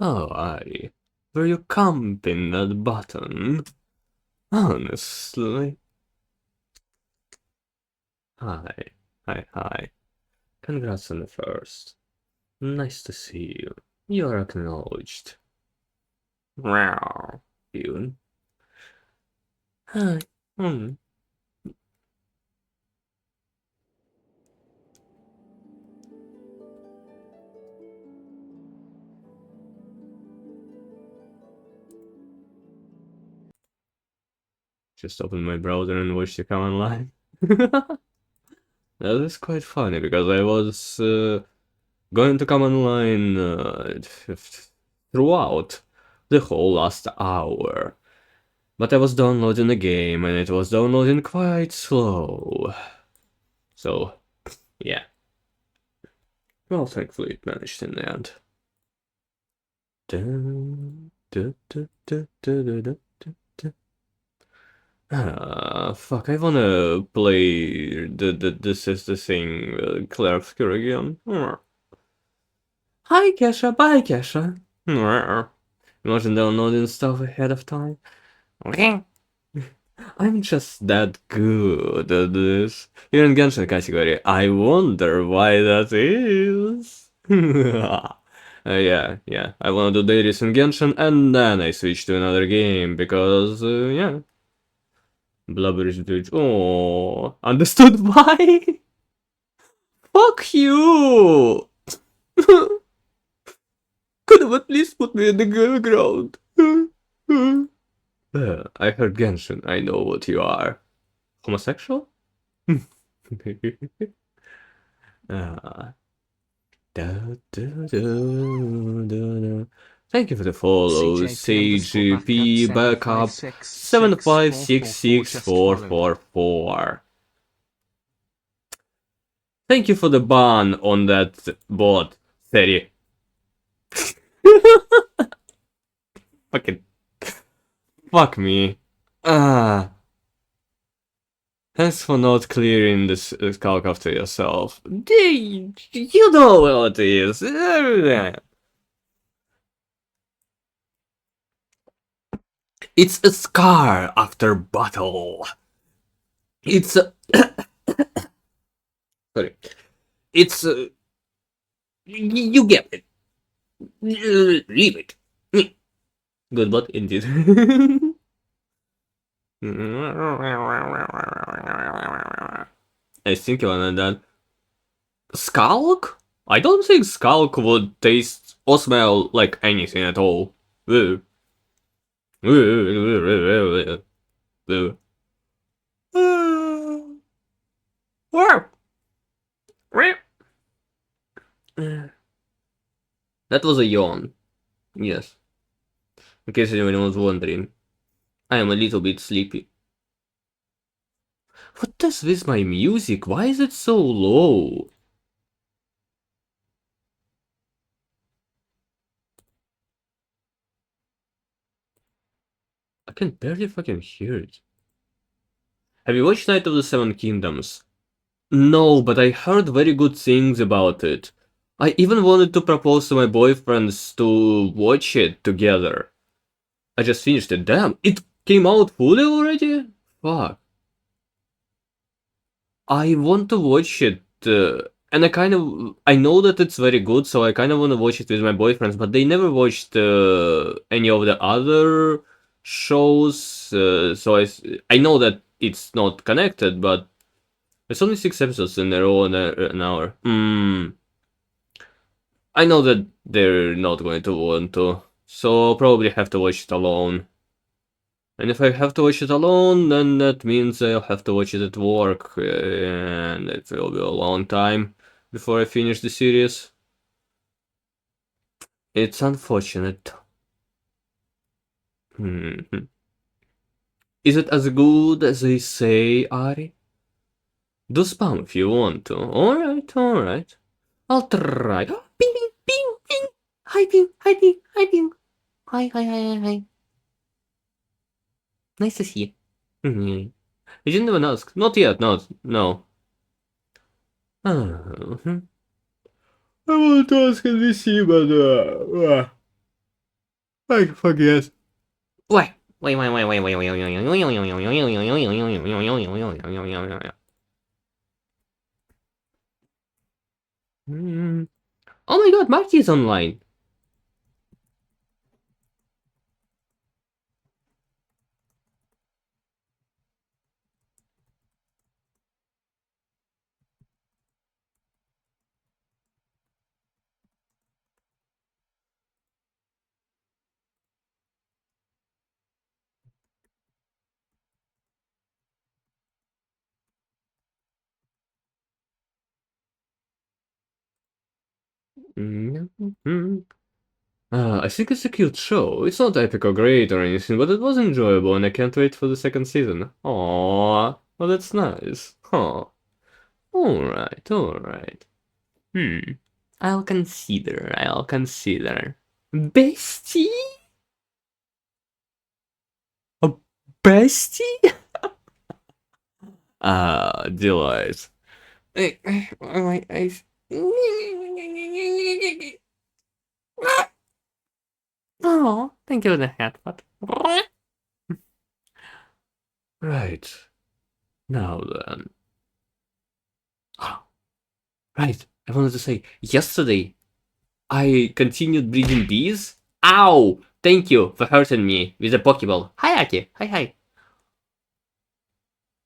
Oh, Ari, were you camping that button? Honestly. Hi, hi. Congrats on the first. Nice to see you. You're acknowledged. Wow, you. Hi. Hmm. Just opened my browser and watched you come online. That is quite funny because I was going to come online throughout the whole last hour. But I was downloading the game and it was downloading quite slow. So, yeah. Well, thankfully it managed in the end. Dun, dun, dun, dun, dun, dun, dun, dun. Fuck, I wanna play this is the thing, Claire Obscure again. Hi, Kesha, bye, Kesha. Imagine downloading stuff ahead of time. I'm just that good at this. You're in Genshin category. I wonder why that is. Yeah. I wanna do dailies in Genshin and then I switch to another game because, yeah. Blubberish Bridge. Oh, understood why? Fuck you! Could have at least put me in the ground. I heard Genshin. I know what you are. Homosexual? Ah. Thank you for the follow, CGP backup 7566444. Thank you for the ban on that bot, Seri. Fucking fuck me. Ah. Thanks for not clearing this calc after yourself. You know what it is. It's a scar after battle. It's a... Sorry. It's a... You get it. Leave it. Good bot indeed. I think you wanna that. Skulk? I don't think Skulk would taste or smell like anything at all. That was a yawn. Yes. In case anyone was wondering. I am a little bit sleepy. What is with my music? Why is it so low? I can barely fucking hear it. Have you watched Night of the Seven Kingdoms? No, but I heard very good things about it. I even wanted to propose to my boyfriends to watch it together. I just finished it. Damn, it came out fully already? Fuck. I want to watch it, and I know that it's very good, so I kind of want to watch it with my boyfriends, but they never watched any of the other shows, so I know that it's not connected, but it's only 6 episodes in a row in an hour. I know that they're not going to want to, so I'll probably have to watch it alone. And if I have to watch it alone, then that means I'll have to watch it at work, and it will be a long time before I finish the series. It's unfortunate. Is it as good as they say, Ari? Do spam if you want to. Alright. I'll try. Ping, ping, ping, ping. Hi, ping, hi, ping, hi, ping. Hi. Nice to see you. You didn't even ask. Not yet, no. I want to ask NBC, but I forget. Wait. Wait. Oh my god, Marty is online. I think it's a cute show. It's not epic or great or anything, but it was enjoyable and I can't wait for the second season. Aww. Well, that's nice. Huh. Alright, alright. Hmm. I'll consider. Bestie? A bestie? Ah, delight. Oh, thank you for the headbutt. Right. Now then. Right. I wanted to say, yesterday I continued breeding bees. Ow! Thank you for hurting me with a Pokeball. Hi, Aki. Hi, hi.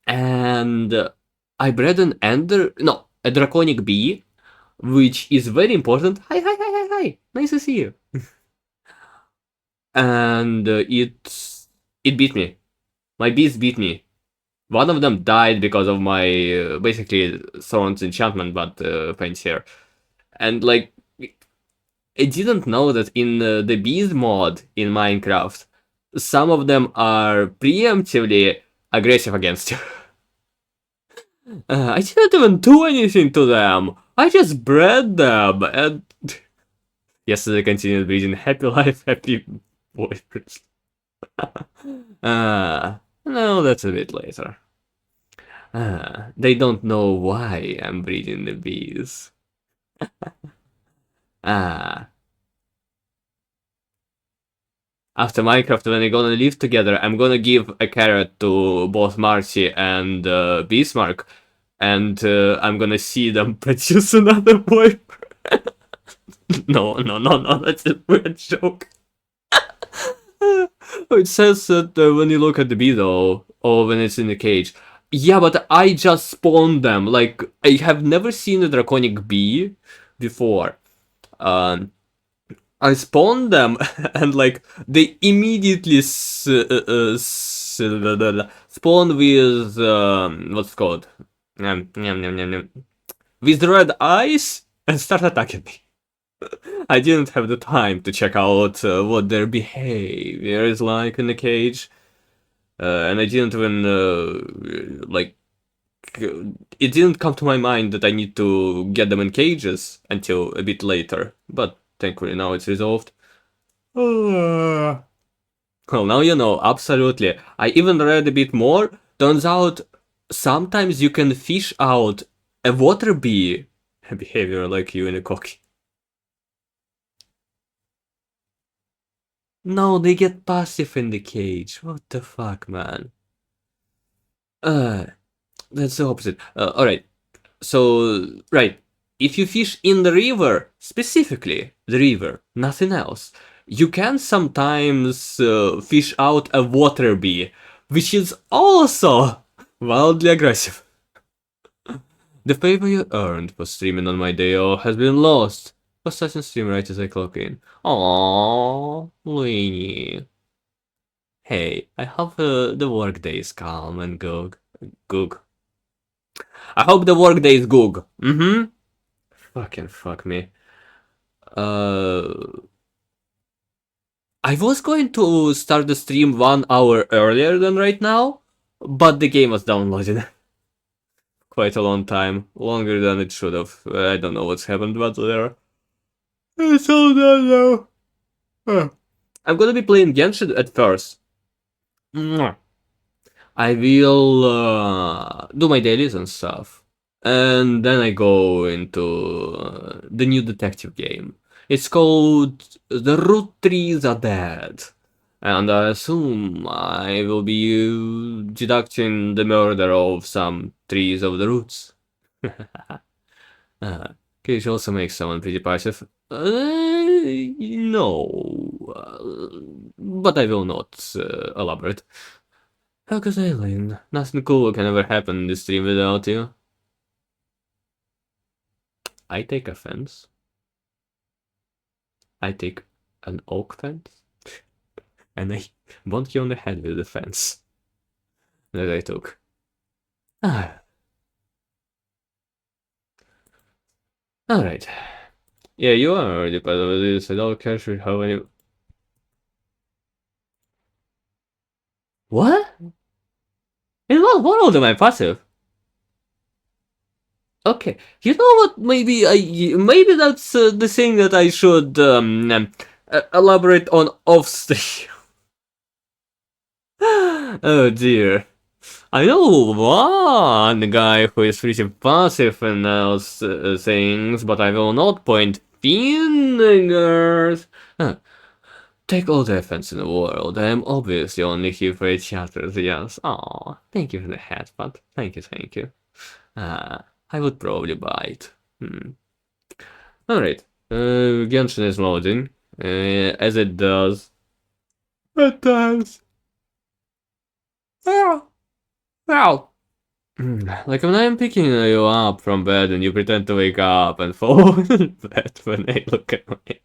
And I bred an a draconic bee, which is very important. Hi, hi, hi, hi, hi. Nice to see you. And it beat me. My bees beat me. One of them died because of my basically Thorn's enchantment, but fancier. And like, I didn't know that in the bees mod in Minecraft, some of them are preemptively aggressive against you. I didn't even do anything to them. I just bred them, and yesterday continued breeding. Happy life, happy boys. No, that's a bit later. They don't know why I'm breeding the bees. Ah. After Minecraft, when we're gonna live together, I'm gonna give a carrot to both Marcy and Bismarck, and I'm gonna see them produce another boy. No, that's a weird joke. It says that when you look at the bee though, or when it's in the cage. Yeah, but I just spawned them. Like, I have never seen a draconic bee before. Um, I spawned them, and like they immediately spawn with what's it called with the red eyes and start attacking me. I didn't have the time to check out what their behavior is like in the cage, and I didn't even like. It didn't come to my mind that I need to get them in cages until a bit later, but thankfully now it's resolved. Well, now you know, absolutely. I even read a bit more. Turns out, sometimes you can fish out a water bee behavior like you in a cocky. No, they get passive in the cage. What the fuck, man? Uh, that's the opposite. Alright. So, right. If you fish in the river, specifically the river, nothing else, you can sometimes fish out a water bee, which is also wildly aggressive. The favor you earned for streaming on my day off has been lost. For such a stream right as I clock in. Aww, Luigi. Hey, I hope the workday is calm and good. I hope the workday is good. Mm-hmm. Fucking fuck me. Uh, I was going to start the stream 1 hour earlier than right now, but the game was downloading quite a long time, longer than it should have. I don't know what's happened, but there. It's all done now. I'm gonna be playing Genshin at first. I will do my dailies and stuff. And then I go into the new detective game. It's called The Root Trees Are Dead. And I assume I will be deducting the murder of some trees of the roots. Cage also makes someone pretty passive. No. But I will not elaborate. How could Aileen? Nothing cool can ever happen in this stream without you. I take offense. I take an oak fence. And I bonk you on the head with the fence that I took. Ah. Alright. Yeah, you are already part of this. I don't care how any. What? In what world am I passive? Okay, you know what? Maybe that's the thing that I should elaborate on off stream. Oh dear. I know one guy who is pretty passive in those things, but I will not point fingers. Take all the offense in the world. I am obviously only here for chatters, yes. Aw, thank you for the hat, but thank you. I would probably buy it. Alright. Genshin is loading. As it does. At times. Ow. Ow. Like when I'm picking you up from bed and you pretend to wake up and fall in bed when I look at me.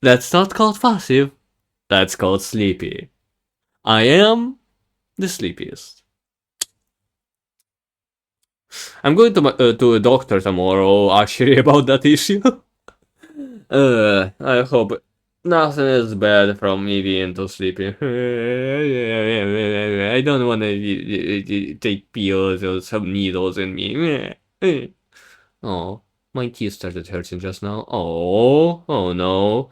That's not called passive. That's called sleepy. I am the sleepiest. I'm going to a doctor tomorrow, actually, about that issue. I hope nothing is bad from me being too sleepy. I don't want to take pills or some needles in me. Oh, my teeth started hurting just now. Oh no.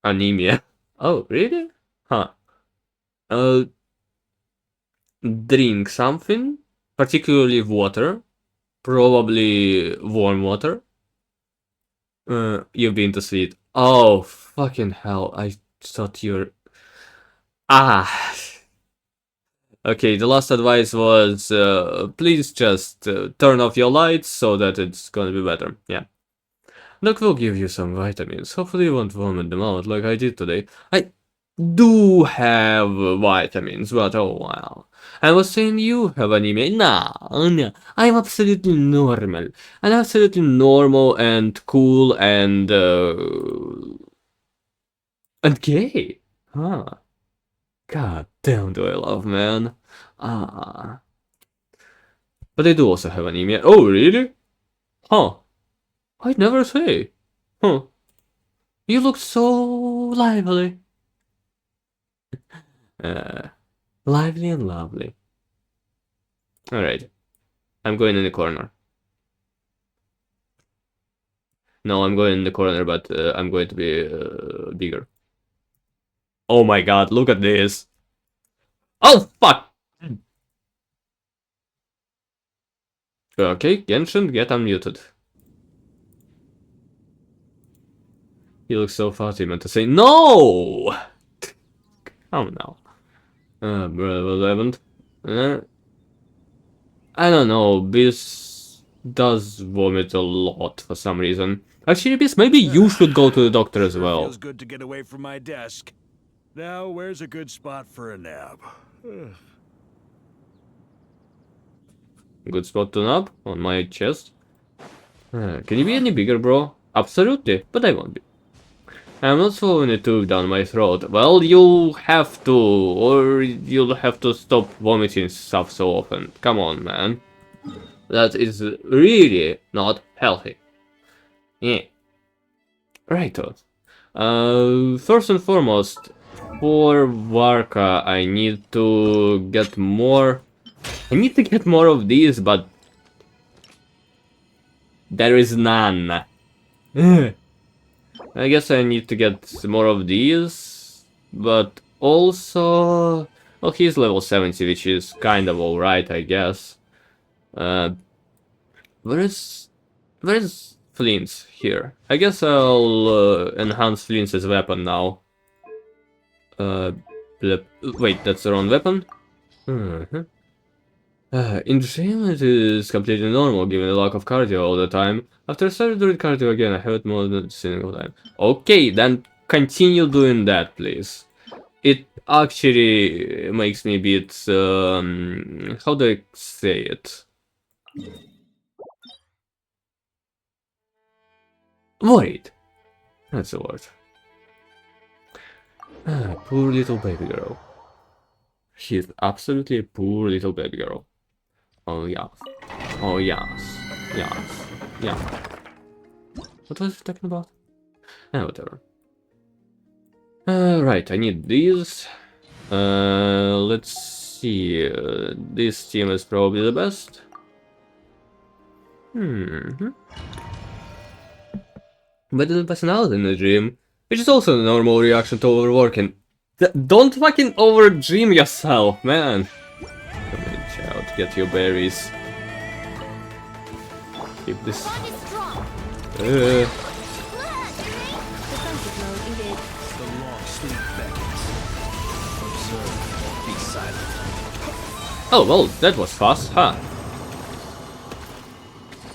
Anemia. Oh, really? Huh. Uh, Drink something, particularly water, probably warm water. You've been to sleep. Oh, fucking hell, I thought you're... Ah! Okay, the last advice was, please just turn off your lights so that it's gonna be better. Yeah. Lakk will give you some vitamins. Hopefully you won't vomit them out like I did today. I do have vitamins, but oh wow. I was saying you have anemia. No. I'm absolutely normal. I'm absolutely normal and cool and gay. Huh. God damn, do I love man. Ah. But I do also have anemia. Oh, really? Huh. I'd never say. Huh. You look so lively. Lively and lovely. Alright. I'm going in the corner. No, I'm going in the corner, but I'm going to be bigger. Oh my god, look at this. Oh, fuck! Okay, Genshin, get unmuted. He looks so fast, he meant to say no! Oh no. What happened? I don't know, Beast does vomit a lot for some reason. Actually, Beast, maybe you should go to the doctor as well. Feels good to get away from my desk. Now, where's a good spot for a nap? Good spot to nap on my chest. Can you be any bigger, bro? Absolutely, but I won't be. I'm not swallowing a tube down my throat. Well, you'll have to, or you'll have to stop vomiting stuff so often. Come on, man. That is really not healthy. Yeah. Righto. First and foremost, for Varka, I need to get more... I need to get more of these, but... there is none. I guess I need to get more of these, but also... well, he's level 70, which is kind of alright, I guess. Where is flints here. I guess I'll enhance flints as a weapon now. Wait, that's the wrong weapon? Mhm. In gym, it is completely normal given the lack of cardio all the time. After I started doing cardio again, I have it more than a single time. Okay, then continue doing that, please. It actually makes me a bit, how do I say it? Worried. That's the word. Poor little baby girl. She's absolutely a poor little baby girl. Oh yes. Oh yes. Yes. Yeah. What was I talking about? Whatever. Right, I need these. Let's see. This team is probably the best. Better personality in the gym, which is also a normal reaction to overworking. Don't fucking over-gym yourself, man. Come in, child, get your berries. Keep this. Oh, well, that was fast, huh?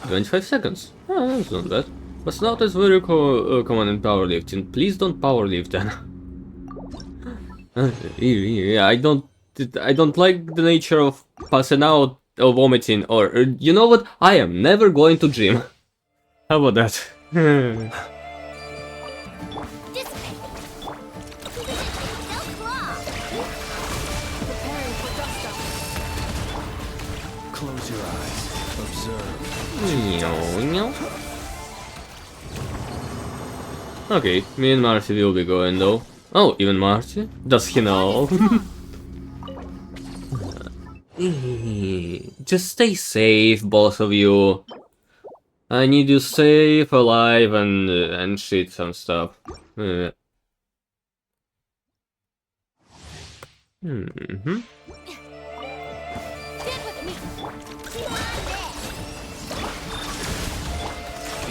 25 seconds. Oh, that's not bad. But now is very common in powerlifting. Please don't powerlift then. Yeah, I don't like the nature of passing out or vomiting or you know what? I am never going to gym. How about that? Close your eyes. Observe. Okay, me and Marty will be going though. Oh, even Marty? Does he know? Just stay safe, both of you. I need you safe, alive, and shit some stuff. Be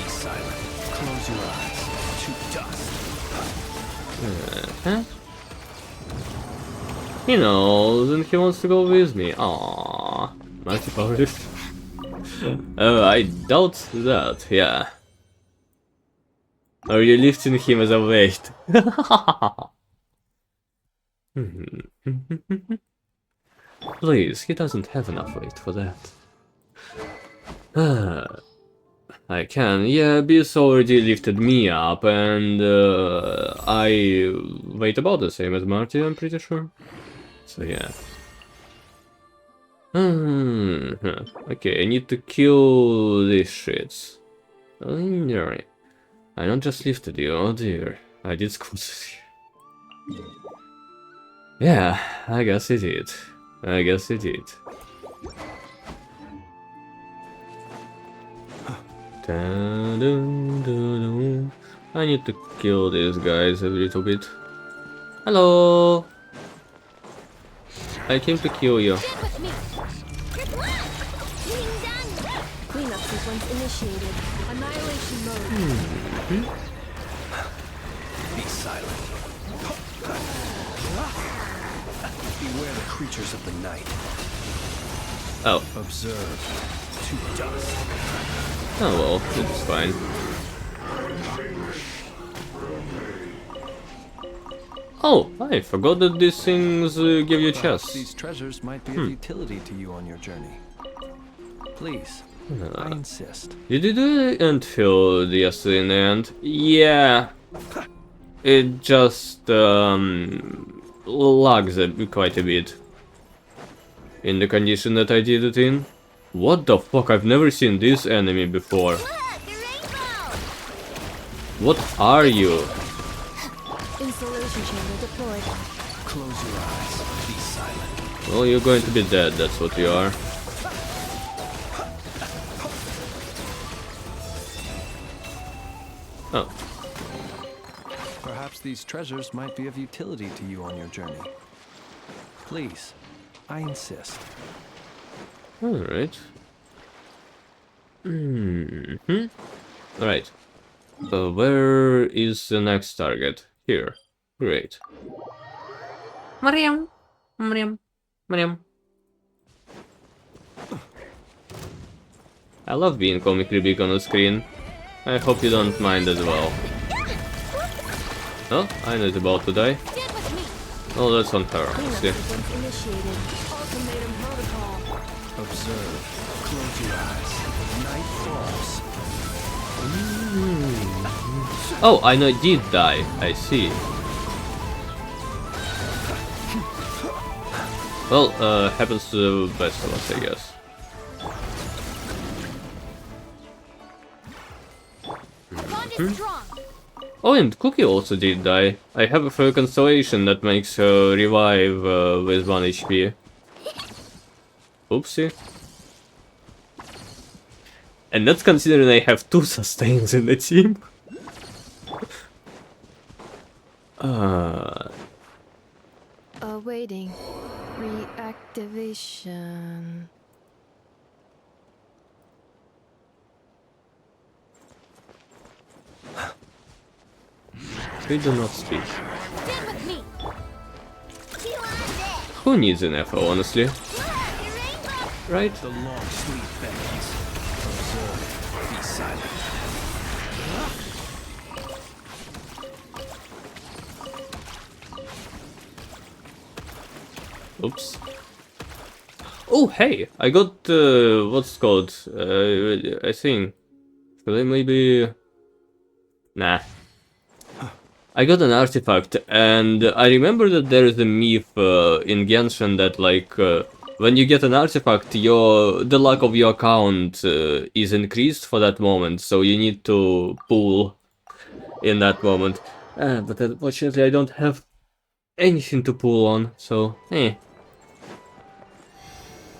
silent. Close your eyes. To dust. He knows, and he wants to go with me. Aww, multi-powerlift. I doubt that. Yeah. Are you lifting him as a weight? Please, he doesn't have enough weight for that. I can. Yeah, Beast already lifted me up, and I weigh about the same as Marty, I'm pretty sure. So yeah. Okay, I need to kill these shits. Alright. I not just lifted you, oh dear. I did squats. Yeah, I guess it did. I guess it did. I need to kill these guys a little bit. Hello! I came to kill you. Cleanup sequence initiated. Annihilation mode. Be silent. Beware the creatures of the night. Oh. Observe. To dust. Oh well, it's fine. Oh, I forgot that these things give you chests. These treasures might be of utility to you on your journey. Please, I insist. Did you do the end field yesterday in the end? Yeah. It just lags quite a bit. In the condition that I did it in. What the fuck? I've never seen this enemy before. What are you? Installation chamber deployed. Close your eyes. Be silent. Well, you're going to be dead, that's what you are. Oh. Perhaps these treasures might be of utility to you on your journey. Please, I insist. Alright. Alright. Where is the next target? Here. Great. Mariam. Mariam. Mariam. I love being comically big on the screen. I hope you don't mind as well. Oh, Aina's about to die. Stand with me. Oh, that's on her. Cleanup See. sequence initiated. Ultimatum protocol. Observe. Close your eyes. Night falls. Oh, Aina did die. I see. Well, happens to the best of us, I guess. Bond is strong. Oh, and Cookie also did die. I have a constellation that makes her revive with 1 HP. Oopsie. And that's considering I have 2 sustains in the team. Awaiting reactivation. We do not speak. Stand with me. Who needs an FO, honestly? Right? The long sleep beckons. Observe. Be silent. Oops. Oh, hey! I got, what's it called? I think. Should I maybe... Nah. I got an artifact, and I remember that there is a myth in Genshin that, like, when you get an artifact, the luck of your account is increased for that moment, so you need to pull in that moment. But unfortunately, I don't have anything to pull on, so eh.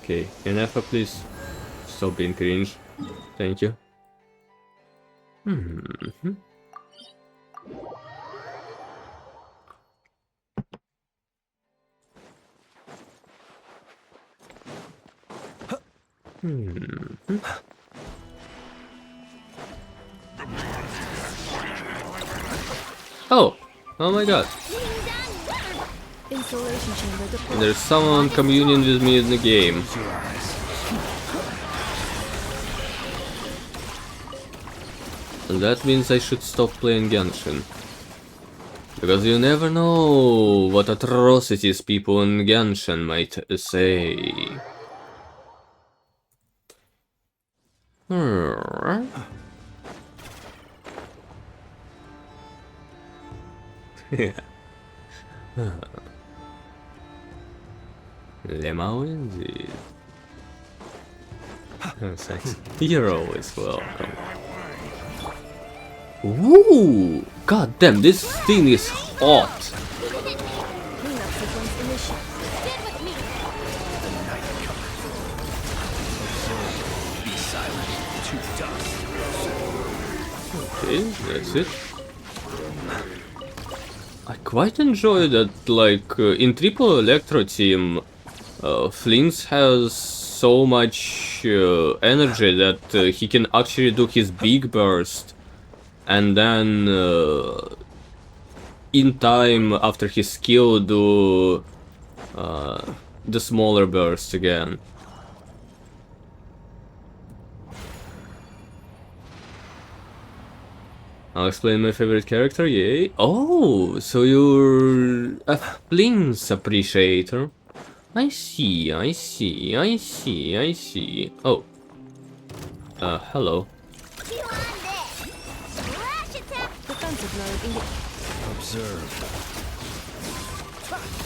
Okay, Nefa, please stop being cringe. Thank you. Oh my god. Installation chamber deployed. There's someone communion with me in the game. Close your eyes. And that means I should stop playing Genshin. Because you never know what atrocities people in Genshin might say. Lemao indeed. Thanks. You're always welcome. Ooh! God damn, this thing is hot! Cleanup sequence initiated. Stand with me. The night cometh. Observe. Be silent. To dust. Okay, that's it. I quite enjoy that, like, in Triple Electro Team, Flinks has so much energy that he can actually do his big burst, and then in time after his skill do the smaller burst again. I'll explain my favorite character, yay. Oh, so you're a Flinks appreciator. I see, I see, I see, I see. Oh. Hello. Defensive mode indicated. Observe.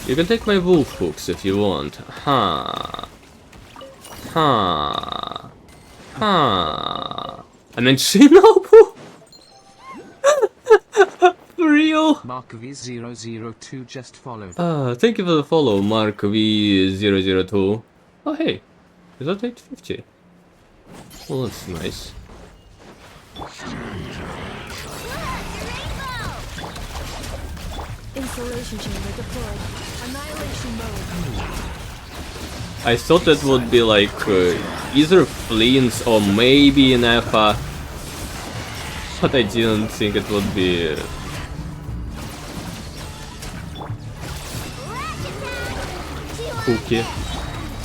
You can take my wolf hooks if you want. Ha. Ha. Ha. I meant Shinobu? For real? Mark V002 just followed. Thank you for the follow, Mark V002. Oh hey, is that 850? Well, that's nice. Installation chamber deployed. Annihilation mode. I thought that would be like either Flints or maybe Nefa. but I didn't think it would be. Cookie.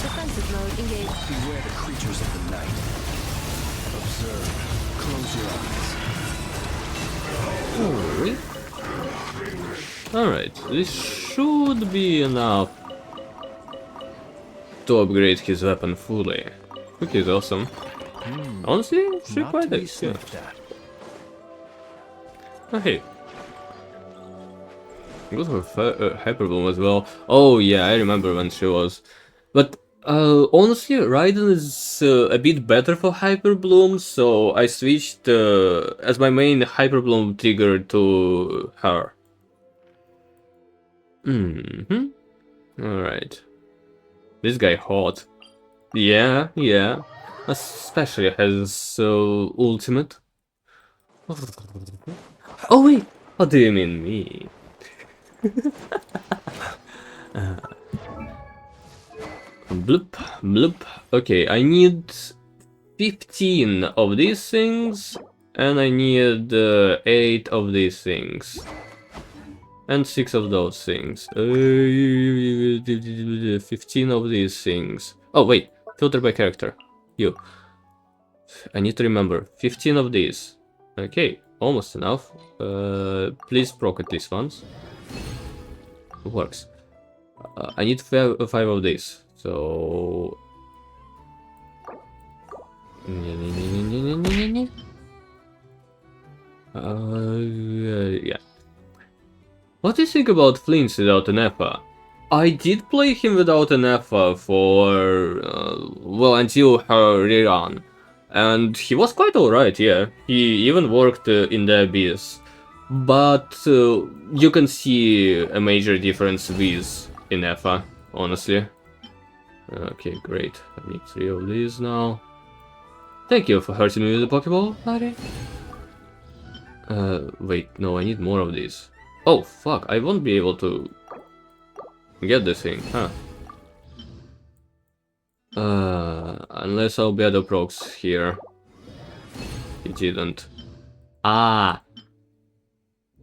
Defensive mode engaged. Beware the creatures of the night. Observe. Close your eyes. Alright, this should be enough to upgrade his weapon fully. Cookie is awesome. Honestly, she Not quite to be likes it. sniffed at. Oh, hey. Good for Hyperbloom as well. Oh yeah, I remember when she was. But honestly, Raiden is a bit better for Hyperbloom, so I switched as my main Hyperbloom trigger to her. Alright. This guy hot. Yeah, yeah. Especially has ultimate. Oh wait, what do you mean me? Bloop, bloop. Okay, I need 15 of these things, and I need 8 of these things. And 6 of those things. 15 of these things. Oh wait, filter by character. You. I need to remember. 15 of these. Okay, almost enough. Please proc at least once. Works. I need 5 of these. So... yeah. What do you think about Flints without an Effa? I did play him without an Effa for... well, until her rerun. And he was quite alright, yeah. He even worked in the Abyss. But you can see a major difference with in Effa, honestly. Okay, great. I need 3 of these now. Thank you for hurting me with the Pokeball, buddy. Wait, no, I need more of these. Oh, fuck, I won't be able to get this thing, huh? Unless I'll be the procs here. He didn't. Ah!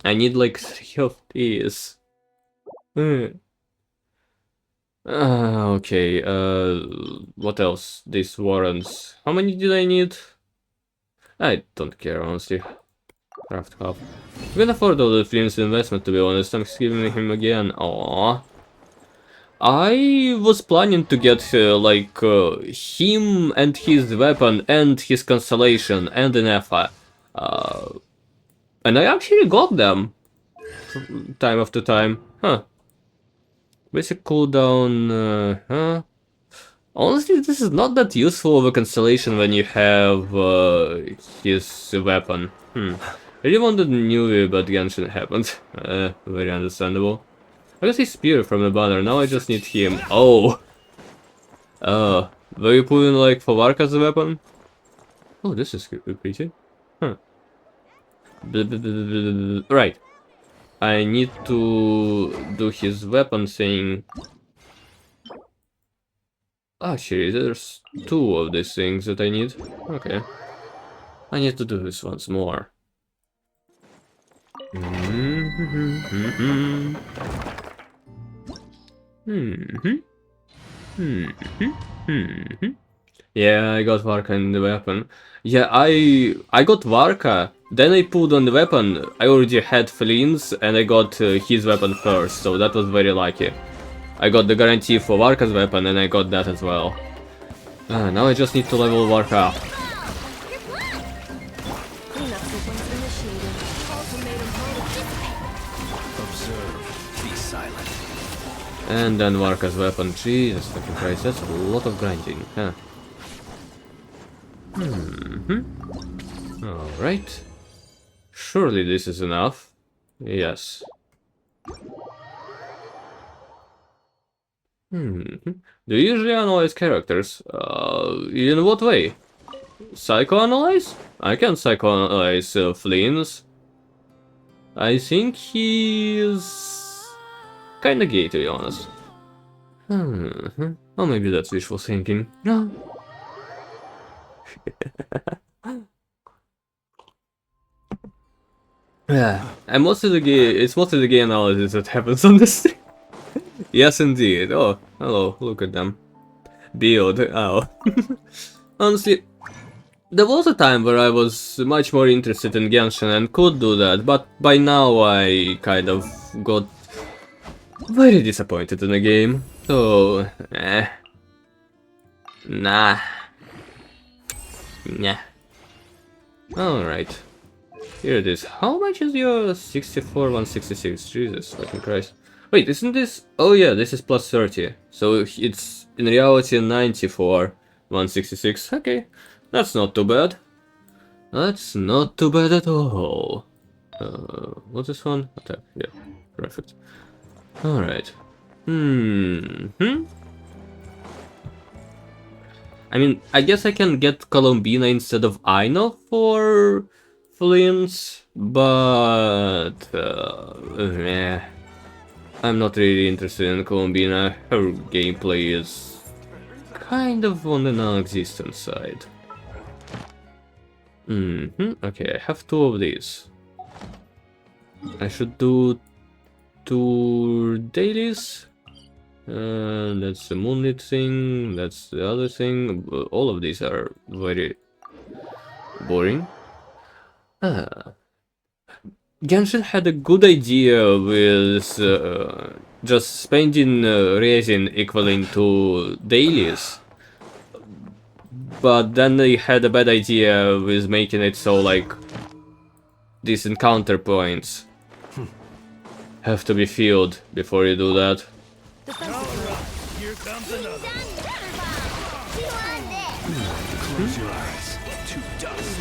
I need like 3 of these. Okay, what else? These warrants. How many did I need? I don't care, honestly. Craft half. We can afford all the Flynn's investment, to be honest. I'm giving him again. Aww. I was planning to get him and his weapon and his constellation and an Effa. And I actually got them. Time after time. Huh. Basic cooldown, huh? Honestly, this is not that useful of a constellation when you have his weapon. I really wanted Newbie, but Genshin happened. Very understandable. I got his spear from the banner, now I just need him. Oh! Were you pulling like Favark as a weapon? Oh, this is pretty. Huh. Right. I need to do his weapon thing. Actually, there's 2 of these things that I need. Okay. I need to do this once more. Yeah, I got Varka in the weapon. Yeah, I got Varka, then I pulled on the weapon. I already had Flynn's, and I got his weapon first, so that was very lucky. I got the guarantee for Varka's weapon, and I got that as well. Now I just need to level Varka up. Cleanup sequence initiated. Ultimatum mode activated. Observe. Be silent. And then Varka's weapon. Jesus fucking Christ, that's a lot of grinding, huh? Alright. Surely this is enough. Yes. Do you usually analyze characters? In what way? Psychoanalyze? I can psychoanalyze Flynn's. I think he is kinda gay, to be honest. Or maybe that's wishful thinking. No. Yeah, and mostly the game. It's mostly the game analysis that happens on this thing. Yes, indeed. Oh, hello. Look at them. Build. Oh. Honestly, there was a time where I was much more interested in Genshin and could do that, but by now I kind of got very disappointed in the game. So, nah. Nah. Alright. Here it is. How much is your 64 166? Jesus fucking Christ. Wait, isn't this... Oh yeah, this is plus 30. So it's in reality 94 166. Okay, that's not too bad. That's not too bad at all. What's this one? Attack. Yeah, perfect. Alright. I mean, I guess I can get Colombina instead of Aino for Flints, but I'm not really interested in Colombina. Her gameplay is kind of on the non-existent side. Okay, I have 2 of these. I should do 2 dailies. That's the moonlit thing, that's the other thing. All of these are very boring. Genshin had a good idea with just spending resin equivalent to dailies. But then they had a bad idea with making it so like these encounter points have to be filled before you do that. Here comes another. Close your eyes to dust.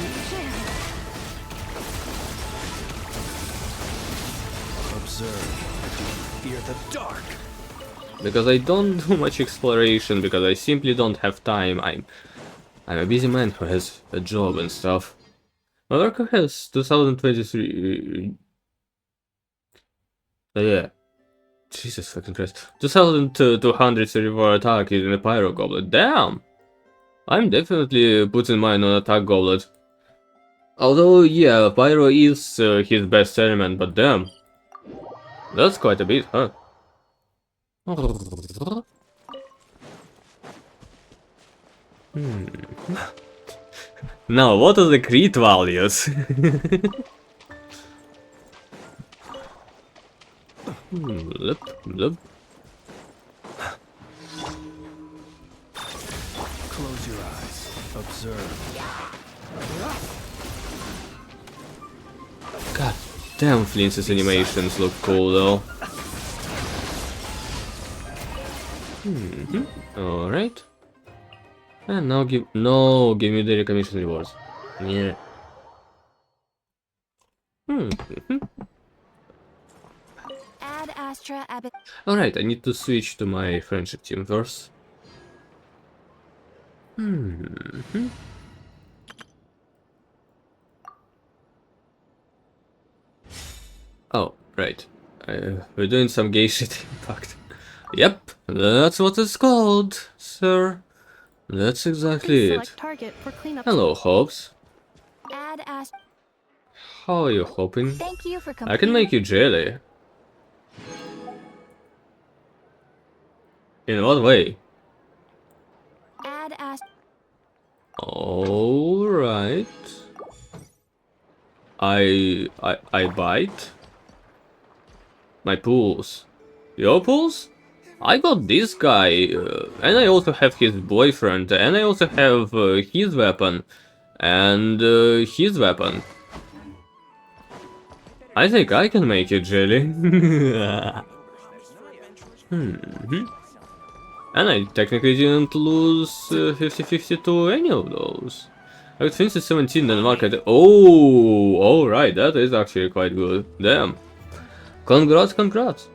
Observe. Fear the dark. Because I don't do much exploration, because I simply don't have time. I'm a busy man who has a job and stuff. My worker has 2023. Yeah. Jesus fucking Christ. 2234 attack in a Pyro Goblet. Damn! I'm definitely putting mine on Attack Goblet. Although, yeah, Pyro is his best element, but damn. That's quite a bit, huh? Now, what are the crit values? Blip, blip. Close your eyes. Observe. God damn, Flince's animations look cool though. Alright. And now give me the recognition rewards. Yeah. Add Astra Abbott. Alright, I need to switch to my friendship team first. Oh, right. We're doing some gay shit, in fact. Yep, that's what it's called, sir. That's exactly Select it. target for cleanup. Hello, Hobbs. Add Astra. How are you hoping? Thank you for I completing. can make you jelly. In what way? Add Astra. Alright. I bite. My pools. Your pools? I got this guy, and I also have his boyfriend, and I also have his weapon, and his weapon. I think I can make it jelly. And I technically didn't lose 50-50 to any of those. I would finish at 17 then market. Oh, alright, that is actually quite good. Damn. Congrats, congrats.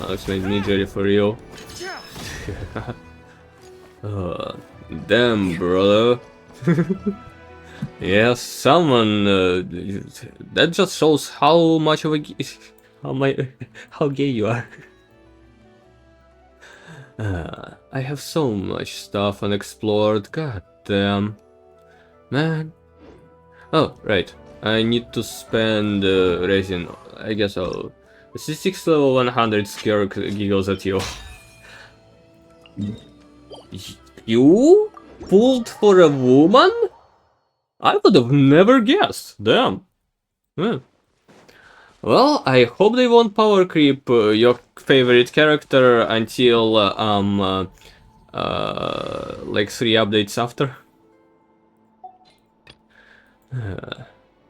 Alex made me jelly for you. Damn, brother. Yes, someone. That just shows how much of a how gay you are. I have so much stuff unexplored. God damn, man. Oh, right. I need to spend resin. I guess I'll... C6 level 100 scare giggles at you. You pulled for a woman? I would have never guessed. Damn. Yeah. Well, I hope they won't power creep your favorite character until like 3 updates after.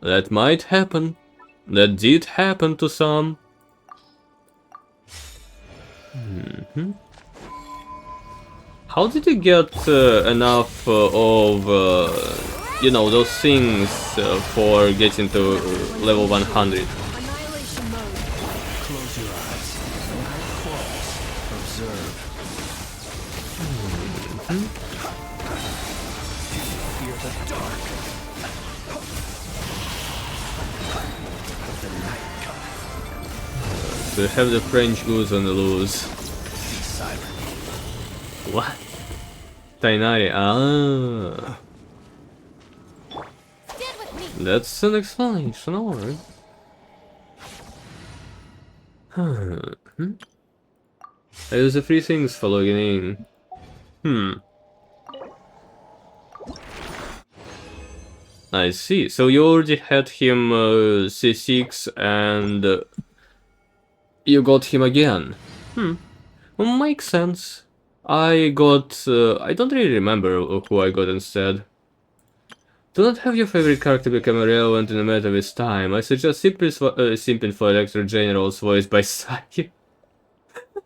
That might happen. That did happen to some. How did you get enough of, you know, those things for getting to level 100? Annihilation mode. Close your eyes. Close. Observe. Fear the dark. The night comes. We have the French goose on the loose. Be silent. What? Tainari, ah. Stand with me. That's an explanation, alright. I use the 3 things for logging in. I see. So you already had him C6 and you got him again. Well, makes sense. I got... I don't really remember who I got instead. Do not have your favorite character become irrelevant in a matter with time. I suggest simping for Electro General's voice by Sai.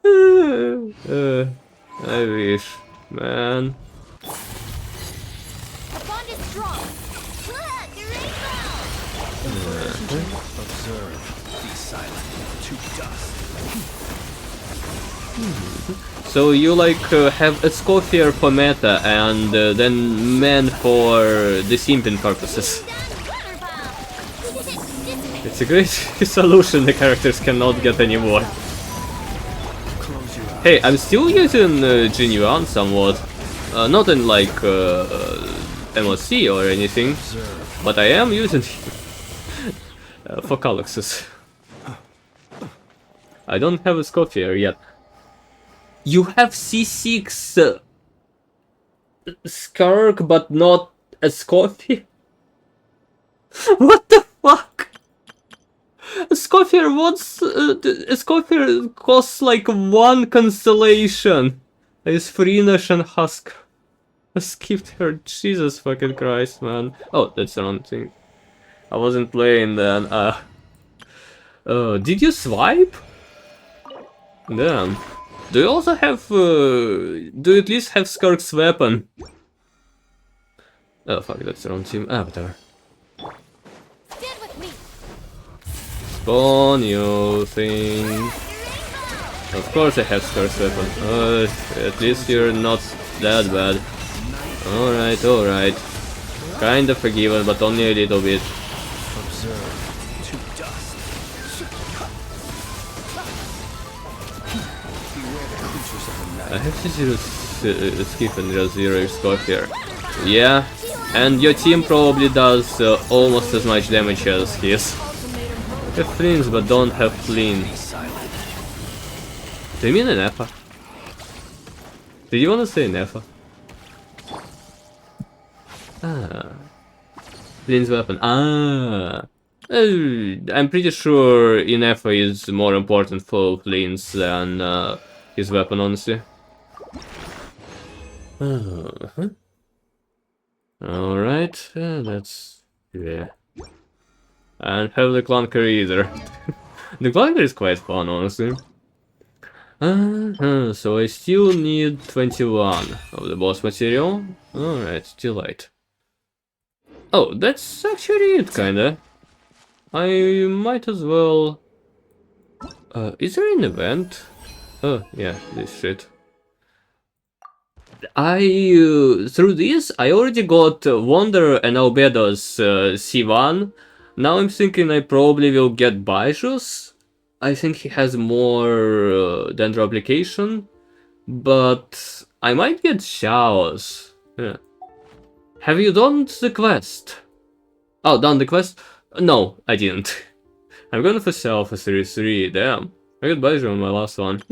I wish, man. The bond is strong. Look, a rainbow. Observe. Be silent. To dust. So you like have a Scofier for meta and then man for the simping purposes. It's a great solution the characters cannot get anymore. Close your eyes. Hey, I'm still using Genuine somewhat. Not in like MOC or anything, Observe. but I am using for Calyxes. I don't have a Scofier yet. You have C6 Skark, but not a Scofier? What the fuck? A Scofier, a Scofier costs like 1 constellation. Is Freenash and Husk. I skipped her, Jesus fucking Christ, man. Oh, that's the wrong thing. I wasn't playing then. Did you swipe? Damn. Do you also have, do you at least have Skark's weapon? Oh fuck, that's the wrong team. Ah, whatever. Stand with me. Spawn you thing. Of course I have Skark's weapon. At least you're not that bad. Alright, alright. Kinda forgiven, but only a little bit. Observe. To dust. Beware the creatures of the night. I have to zero skip and zero Scofier. Yeah, and your team probably does almost as much damage as his. Have fleens, but don't have fleen. Be silent. Do you mean an Efa? Did you want to say an Efa? Ah. Fleen's weapon. Ah. I'm pretty sure Inefa is more important for Fleens than his weapon, honestly. Alright, that's... yeah. And have the Clunker either. The Clunker is quite fun, honestly. So I still need 21 of the boss material. Alright, delight. Oh, that's actually it, kinda. I might as well... is there an event? Oh, yeah, this shit. Through this, I already got Wonder and Albedo's C1. Now I'm thinking I probably will get Baijus. I think he has more Dendro application. But I might get Xiao's. Yeah. Have you done the quest? Oh, done the quest? No, I didn't. I'm going for self a series 3, damn. I got badge on my last one.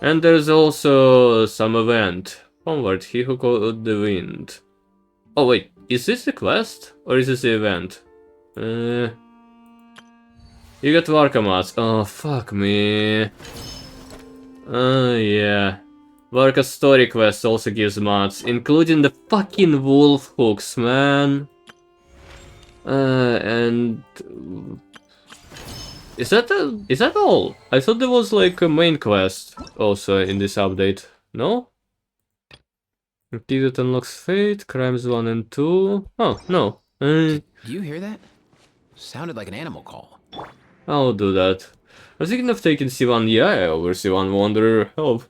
And there's also some event. Onward, he who caught the wind. Oh wait, is this the quest? Or is this the event? You got Varkamas. Oh, fuck me. Yeah. Varka story quest also gives mods, including the fucking wolf hooks, man. And... Is that all? I thought there was like a main quest also in this update. No? That unlocks fate, crimes 1 and 2. Oh, no. Do you hear that? Sounded like an animal call. I'll do that. I was thinking of taking C1 yeah over C1 Wanderer Help.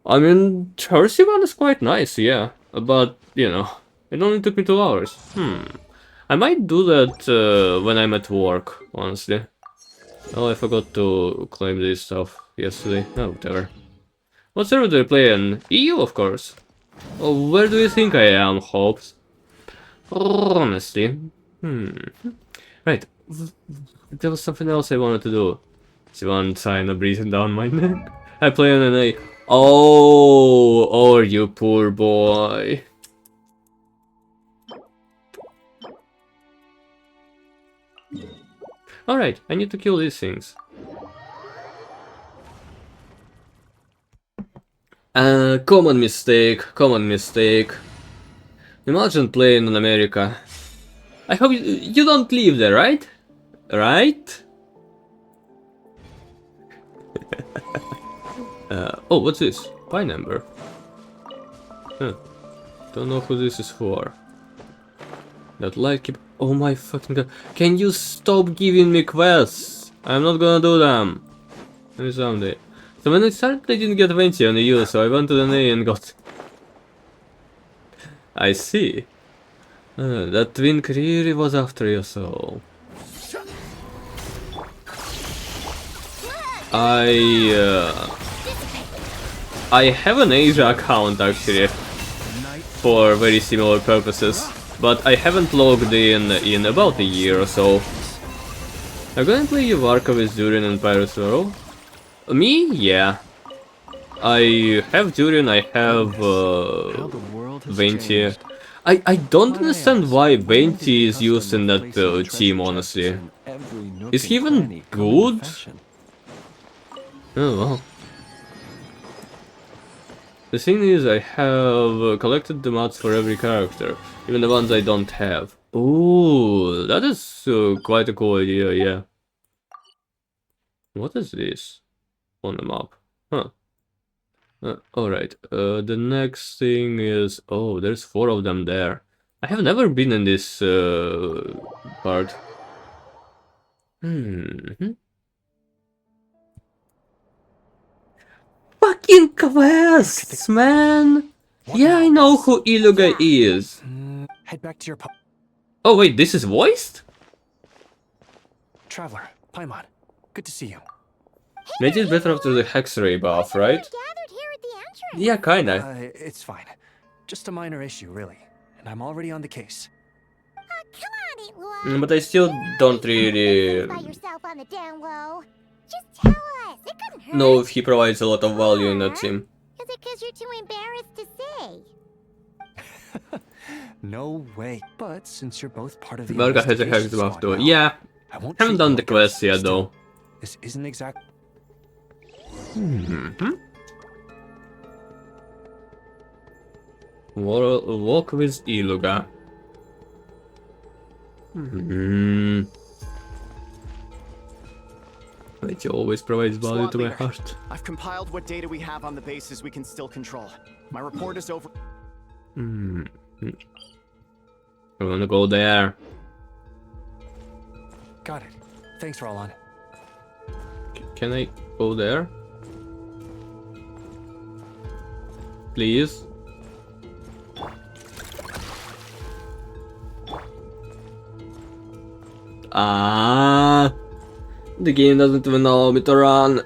I mean, her C1 is quite nice, yeah. But, you know, it only took me 2 hours. I might do that when I'm at work, honestly. Oh, I forgot to claim this stuff yesterday. Oh, whatever. What server do I play in? EU, of course. Oh, where do you think I am, Hobbs? Honestly. Right. There was something else I wanted to do. See one sign of breathing down my neck. I play on an A. Oh, you poor boy. Alright, I need to kill these things. Common mistake. Imagine playing in America. I hope you don't live there, right? Right? Oh, what's this? Pine Ember. Don't know who this is for. That light keep... Oh my fucking god. Can you stop giving me quests? I'm not gonna do them. Maybe someday. So when I started I didn't get Venti on EU, so I went to the A and got... I see. That twin really was after your soul. I have an Asia account actually for very similar purposes, but I haven't logged in about a year or so. I'm gonna play Varka with Durian and Pirates Row. Me? Yeah. I have Durian, I have Venti. I don't understand why Venti is used in that team, honestly. Is he even good? Oh well. The thing is, I have collected the mods for every character, even the ones I don't have. Ooh, that is quite a cool idea, yeah. What is this on the map? Huh. Alright, the next thing is... Oh, there's 4 of them there. I have never been in this part. Fucking quests, man! Yeah, I know who Iluga is. Head back to your Oh wait, this is voiced? Traveler, Paimon, good to see you. Maybe it's better after the Hex-Ray buff, right? Gathered here at the entrance. Yeah, kinda. It's fine. Just a minor issue, really. And I'm already on the case. Come on, Eatwa. But I still don't really By yourself on the down low. Just tell us. It couldn't hurt. know if he provides a lot of value in that team. Is it because you're too embarrassed to say? No way. But since you're both part of the Varga has a Hex investigation buff squad too. now, Yeah, I won't haven't treat done you the like a quests yet still, though. This isn't exact. Walk with Iluga. It always provides value Squad to my leader, heart. I've compiled what data we have on the bases we can still control. My report is over. I wanna go there. Got it. Thanks, Roland. Can I go there? Please? The game doesn't even allow me to run.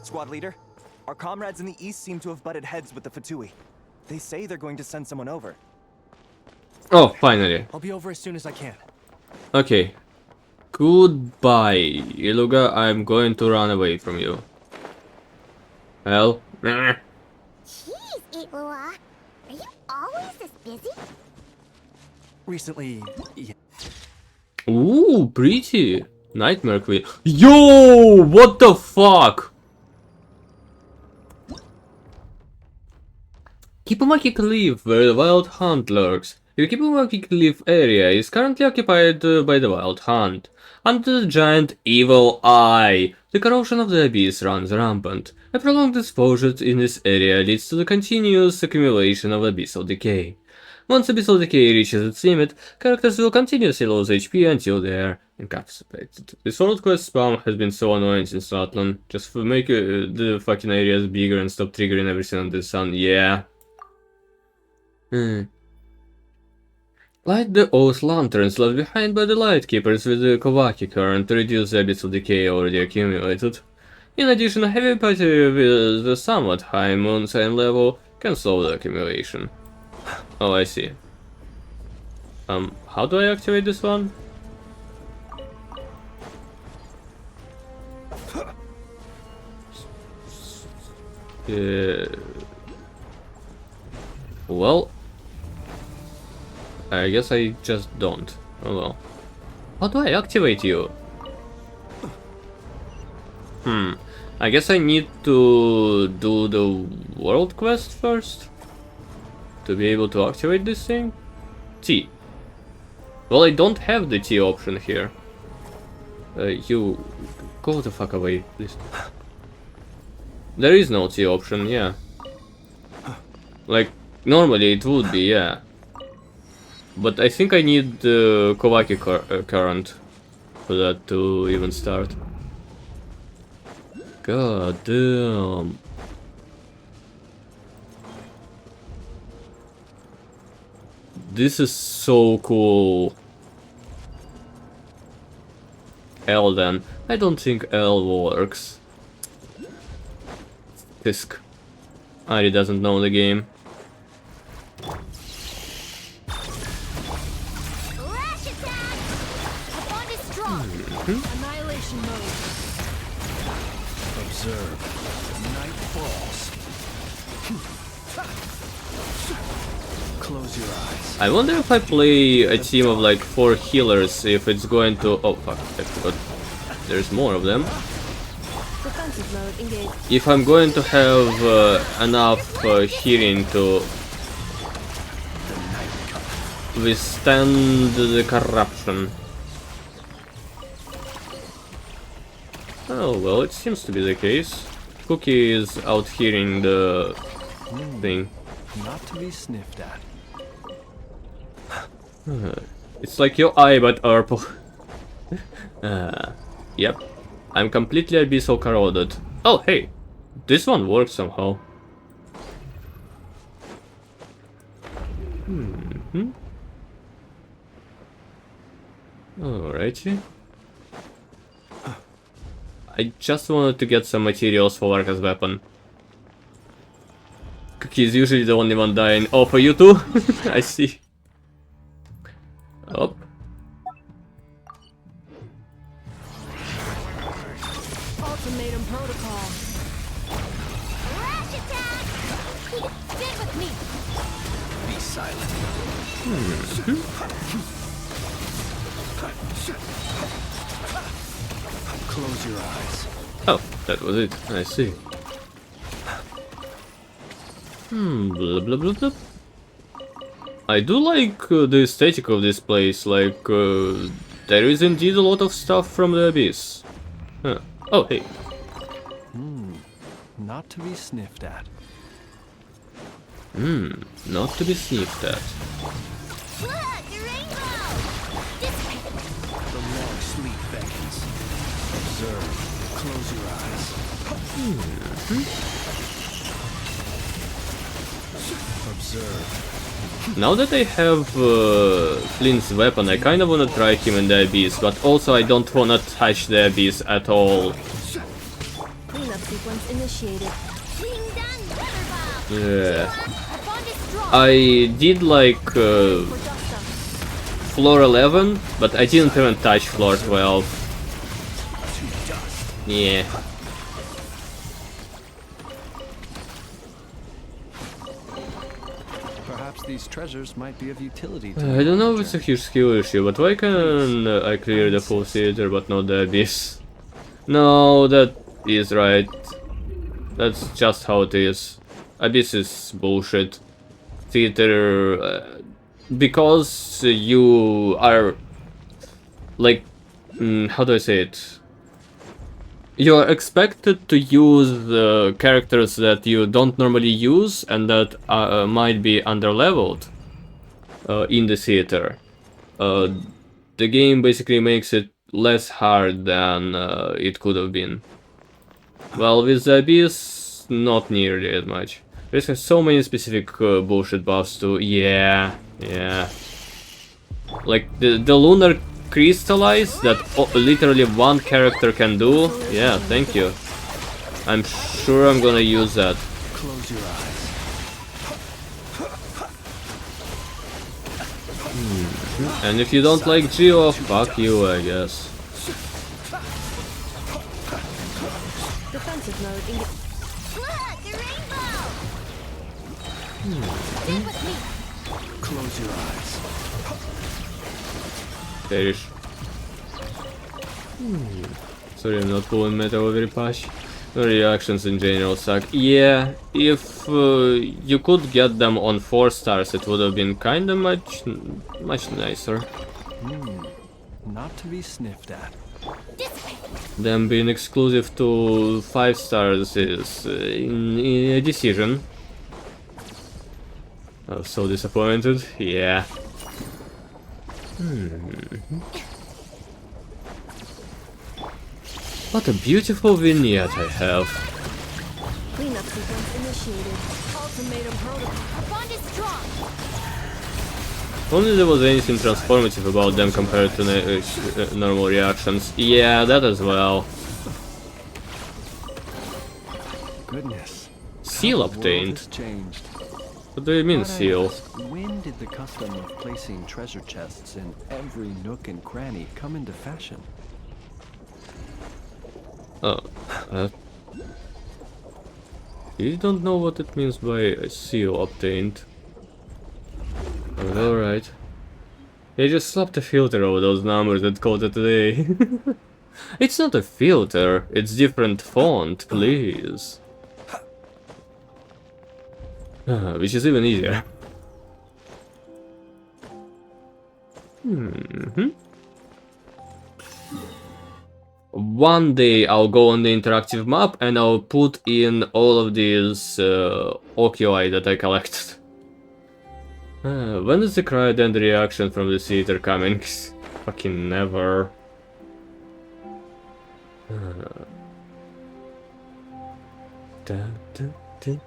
Squad leader, our comrades in the east seem to have butted heads with the Fatui. They say they're going to send someone over. Oh, finally. I'll be over as soon as I can. Okay. Goodbye, Iluga. I'm going to run away from you. Hell. Jeez, Itlua. Are you always this busy? Recently, yeah. Ooh, pretty. Nightmare Queen. Yo! What the fuck? Kipumaki Cliff, where the Wild Hunt lurks. The Kipumaki Cliff area is currently occupied by the Wild Hunt. Under the giant evil eye, the corrosion of the abyss runs rampant. A prolonged exposure in this area leads to the continuous accumulation of abyssal decay. Once abyssal decay reaches its limit, characters will continuously lose HP until they are encapsulated. This world quest spam has been so annoying since Ratlan. Just make the fucking areas bigger and stop triggering everything under the sun. Yeah. Light the oath lanterns left behind by the light keepers with the Kovaki current to reduce the abyssal decay already accumulated. In addition, a heavy party with the somewhat high moon sign level can slow the accumulation. Oh, I see. How do I activate this one? Well, I guess I just don't. Oh well. How do I activate you? I guess I need to do the world quest first to be able to activate this thing? T. Well, I don't have the T option here. You go the fuck away, please. There is no T option, yeah. Like, normally it would be, yeah. But I think I need the Kovaki current for that to even start. God damn. This is so cool. L then. I don't think L works. Fisk. Ari doesn't know the game. Lash attack! Bond is strong. Annihilation mode. Observe. Night falls. Close your eyes. I wonder if I play a team of like 4 healers, if it's going to... Oh fuck, I forgot. There's more of them. Defensive mode engaged. If I'm going to have enough healing to withstand the corruption. Oh well, it seems to be the case. Cookie is out hearing the thing. Not to be sniffed at. It's like your eye, but purple. Yep. I'm completely abyssal corroded. Oh, hey! This one works somehow. Alrighty. I just wanted to get some materials for Larka's weapon. He's usually the only one dying. Oh, for you too? I see. Up. Ultimatum protocol. Lash attack! Stick with me! Be silent. Close your eyes. Oh, that was it. I see. Blah blah blah blah. I do like the aesthetic of this place, like, there is indeed a lot of stuff from the Abyss. Huh. Oh, hey. Not to be sniffed at. Not to be sniffed at. Look, the rainbow! The long sleep beckons. Observe. Close your eyes. Observe. Now that I have Flint's weapon, I kind of want to try him in the Abyss, but also I don't want to touch the Abyss at all. Cleanup sequence initiated. Wing done, weather bomb! Yeah. The bond is strong! I did like For dust up. floor 11, but I didn't even touch floor 12. Yeah. Perhaps these treasures might be of utility to I you don't on know your if it's a journey. huge skill issue, but why can I clear the full theater but not the abyss? No, that is right. That's just how it is. Abyss is bullshit. Theater, because you are like, how do I say it? You are expected to use characters that you don't normally use and that might be underleveled in the theater. The game basically makes it less hard than it could have been. Well, with the Abyss, not nearly as much. There's so many specific bullshit buffs too. Yeah. Like the lunar crystallize that literally one character can do. Yeah, thank you. I'm sure I'm gonna use that. Close your eyes. And if you don't like Geo, fuck you, I guess. Defensive mode in Look, a rainbow! Stick with me. Close your eyes. Perish. Sorry, I'm not pulling metal very much. The reactions in general suck. Yeah, if you could get them on 4 stars, it would have been kinda much nicer. Not to be sniffed at. Them being exclusive to 5 stars is a decision. I was so disappointed. Yeah. What a beautiful vignette I have. cleanup sequence initiated. Ultimatum protocol. Our bond is strong. Only there was anything transformative about them compared to normal reactions. Yeah, that as well. Goodness. Seal how the world obtained. has changed. What do you mean, Might I seal? ask, when did the custom of placing treasure chests in every nook and cranny come into fashion? Oh. You don't know what it means by a seal obtained. But alright. They just slapped a filter over those numbers and called it a day. It's not a filter, it's different font, please. Which is even easier. One day I'll go on the interactive map and I'll put in all of these oculi that I collected. When is the cryodent reaction from the theater coming? Fucking never. Dun, dun, dun.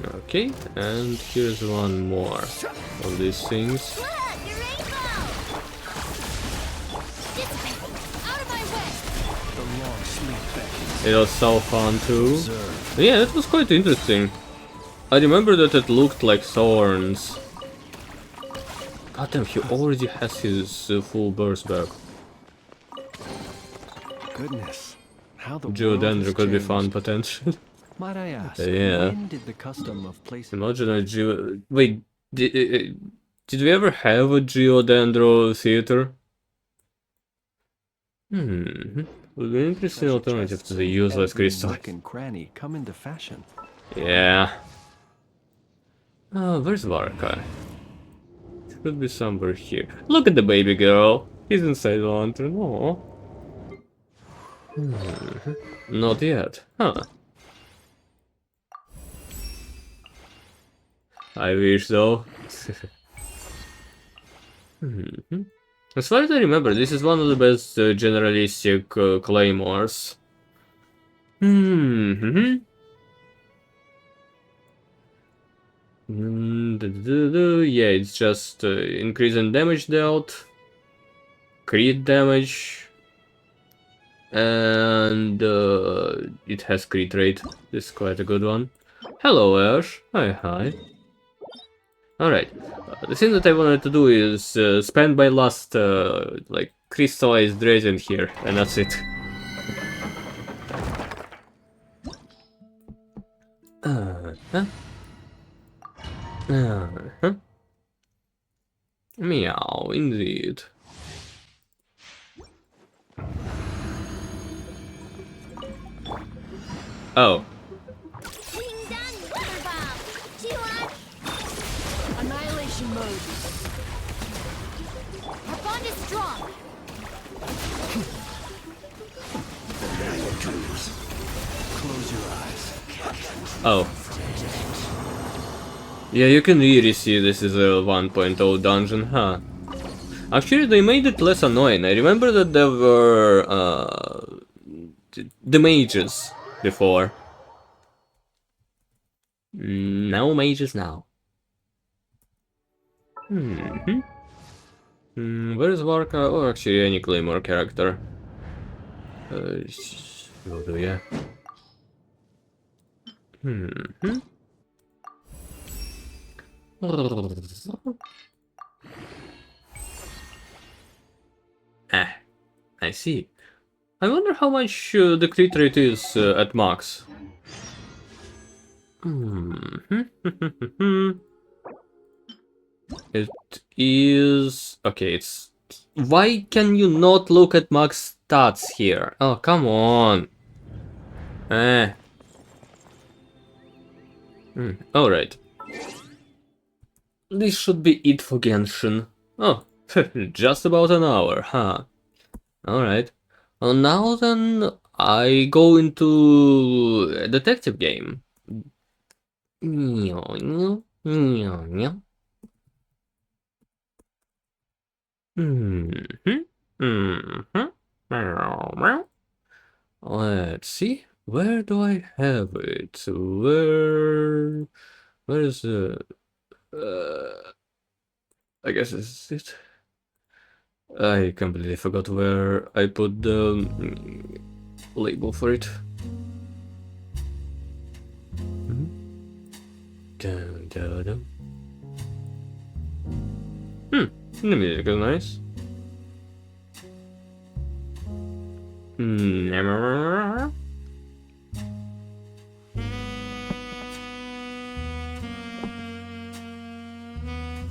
Okay, and here's one more of these things. Look, a rainbow! Dissipate. Out of my way! The long sleep beckons. It was so fun too. Observe. Yeah, it was quite interesting. I remember that it looked like thorns. God damn, he already has his full burst back. Goodness. How the world Geodendron has could be changed. fun potential. Might I ask, Yeah. when did the custom of placing Imagine a geo. Wait, did we ever have a Geodendro theater? Would be an interesting treasure alternative chests to the in useless every crystal. nook and cranny come into fashion? Yeah. Oh, where's Varka? Should be somewhere here. Look at the baby girl. He's inside the lantern. Oh. Not yet. Huh. I wish though. As far as I remember, this is one of the best generalistic claymores. Yeah, it's just increase in damage dealt, crit damage, and And it has crit rate. This is quite a good one. Hello, Ash. Hi. Alright. The thing that I wanted to do is spend my last, like, crystallized resin here, and that's it. Huh? Huh? Meow, indeed. Oh. Ding dong water bomb. Do you want? Annihilation mode. Our bond is strong. Close your eyes. Oh. Yeah, you can really see this is a 1.0 dungeon, huh? Actually, they made it less annoying. I remember that there were the mages before. No mages now. Where is Varka? Or actually any Claymore character? Will do, yeah. Ah, I see. I wonder how much the crit rate is at max. It is... Okay, it's... Why can you not look at max stats here? Oh, come on. Alright. This should be it for Genshin. Oh, just about an hour, huh? Alright. Well, now then, I go into a detective game. Let's see. Where do I have it? Where is the... I guess this is it. I completely forgot where I put the label for it. The music is nice.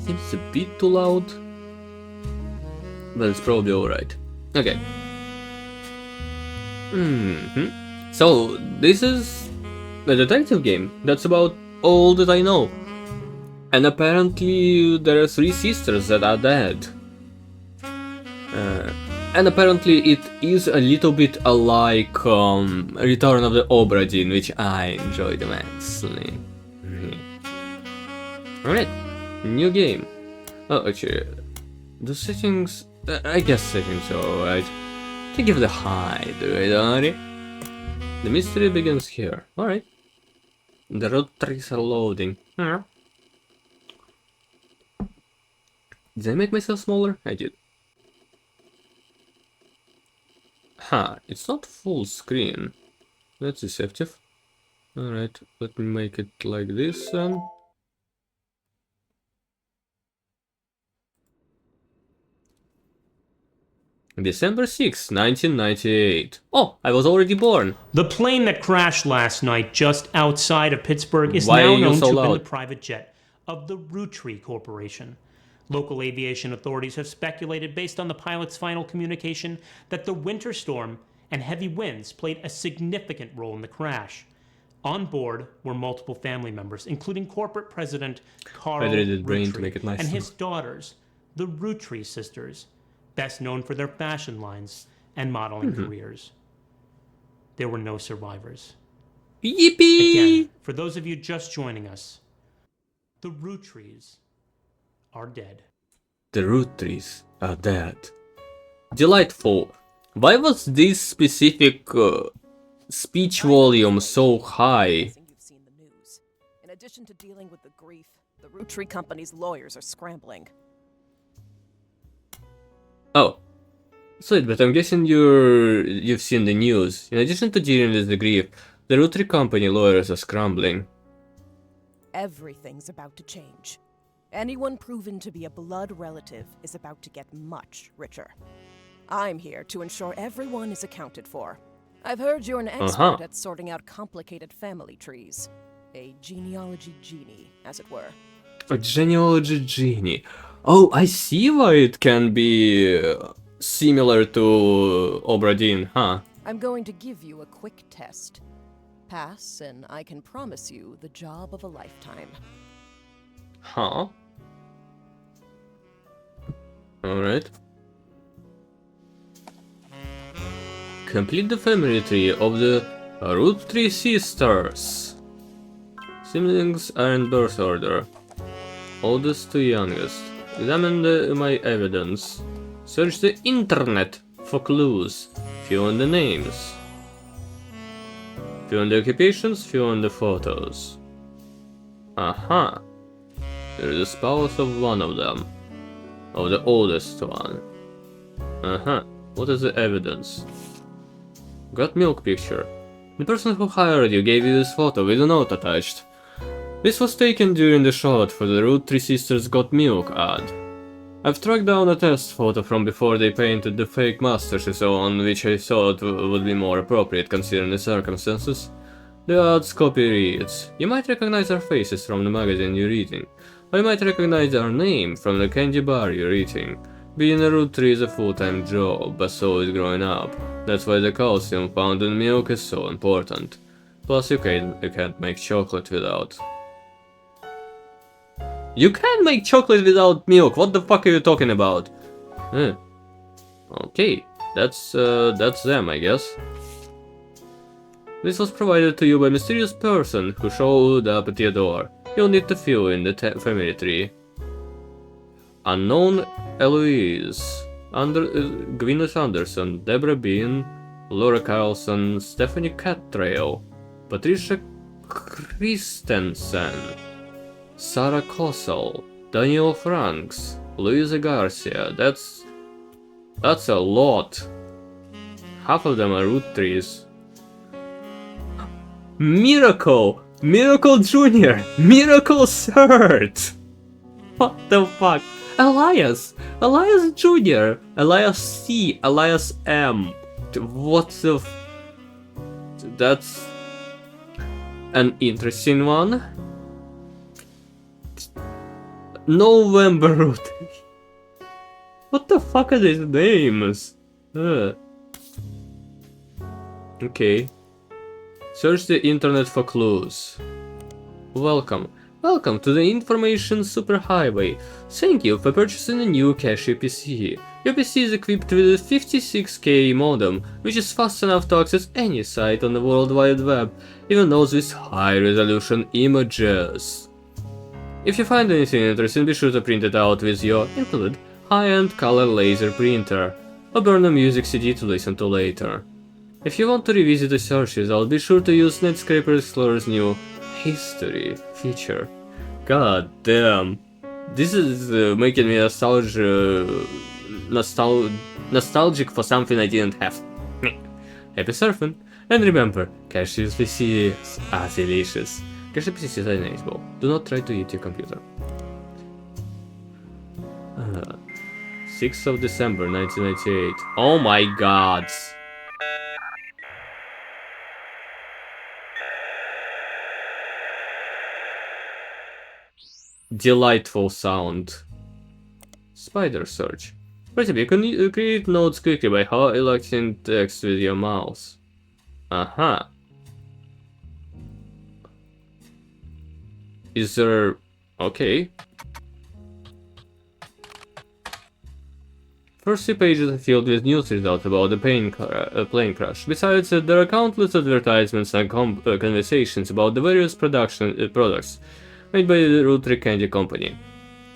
Seems a bit too loud, but it's probably alright. Okay. So, this is a detective game. That's about all that I know. And apparently there are 3 sisters that are dead. And apparently it is a little bit alike Return of the Obra Dinn, which I enjoyed immensely. Alright, new game. Oh, actually, the settings... I guess settings are alright. To give the high, the mystery begins here. Alright. The roottrees are loading. Did I make myself smaller? I did. Huh, it's not full screen. That's deceptive. Alright, let me make it like this then. December 6, 1998. Oh, I was already born. The plane that crashed last night just outside of Pittsburgh is Why now are you known so to have been loud? the private jet of the Roottrees Corporation. Local aviation authorities have speculated, based on the pilot's final communication, that the winter storm and heavy winds played a significant role in the crash. On board were multiple family members, including corporate president Carl brain to Rootree make it nice. and his daughters, the Rootree sisters, best known for their fashion lines and modeling careers. There were no survivors. Yippee! Again, for those of you just joining us, the Roottrees are dead. The roottrees are dead. Delightful. Why was this specific speech volume so high? You've seen the news. In addition to dealing with the grief, the Rootree Company's lawyers are scrambling. Oh. Sweet, but I'm guessing you've seen the news. In addition to dealing with the grief, the Roottrees company lawyers are scrambling. Everything's about to change. Anyone proven to be a blood relative is about to get much richer. I'm here to ensure everyone is accounted for. I've heard you're an expert at sorting out complicated family trees. A genealogy genie, as it were. A genealogy genie. Oh, I see why it can be similar to Obra Dinn, huh? I'm going to give you a quick test. Pass, and I can promise you the job of a lifetime. Huh? Alright. Complete the family tree of the Roottrees sisters. Siblings are in birth order. Oldest to youngest. Examine my evidence. Search the internet for clues. Fill in the names. Fill in the occupations, fill in the photos. Aha. There's the spouse of one of them. Of the oldest one. Aha. What is the evidence? Got milk picture. The person who hired you gave you this photo with a note attached. This was taken during the shot for the Roottrees Sisters Got Milk ad. I've tracked down a test photo from before they painted the fake mustaches on, which I thought would be more appropriate considering the circumstances. The ad's copy reads, "You might recognize our faces from the magazine you're reading, or you might recognize our name from the candy bar you're eating. Being a Roottrees is a full-time job, but so is growing up. That's why the calcium found in milk is so important. Plus you can't make chocolate without..." You can't make chocolate without milk, what the fuck are you talking about? Okay, that's them, I guess. This was provided to you by a mysterious person who showed up at your door. You'll need to fill in the family tree. Unknown Eloise, Gwyneth Anderson, Deborah Bean, Laura Carlson, Stephanie Catrail, Patricia Christensen, Sarah Kossel, Daniel Franks, Luisa Garcia. That's a lot. Half of them are Roottrees. Miracle! Miracle Jr! Miracle Third! What the fuck? Elias! Elias Jr! Elias C! Elias M! What the That's an interesting one. November Roottrees. What the fuck are these names? Okay. Search the internet for clues. Welcome. Welcome to the Information Superhighway. Thank you for purchasing a new Casio PC. Your PC is equipped with a 56K modem, which is fast enough to access any site on the World Wide Web, even those with high-resolution images. If you find anything interesting, be sure to print it out with your included high-end color laser printer, or burn a music CD to listen to later. If you want to revisit the search result, be sure to use Netscraper Explorer's new History feature. God damn. This is making me nostalgic for something I didn't have. Happy surfing! And remember, Casio PCs are delicious. Casio PCs are inedible. Do not try to eat your computer. 6th of December 1998. Oh my god! Delightful sound. Spider search. Pretty, you can create notes quickly by highlighting text with your mouse. Aha. Is there... okay. First few pages are filled with news results about the plane crash. Besides, there are countless advertisements and conversations about the various products made by the Roottrees Candy Company.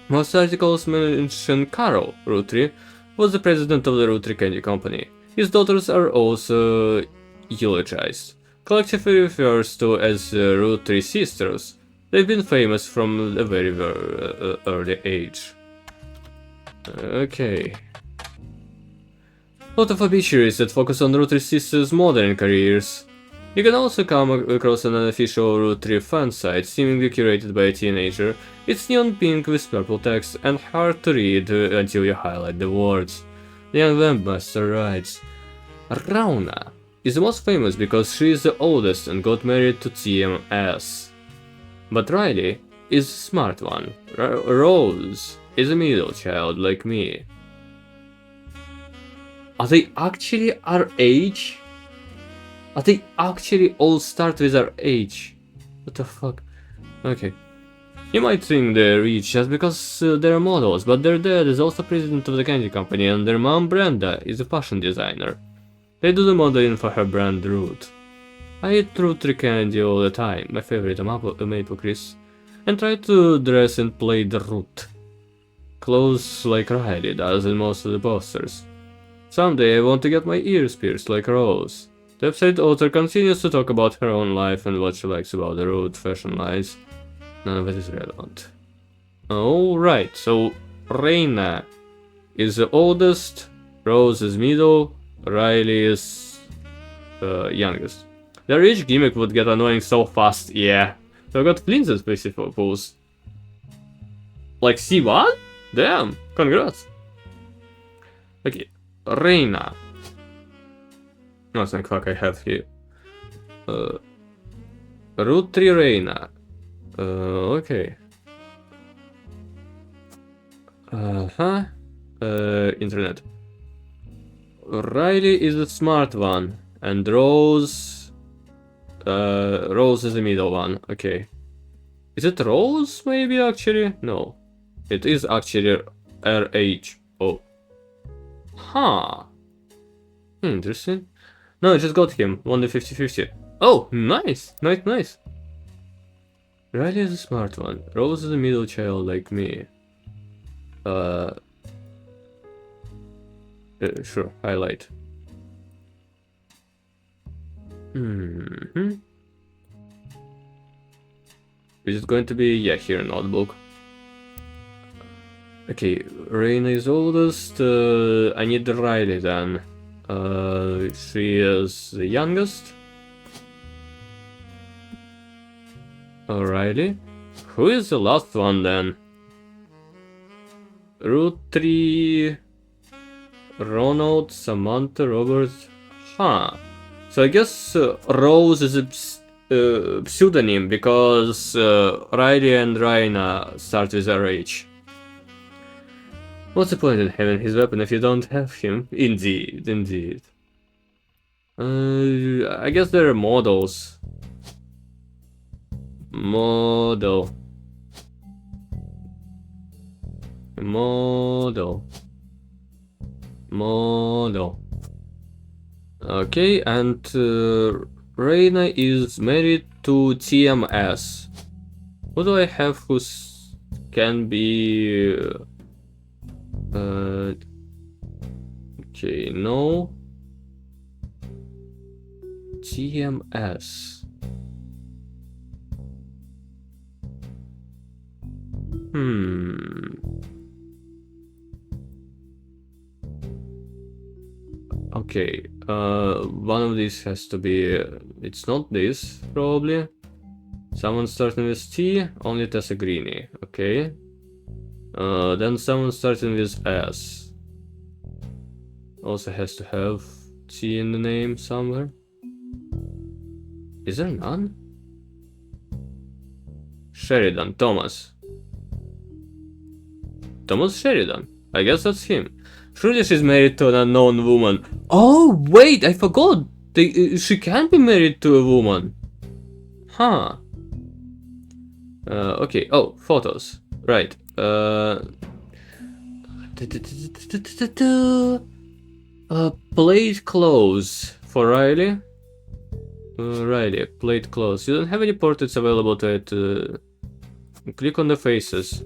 Most articles mention Carol Roottrees was the president of the Roottrees Candy Company. His daughters are also eulogized. Collectively refers to as Roottrees sisters. They've been famous from a very early age. Okay. lot of obituaries that focus on Root sisters' modern careers. You can also come across an unofficial Root 3 fan site, seemingly curated by a teenager. It's neon pink with purple text and hard to read until you highlight the words. The young webmaster writes, Rauna is the most famous because she is the oldest and got married to TMS. But Riley is the smart one. Rose is a middle child like me. Are they actually our age? Are they actually all start with our age? What the fuck? Okay. You might think they're rich just because they're models, but their dad is also president of the candy company and their mom Brenda is a fashion designer. They do the modeling for her brand Root. I eat Root 3 candy all the time, my favorite maple crisp, and try to dress and play the Root. Clothes like Riley does in most of the posters. Someday I want to get my ears pierced like Rose. The website author continues to talk about her own life and what she likes about the Root fashion lines. None of it is relevant. Alright, so Reina is the oldest, Rose is middle, Riley is youngest. The rich gimmick would get annoying so fast, yeah. So I got Flynn's specific pose. Like C1? Damn, congrats. Okay, Reina. No, thank fuck I have here. Root 3 Reina. Okay. Internet. Riley is the smart one, and Rose... Rose is the middle one, okay. Is it Rose, maybe, actually? No. It is actually R-H-O. Huh. Interesting. No, I just got him. Won the 50-50. Oh, nice! Nice. Riley is a smart one. Rose is a middle child like me. Sure, highlight. Is it going to be, yeah, here notebook. Okay, Reina is oldest, I need the Riley then. She is the youngest. Riley. Who is the last one then? Root 3... Ronald, Samantha, Robert... Huh. So I guess Rose is a pseudonym because Riley and Raina start with RH. What's the point in having his weapon if you don't have him? Indeed. I guess they're models. Model. Okay, and Reina is married to TMS. Who do I have who can be... okay, no. TMS. Okay, one of these has to be... it's not this, probably. Someone starting with T, only Tessa Greeny, okay. Then someone starting with S. Also has to have T in the name somewhere. Is there none? Sheridan, Thomas Sheridan. I guess that's him. Surely she's married to an unknown woman. Oh, wait, I forgot. She can be married to a woman. Huh. Okay, oh, photos. Right. Plate clothes for Riley. Riley, plate clothes. You don't have any portraits available to it. Click on the faces.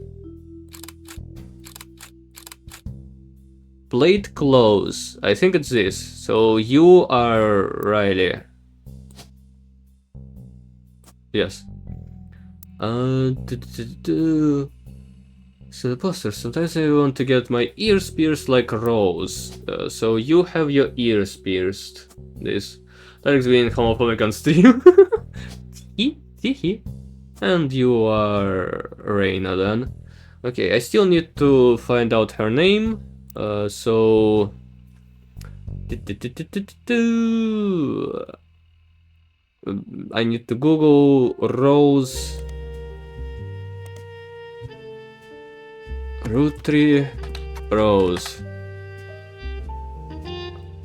Plate clothes. I think it's this. So you are Riley. Yes. So the poster, sometimes I want to get my ears pierced like Rose. So you have your ears pierced. That being homophobic on stream. And you are Reina then. Okay, I still need to find out her name. So... I need to Google Rose... Root tree Rose.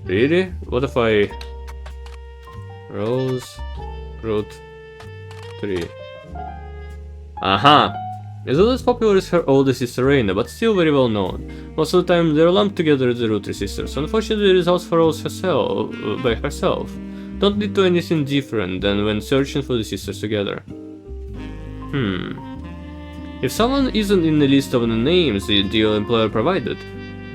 Really? What if I... Rose... Root... Tree... Aha! Is not as popular as her older sister Reina, but still very well known. Most of the time they're lumped together as the Roottrees sisters. Unfortunately, the results for Rose herself, by herself don't lead to anything different than when searching for the sisters together. If someone isn't in the list of the names the employer provided,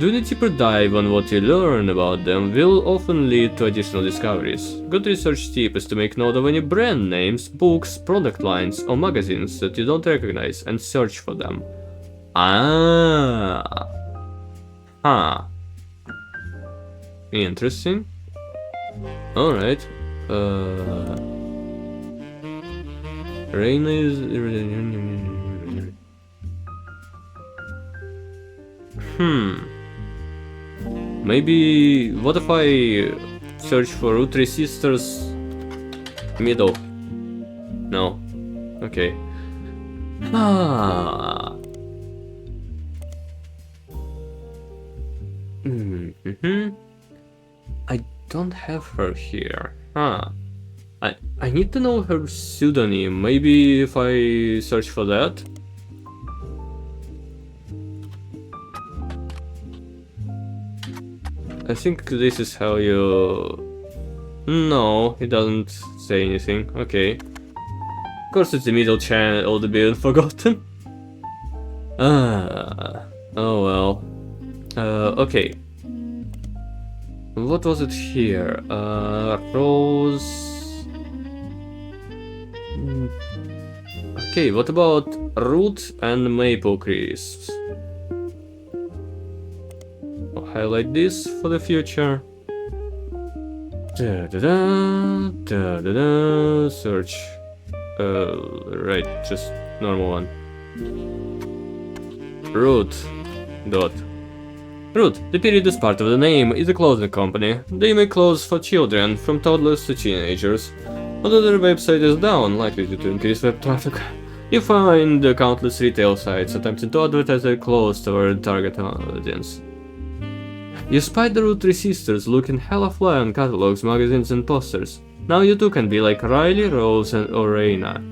doing a deeper dive on what you learn about them will often lead to additional discoveries. Good research tip is to make note of any brand names, books, product lines, or magazines that you don't recognize and search for them. Ah. Huh. Interesting. Alright. Reina is... Maybe... what if I search for roottrees sisters... middle? No. Okay. Ah. I don't have her here. I need to know her pseudonym. Maybe if I search for that? I think this is how you... No, it doesn't say anything. Okay. Of course it's the middle channel to be forgotten. Oh well. Okay. What was it here? Rose... Okay, what about root and maple crisps? I'll highlight this for the future. Search. Right, just normal one. Root. Dot. Root, the period is part of the name, is a clothing company. They make clothes for children, from toddlers to teenagers. Although their website is down, likely due to increased web traffic, you find countless retail sites attempting to advertise their clothes toward target audience. You spied the Roottrees sisters looking hella fly on catalogs, magazines and posters. Now you too can be like Riley, Rose or Reina.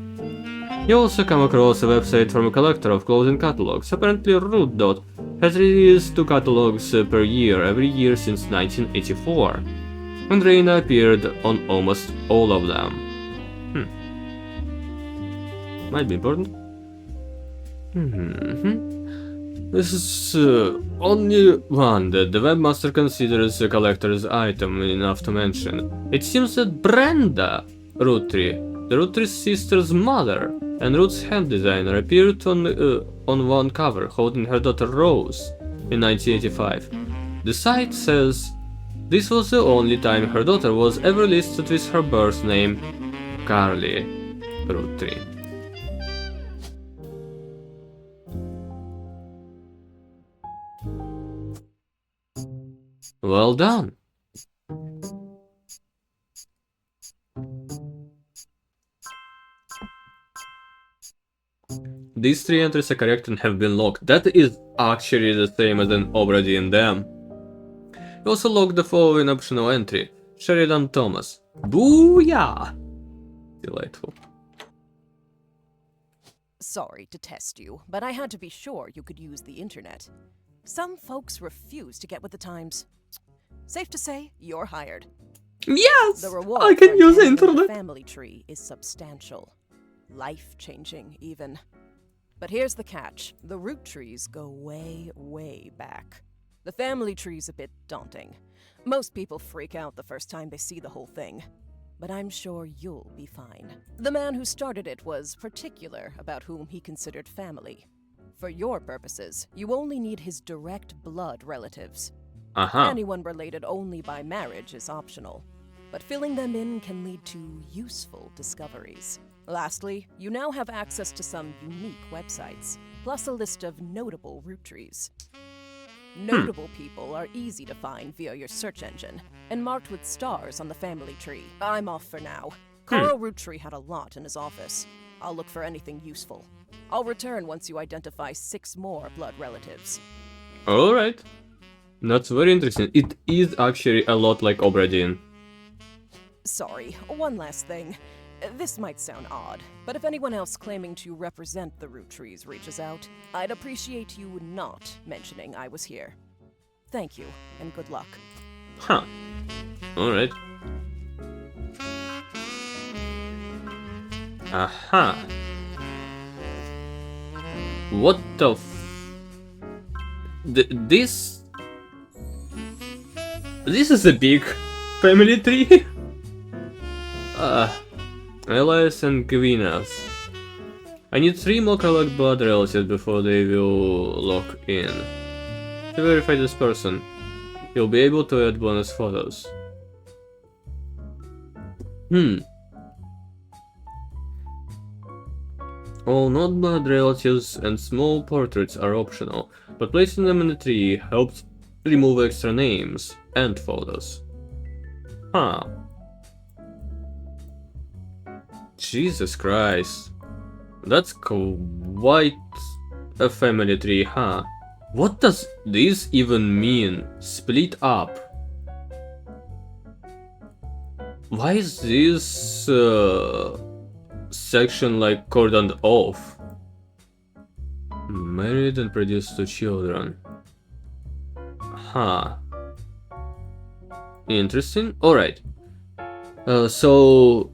You also come across a website from a collector of clothing catalogs. Apparently Root Dot has released 2 catalogs per year every year since 1984. And Reina appeared on almost all of them. Might be important. This is only one that the webmaster considers a collector's item enough to mention. It seems that Brenda Roottree, the Roottree sister's mother and Root's head designer, appeared on one cover holding her daughter Rose in 1985. The site says this was the only time her daughter was ever listed with her birth name, Carly Roottree. Well done. These 3 entries are correct and have been locked. That is actually the same as an already in them. You also logged the following optional entry, Sheridan Thomas. Booyah! Delightful. Sorry to test you, but I had to be sure you could use the internet. Some folks refuse to get with the times. Safe to say, you're hired. Yes! The reward I can for use the inheriting internet. the family tree is substantial. Life-changing, even. But here's the catch. The root trees go way, way back. The family tree's a bit daunting. Most people freak out the first time they see the whole thing. But I'm sure you'll be fine. The man who started it was particular about whom he considered family. For your purposes, you only need his direct blood relatives. Aha. Anyone related only by marriage is optional, but filling them in can lead to useful discoveries. Lastly, you now have access to some unique websites, plus a list of notable root trees. Notable people are easy to find via your search engine, and marked with stars on the family tree. I'm off for now. Carl Roottree had a lot in his office. I'll look for anything useful. I'll return once you identify 6 more blood relatives. Alright. That's very interesting. It is actually a lot like Obradin. Sorry, one last thing. This might sound odd, but if anyone else claiming to represent the root trees reaches out, I'd appreciate you not mentioning I was here. Thank you, and good luck. Huh. Alright. Aha. What the this is a big family tree? Elias and Gwinas. I need 3 more collect blood relatives before they will lock in. To verify this person, you'll be able to add bonus photos. All non-blood relatives and small portraits are optional, but placing them in the tree helps remove extra names and photos. Huh. Jesus Christ. That's quite a family tree, huh? What does this even mean? Split up. Why is this section like cordoned off? Married and produced 2 children. Huh. Interesting. Alright. So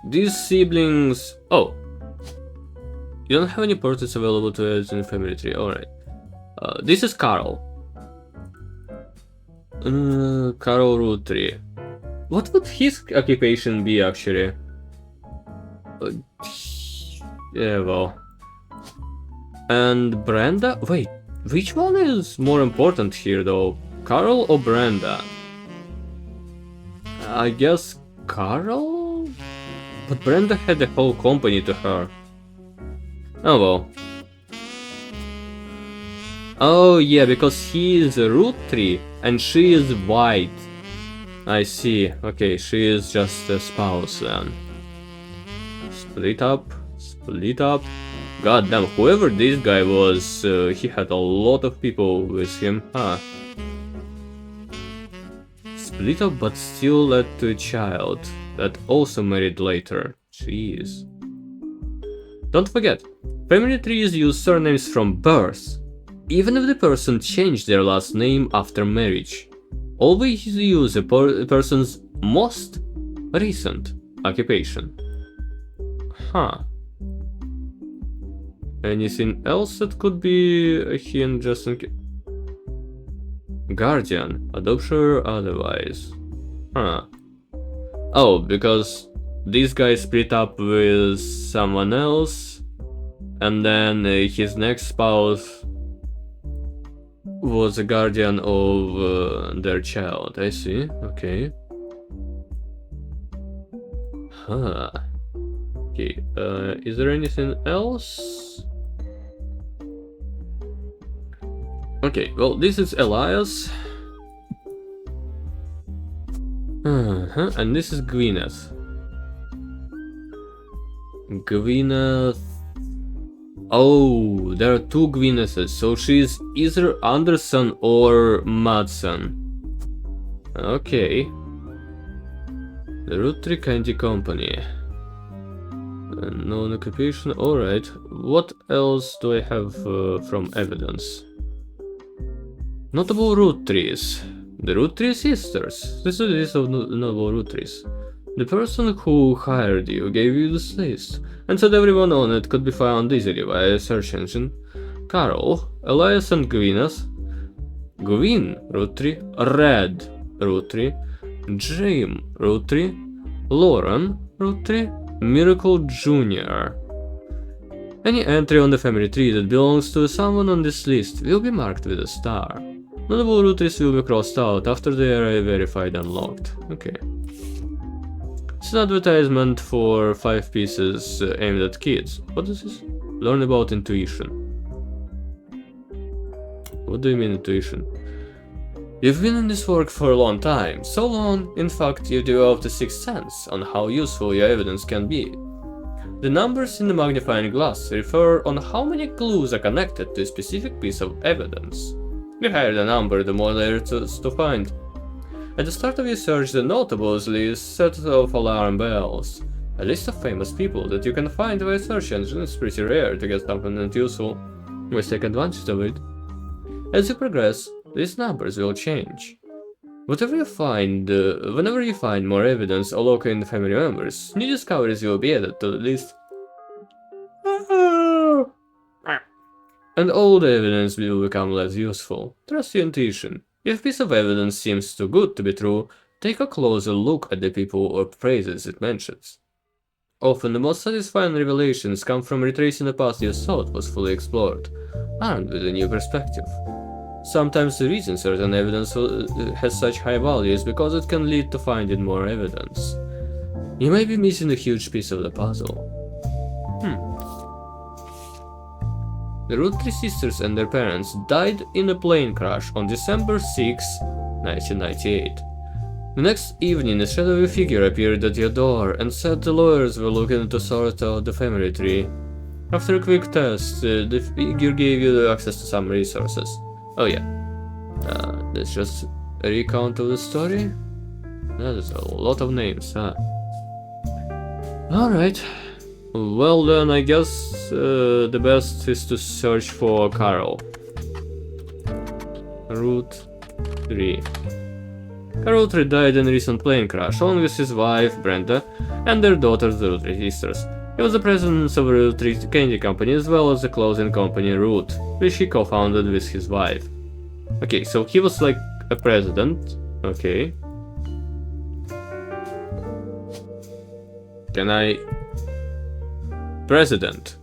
these siblings. Oh, you don't have any portraits available to add in the family tree. Alright. This is Carl. Carl Roottree. What would his occupation be actually? Yeah, well. And Brenda? Wait, which one is more important here though? Carl or Brenda? I guess Carl? But Brenda had a whole company to her. Oh well. Oh yeah, because he is a root tree and she is white. I see. Okay, she is just a spouse then. Split up, split up. God damn, whoever this guy was, he had a lot of people with him, huh? Split up but still led to a child that also married later. Jeez. Don't forget, family trees use surnames from birth, even if the person changed their last name after marriage. Always use a person's most recent occupation. Huh. Anything else that could be a hint just in case? Guardian, adoption or otherwise. Huh. Oh, because this guy split up with someone else, and then his next spouse was a guardian of their child. I see. Okay. Huh. Okay. Is there anything else? Okay. Well, this is Elias. And this is Gwyneth. Gwyneth. Oh, there are 2 Gwyneths, so she's either Anderson or Madsen. Okay. The Roottree Candy Company. Known occupation, alright. What else do I have from evidence? Notable root trees. The Roottree sisters. This is a list of notable root trees. The person who hired you gave you this list, and said everyone on it could be found easily via a search engine. Carl, Elias and Gwyneth, Gwyn Roottree, Red Roottree, Jim Roottree, Lauren Roottree, Miracle Jr. Any entry on the family tree that belongs to someone on this list will be marked with a star. Notable roottrees will be crossed out after they are verified and locked. Okay. It's an advertisement for 5 pieces aimed at kids. What is this? Learn about intuition. What do you mean intuition? You've been in this work for a long time. So long, in fact, you developed a sixth sense on how useful your evidence can be. The numbers in the magnifying glass refer on how many clues are connected to a specific piece of evidence. The higher the number, the more there is to find. At the start of your search, the notables list set off alarm bells. A list of famous people that you can find via search engine is pretty rare to get something that useful. Let's take advantage of it. As you progress, these numbers will change. Whenever you find more evidence or locating family members, new discoveries will be added to the list. And old evidence will become less useful. Trust your intuition. If a piece of evidence seems too good to be true, take a closer look at the people or phrases it mentions. Often the most satisfying revelations come from retracing the past you thought was fully explored, armed with a new perspective. Sometimes the reason certain evidence has such high value is because it can lead to finding more evidence. You may be missing a huge piece of the puzzle. The Root sisters and their parents died in a plane crash on December 6, 1998. The next evening, a shadowy figure appeared at your door and said the lawyers were looking to sort out the family tree. After a quick test, the figure gave you access to some resources. Oh yeah, that's just a recount of the story? That is a lot of names, huh? Alright. Well then, I guess the best is to search for Carol. Root 3. Carol 3 died in a recent plane crash, along with his wife, Brenda, and their daughters, the Root 3 sisters. He was the president of the Root 3 candy company as well as the clothing company Root, which he co-founded with his wife. Okay, so he was like a president. Okay. Can I... President.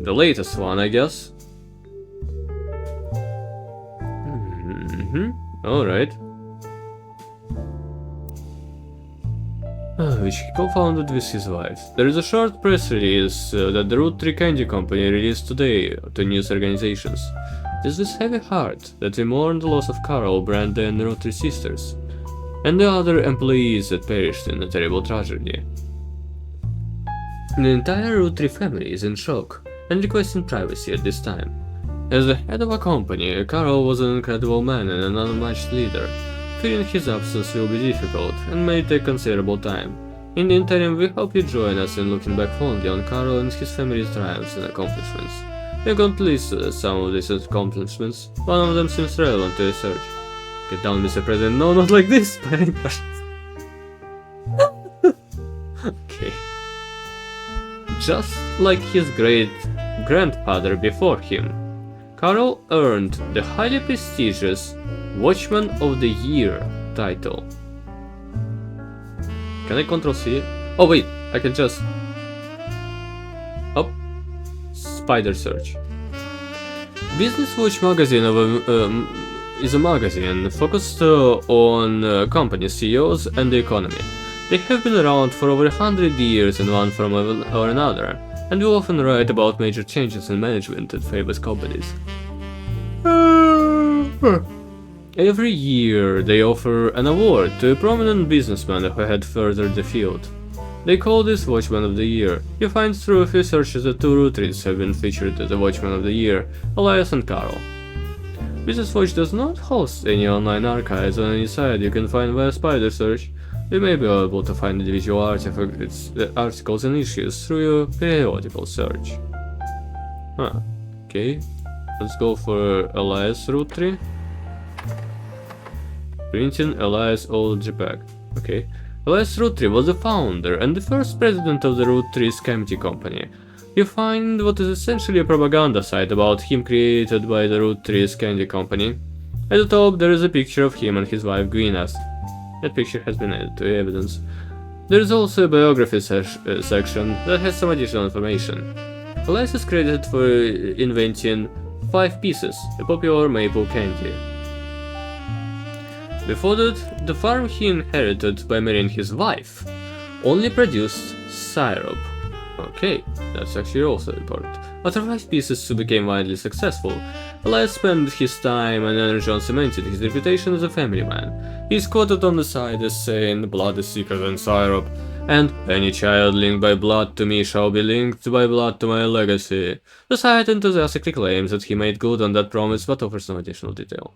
The latest one, I guess. Alright. Which he co-founded with his wife. There is a short press release that the Root 3 Candy Company released today to news organizations. It is with heavy heart that we mourn the loss of Carol, Brenda and the Root 3 sisters, and the other employees that perished in a terrible tragedy. The entire Root 3 family is in shock and requesting privacy at this time. As the head of a company, Carol was an incredible man and an unmatched leader. Fearing his absence will be difficult and may take considerable time. In the interim, we hope you join us in looking back fondly on Carol and his family's triumphs and accomplishments. We're going to list some of these accomplishments. One of them seems relevant to research. Get down, Mr. President. No, not like this, Okay. Just like his great-grandfather before him, Carol earned the highly prestigious Watchman of the Year title. Can I Ctrl-C? Oh wait, I can just... Up. Spider search. Business Watch magazine is a magazine focused on company CEOs and the economy. They have been around for over 100 years in one form or another, and will often write about major changes in management at famous companies. Every year they offer an award to a prominent businessman who had furthered the field. They call this Watchman of the Year. You find through a few searches that 2 roottrees have been featured as the Watchman of the Year, Elias and Carol. Business Watch does not host any online archives on any site you can find via spider search. You may be able to find individual articles and issues through your periodical search. Okay. Let's go for Elias Root 3. Printing Elias old JPEG. Okay. Elias Root 3 was the founder and the first president of the Root 3's Candy Company. You find what is essentially a propaganda site about him created by the Root 3's Candy Company. At the top there is a picture of him and his wife Gwyneth. That picture has been added to evidence. There's also a biography section that has some additional information. Elias is credited for inventing 5 pieces, a popular maple candy. Before that, the farm he inherited by marrying his wife only produced syrup. Okay, that's actually also important. After 5 pieces became widely successful, Elias spent his time and energy on cementing his reputation as a family man. He's quoted on the side as saying, "Blood is thicker than syrup," and "Any child linked by blood to me shall be linked by blood to my legacy." The site enthusiastically claims that he made good on that promise, but offers no additional detail.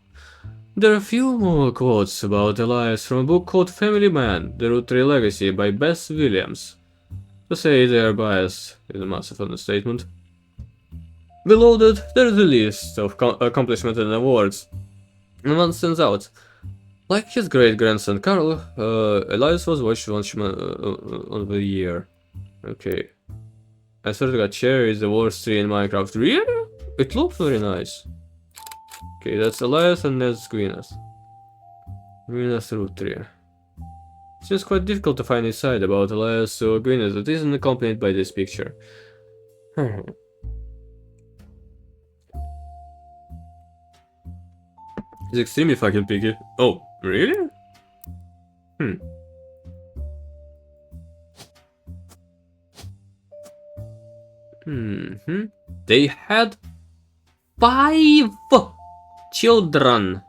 There are a few more quotes about Elias from a book called Family Man, The Root Tree Legacy by Bess Williams. To say they are biased is a massive understatement. Below that, there is a list of accomplishments and awards, and one stands out. Like his great-grandson Carl, Elias was Watch of the Year. Okay. I sort of got Cherry is the worst tree in Minecraft. Really? It looks very nice. Okay, that's Elias and that's Gwyneth. Gwyneth's root tree. It seems quite difficult to find his side about Elias or Gwyneth that isn't accompanied by this picture. He's extremely fucking picky. Oh, really? They had 5 children.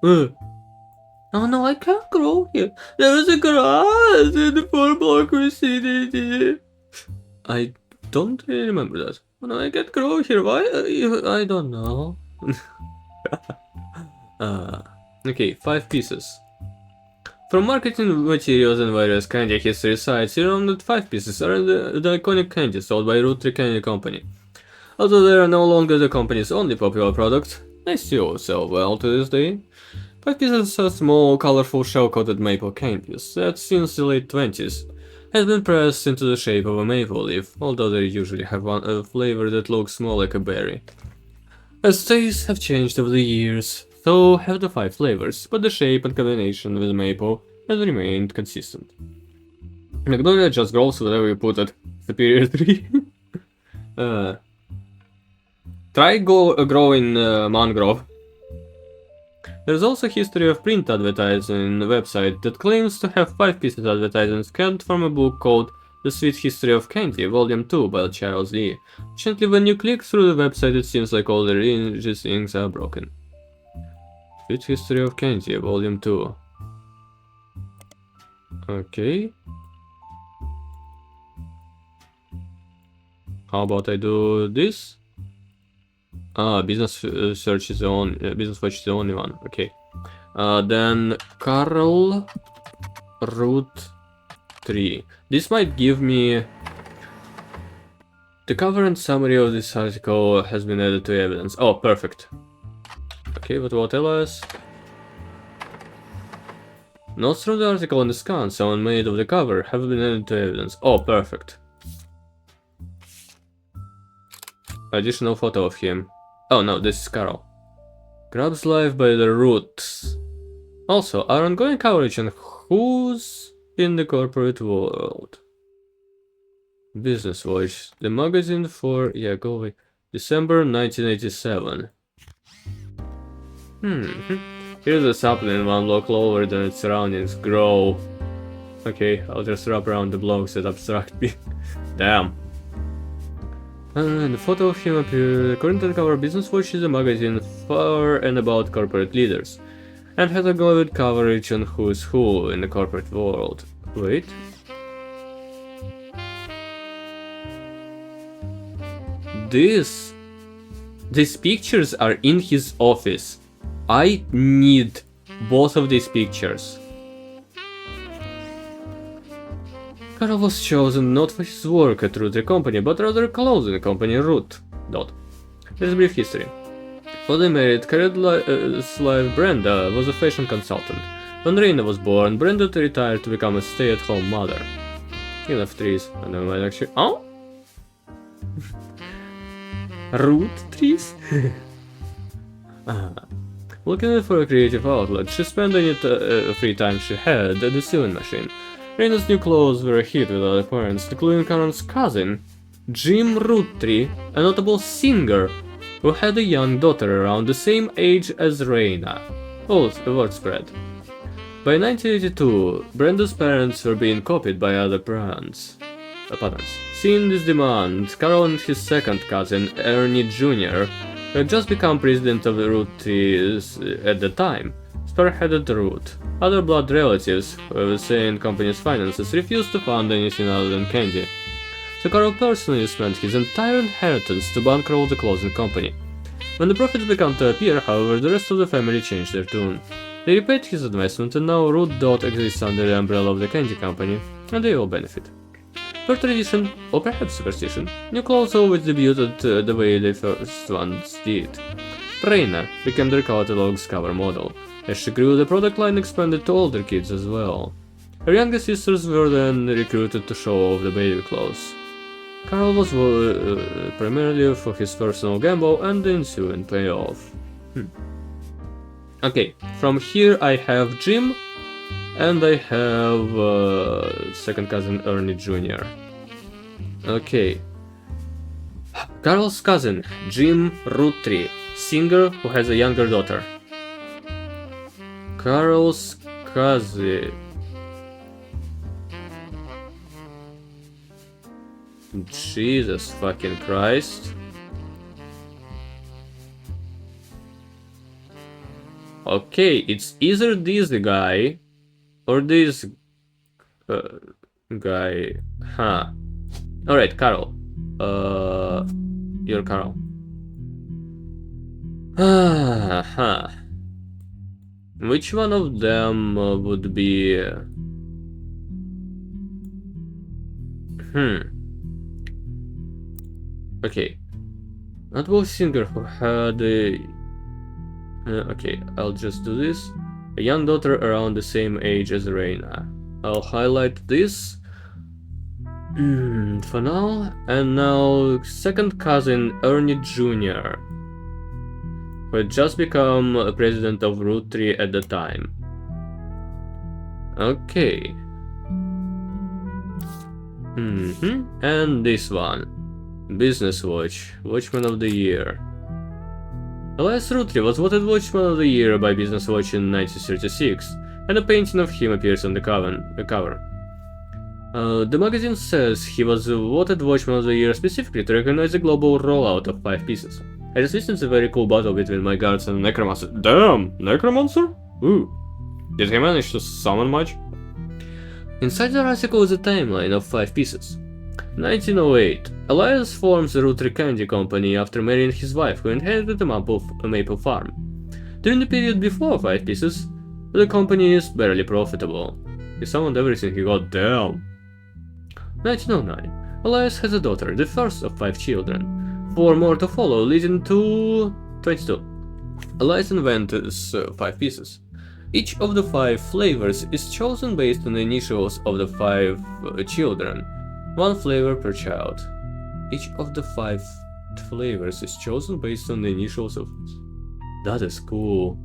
Oh no, I can't grow here. There is a grass in the 4-block vicinity. I don't really remember that. Oh no, I can't grow here. Why? I don't know. Okay, 5 pieces. From marketing materials and various candy history sites, around that 5 pieces are the iconic candy sold by Root Tree Candy Company. Although they are no longer the company's only popular product, they still sell well to this day. 5 pieces are small, colorful shell-coated maple candies that, since the late 20s, has been pressed into the shape of a maple leaf, although they usually have a flavor that looks more like a berry. As tastes have changed over the years, so have the 5 flavors, but the shape and combination with maple has remained consistent. Magnolia just grows whatever you put it. Superior tree. Try growing mangrove. There's also a history of print advertising website that claims to have 5 pieces advertising scanned from a book called The Sweet History of Candy, Volume 2 by Charles Lee. Fortunately, when you click through the website, it seems like all the religious things are broken. Sweet History of Candy, Volume 2. Okay. How about I do this? Business search is the only, business watch is the only one. Okay. Then Carl Root Tree. This might give me the cover and summary of this article has been added to evidence. Oh, perfect. Okay, but what else? Notes from the article and the scan someone made of the cover have been added to evidence. Oh, perfect. Additional photo of him. Oh no, this is Carl. Grabs life by the roots. Also, our ongoing coverage on who's in the corporate world. Business Watch, the magazine for, yeah, go away. December 1987. Here's a sapling 1 block lower than its surroundings grow. Okay, I'll just wrap around the blocks that obstruct me. Damn. And the photo of him appeared. According to the cover, Business Watch is a magazine for and about corporate leaders, and has a good coverage on who's who in the corporate world. Wait. These pictures are in his office. I need both of these pictures. Carl was chosen not for his work at Root Tree Company, but rather closing the company Root. Here's a brief history. When they married, Carl's wife Brenda was a fashion consultant. When Reina was born, Brenda retired to become a stay-at-home mother. King of trees. I don't know actually. Oh? Root trees? Looking for a creative outlet, she spent any free time she had at the sewing machine. Reina's new clothes were a hit with other parents, including Karen's cousin, Jim Roottrees, a notable singer who had a young daughter around the same age as Reina. Oh, the word spread. By 1982, Brenda's parents were being copied by other patterns. Seeing this demand, Carol and his second cousin, Ernie Jr., who had just become president of the Roottrees at the time, spearheaded the route. Other blood relatives, who have a say in company's finances, refused to fund anything other than candy. So Carol personally spent his entire inheritance to bankroll the clothing company. When the profits began to appear, however, the rest of the family changed their tune. They repaid his investment, and now Root Dot exists under the umbrella of the candy company, and they all benefit. Per tradition, or perhaps superstition, new clothes always debuted the way they first ones did. Reina became their catalog's cover model. As she grew, the product line expanded to older kids as well. Her younger sisters were then recruited to show off the baby clothes. Carl was primarily for his personal gamble and the ensuing payoff. Okay, from here I have Jim, and I have second cousin Ernie Jr. Okay. Carl's cousin, Jim Roottrees, singer who has a younger daughter. Carl's cousin... Jesus fucking Christ. Okay, it's either this guy or this guy. Huh. Alright, Carol. You're Carol. Huh. Which one of them would be... Okay. Notable singer who had a... okay, I'll just do this. A young daughter around the same age as Reina. I'll highlight this for now. And now, second cousin Ernie Jr., who had just become president of Roottrees at the time. Okay. And this one. Business Watch. Watchman of the Year. Elias Roottrees was voted Watchman of the Year by Business Watch in 1936, and a painting of him appears on the cover. The magazine says he was voted Watchman of the Year specifically to recognize the global rollout of 5 pieces. I just listened to a very cool battle between my guards and Necromancer. Damn! Necromancer? Ooh. Did he manage to summon much? Inside the article is a timeline of 5 pieces. 1908. Elias forms the Roottrees Candy Company after marrying his wife, who inherited a maple farm. During the period before 5 pieces, the company is barely profitable. He summoned everything he got. Damn! 1909. Elias has a daughter, the first of 5 children. 4 more to follow, leading to 22. Elias invents 5 pieces. Each of the 5 flavors is chosen based on the initials of the 5 children. 1 flavor per child. Each of the 5 flavors is chosen based on the initials of... That is cool.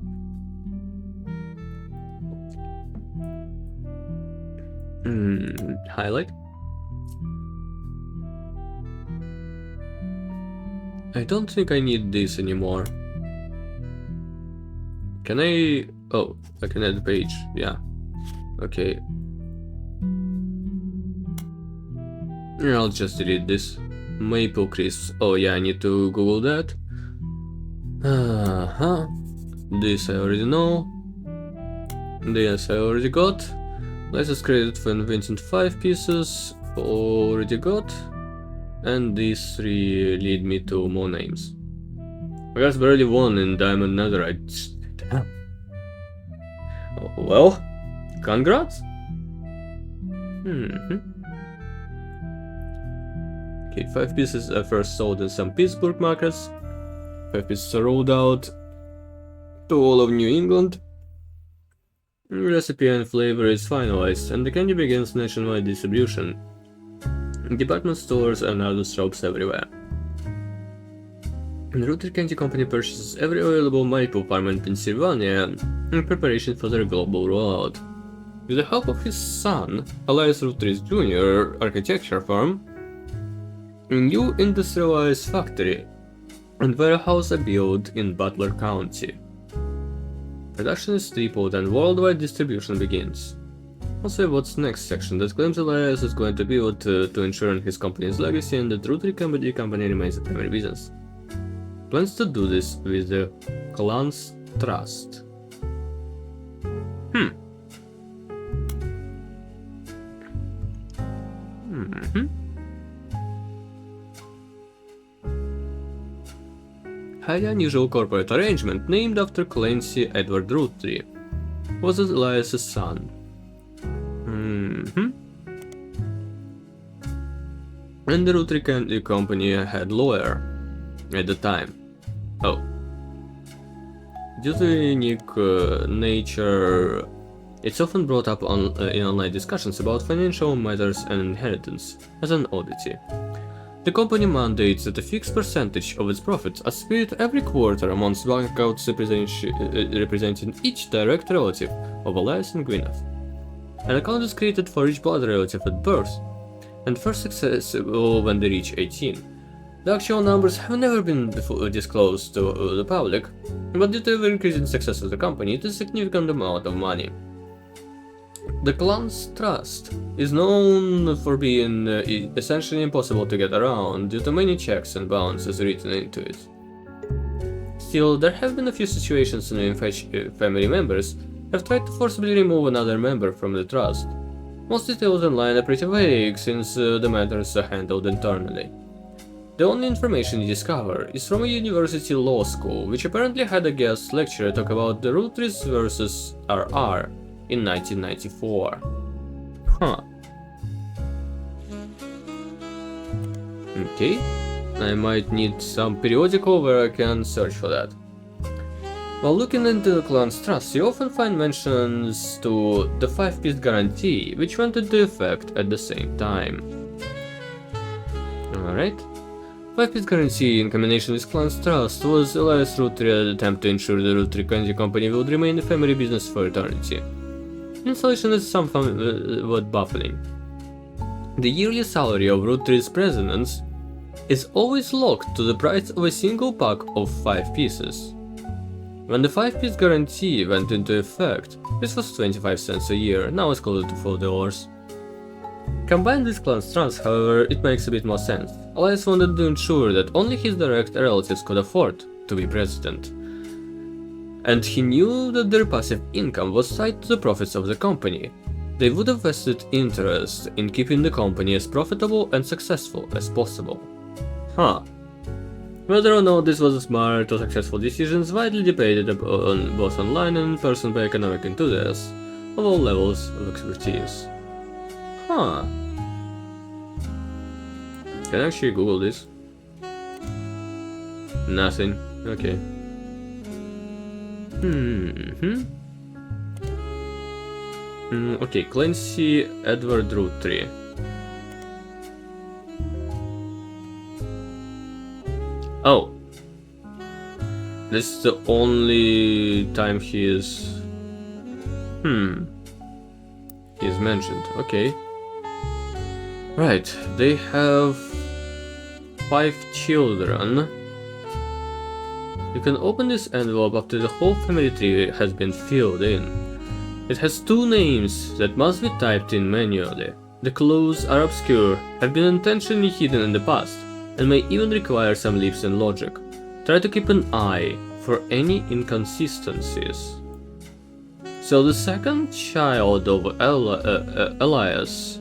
Highlight. I don't think I need this anymore. Can I... Oh, I can add the page. Yeah. Okay. I'll just delete this. Maple crisps. Oh yeah, I need to Google that. This I already know. This I already got. License credit for inventing 5 pieces. Already got. And these 3 lead me to more names. I guess barely won in Diamond Netherite. Damn. Well, congrats. Okay, 5 pieces are first sold in some Pittsburgh markets. 5 pieces are rolled out to all of New England. Recipe and flavor is finalized, and the candy begins nationwide distribution. Department stores and other shops everywhere. The Roottrees Candy Company purchases every available maple farm in Pennsylvania in preparation for their global rollout. With the help of his son, Elias roottrees Jr. architecture firm, a new industrialized factory and warehouse are built in Butler County. Production is tripled and worldwide distribution begins. Also, what's next section that claims Elias is going to build to ensure his company's legacy and that Rootree Company remains a primary business. Plans to do this with the clan's trust. Highly unusual corporate arrangement named after Clancy Edward Rootree was Elias' son. And the Rootree Company had lawyer at the time. Oh. Due to unique nature, it's often brought up in online discussions about financial matters and inheritance as an oddity. The company mandates that a fixed percentage of its profits are split every quarter amongst bank accounts representing each direct relative of Elias and Gwyneth. An account is created for each blood relative at birth, and first accessible when they reach 18. The actual numbers have never been disclosed to the public, but due to the increasing success of the company, it is a significant amount of money. The clan's trust is known for being essentially impossible to get around due to many checks and balances written into it. Still, there have been a few situations in which family members have tried to forcibly remove another member from the trust. Most details online are pretty vague since the matters are handled internally. The only information you discover is from a university law school, which apparently had a guest lecturer talk about the roottrees versus RR in 1994. Okay, I might need some periodical where I can search for that. While looking into the clan's trust, you often find mentions to the 5-piece guarantee, which went into effect at the same time. Alright. 5-piece guarantee in combination with clan's trust was Elias Rootree's attempt to ensure the Rootree Company would remain a family business for eternity. Installation is somewhat baffling. The yearly salary of Rootree's presidents is always locked to the price of a single pack of 5 pieces. When the 5-piece guarantee went into effect, this was 25 cents a year, now it's closer to $4. Combined with clan's trust, however, it makes a bit more sense. Elias wanted to ensure that only his direct relatives could afford to be president. And he knew that their passive income was tied to the profits of the company. They would have vested interest in keeping the company as profitable and successful as possible. Whether or not this was a smart or successful decision is widely debated upon both online and in person by economic enthusiasts of all levels of expertise. Can I actually Google this? Nothing. Okay. Okay, Clancy Edward Rootree. Oh. This is the only time he is... He is mentioned, okay. Right, they have 5 children. You can open this envelope after the whole family tree has been filled in. It has 2 names that must be typed in manually. The clues are obscure, have been intentionally hidden in the past, and may even require some leaps in logic. Try to keep an eye for any inconsistencies. So the second child of Elias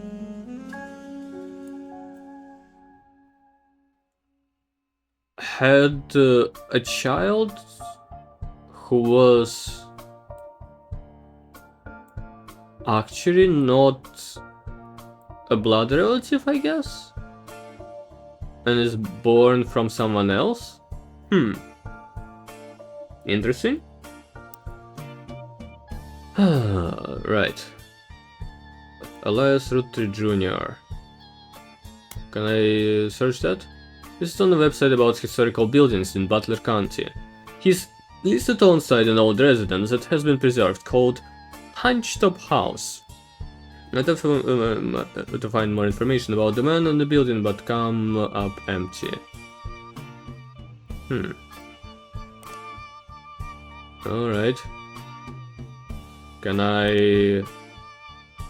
had a child who was actually not a blood relative, I guess? And is born from someone else? Interesting. Right. Elias Rootree Jr. Can I search that? This is on the website about historical buildings in Butler County. He's listed alongside an old residence that has been preserved called Hunched Up House, To find more information about the man on the building, but come up empty. Alright. Can I...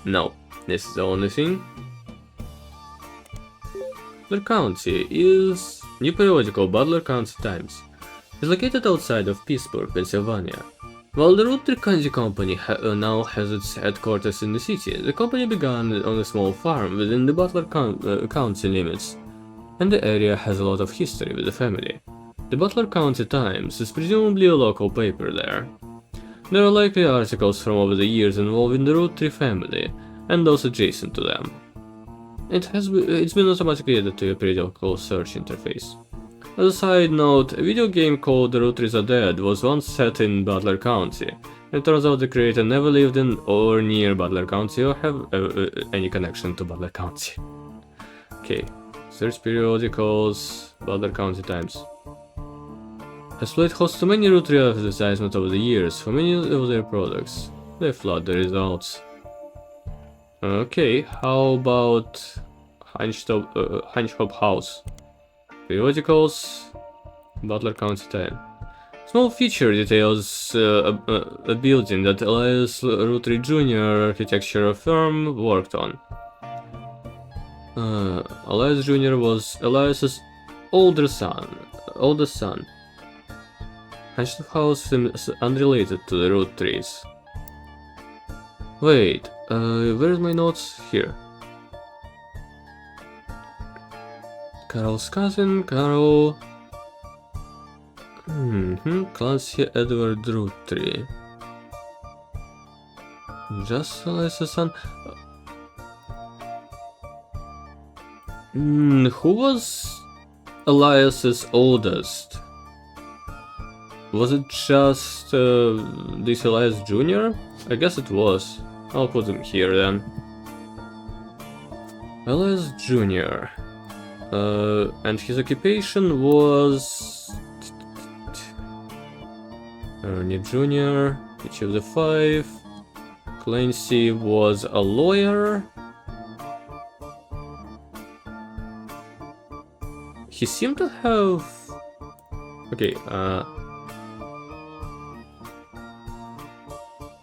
No, this is the only thing. Butler County is new periodical Butler County Times. It's located outside of Pittsburgh, Pennsylvania. While the Roottrees Candy Company now has its headquarters in the city, the company began on a small farm within the Butler County limits, and the area has a lot of history with the family. The Butler County Times is presumably a local paper there. There are likely articles from over the years involving the Roottrees family, and those adjacent to them. It's been automatically added to your periodical search interface. As a side note, a video game called The Roottrees Are Dead was once set in Butler County. It turns out the creator never lived in or near Butler County or have any connection to Butler County. Okay, search periodicals, Butler County Times. Has played host to many Roottrees advertisements over the years for many of their products. They flood the results. Okay, how about Hunchhop House? Periodicals, Butler County Time. Small feature details a building that Elias Roottrees Jr. architectural firm worked on. Elias Jr. was Elias's older son. Hunchhop House is unrelated to the Roottrees. Wait, where's my notes? Here. Carol's cousin, Carol... Clancy Edward Roottrees. Just Elias's son... who was Elias's oldest? Was it just this Elias Jr.? I guess it was. I'll put him here then. Elias Jr. And his occupation was... Ernie Jr., each of the 5. Clancy was a lawyer. He seemed to have... Okay,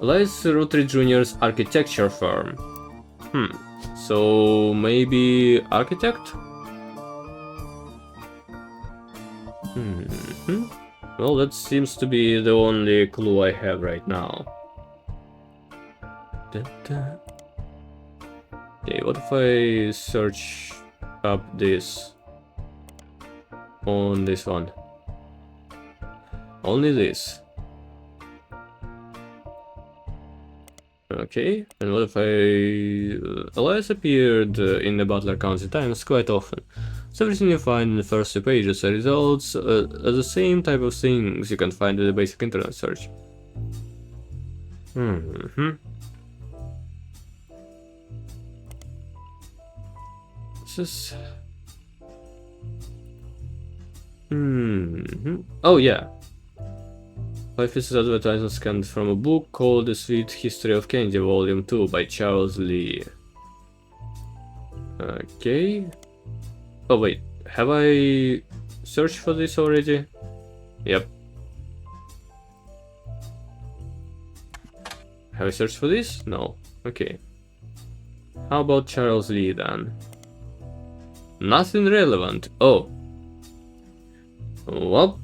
Elias Roottrees Jr.'s architecture firm. So maybe architect? Well, that seems to be the only clue I have right now. Okay, what if I search up this on this one? Only this. Okay, and what if Elias appeared in the Butler County Times quite often. So everything you find in the first 2 pages are results are the same type of things you can find with a basic internet search. This is... Oh yeah. 5 pieces of advertisement scanned from a book called The Sweet History of Candy Volume 2 by Charles Lee. Okay. Oh wait, have I searched for this already? Yep. Have I searched for this? No. Okay. How about Charles Lee then? Nothing relevant. Oh. Well.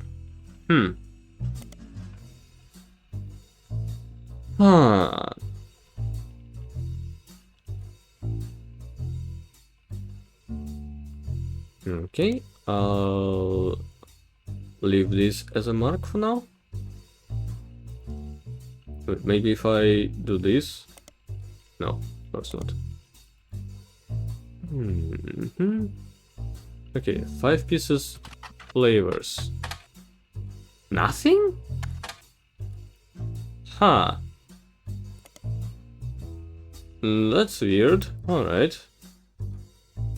Okay, I'll leave this as a mark for now. But maybe if I do this... No, of course not. Okay, 5 pieces, flavors. Nothing? Huh. That's weird. Alright.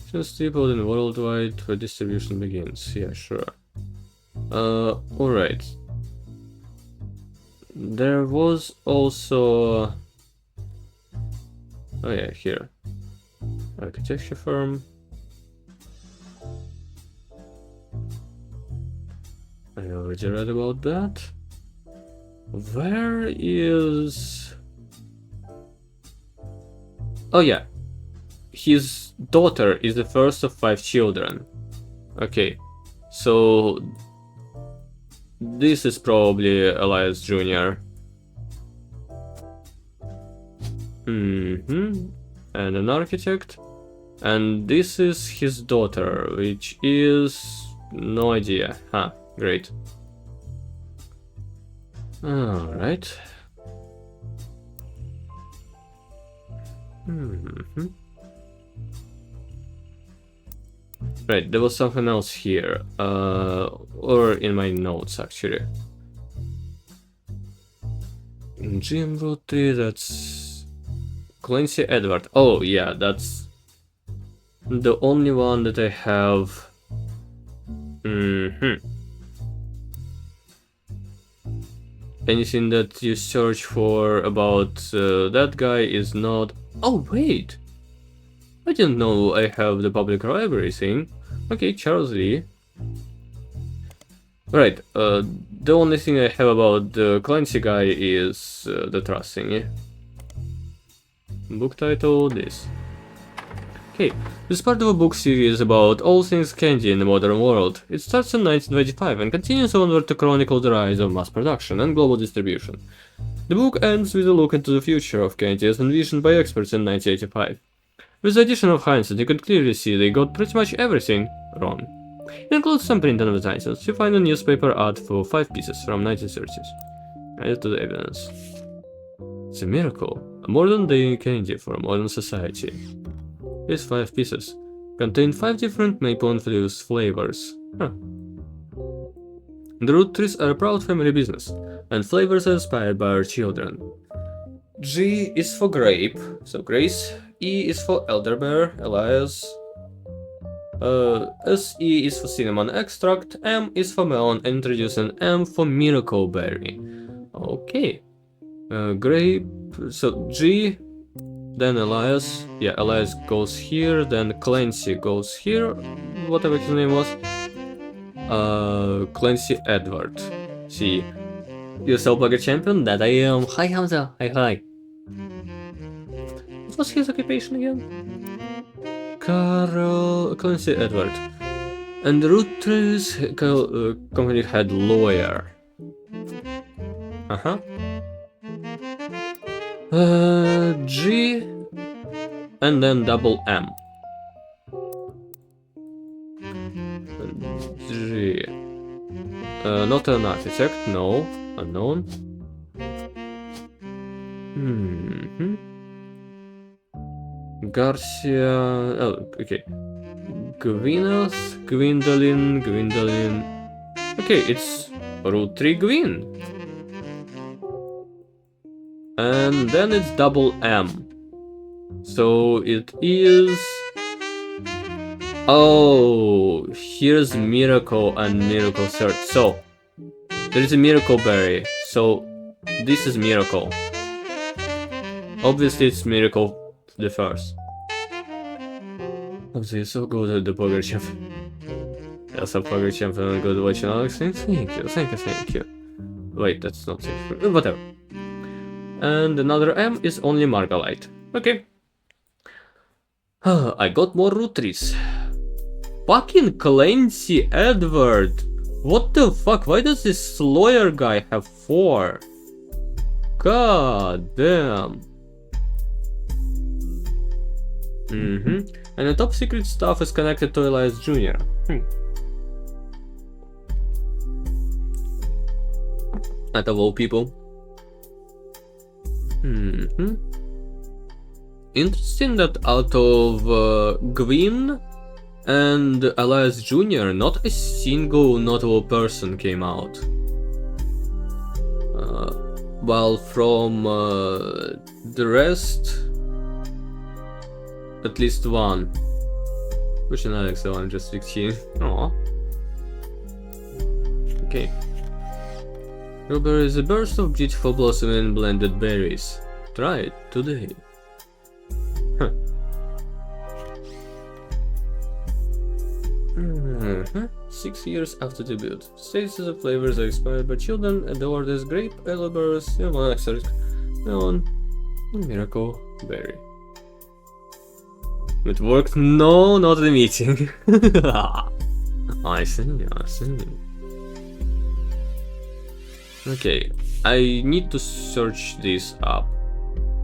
Just people in worldwide where distribution begins. Yeah, sure. Alright. There was also... Oh yeah, here. Architecture firm. I already read about that. Where is... Oh yeah. His daughter is the first of 5 children. Okay. So... this is probably Elias Jr. And an architect. And this is his daughter, which is... no idea. Huh, great. Alright. Right, there was something else here. Or in my notes, actually. Jim Rootree, that's... Clancy Edward. Oh, yeah, that's... the only one that I have... Anything that you search for about that guy is not... Oh, wait! I didn't know I have the public library thing. Okay, Charles Lee. Right, the only thing I have about the Clancy guy is the trust thingy. Book title, this. Okay, this is part of a book series about all things candy in the modern world. It starts in 1925 and continues onward to chronicle the rise of mass production and global distribution. The book ends with a look into the future of candy as envisioned by experts in 1985. With the addition of hindsight, you could clearly see they got pretty much everything wrong. It includes some print advertisements. You find a newspaper ad for 5 pieces from 1930s. Added to the evidence. It's a miracle. A modern day candy for a modern society. These 5 pieces contain 5 different maple infused flavors. Huh. The roottrees are a proud family business, and flavors are inspired by our children. G is for grape, so Grace. E is for elderberry, Elias. SE is for cinnamon extract. M is for melon, and introducing M for miracle berry. Okay. Grape, so G. Then Elias, yeah, Elias goes here, then Clancy goes here, whatever his name was. Clancy Edward. See, you're so bugger champion that I am. Hi Hamza, hi. What was his occupation again? Clancy Edward. And the roottrees company had lawyer. G and then double M. G. Not an architect, no. Unknown. Garcia. Oh, okay. Gwendolyn. Okay, it's Rootree Gwyn. And then it's double M. So it is... Oh, here's Miracle and Miracle Search. So, there is a Miracle Berry. So, this is Miracle. Obviously it's Miracle the first. Oh, you're so good at the Poker Champ. Yes, a Poker Champ and good watching Alex. Thank you. Wait, that's not safe. Whatever. And another M is only Margalite. Okay. I got more roottrees. Fucking Clancy Edward. What the fuck? Why does this lawyer guy have 4? God damn. And the top secret stuff is connected to Elias Jr. Out of all people. Interesting that out of Gwyn and Elias Jr., not a single notable person came out. While from the rest, at least one. Which an Alex, the one just 16. Aww. Okay. Strawberry is a burst of beautiful blossoming blended berries. Try it today. Huh? 6 years after debut. Statuses of flavors are expired, but children adore this grape, elderberries, lemon extract, melon, and miracle berry. It worked? No, not the meeting. I see. Okay, I need to search this up.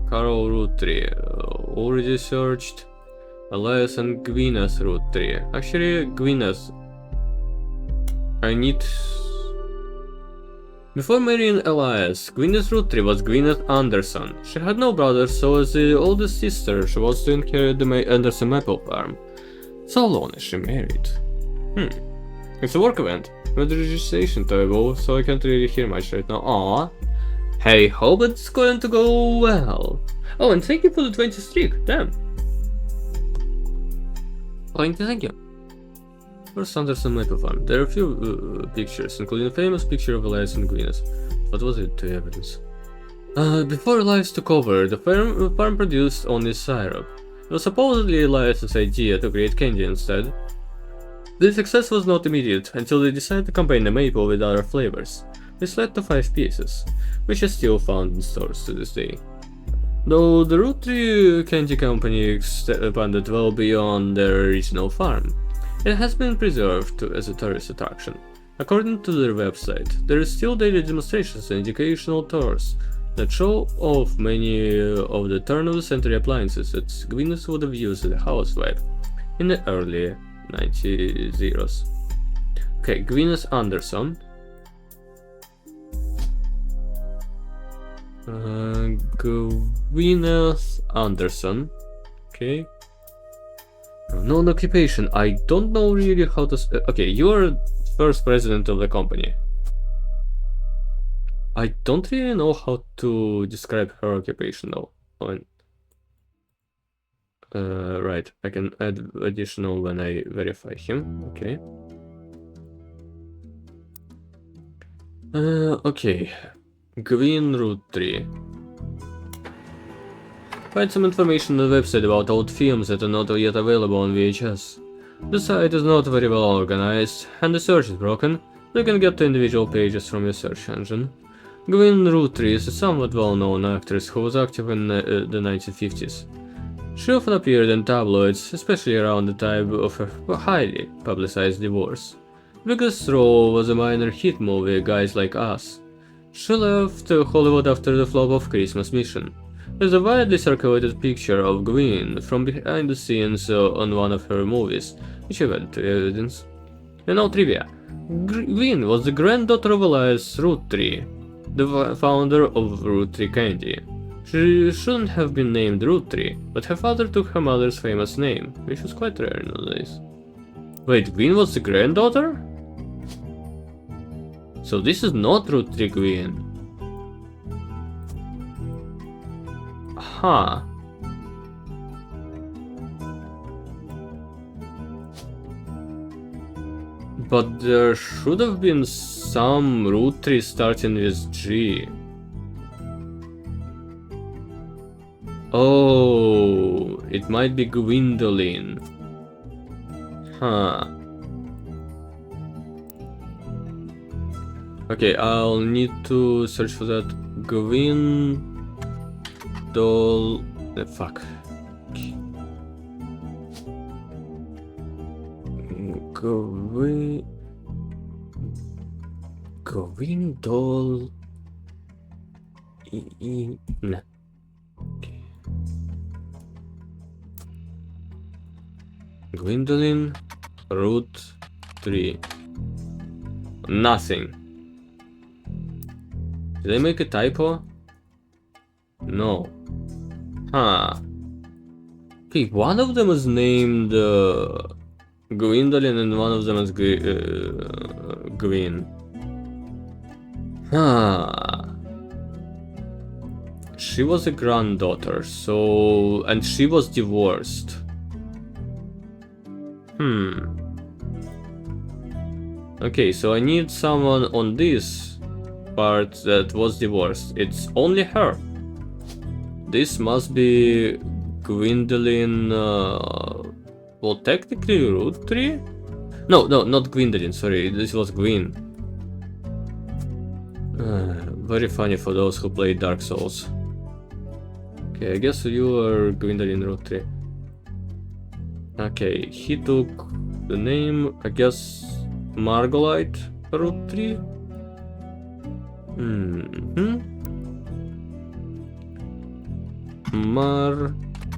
Carol root tree, already searched. Elias and Gwyneth root tree. Actually, Gwyneth. I need. Before marrying Elias, Gwyneth's root tree was Gwyneth Anderson. She had no brothers, so as the oldest sister, she was to inherit the Anderson maple farm. So long as she married. It's a work event, with the registration table, so I can't really hear much right now. Aww. Hey, hope it's going to go well. Oh, and thank you for the 20 streak, damn. Thank you. First Anderson Maple Farm. There are a few pictures, including a famous picture of Elias and Gwyneth. What was it to evidence? Before Elias took over, the farm produced only syrup. It was supposedly Elias' idea to create candy instead. The success was not immediate until they decided to combine the maple with other flavors. This led to 5 pieces, which are still found in stores to this day. Though the Root Tree Candy Company expanded well beyond their original farm, it has been preserved as a tourist attraction. According to their website, there is still daily demonstrations and educational tours that show off many of the turn-of-the-century appliances that Gwyneth would have used as a housewife in the early 90s. Okay, Gwyneth Anderson. Gwyneth Anderson. Okay. Known occupation. I don't know really how to. Okay, you're first president of the company. I don't really know how to describe her occupation though. Right, I can add additional when I verify him. Okay. Okay. Green root tree. Find some information on the website about old films that are not yet available on VHS. The site is not very well organized, and the search is broken. You can get to individual pages from your search engine. Gwyn Rootry is a somewhat well-known actress who was active in the 1950s. She often appeared in tabloids, especially around the time of her highly publicized divorce. Biggest role was a minor hit movie, Guys Like Us. She left Hollywood after the flop of Christmas Mission. There's a widely circulated picture of Gwyn from behind the scenes on one of her movies, which I added to evidence. And now trivia. Gwyn was the granddaughter of Elias Roottree, the founder of Roottree Candy. She shouldn't have been named Roottree, but her father took her mother's famous name, which was quite rare nowadays. Wait, Gwyn was the granddaughter? So this is not Roottree Gwyn. Huh. But there should have been some root tree starting with G. Oh, it might be Gwendolyn. Huh. Okay, I'll need to search for that. Fuck. Gwendolyn. Okay. Gwendolyn root tree. Nothing. Did I make a typo? No. Huh. Okay, one of them is named Gwendolyn and one of them is Gwyn. Huh. She was a granddaughter, so... and she was divorced. Okay, so I need someone on this part that was divorced. It's only her. This must be Gwendolyn, well, technically root tree? No, not Gwyndolin, sorry, this was Gwyn. Very funny for those who play Dark Souls. Okay, I guess you are Gwyndolin Root-tree. Okay, he took the name, I guess, Margolite Root-tree?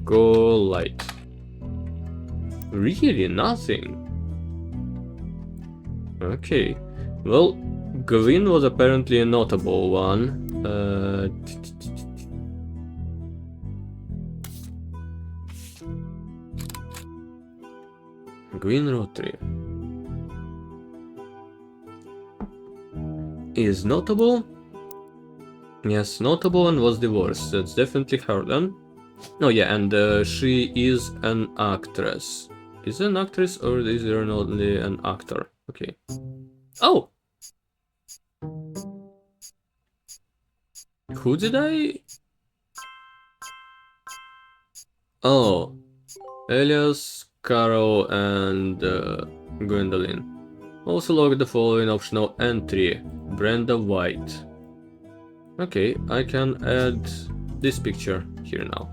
Margolite. Really? Nothing? Okay. Well, Gwyn was apparently a notable one. Gwyn Root-tree is notable. Yes, notable and was divorced. That's definitely her then. Oh yeah, and she is an actress. Is it an actress or is there only an actor? Okay. Oh! Who did I... Oh. Elias, Carol, and Gwyndolin. Also log the following optional entry. Brenda White. Okay, I can add this picture here now.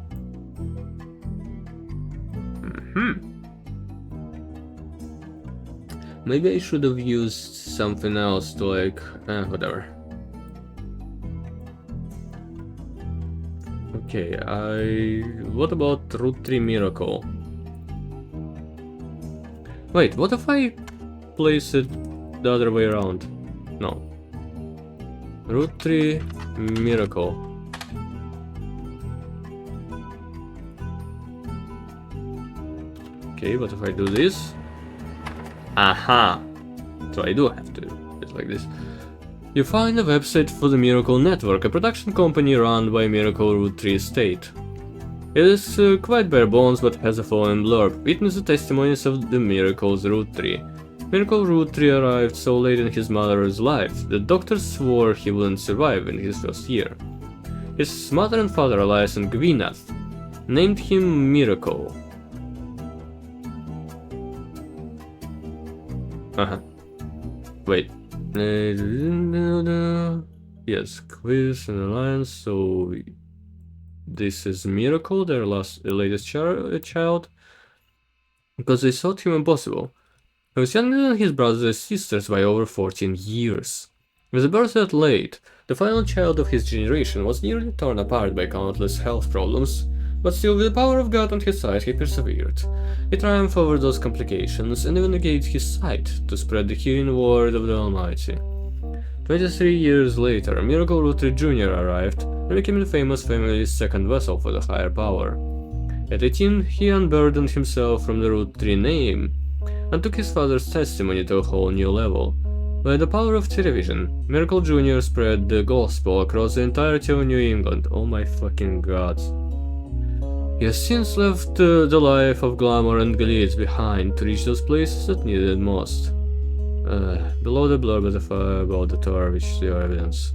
Maybe I should have used something else to like, whatever. Okay, what about Root-tree Miracle? Wait, what if I place it the other way around? No. Root-tree Miracle. Okay, what if I do this? Aha! So I do have to do it like this. You find a website for the Miracle Network, a production company run by Miracle Root-tree Estate. It is quite bare bones but has a following blurb. Witness the testimonies of the Miracle's Root-tree. Miracle Root-tree arrived so late in his mother's life that doctors swore he wouldn't survive in his first year. His mother and father, Elias and Gwyneth, named him Miracle. Wait. Yes, Quiz and Alliance, so this is Miracle, their latest child, because they thought him impossible. He was younger than his brothers and sisters by over 14 years. With a birth that late, the final child of his generation was nearly torn apart by countless health problems, but still with the power of God on his side he persevered. He triumphed over those complications and even gave his sight to spread the healing word of the Almighty. 23 years later, Miracle Root-tree Jr. arrived and became the famous family's second vessel for the higher power. At 18, he unburdened himself from the Root-tree name and took his father's testimony to a whole new level. By the power of television, Miracle Jr. spread the gospel across the entirety of New England. Oh my fucking god. He has since left the life of glamour and glitz behind to reach those places that needed it most. Below the blurb is a file about the tour, which is your evidence.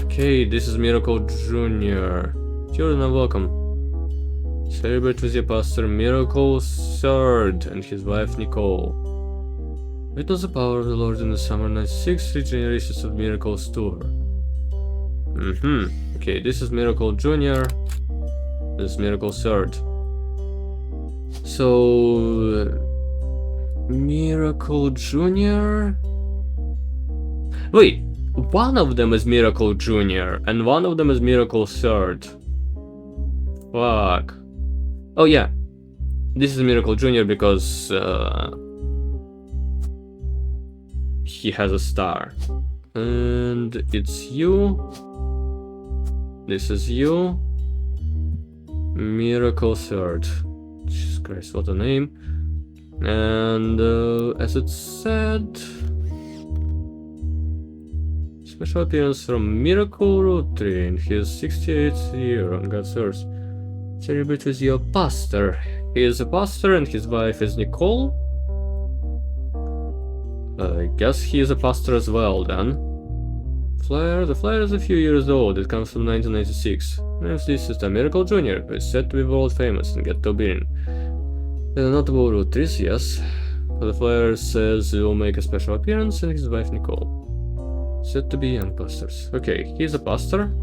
Okay, this is Miracle Jr. Children are welcome. Celebrate with your pastor Miracle III and his wife Nicole. Witness the power of the Lord in the summer 96 3 generations of Miracles tour. Okay, this is Miracle Jr. This is Miracle III. So... Miracle Jr.? Wait, one of them is Miracle Jr. and one of them is Miracle III. Fuck. Oh yeah, this is Miracle Jr. because he has a star. And it's you. This is you. Miracle III. Jesus Christ, what a name. And as it said, special appearance from Miracle Root-tree in his 68th year on God's earth. Celebrate with your pastor. He is a pastor and his wife is Nicole. I guess he is a pastor as well then. Flyer. The flyer is a few years old. It comes from 1996. Name's this is the Miracle Jr. who is said to be world famous and get to being. Notable roottrees, yes. The flyer says he will make a special appearance and his wife Nicole. Said to be young pastors. Okay, he's a pastor.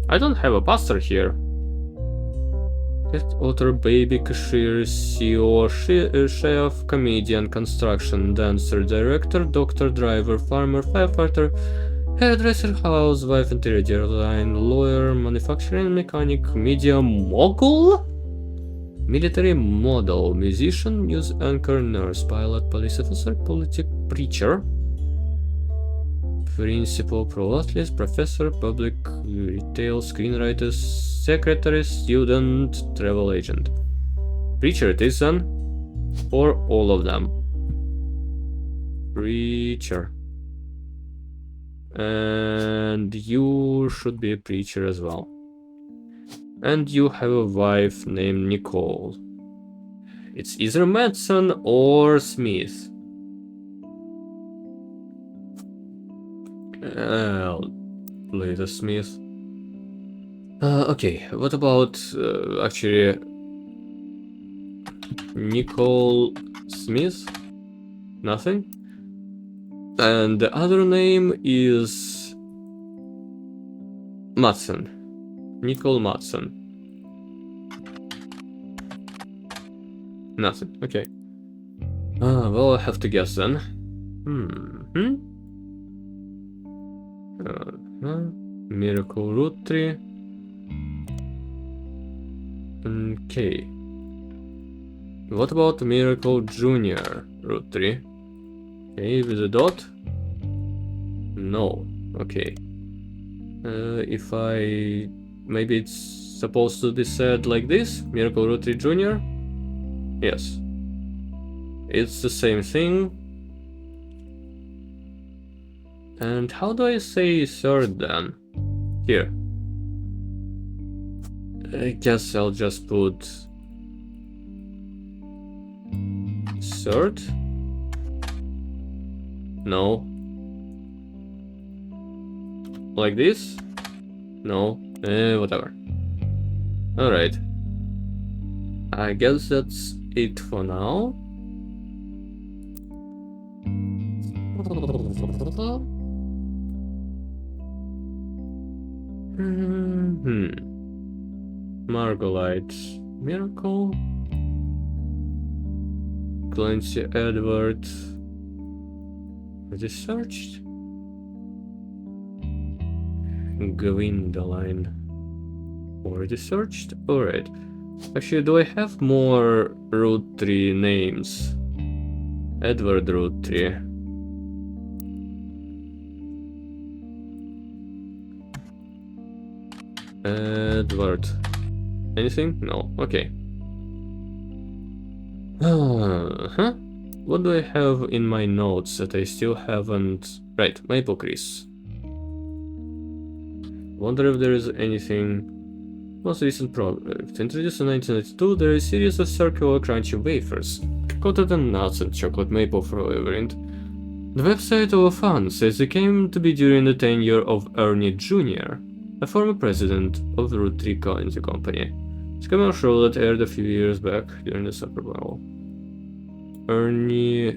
I don't have a pastor here. Guest author, baby, cashier, CEO, chef, comedian, construction, dancer, director, doctor, driver, farmer, firefighter, hairdresser, housewife, interior design, lawyer, manufacturing mechanic, media mogul, military model, musician, news anchor, nurse, pilot, police officer, preacher, principal, pro-athlete, professor, public, retail, screenwriter, secretary, student, travel agent. Preacher it is then, or all of them. Preacher. And you should be a preacher as well. And you have a wife named Nicole. It's either Madsen or Smith. I'll play the Smith. Okay, what about actually Nicole Smith? Nothing? And the other name is Madsen. Nicole Madsen. Nothing, okay. Well, I have to guess then. Miracle Root Tree. Okay. What about Miracle Junior Root Tree? Okay, with a dot? No. Okay. If I... Maybe it's supposed to be said like this? Miracle Root Tree Junior? Yes. It's the same thing. And how do I say third then? Here. I guess I'll just put third. No. Like this? No. Whatever. Alright. I guess that's it for now. Margolite Miracle. Clancy Edward. Is it searched? Gwyndoline. Already searched? Alright. Actually, do I have more root tree names? Edward root tree. Edward. Anything? No. Okay. What do I have in my notes that I still haven't... Right, Maple Chris. Wonder if there is anything... Most recent product. Introduced in 1992, there is a series of circular crunchy wafers, coated in nuts and chocolate maple flavoring. The website of a fan says it came to be during the tenure of Ernie Jr., a former president of the Root Tree Currency Company. It's a commercial that aired a few years back during the Super Bowl. Ernie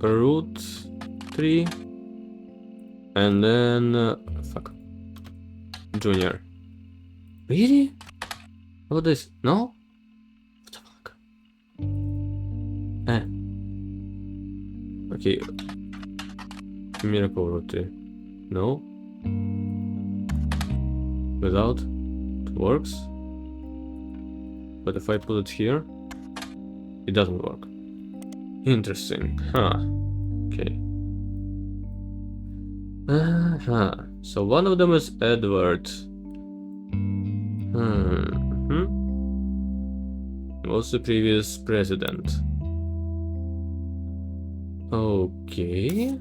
Root Tree, and then fuck, Junior. Really? How about this? No? What the fuck? Okay. Miracle Root Tree. No? Without? It works. But if I put it here, it doesn't work. Interesting. Huh. Okay. So one of them is Edward. Was the previous president. Okay.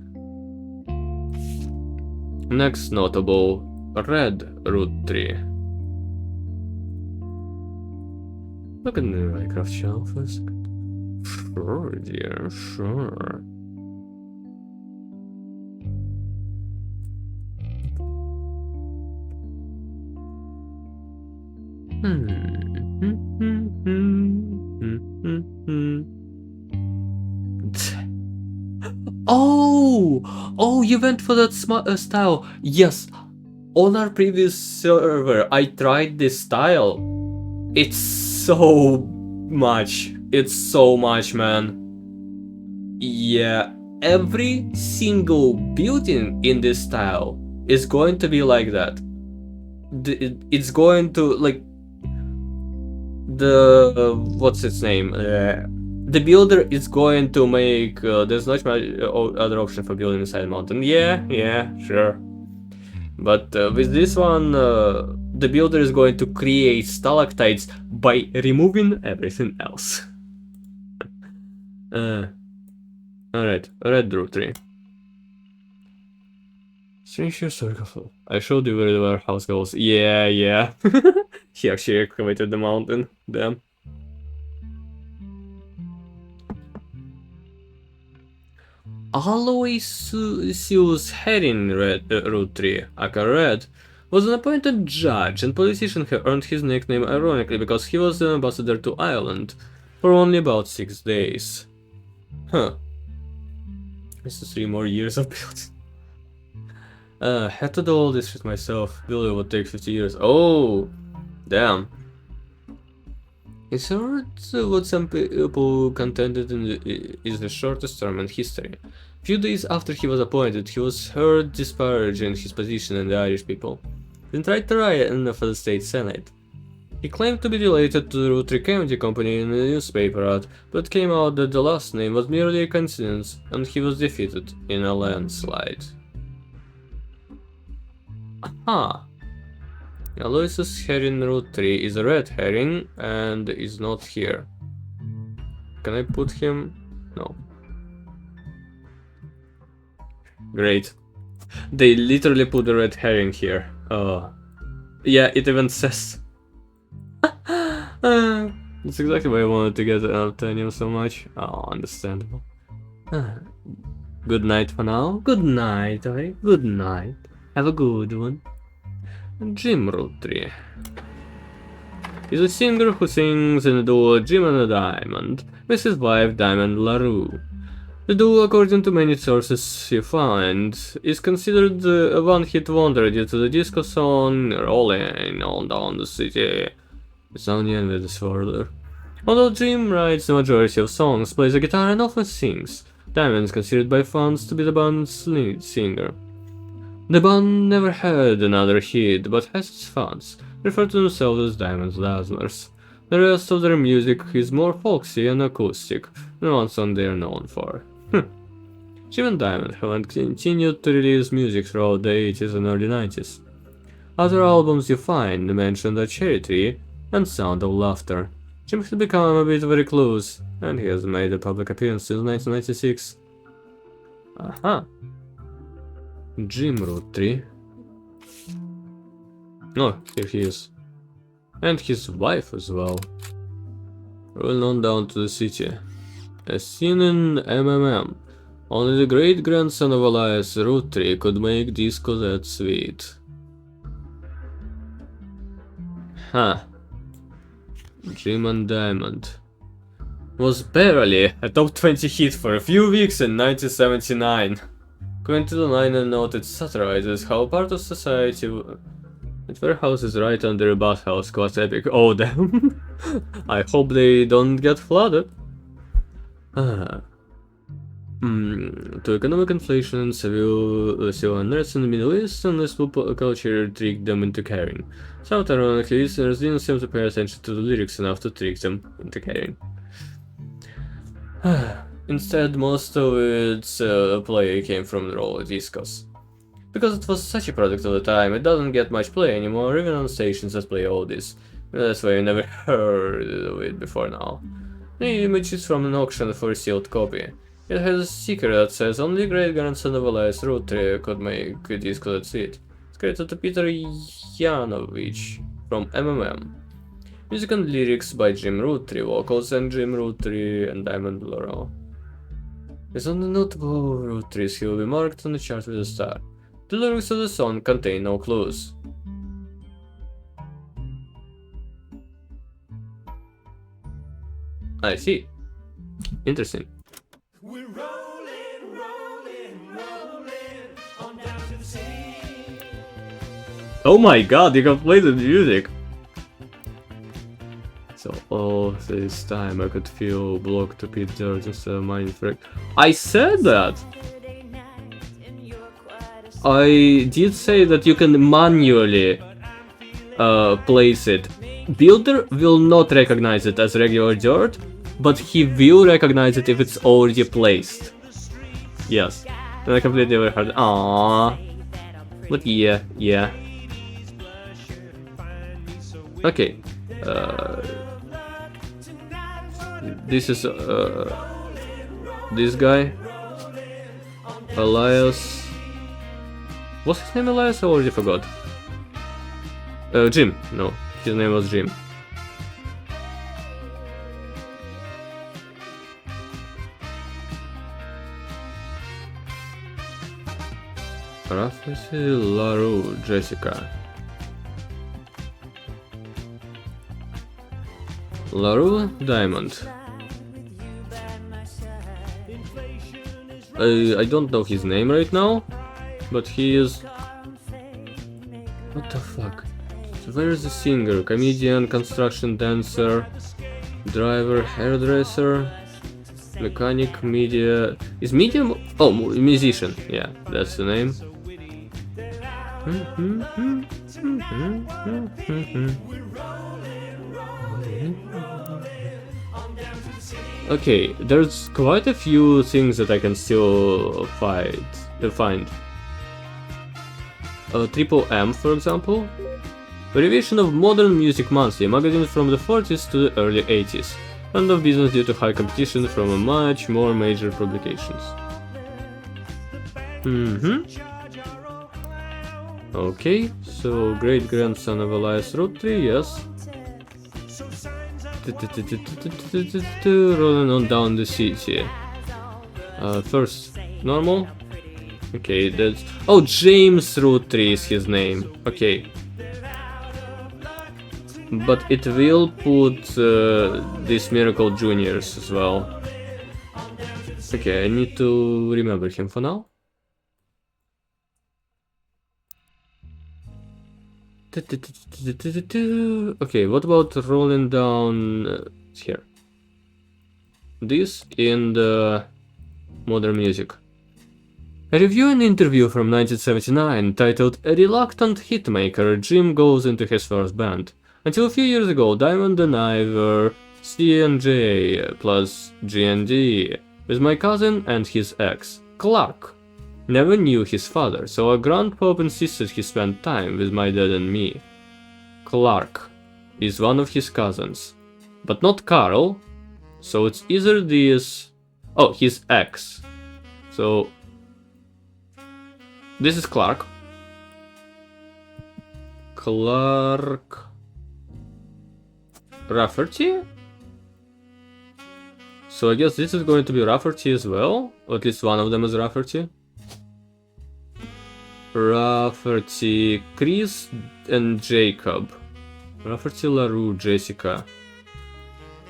Next notable, Red Root Tree. Look at the Minecraft shelf for a second. Sure, dear, sure. Oh, you went for that style. Yes, on our previous server, I tried this style. It's so much. It's so much, man. Yeah, every single building in this style is going to be like that. It's going to, like, the what's its name? The builder is going to make. There's not much other option for building inside the mountain. Yeah, sure. But with this one, the builder is going to create stalactites by removing everything else. Alright, red root tree. Strange historical. I showed you where the warehouse goes. Yeah. He actually excavated the mountain. Damn. Aloysius Herring root tree, aka Red, was an appointed judge and politician who earned his nickname ironically because he was an ambassador to Ireland for only about 6 days. Huh. This is 3 more years of building. Had to do all this shit myself. Building would take 50 years. Oh, damn. It's heard what some people contended is the shortest term in history. Few days after he was appointed, he was heard disparaging his position and the Irish people, then tried to run for the state senate. He claimed to be related to the Rootree County Company in a newspaper ad, but it came out that the last name was merely a coincidence, and he was defeated in a landslide. Aha! Aloysius Herring root tree is a red herring and is not here. Can I put him? No. Great. They literally put the red herring here. Yeah, it even says. That's exactly why I wanted to get Altanium so much. Oh, understandable. Good night for now. Good night, alright? Good night. Have a good one. Jim root tree. He's a singer who sings in the duo Jim and a Diamond with his wife Diamond LaRue. The duo, according to many sources you find, is considered a one-hit wonder due to the disco song Rolling On Down the City. It's only ended this further. Although Jim writes the majority of songs, plays the guitar and often sings, Diamond is considered by fans to be the band's lead singer. The band never had another hit, but has its fans, refer to themselves as Diamond's Dazzlers. The rest of their music is more folksy and acoustic than one song they are known for. Jim and Diamond have continued to release music throughout the 80s and early 90s. Other albums you find mention the Cherry Tree and Sound of Laughter. Jim has become a bit of a recluse, and he has made a public appearance since 1996. Aha! Jim root tree. Oh, here he is. And his wife as well. Rolling on down to the city. As seen in MMM, only the great-grandson of Elias root tree could make disco that sweet. Huh. Jim and Diamond was barely a top 20 hit for a few weeks in 1979. According to the line and note, it satirizes how part of society that warehouse is right under a bathhouse, quite epic. Oh damn. I hope they don't get flooded. To economic inflation and civil unrest in the Middle East, and this culture tricked them into caring. Somewhat ironically, listeners didn't seem to pay attention to the lyrics enough to trick them into caring. Instead, most of its play came from the roller discos. Because it was such a product of the time, it doesn't get much play anymore, even on stations that play oldies. That's why I never heard of it before now. The image is from an auction for a sealed copy. It has a sticker that says only great-grandson of Elias root tree could make a disco that sweet. It's created to Peter Yanovich from MMM. Music and lyrics by Jim root tree, vocals and Jim root tree and Diamond Laurel. As on the notable root trees, he will be marked on the chart with a star. The lyrics of the song contain no clues. I see. Interesting. Oh my god, you can play the music! So all this time I could feel blocked to pit dirt instead of mining frick. I said that! I did say that you can manually place it. Builder will not recognize it as regular dirt, but he will recognize it if it's already placed. Yes. And I completely overheard. Aww. But yeah. Okay. This is this guy. Elias. What's his name, Elias? I already forgot. Jim. No, his name was Jim. Rafferty, LaRue, Jessica. LaRue, Diamond. I don't know his name right now, but he is... What the fuck? Where is the singer? Comedian, construction dancer, driver, hairdresser, mechanic, media... Is media... Oh, musician. Yeah, that's the name. Okay, there's quite a few things that I can still find. Triple M, for example. Variation of Modern Music Monthly, a magazine from the 40s to the early 80s. End of business due to high competition from a much more major publications. Okay, so great-grandson of Elias Roottrees, yes. Rolling on down the city. First, normal. Okay, that's... Oh, James Roottrees is his name. Okay. But it will put these Miracle Juniors as well. Okay, I need to remember him for now. Okay, what about rolling down here? This in the Modern Music. A review and interview from 1979 titled A Reluctant Hitmaker, Jim Goes Into His First Band. Until a few years ago, Diamond and I were C&J plus G&D with my cousin and his ex, Clark. Never knew his father, so our grandpop insisted he spend time with my dad and me. Clark is one of his cousins, but not Carl, so it's either this... Oh, his ex. So... This is Clark. Clark... Rafferty? So I guess this is going to be Rafferty as well, or at least one of them is Rafferty. Rafferty, Chris and Jacob. Rafferty, LaRue, Jessica.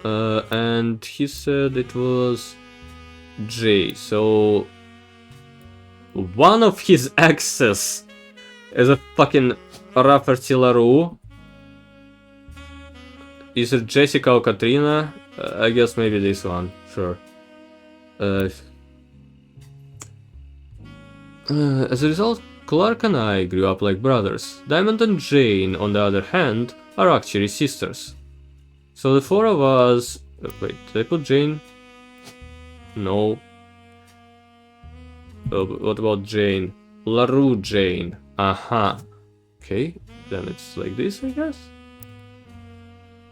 And he said it was Jay, so... One of his exes is a fucking Rafferty, LaRue. Is it Jessica or Katrina? I guess maybe this one, sure. As a result, Clark and I grew up like brothers. Diamond and Jane, on the other hand, are actually sisters. So the four of us... wait, did I put Jane? No. What about Jane? LaRue Jane. Aha. Okay, then it's like this, I guess.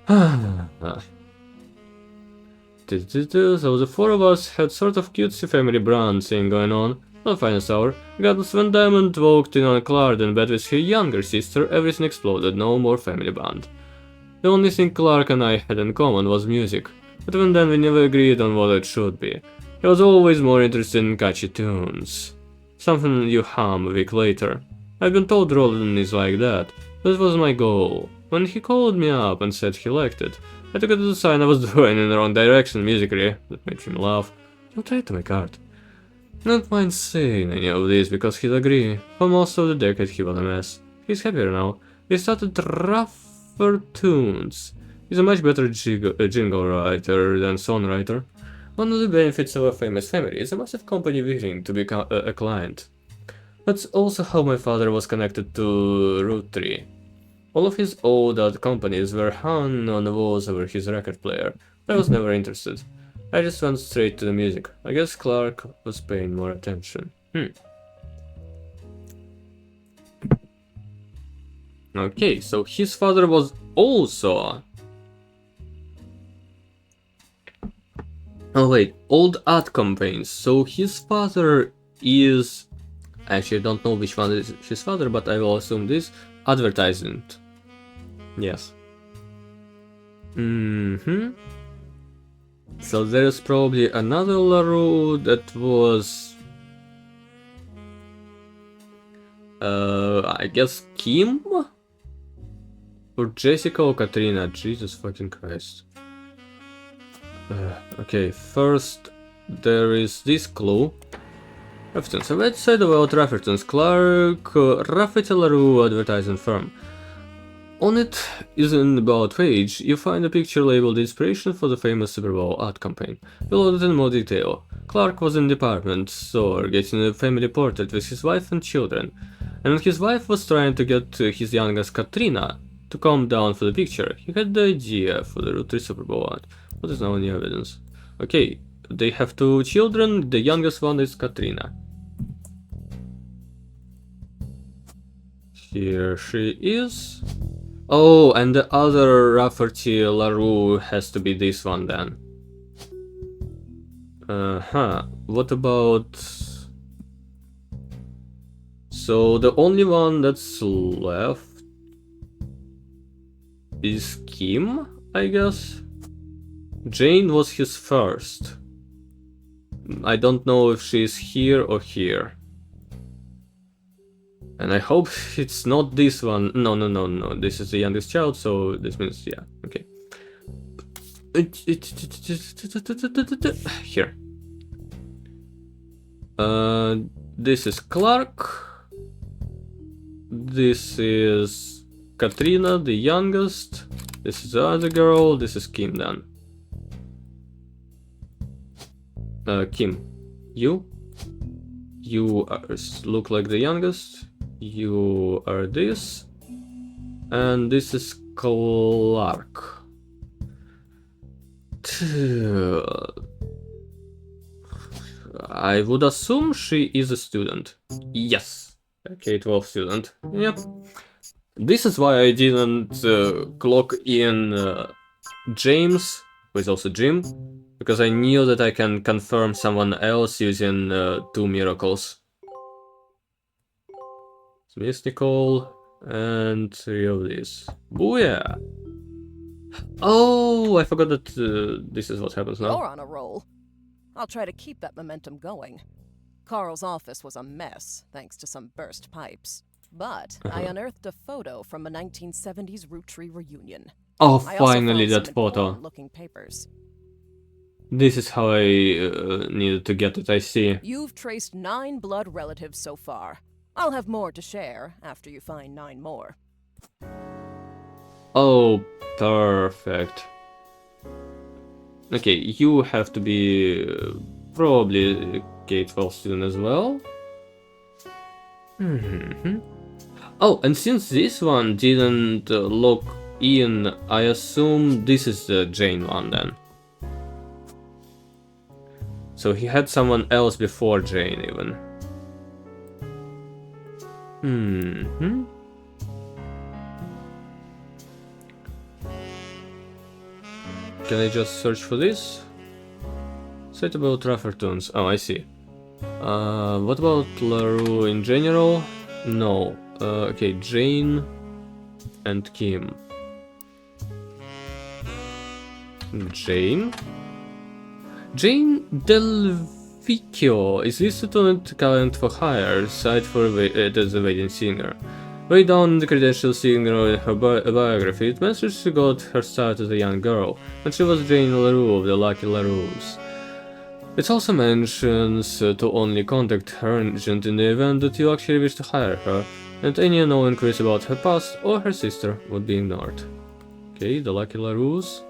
So the four of us had sort of cutesy family brand thing going on. Not finest hour. Regardless, when Diamond walked in on Clark in bed with her younger sister, everything exploded, no more family band. The only thing Clark and I had in common was music, but even then we never agreed on what it should be. He was always more interested in catchy tunes. Something you hum a week later. I've been told Roland is like that. That was my goal. When he called me up and said he liked it, I took it as a sign I was going in the wrong direction musically. That made him laugh. Don't try to make art. Not mind saying any of this because he'd agree. For most of the decade he was a mess. He's happier now. He started rougher tunes. He's a much better jingle writer than songwriter. One of the benefits of a famous family is a massive company willing to become a client. That's also how my father was connected to roottrees. All of his old art companies were hung on the walls over his record player. I was never interested. I just went straight to the music. I guess Clark was paying more attention. Okay, so his father was also... Oh wait, old art campaigns. So his father is... Actually, I don't know which one is his father, but I will assume this. Advertisement. Yes. So there's probably another LaRue that was... I guess Kim? Or Jessica or Katrina? Jesus fucking Christ. Okay, first there is this clue. Rafferton's, a website about Rafferton's, Clark, Rafferty LaRue advertising firm. On it is an about page, you find a picture labeled Inspiration for the famous Super Bowl ad campaign. Below that in more detail. Clark was in the department store getting a family portrait with his wife and children. And when his wife was trying to get his youngest Katrina to calm down for the picture, he had the idea for the roottrees Super Bowl ad. What is now any evidence? Okay, they have 2 children, the youngest one is Katrina. Here she is. Oh, and the other Rafferty LaRue has to be this one then. What about... So the only one that's left is Kim, I guess? Jane was his first. I don't know if she's here or here. And I hope it's not this one. No. This is the youngest child, so this means, yeah, okay. Here. This is Clark. This is Katrina, the youngest. This is the other girl. This is Kim then. Kim, you look like the youngest. You are this, and this is Clark. I would assume she is a student. Yes, a K-12 student. Yep. This is why I didn't clock in James, who is also Jim, because I knew that I can confirm someone else using 2 miracles. Miss Nicole and 3 of these. Booyah! Oh, I forgot that this is what happens now. You're on a roll. I'll try to keep that momentum going. Carl's office was a mess, thanks to some burst pipes. But I unearthed a photo from a 1970s roottrees reunion. Oh, I also finally found that some photo. important-looking papers. This is how I needed to get it, I see. You've traced 9 blood relatives so far. I'll have more to share after you find 9 more. Oh, perfect. Okay, you have to be probably a K-12 student as well. Oh, and since this one didn't log in, I assume this is the Jane one then. So he had someone else before Jane even. Can I just search for this? Site about Raffertons. Oh, I see. What about LaRue in general? No. Okay, Jane and Kim. Jane? Jane Del Vecchio is listed on the talent for hire site for as a wedding singer. Right down in the credentials seeing her biography, it mentions she got her start as a young girl, and she was Jane LaRue of the Lucky LaRues. It also mentions to only contact her agent in the event that you actually wish to hire her, and any unknown inquiries about her past or her sister would be ignored. Okay, the Lucky LaRues.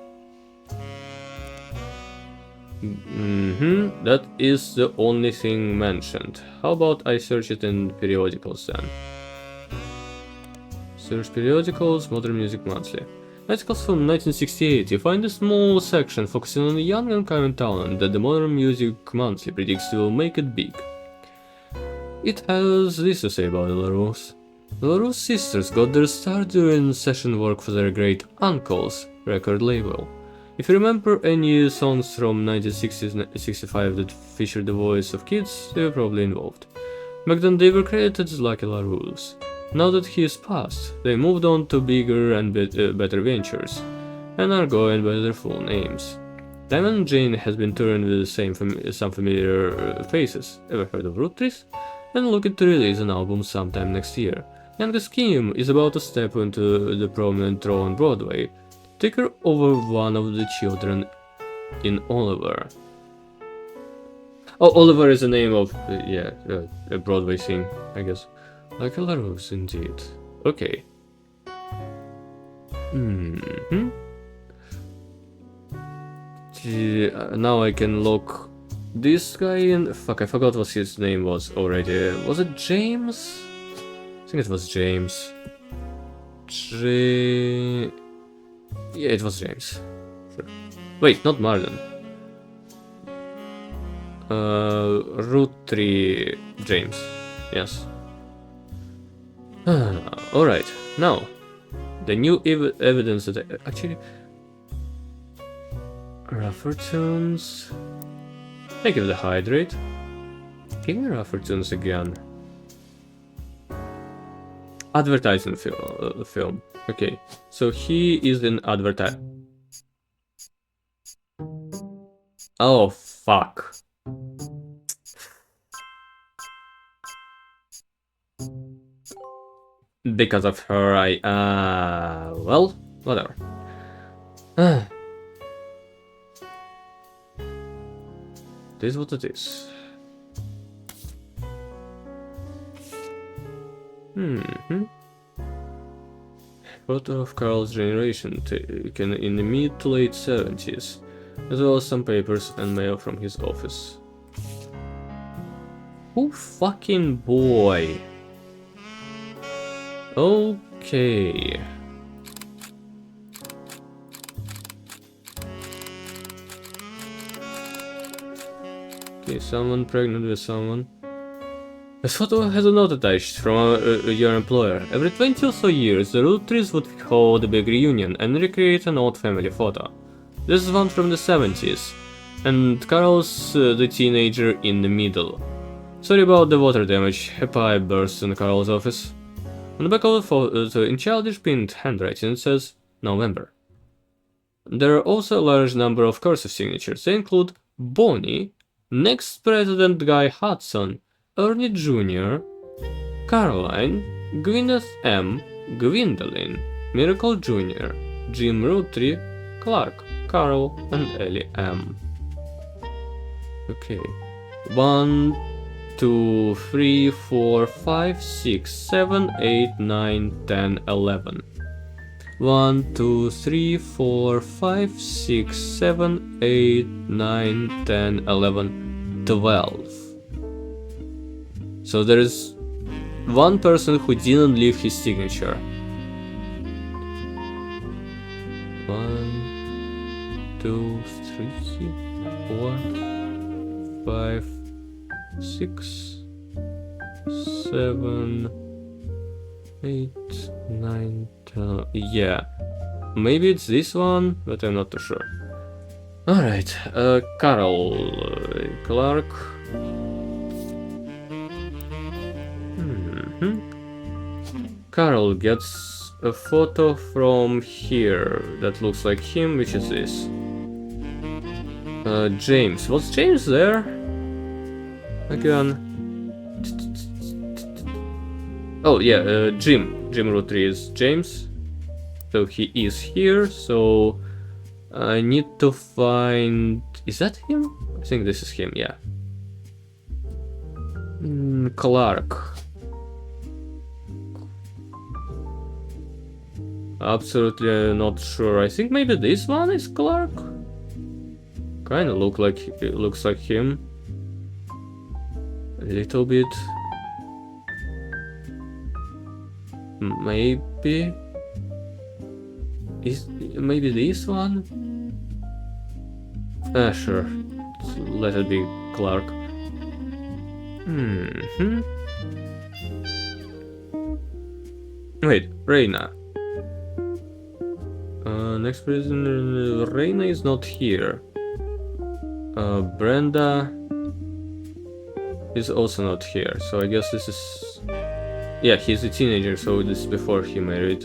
That is the only thing mentioned. How about I search it in periodicals then? Search periodicals, Modern Music Monthly. Articles from 1968. You find a small section focusing on a young and current talent that the Modern Music Monthly predicts will make it big. It has this to say about the LaRues. The LaRue sisters got their start doing session work for their great uncle's record label. If you remember any songs from 1965 that featured the voice of kids, they were probably involved. Back then they were credited as Lucky LaRues. Now that he is passed, they moved on to bigger and better ventures, and are going by their full names. Diamond and Jane has been touring with some familiar faces. Ever heard of Roottrees? And looking to release an album sometime next year. Youngest Kim is about to step into the prominent role on Broadway, take her over one of the children in Oliver. Oh, Oliver is the name of, a Broadway thing, I guess. Like a LaRues, indeed. Okay. Now I can lock this guy in. Fuck, I forgot what his name was already. Was it James? I think it was James. Yeah, it was James. Sure. Wait, not Marlon. Root 3 James. Yes. Alright, now, the new evidence that actually... Rougher Tunes... Thank you for the hydrate. Give me Rougher Tunes again. Advertising film. Okay, so he is in Oh, fuck. Because of her, well, whatever. This is what it is. Photo of Carl's generation taken in the mid to late 70s, as well as some papers and mail from his office. Oh fucking boy. Okay. Okay, someone pregnant with someone. This photo has a note attached from your employer. Every 20 or so years, the roottrees would hold a big reunion and recreate an old family photo. This is one from the 70s, and Carl's the teenager in the middle. Sorry about the water damage. A pipe burst in Carl's office. On the back of the photo, in childish pink handwriting, it says November. There are also a large number of cursive signatures. They include Bonnie, next President Guy Hudson, Ernie Jr., Caroline, Gwyneth M., Gwendolyn, Miracle Jr., Jim Rootry, Clark, Carl, and Ellie M. Okay. 1, 2, 3, 4, 5, 6, 7, 8, 9, 10, 11. 1, 2, 3, 4, 5, 6, 7, 8, 9, 10, 11, 12. So there is one person who didn't leave his signature. 1, 2, 3, 4, 5, 6, 7, 8, 9, 10. Yeah, maybe it's this one, but I'm not too sure. Alright, Carol, Clark. Carol gets a photo from here that looks like him, which is this. James. Was James there? Again. Oh yeah, Jim. Gym roottrees James. So he is here, so I need to find... Is that him? I think this is him, yeah. Clark. Absolutely not sure. I think maybe this one is Clark. Kinda looks like him. A little bit. Maybe. Maybe this one? Sure. Let it be Clark. Wait, Reina. Next prisoner, Reina is not here. Brenda is also not here, so I guess this is... Yeah, he's a teenager, so this is before he married.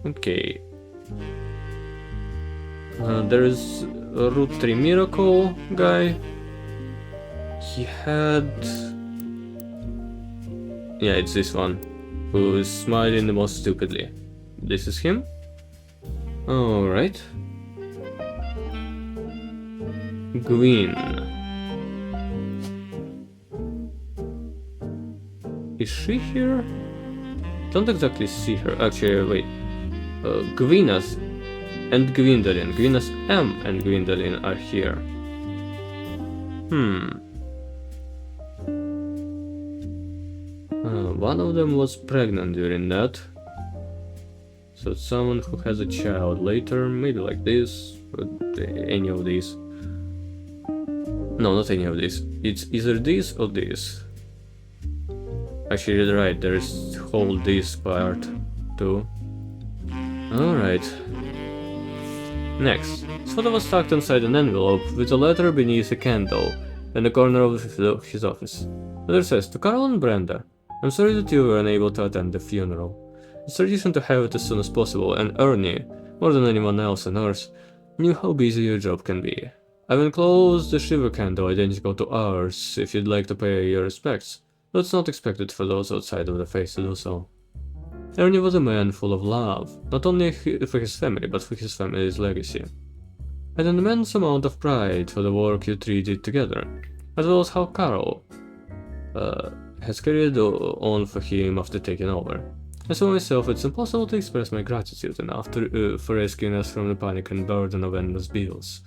Okay. There is a Route 3 Miracle guy. He had... Yeah, it's this one, who is smiling the most stupidly. This is him? Alright. Gwen. Is she here? Don't exactly see her. Actually, wait. Gwinas and Gwendolyn. Gwinas M and Gwendolyn are here. One of them was pregnant during that. So it's someone who has a child later, maybe like this, or any of these. No, not any of these. It's either this or this. Actually, you're right, there's whole this part too. Alright. Next. His photo was tucked inside an envelope with a letter beneath a candle in the corner of his office. The letter says, "To Carl and Brenda, I'm sorry that you were unable to attend the funeral. It's tradition to have it as soon as possible, and Ernie, more than anyone else on Earth, knew how busy your job can be. I've enclosed a shiver candle identical to ours if you'd like to pay your respects, though it's not expected for those outside of the faith to do so. Ernie was a man full of love, not only for his family, but for his family's legacy. And an immense amount of pride for the work you three did together, as well as how Carl has carried on for him after taking over. As for myself, it's impossible to express my gratitude enough for rescuing us from the panic and burden of endless bills.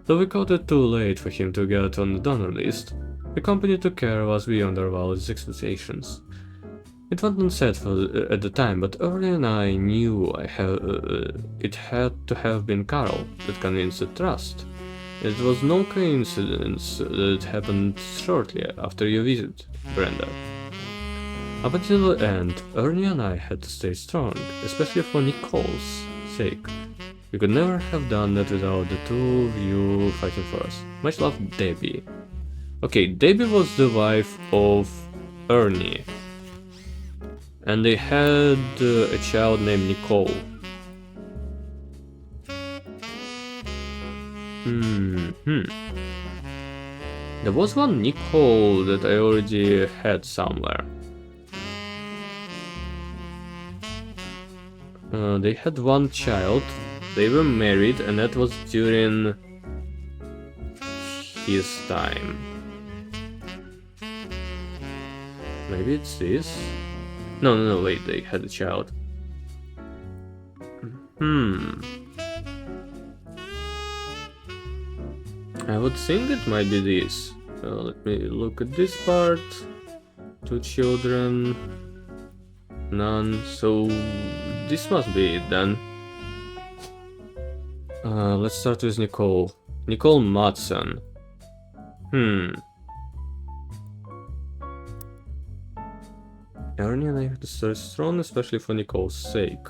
Though we caught it too late for him to get on the donor list, the company took care of us beyond our wildest expectations. It wasn't said at the time, but Ernie and I knew it had to have been Carl that convinced the trust. It was no coincidence that it happened shortly after your visit, Brenda. Up until the end, Ernie and I had to stay strong, especially for Nicole's sake. We could never have done that without the two of you fighting for us. Much love, Debbie." Okay, Debbie was the wife of Ernie. And they had a child named Nicole. There was one Nicole that I already had somewhere. They had one child, they were married, and that was during his time. Maybe it's this? No, wait, they had a child. I would think it might be this. Let me look at this part. 2 children. None, so this must be it then. Let's start with Nicole. Nicole Matson. Ernie and I have to start strong, especially for Nicole's sake.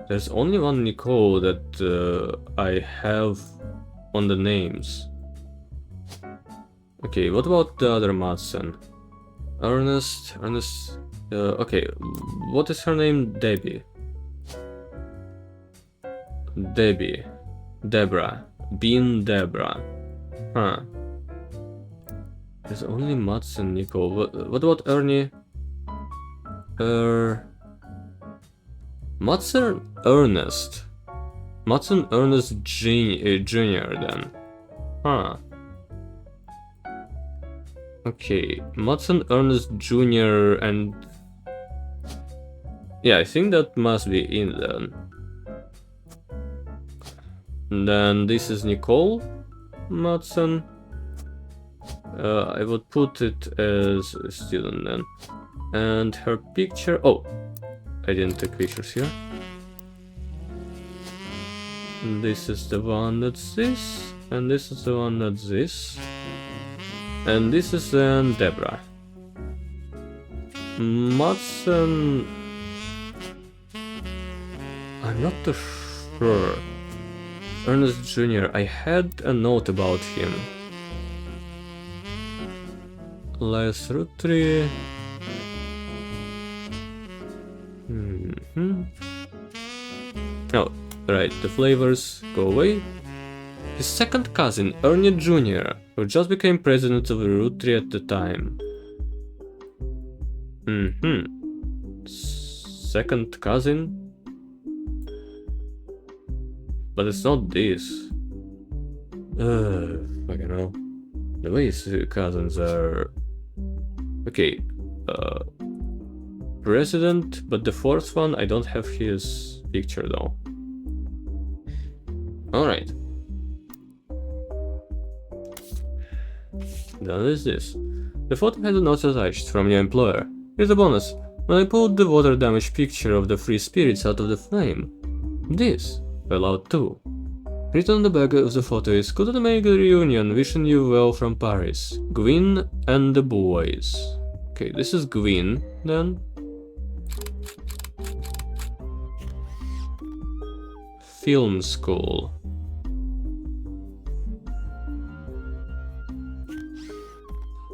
There's only one Nicole that I have on the names. Okay, what about the other Matson? Ernest, okay, what is her name? Debbie. Deborah. Bean Deborah. There's only Mats and Nico. What about Ernie? Mats and Ernest. Mats and Ernest Jr. then. Huh. Okay, Mats and Ernest Jr. and... Yeah, I think that must be in then. And then this is Nicole Matson. I would put it as a student then. And her picture... Oh! I didn't take pictures here. And this is the one that's this. And this is the one that's this. And this is then Deborah. Matson... I'm not too sure. Ernest Jr. I had a note about him. Last roottrees. Oh, right, the flavors go away. His second cousin, Ernie Jr., who just became president of the roottrees at the time. Second cousin? But it's not this. Fucking hell. The way his cousins are... Okay, president, but the fourth one, I don't have his picture though. Alright. Then is this. The photo has a note attached from your employer. Here's a bonus. When I pulled the water damage picture of the free spirits out of the flame, this fell out too. Written on the back of the photo is "Good to make a reunion, wishing you well from Paris. Gwyn and the boys." Okay, this is Gwyn then. Film school.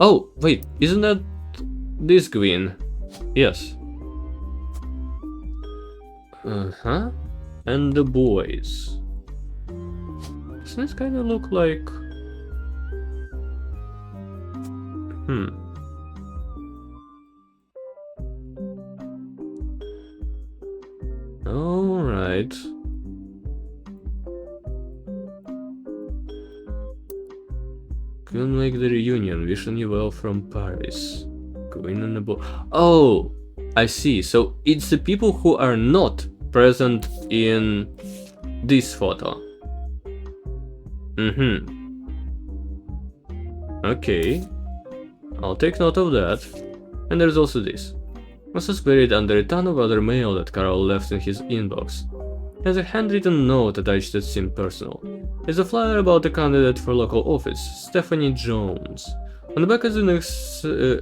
Oh, wait, isn't that this Gwyn? Yes. Uh-huh. And the boys. Doesn't this kind of look like... Alright. Couldn't make the reunion, wishing you well from Paris. Going on the boat. Oh! I see, so it's the people who are not present in this photo. Okay. I'll take note of that. And there's also this. Was buried under a ton of other mail that Carl left in his inbox. There's a handwritten note attached that seemed personal. It's a flyer about a candidate for local office, Stephanie Jones. On the back is an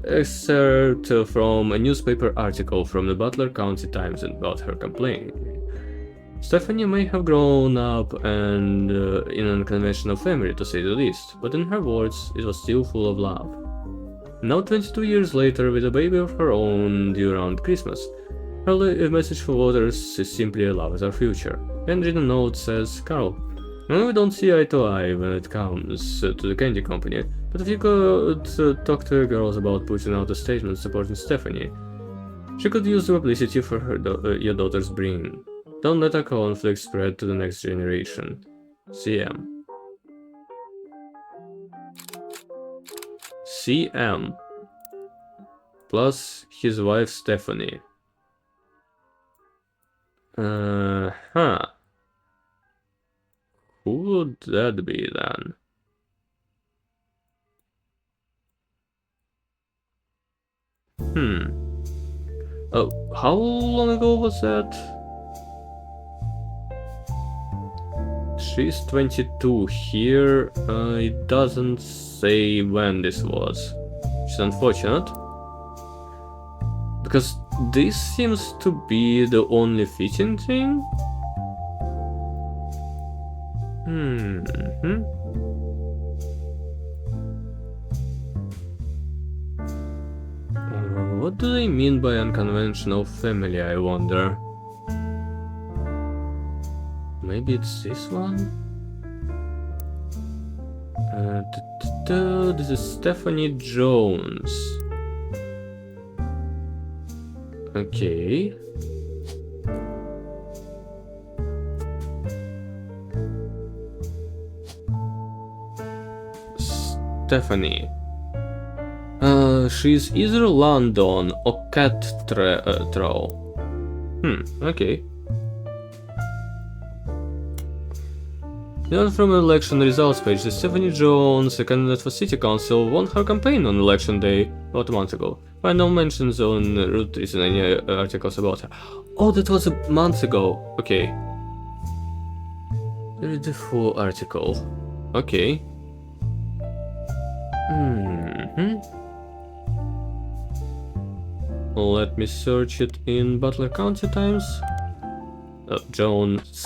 excerpt from a newspaper article from the Butler County Times about her campaign. Stephanie may have grown up and in an unconventional family, to say the least, but in her words, it was still full of love. Now 22 years later, with a baby of her own due around Christmas, her message for voters is simply a love is our future. And written note says, Carl, I know we don't see eye to eye when it comes to the candy company, but if you could talk to your girls about putting out a statement supporting Stephanie, she could use the publicity for her your daughter's bringing. Don't let our conflict spread to the next generation. CM. CM. Plus his wife Stephanie. Who would that be then? Oh, how long ago was that? She's 22 here. It doesn't say when this was. Which is unfortunate. Because this seems to be the only fitting thing. What do they mean by unconventional family, I wonder? Maybe it's this one? This is Stephanie Jones. Okay. Stephanie. She's either London or Cathro. Okay. Learn from election results page that Stephanie Jones, a candidate for city council, won her campaign on election day about a month ago. Find no mentions on roottrees in any articles about her. Oh, that was a month ago. Okay. Read the full article. Okay. Let me search it in Butler County Times. Jones.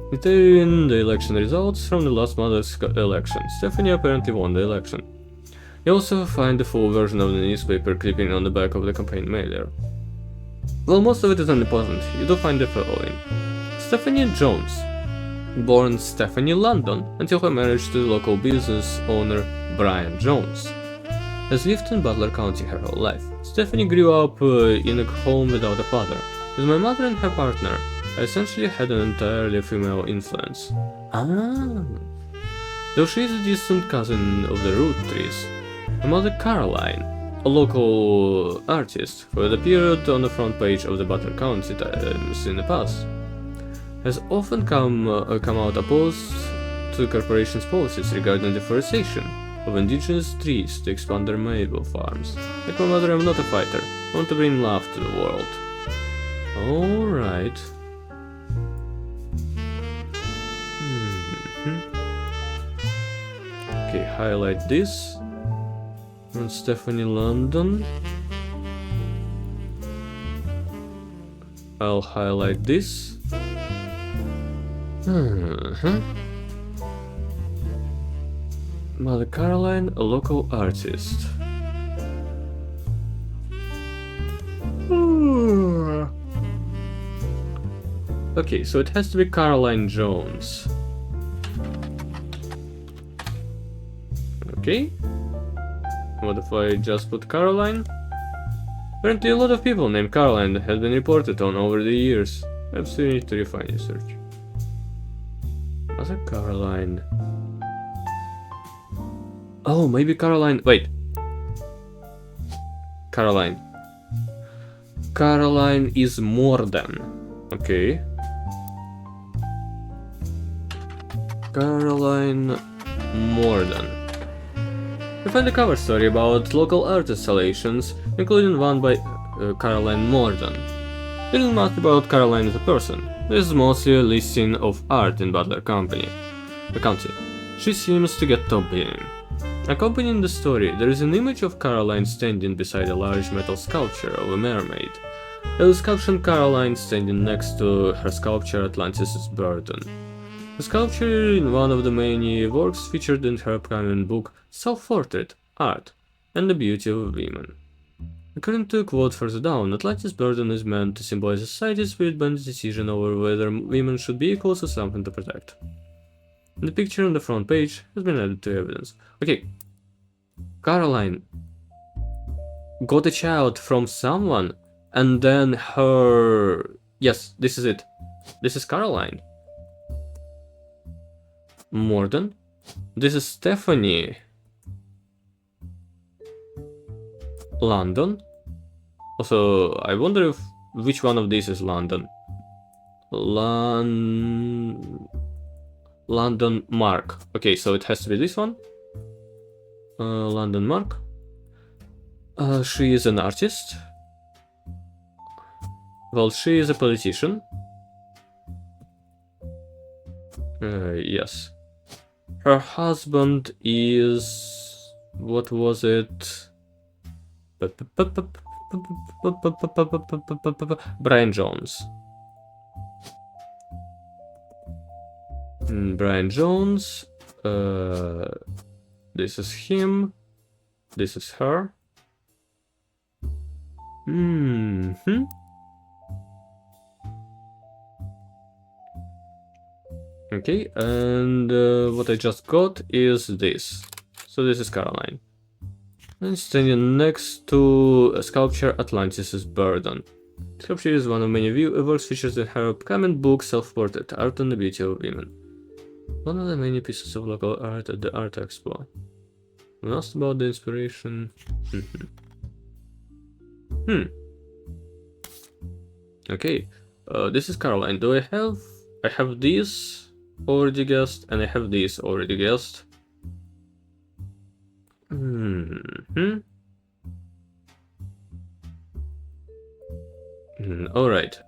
Retain the election results from the last month's election. Stephanie apparently won the election. You also find the full version of the newspaper clipping on the back of the campaign mailer. Well, most of it is unimportant. You do find the following. Stephanie Jones. Born Stephanie London until her marriage to the local business owner Brian Jones. Has lived in Butler County her whole life. Stephanie grew up in a home without a father. With my mother and her partner, I essentially had an entirely female influence. Though she is a distant cousin of the Roottrees, her mother Caroline, a local artist who had appeared on the front page of the Butler County Times in the past, has often come out opposed to the corporation's policies regarding deforestation of indigenous trees to expand their maple farms. Like my mother, I'm not a fighter. I want to bring love to the world. Alright. Okay, highlight this. And Stephanie London. I'll highlight this. Mother Caroline, a local artist. Okay, so it has to be Caroline Jones. Okay. What if I just put Caroline? Apparently a lot of people named Caroline have been reported on over the years. I still need to refine your search. Mother Caroline. Oh, maybe Caroline. Wait. Caroline. Caroline is more than. Okay. Caroline Morden. We find a cover story about local art installations, including one by Caroline Morden. There isn't much about Caroline as a person. This is mostly a listing of art in Butler County. She seems to get top billing. Accompanying the story, there is an image of Caroline standing beside a large metal sculpture of a mermaid. There is captioned Caroline standing next to her sculpture Atlantis' Burden. The sculpture in one of the many works featured in her upcoming book Self-Portrait, Art, and the Beauty of Women. According to a quote further down, Atlantis' Burden is meant to symbolize society's spirit-bound decision over whether women should be equal to something to protect. The picture on the front page has been added to evidence. Okay, Caroline got a child from someone, and then her... Yes, this is it. This is Caroline Morden. This is Stephanie London. Also, I wonder if which one of these is London. London Mark. Okay, so it has to be this one. London Mark. She is an artist. Well, she is a politician. Yes. Her husband is... what was it? Brian Jones. Brian Jones. This is him. This is her. Okay, and what I just got is this. So this is Caroline. And standing next to a sculpture, Atlantis' Burden. Sculpture is one of many works featured in her upcoming book, Self-Portrait, Art and the Beauty of Women. One of the many pieces of local art at the Art Expo. When asked about the inspiration... Okay, this is Caroline. Do I have... I have this already guessed, and I have this already guessed. Alright.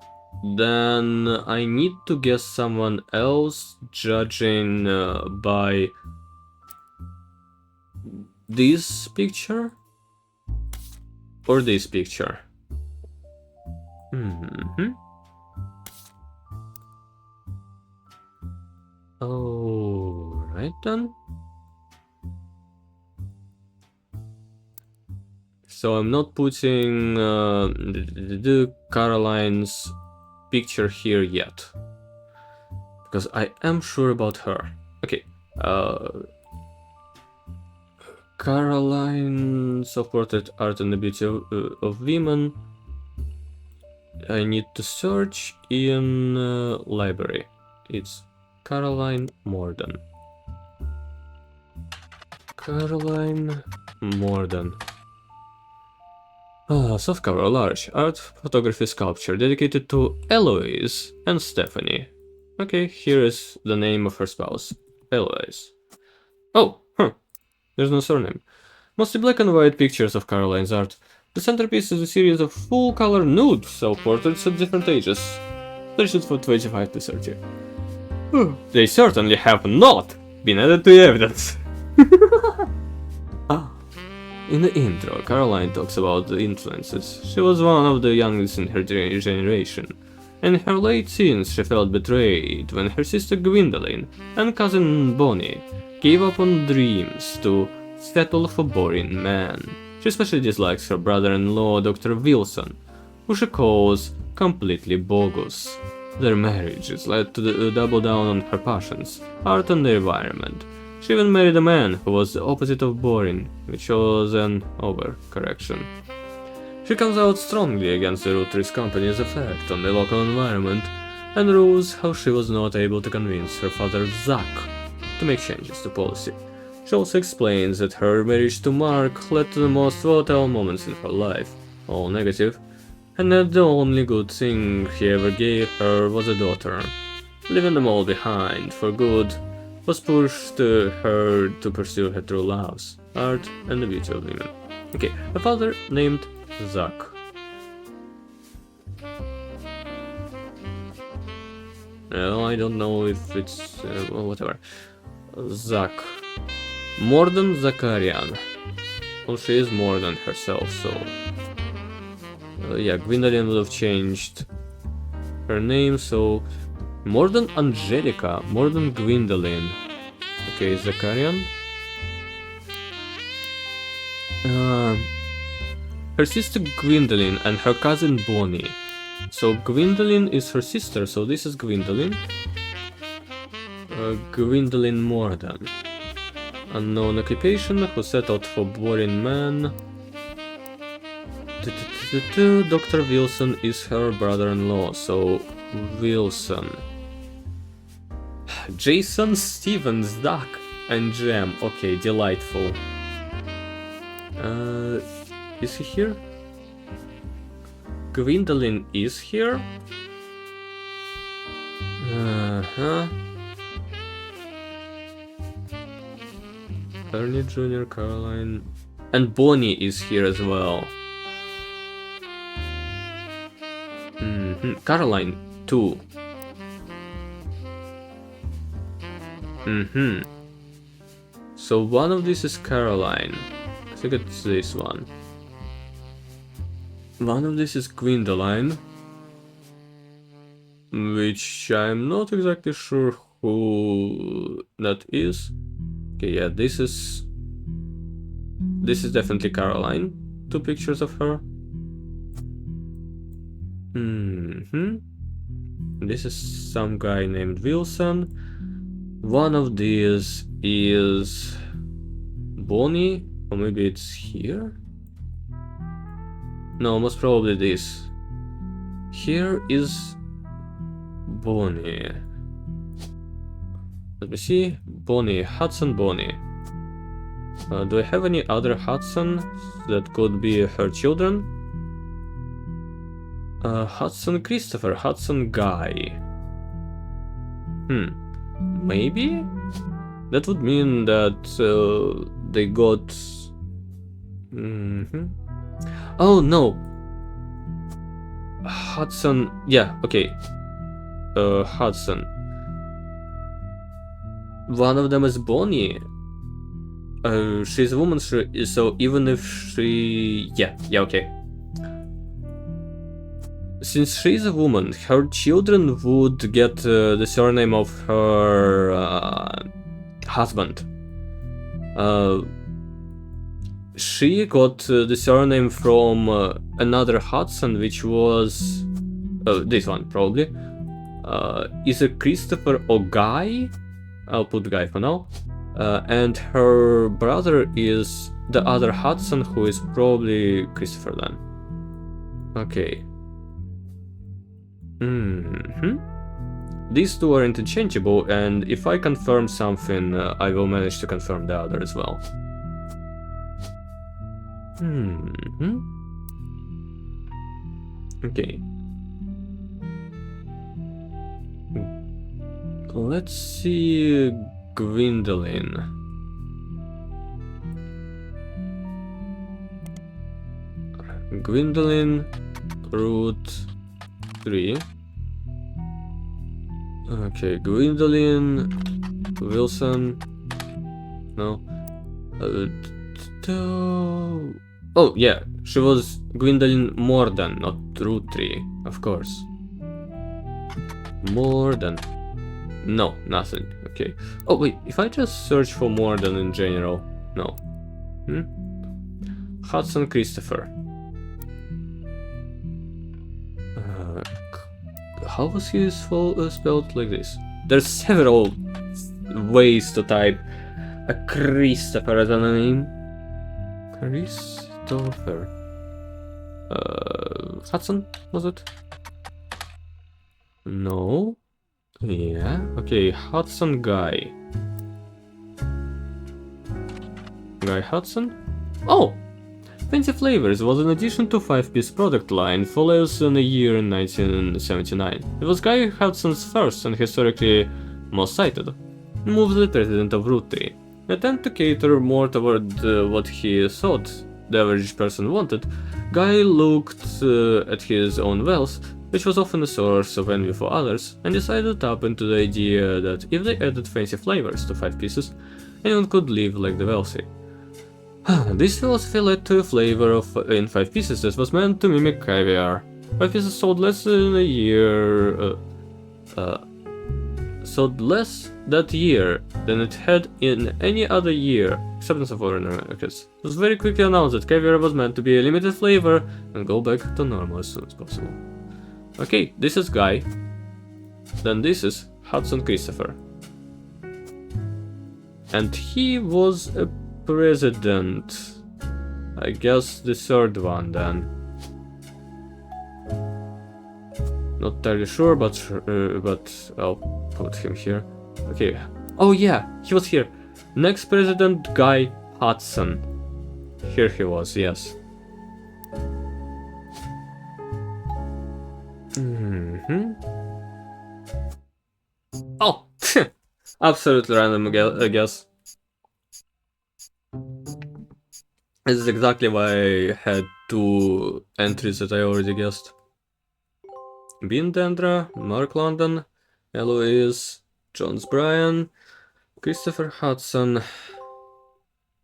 Then I need to guess someone else, judging by this picture or this picture. Alright then. So I'm not putting the Caroline's picture here yet, because I am sure about her. Okay, Caroline, Self-Portrait, Art and the Beauty of Women. I need to search in library. It's Caroline Morden. Caroline Morden. Softcover, large art, photography, sculpture, dedicated to Eloise and Stephanie. Okay, here is the name of her spouse, Eloise. Oh, there's no surname. Mostly black and white pictures of Caroline's art. The centerpiece is a series of full-color nude self-portraits at different ages. They should for 25 to 30. They certainly have not been added to evidence. In the intro, Caroline talks about the influences. She was one of the youngest in her generation. In her late teens, she felt betrayed when her sister Gwendolyn and cousin Bonnie gave up on dreams to settle for boring men. She especially dislikes her brother-in-law, Dr. Wilson, who she calls completely bogus. Their marriages led to double down on her passions, art and the environment. She even married a man who was the opposite of boring, which was an overcorrection. She comes out strongly against the roottrees company's effect on the local environment, and rules how she was not able to convince her father Zach to make changes to policy. She also explains that her marriage to Mark led to the most volatile moments in her life, all negative, and that the only good thing he ever gave her was a daughter. Leaving them all behind for good was pushed her to pursue her true loves, art and the beauty of women. Okay, a father named Zach. No, I don't know if it's... whatever. Zach. Morden Zakarian. Well, she is more than herself, so... yeah, Gwendolyn would have changed her name, so... More than Angelica, more than Gwendolyn. Okay, Zakarian. Her sister Gwendolyn and her cousin Bonnie. So Gwendolyn is her sister, so this is Gwendolyn. Gwendolyn Morden. Unknown occupation, who settled for boring man. Dr. Wilson is her brother-in-law, so Wilson. Jason, Stevens, Duck, and Jam. Okay, delightful. Is he here? Gwendolyn is here? Ernie Jr., Caroline... And Bonnie is here as well. Caroline, too. So one of these is Caroline. I think it's this one. One of this is Gwendolyn, which I'm not exactly sure who that is. Okay, yeah, this is definitely Caroline. Two pictures of her. This is some guy named Wilson. One of these is Bonnie, or maybe it's here? No, most probably this. Here is Bonnie. Let me see. Bonnie, Hudson Bonnie. Do I have any other Hudson that could be her children? Hudson Christopher, Hudson Guy. Maybe? That would mean that they got... Oh no! Hudson... Yeah, okay. Hudson. One of them is Bonnie. She's a woman, so even if she... Yeah, okay. Since she's a woman, her children would get the surname of her husband. She got the surname from another Hudson, which was this one probably. Is it Christopher or Guy? I'll put Guy for now. And her brother is the other Hudson, who is probably Christopher then. Okay. These two are interchangeable, and if I confirm something, I will manage to confirm the other as well. Okay. Let's see Gwendolyn. Gwendolyn, root 3. Okay, Gwendolyn, Wilson. No. Oh yeah, she was Gwendolyn Morden, not root 3, of course. Morden. No, nothing. Okay. Oh wait, if I just search for Morden in general, no. Hudson Christopher. How was he spelled like this? There's several ways to type a Christopher as a name. Christopher. Hudson, was it? No. Yeah. Okay, Hudson Guy. Guy Hudson? Oh! Fancy Flavors was an addition to 5-piece product line for less than a year in 1979. It was Guy Hudson's first and historically most cited move as the president of Root 3. In an attempt to cater more toward what he thought the average person wanted, Guy looked at his own wealth, which was often a source of envy for others, and decided to tap into the idea that if they added fancy flavors to 5 pieces, anyone could live like the wealthy. This philosophy led to a flavor in 5 pieces that was meant to mimic caviar. 5 pieces sold less in a year, sold less that year than it had in any other year, except in some foreign markets. It was very quickly announced that caviar was meant to be a limited flavor and go back to normal as soon as possible. Okay, this is Guy. Then this is Hudson Christopher. And he was a president. I guess the third one then. Not entirely sure, but I'll put him here. Okay. Oh yeah, he was here. Next president, Guy Hudson. Here he was, yes. Oh, absolutely random, I guess. This is exactly why I had 2 entries that I already guessed. Bean Dendra, Mark London, Eloise, Jones Bryan, Christopher Hudson,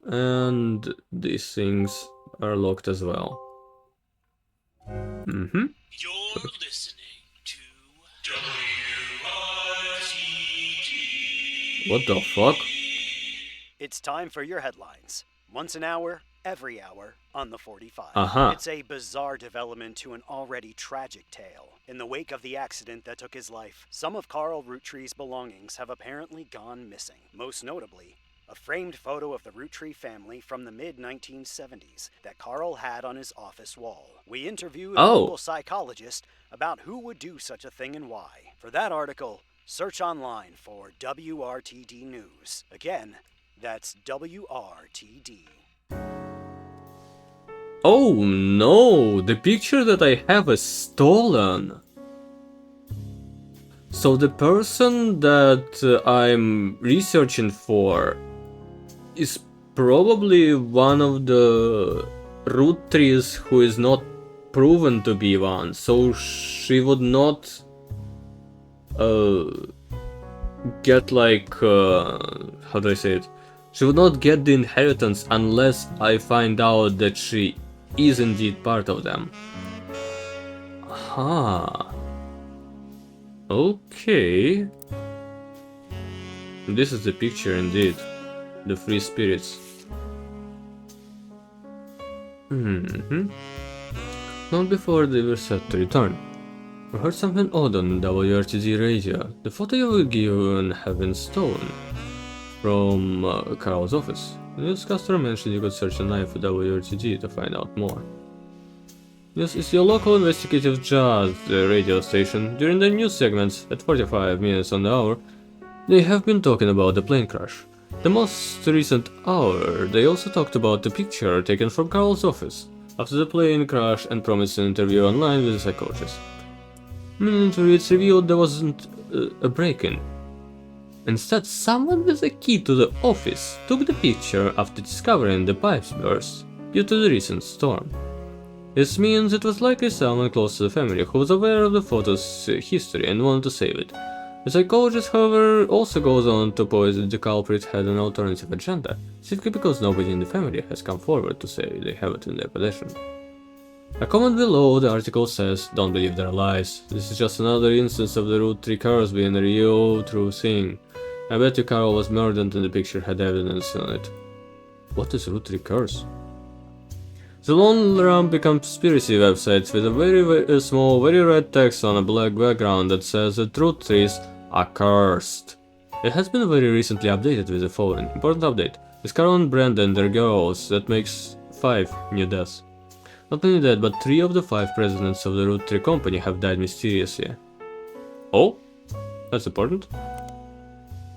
and these things are locked as well. You're listening to WRTG. What the fuck? It's time for your headlines. Once an hour, every hour on the 45. Uh-huh. It's a bizarre development to an already tragic tale. In the wake of the accident that took his life, some of Carl Roottree's belongings have apparently gone missing. Most notably, a framed photo of the Roottree family from the mid-1970s that Carl had on his office wall. We interviewed a local psychologist about who would do such a thing and why. For that article, search online for WRTD News. Again, that's WRTD. Oh no, the picture that I have is stolen. So the person that I'm researching for is probably one of the roottrees who is not proven to be one, so she would not get like, how do I say it? She would not get the inheritance unless I find out that she is indeed part of them. Huh. Okay. This is the picture indeed. The free spirits. Not before they were set to return. I heard something odd on WRTD radio. The photo you were given have been stolen from Carl's office. The newscaster mentioned you could search online for WRTD to find out more. This is your local investigative jazz radio station. During the news segments, at 45 minutes on the hour, they have been talking about the plane crash. The most recent hour, they also talked about the picture taken from Carl's office after the plane crash and promised an interview online with a psychologist. In an interview, it's revealed there wasn't a break-in. Instead, someone with a key to the office took the picture after discovering the pipes burst due to the recent storm. This means it was likely someone close to the family who was aware of the photo's history and wanted to save it. The psychologist, however, also goes on to posit that the culprit had an alternative agenda, simply because nobody in the family has come forward to say they have it in their possession. A comment below the article says, "Don't believe their lies. This is just another instance of the Roottree curse being a real true thing. I bet you Carl was murdered and the picture had evidence on it." What is Roottree curse? The Lone Rumpy conspiracy website with a very small, very red text on a black background that says that Roottrees are cursed. It has been very recently updated with the following important update. With Carol and Brandon, their girls, that makes 5 new deaths. Not only that, but 3 of the 5 presidents of the Roottree company have died mysteriously. Oh? That's important.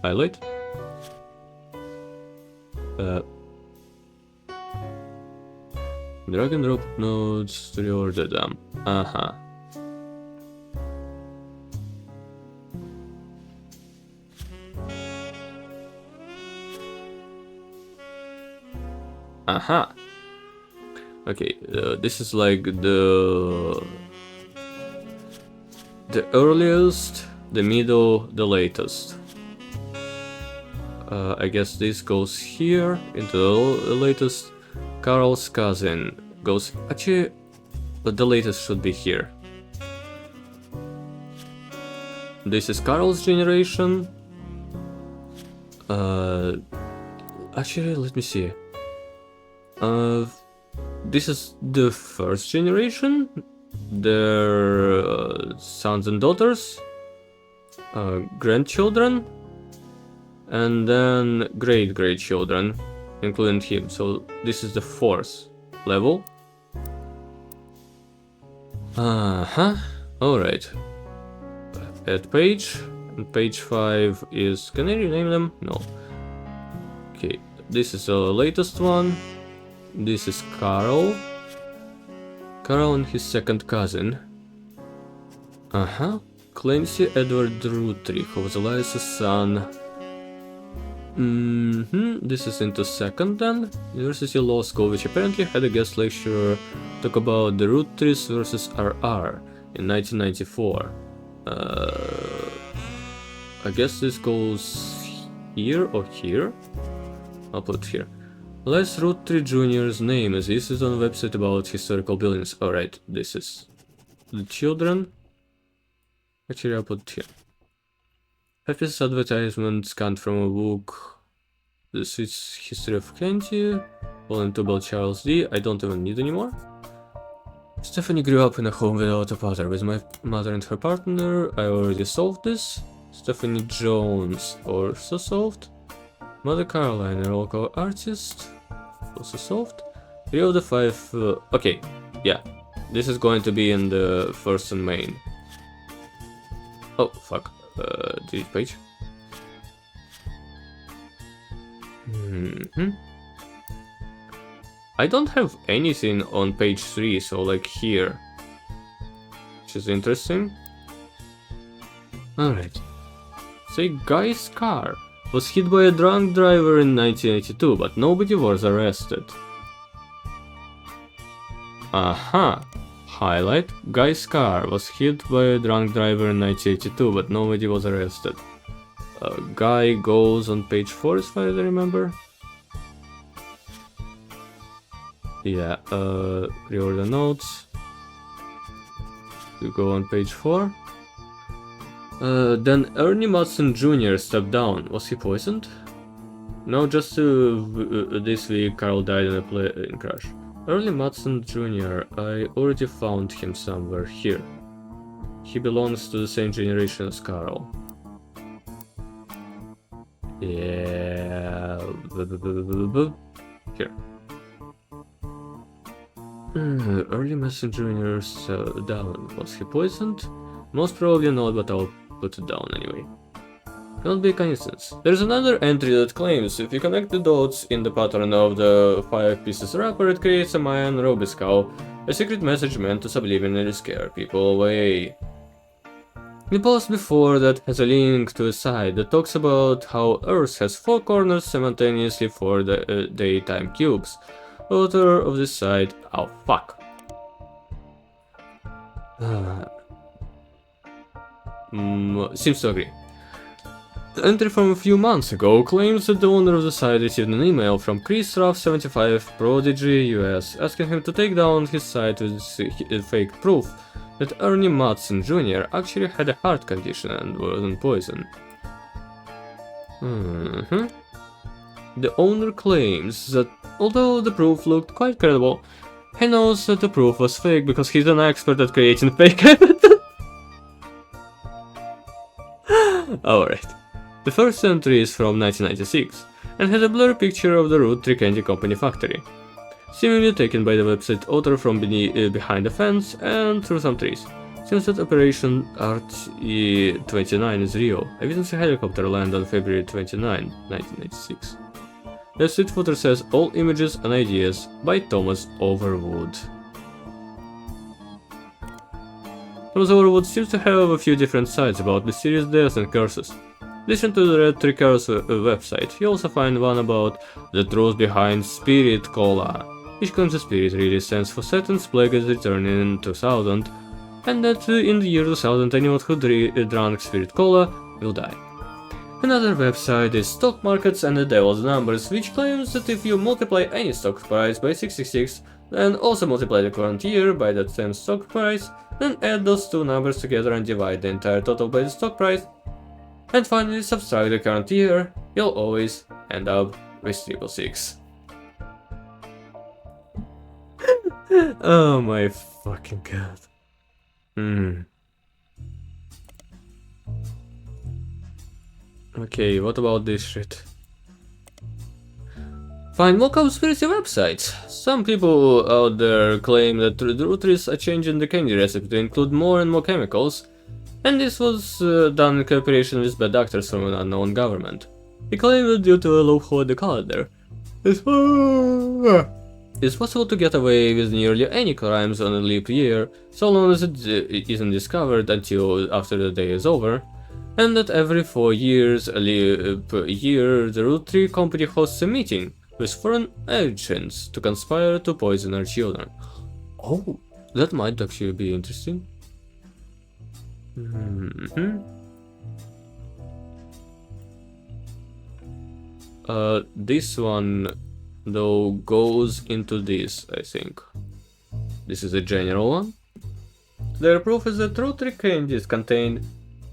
Highlight. Drag and drop nodes to reorder them. Uh-huh. Uh-huh. Okay, this is like the earliest, the middle, the latest. I guess this goes here into the latest. Carl's cousin goes, actually, the latest should be here. This is Carl's generation. Actually, let me see. This is the first generation. Their sons and daughters, grandchildren, and then great-grandchildren, including him. So this is the 4th level. Alright. Add page. And page 5 is... Can I rename them? No. Okay, this is the latest one. This is Carl. Carl and his second cousin. Clancy Edward Roottree, who was Elias's son. This is into second then. University Law School, which apparently had a guest lecturer talk about the Rootrees versus RR in 1994. I guess this goes here or here? I'll put it here. Les Roottree Jr.'s name is listed on a website about historical buildings. Alright, this is the children. Actually, I'll put it here. Happiest advertisement scanned from a book. This is History of Candy. Fallen to Bell Charles D. I don't even need anymore. Stephanie grew up in a home without a father with my mother and her partner. I already solved this. Stephanie Jones also solved. Mother Caroline, a local artist, also solved. 3 of the 5. Okay, yeah, this is going to be in the first and main. Oh fuck, delete page. I don't have anything on page 3, so like here, which is interesting. Alright. Say Guy's car was hit by a drunk driver in 1982, but nobody was arrested. Aha! Highlight. Guy's car was hit by a drunk driver in 1982, but nobody was arrested. Guy goes on page 4 as far as I remember. Yeah, reorder notes. You go on page 4. Then Ernie Matson Jr. stepped down. Was he poisoned? No, just this week Carl died in a plane crash. Ernie Matson Jr. I already found him somewhere here. He belongs to the same generation as Carl. Yeah. Here. Early Mason Jr. down. Was he poisoned? Most probably not, but I'll put it down anyway. Cannot be a coincidence. There's another entry that claims if you connect the dots in the pattern of the 5 pieces wrapper, it creates a Mayan Robiscow, a secret message meant to subliminally scare people away. The post before that has a link to a site that talks about how Earth has 4 corners simultaneously for the daytime cubes. Author of this site, oh fuck. Seems to agree. The entry from a few months ago claims that the owner of the site received an email from Chris Ruff75 Prodigy US asking him to take down his site with fake proof that Ernie Matson Jr. actually had a heart condition and wasn't poisoned. The owner claims that although the proof looked quite credible, he knows that the proof was fake because he's an expert at creating fake evidence. Alright. The first entry is from 1996 and has a blurry picture of the Root Tree Candy Company factory, seemingly taken by the website author from behind the fence and through some trees. Seems that Operation RT-29 is real. I witnessed a helicopter land on February 29, 1996. The street footer says all images and ideas by Thomas Overwood. Thomas Overwood seems to have a few different sites about mysterious deaths and curses. Listen to the Red Tree Curse website. You also find one about the truth behind Spirit Cola, which claims the spirit really stands for Saturn's plague is returning in 2000, and that in the year 2000 anyone who drank Spirit Cola will die. Another website is Stock Markets and the Devil's Numbers, which claims that if you multiply any stock price by 66, then also multiply the current year by that same stock price, then add those two numbers together and divide the entire total by the stock price, and finally subtract the current year, you'll always end up with 666. Oh my fucking god. Okay, what about this shit? Find more conspiracy websites. Some people out there claim that the roottrees are changing the candy recipe to include more and more chemicals, and this was done in cooperation with bad actors from an unknown government. They claim that due to a loophole in the calendar, it's possible to get away with nearly any crimes on a leap year, so long as it isn't discovered until after the day is over, and that every 4 years, a leap year, the Root Tree Company hosts a meeting with foreign agents to conspire to poison our children. Oh, that might actually be interesting. This one, though, goes into this, I think. This is a general one. Their proof is that Root Tree candies contain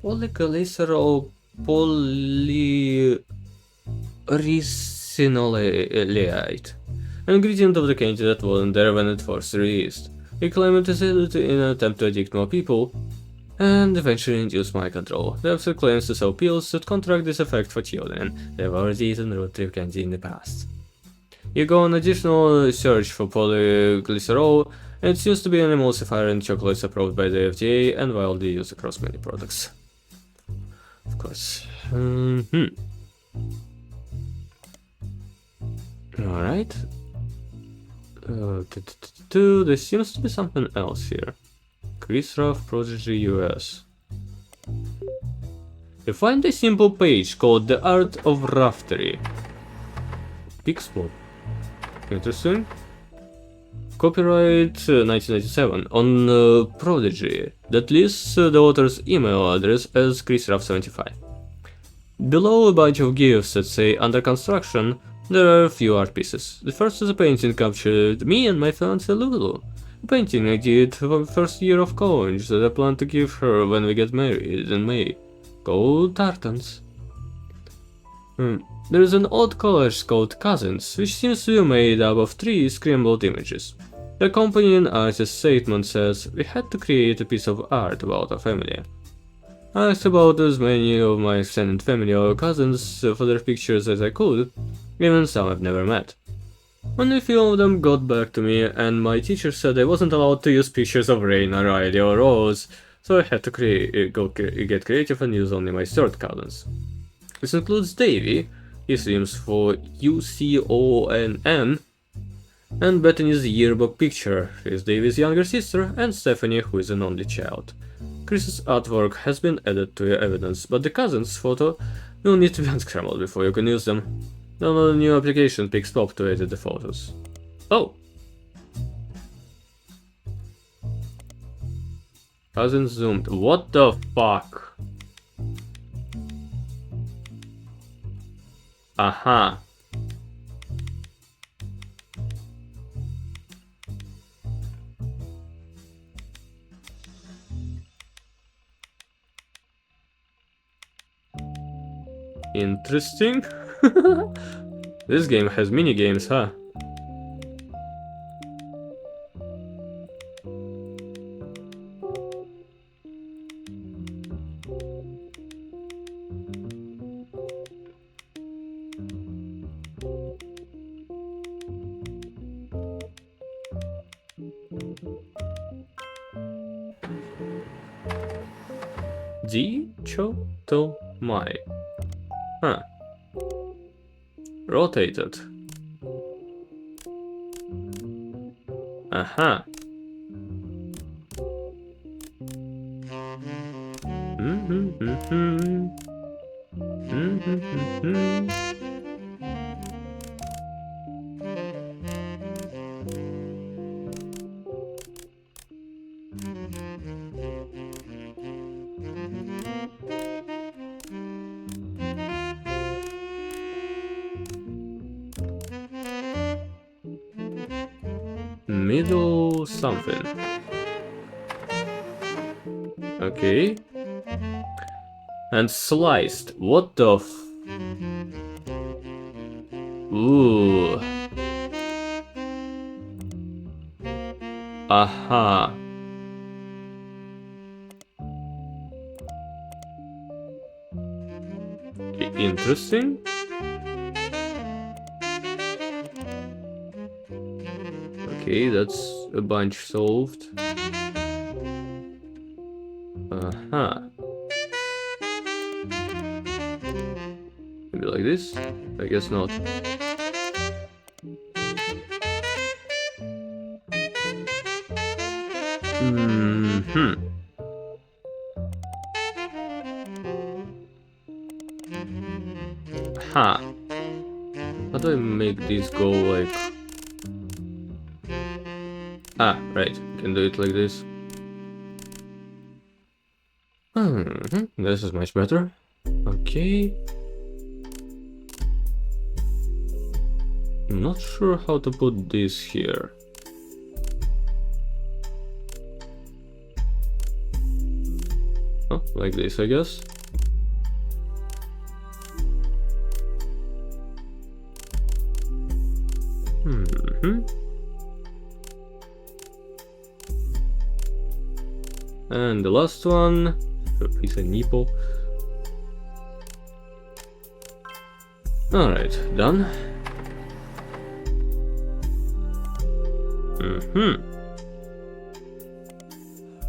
polyglycerol polyresinolate, an ingredient of the candy that wasn't there when it first released. He claimed it in an attempt to addict more people, and eventually induce mind control. The website claims to sell pills that counteract this effect for children. They've already eaten root tree candy in the past. You go on additional search for polyglycerol, and it seems to be an emulsifier in chocolates approved by the FDA and widely used across many products. Of course. Alright. There seems to be something else here. Chris Ruff, Prodigy US. You find a simple page called The Art of Raftery. Big spot. Interesting. Copyright 1997 on Prodigy that lists the author's email address as chrisruff75. Below a bunch of gifs that say under construction, there are a few art pieces. The first is a painting captured me and my fiancée Lulu. A painting I did for the first year of college that I plan to give her when we get married in May. Called Tartans. There is an old collage called Cousins, which seems to be made up of 3 scrambled images. The accompanying artist's statement says, "We had to create a piece of art about our family." I asked about as many of my extended family or cousins for their pictures as I could, even some I've never met. Only a few of them got back to me, and my teacher said I wasn't allowed to use pictures of Raina, Riley, or Rose, so I had to get creative and use only my third cousins. This includes Davy, he seems for UCONN, and Bethany's yearbook picture. She is Davy's younger sister, and Stephanie, who is an only child. Chris's artwork has been added to your evidence, but the cousins photo will need to be unscrambled before you can use them. Download a new application Pixpop to edit the photos. Oh! Cousins zoomed. What the fuck? Aha. Interesting. This game has mini games, huh? Dichotomai. Huh. Rotated. Aha. Middle something. Okay. And sliced. What the f... Ooh. Aha. Interesting. Okay, that's a bunch solved. Aha. Maybe like this? I guess not. Ha. How do I make this go like... Ah, right. Can do it like this. This is much better. Okay. I'm not sure how to put this here. Oh, like this, I guess. And the last one is a nipple. Alright, done.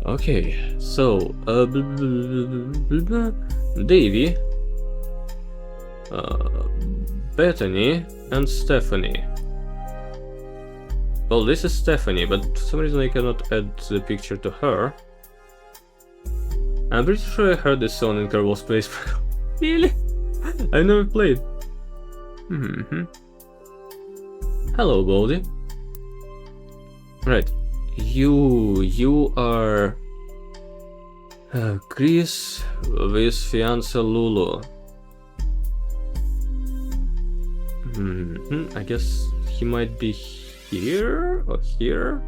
Okay, so Davy, Bethany, and Stephanie. Well, this is Stephanie, but for some reason I cannot add the picture to her. I'm pretty sure I heard this song in Kerbal Space. Really? I never played. Hello, Goldie. Right. You are Chris with fiancé Lulu. I guess he might be here or here.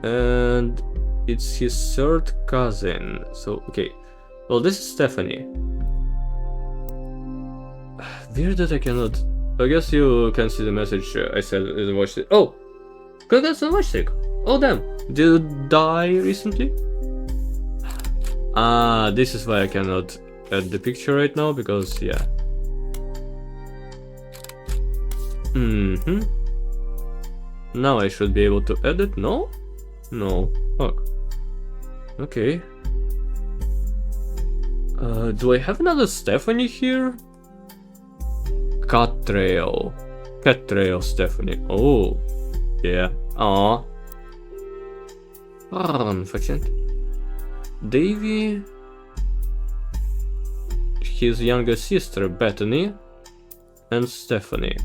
And it's his third cousin. So, okay. Well, this is Stephanie. Weird that I cannot. I guess you can see the message I said in the watch. Oh! Congrats on the watch stick! Oh, damn! Did you die recently? Ah, this is why I cannot add the picture right now, because, yeah. Now I should be able to edit. No? No. Fuck. Okay. Do I have another Stephanie here? Cat Trail Stephanie. Oh. Yeah. Aww. Unfortunate. Davy. His younger sister Bethany. And Stephanie.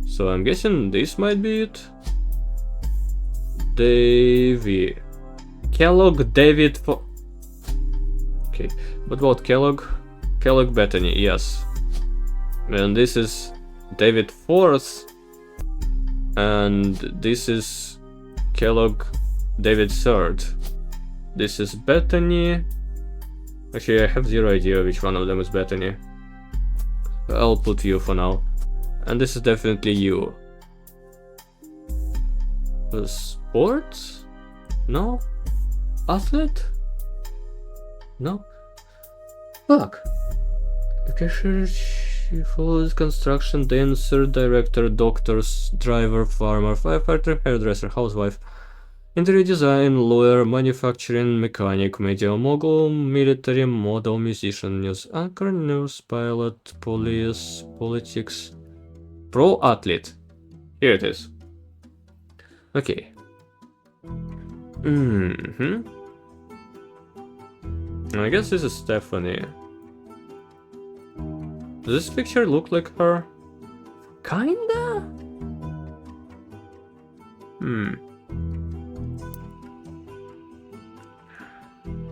So I'm guessing this might be it. Davy. Kellogg, David for. Okay. But what Kellogg? Kellogg Bethany, yes. And this is David Fourth. And this is Kellogg David Third. This is Bethany. Actually, I have zero idea which one of them is Bethany. I'll put you for now. And this is definitely you. Sports? No? Athlete? No? Fuck. Cashier, she follows construction, dancer, director, doctors, driver, farmer, firefighter, hairdresser, housewife, interior design, lawyer, manufacturing, mechanic, media mogul, military, model, musician, news anchor, nurse, pilot, police, politics, pro athlete. Here it is. Okay. I guess this is Stephanie. Does this picture look like her? Kinda?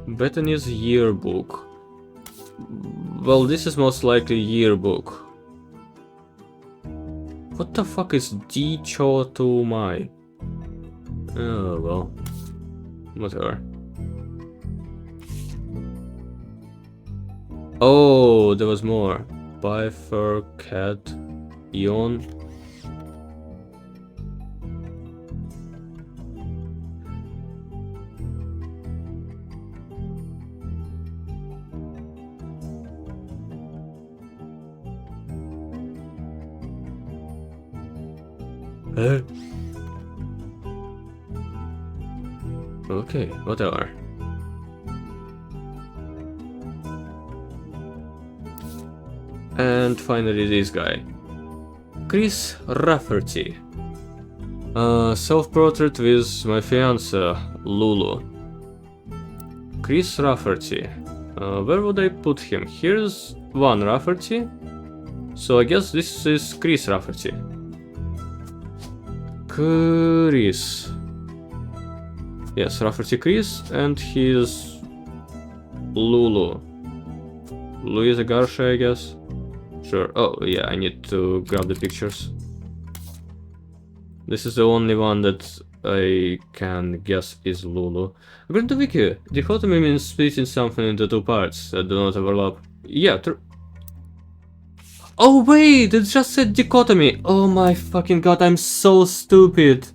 Bethany's yearbook. Well, this is most likely yearbook. What the fuck is D Cho to my? Oh well. Whatever. Oh, there was more. Bifer, cat, Ion. Okay, whatever. And finally this guy. Chris Rafferty. Self-portrait with my fiancée, Lulu. Chris Rafferty. Where would I put him? Here's one Rafferty. So I guess this is Chris Rafferty. Chris. Yes, Rafferty Chris, and he's Lulu. Louisa Garcia, I guess. Sure. Oh, yeah, I need to grab the pictures. This is the only one that I can guess is Lulu. According to Wiki, dichotomy means splitting something into two parts that do not overlap. Yeah, true. Oh wait, it just said dichotomy. Oh my fucking god, I'm so stupid.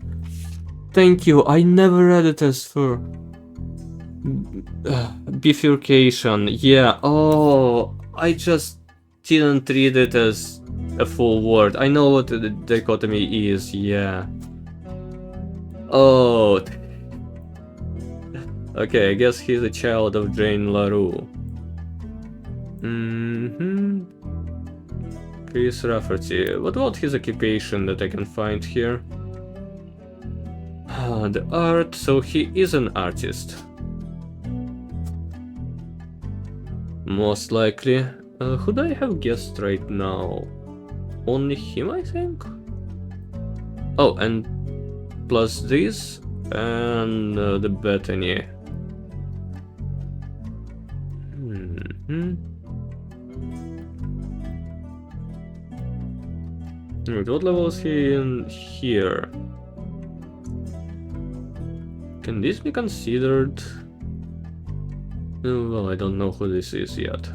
Thank you, I never read it as for... bifurcation, yeah, oh, I just didn't read it as a full word. I know what the dichotomy is, yeah. Oh. Okay, I guess he's a child of Jane LaRue. Chris Rafferty. What about his occupation that I can find here? The art, so he is an artist. Most likely. Who do I have guessed right now? Only him, I think? Oh, and plus this, and the Bethany. Wait, what level is he in here? Can this be considered? Well, I don't know who this is yet.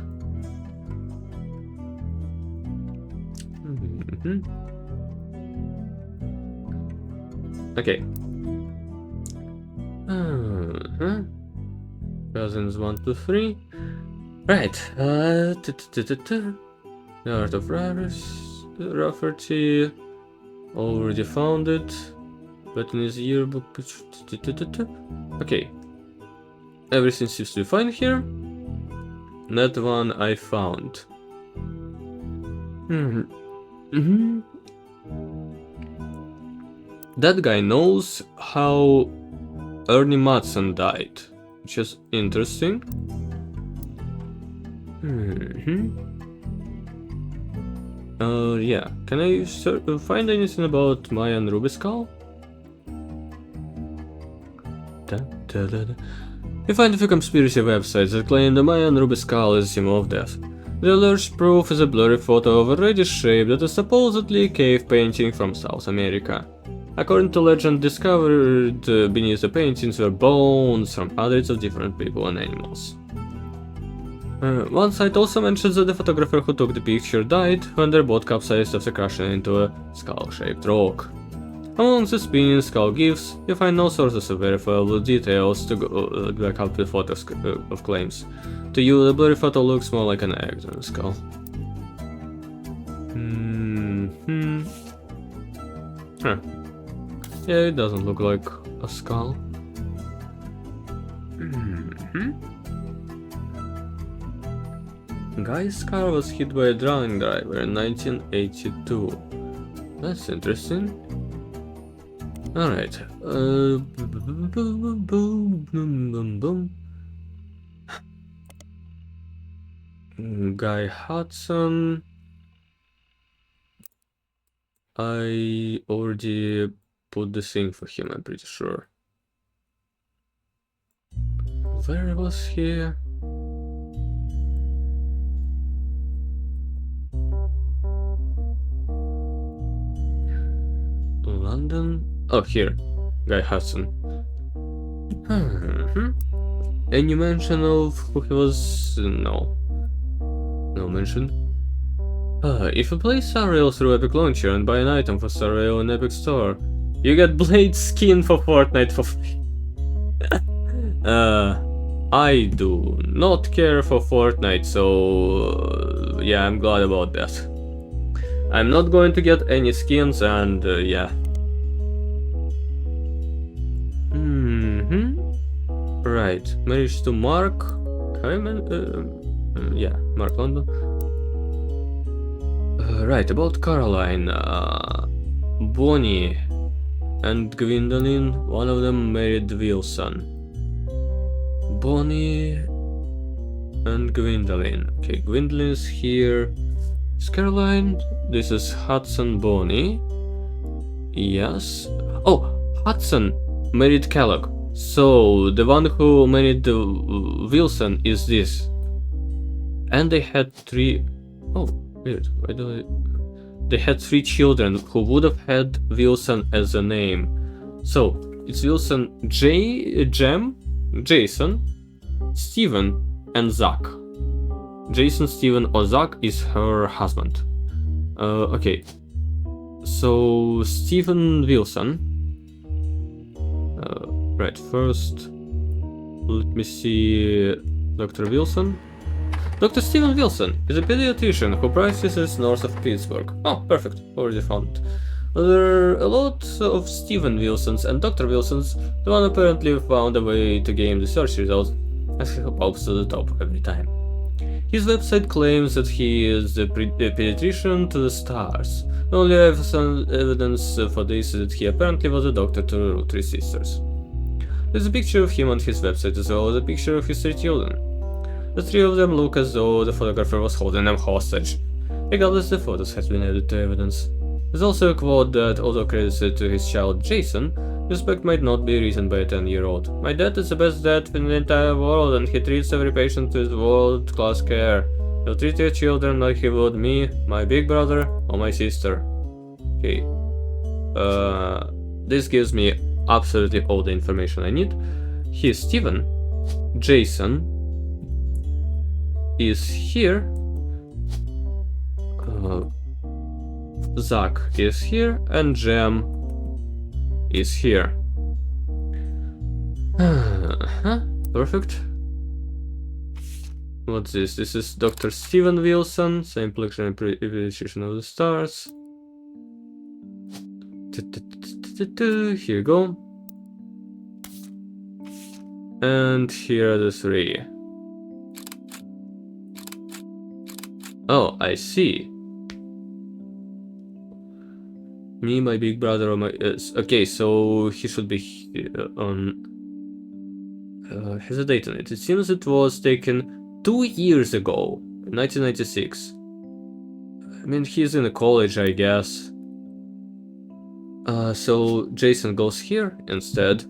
Okay. Cousins 1, 2, 3. Right. The Art of Rafferty. Already found it. Bethany's yearbook. Okay. Everything seems to be fine here. That one I found. That guy knows how Ernie Matson died, which is interesting. Yeah. Can I find anything about Mayan Ruby Skull? You find a few conspiracy websites that claim the Mayan Ruby Skull is a symbol of death. The alleged proof is a blurry photo of a reddish shape that is supposedly a cave painting from South America. According to legend, discovered beneath the paintings were bones from hundreds of different people and animals. One site also mentions that the photographer who took the picture died when their boat capsized after crashing into a skull-shaped rock. Among the spinning skull gifts, you find no sources of verifiable details to back up the photos of claims. To you, the blurry photo looks more like an egg than a skull. Yeah, it doesn't look like a skull. Guy's car was hit by a drowning driver in 1982. That's interesting. Alright. Guy Hudson. I already put the thing for him, I'm pretty sure. Where was he? London? Oh, here. Guy Hudson. Any mention of who he was? No. No mention. If you play Star Rail through Epic Launcher and buy an item for Star Rail in Epic Store, you get Blade skin for Fortnite for free. I do not care for Fortnite, so yeah, I'm glad about that. I'm not going to get any skins, and yeah. Right, marriage to Mark. Yeah, Mark London. Right, about Caroline, Bonnie and Gwendolyn, one of them married Wilson. Bonnie and Gwendolyn. Okay, Gwendolyn's here. Is Caroline? This is Hudson Bonnie. Yes. Oh, Hudson married Kellogg. So, the one who married Wilson is this. And they had 3... Oh, weird. Why do I... They had 3 children who would have had Wilson as a name. So, it's Wilson Jason, Steven, and Zach. Jason, Steven, or Zach is her husband. Okay. So, Steven Wilson. Right, first, let me see Dr. Wilson. Dr. Steven Wilson is a pediatrician who practices north of Pittsburgh. Oh, perfect, already found it. There are a lot of Steven Wilsons and Dr. Wilsons. The one apparently found a way to game the search results, and he pops to the top every time. His website claims that he is the pediatrician to the stars. The only evidence for this is that he apparently was a doctor to the roottrees sisters. There's a picture of him on his website as well as a picture of his 3 children. The 3 of them look as though the photographer was holding them hostage. Regardless, the photos have been added to evidence. There's also a quote that, although credited to his child Jason, respect might not be written by a 10-year-old. My dad is the best dad in the entire world, and he treats every patient with world-class care. He'll treat your children like he would me, my big brother, or my sister. Okay. This gives me absolutely all the information I need. Here's Steven. Jason is here. Zach is here, and Jem is here. Perfect. What's this? This is Dr. Steven Wilson, same picture and pediatrician of the stars. Here you go. And here are the 3. Oh, I see. Me, my big brother, or my... okay, so he should be on... has a date on it. It seems it was taken 2 years ago, 1996. I mean, he's in a college, I guess. So Jason goes here instead.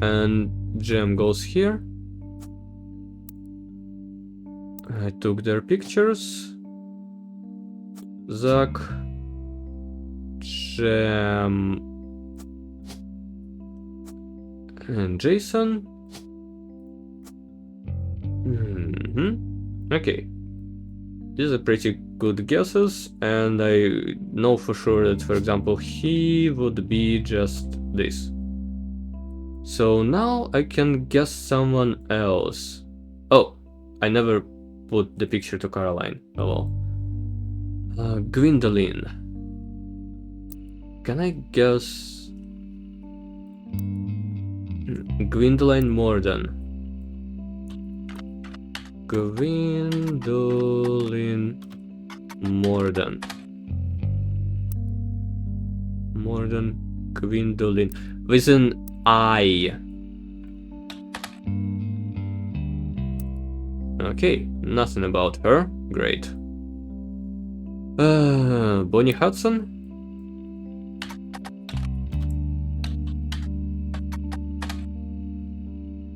And Jem goes here. I took their pictures. Zach... Jem... and Jason. Okay. These are pretty good guesses, and I know for sure that, for example, he would be just this. So now I can guess someone else. Oh, I never put the picture to Caroline. Oh well. Gwendolyn. Can I guess... Gwendolyn Morden. Gwendolyn Morden. Gwendolyn. With an I. Okay, nothing about her. Great. Bonnie Hudson?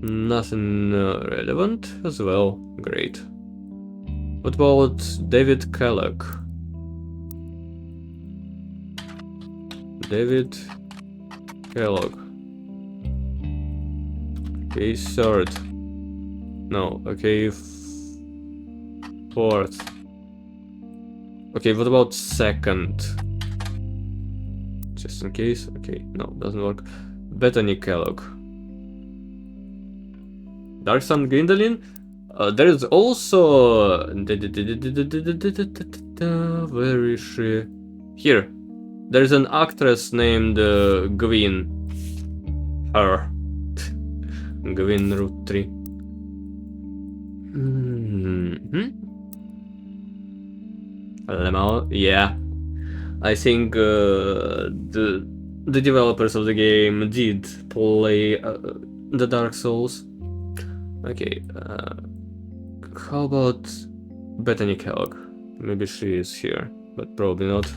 Nothing relevant as well. Great. What about David Kellogg? David Kellogg. Okay, 3rd. No, okay, 4th. Okay, what about 2nd? Just in case. Okay, no, doesn't work. Bethany Kellogg. Dark Sun Gwendolyn? There is also... Where is she? Here. There's an actress named Gwyn. Her. Gwyn Root 3. Yeah. I think the developers of the game did play the Dark Souls. Okay, how about Bethany Kellogg? Maybe she is here, but probably not.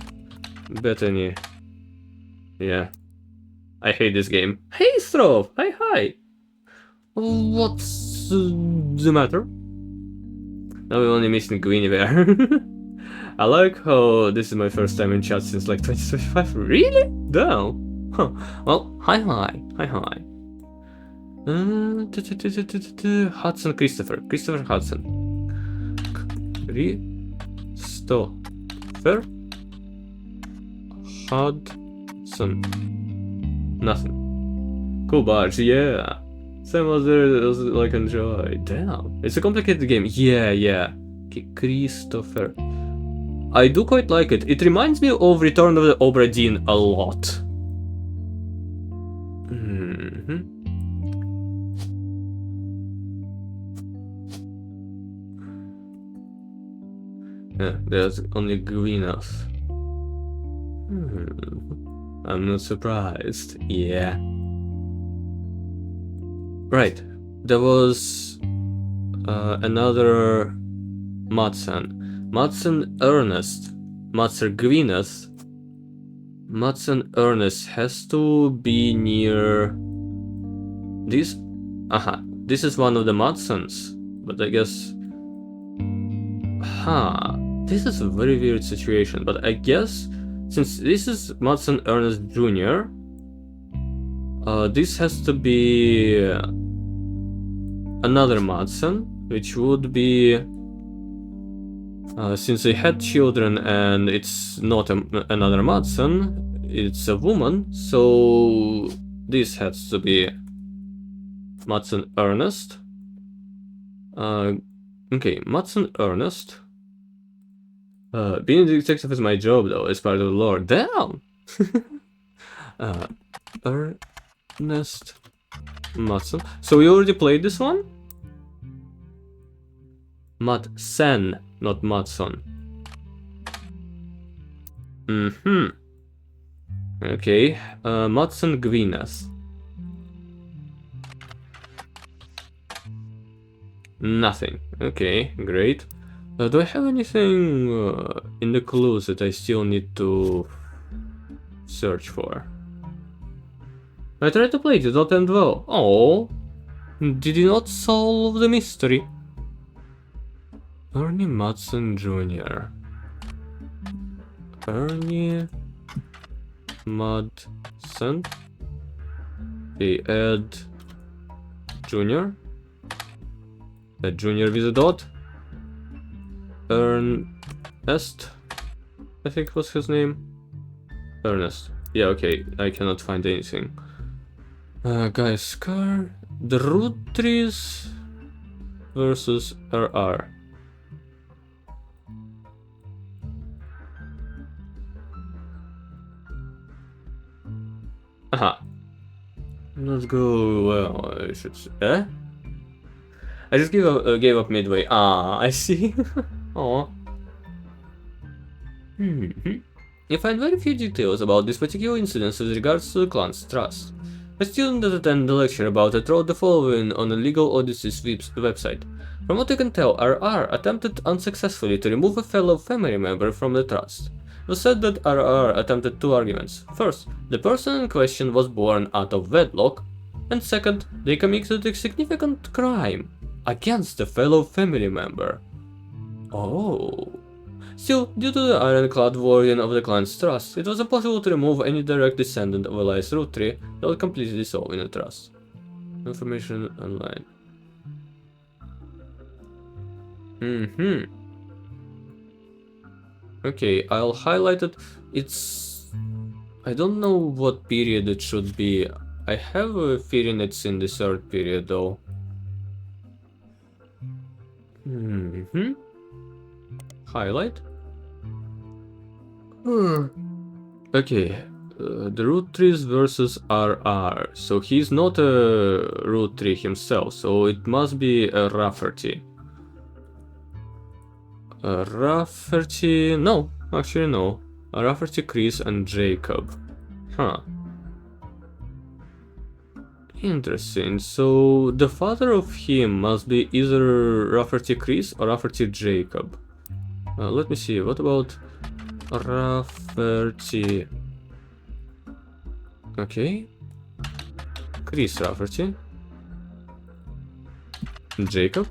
Bethany. Yeah. I hate this game. Hey, Strove! Hi! What's the matter? Now we're only missing Guinevere. I like how this is my first time in chat since like 2025. Really? No. Huh. Well, hi. Hudson Christopher Hudson. Christopher. Hudson. Nothing. Cool barge, yeah. Same as there as like enjoy. Damn. It's a complicated game. Yeah. Okay, Christopher. I do quite like it. It reminds me of Return of the Obra Dinn a lot. Yeah, there's only Gwyneth. I'm not surprised. Yeah. Right. There was another Madsen. Madsen Ernest. Madsen Gwyneth. Madsen Ernest has to be near this. This is one of the Madsens. But I guess. This is a very weird situation. But I guess since this is Madsen Ernest Jr., this has to be another Madsen, which would be since they had children and it's not another Madsen, it's a woman, so this has to be Madsen Ernest. Okay, Madsen Ernest. Being a detective is my job, though, as part of the lore. Damn! Ernest Madsen. So we already played this one? Madsen, not Madsen. Okay, Madsen Gwyneth. Nothing. Okay, great. Do I have anything in the clues that I still need to search for? I tried to play it, it not end well. Oh, did you not solve the mystery? Ernie Madsen Jr. Ernie Madsen. Okay, add Jr. Add Jr. with a dot. Ernest, I think was his name. Ernest. Yeah, okay, I cannot find anything. Guys, Scar. The roottrees versus RR. Let's go. Well, I should. I just gave up midway. I see. Aw. You find very few details about this particular incident with regards to the clan's trust. A student that attended the lecture about it wrote the following on the Legal Odyssey's website. From what you can tell, RR attempted unsuccessfully to remove a fellow family member from the trust. It was said that RR attempted two arguments. First, the person in question was born out of wedlock, and second, they committed a significant crime against a fellow family member. Oh. Still, due to the ironclad wording of the clan's trust, it was impossible to remove any direct descendant of Elias root tree that would completely dissolve in the trust. Information online. Okay, I'll highlight it. I don't know what period it should be. I have a feeling it's in the third period though. Highlight. Okay, the root trees versus RR. So he's not a root tree himself, so it must be a Rafferty. Rafferty. No, actually, no. Rafferty, Chris, and Jacob. Interesting. So the father of him must be either Rafferty Chris or Rafferty Jacob. Let me see. What about Rafferty? Okay. Chris Rafferty. Jacob?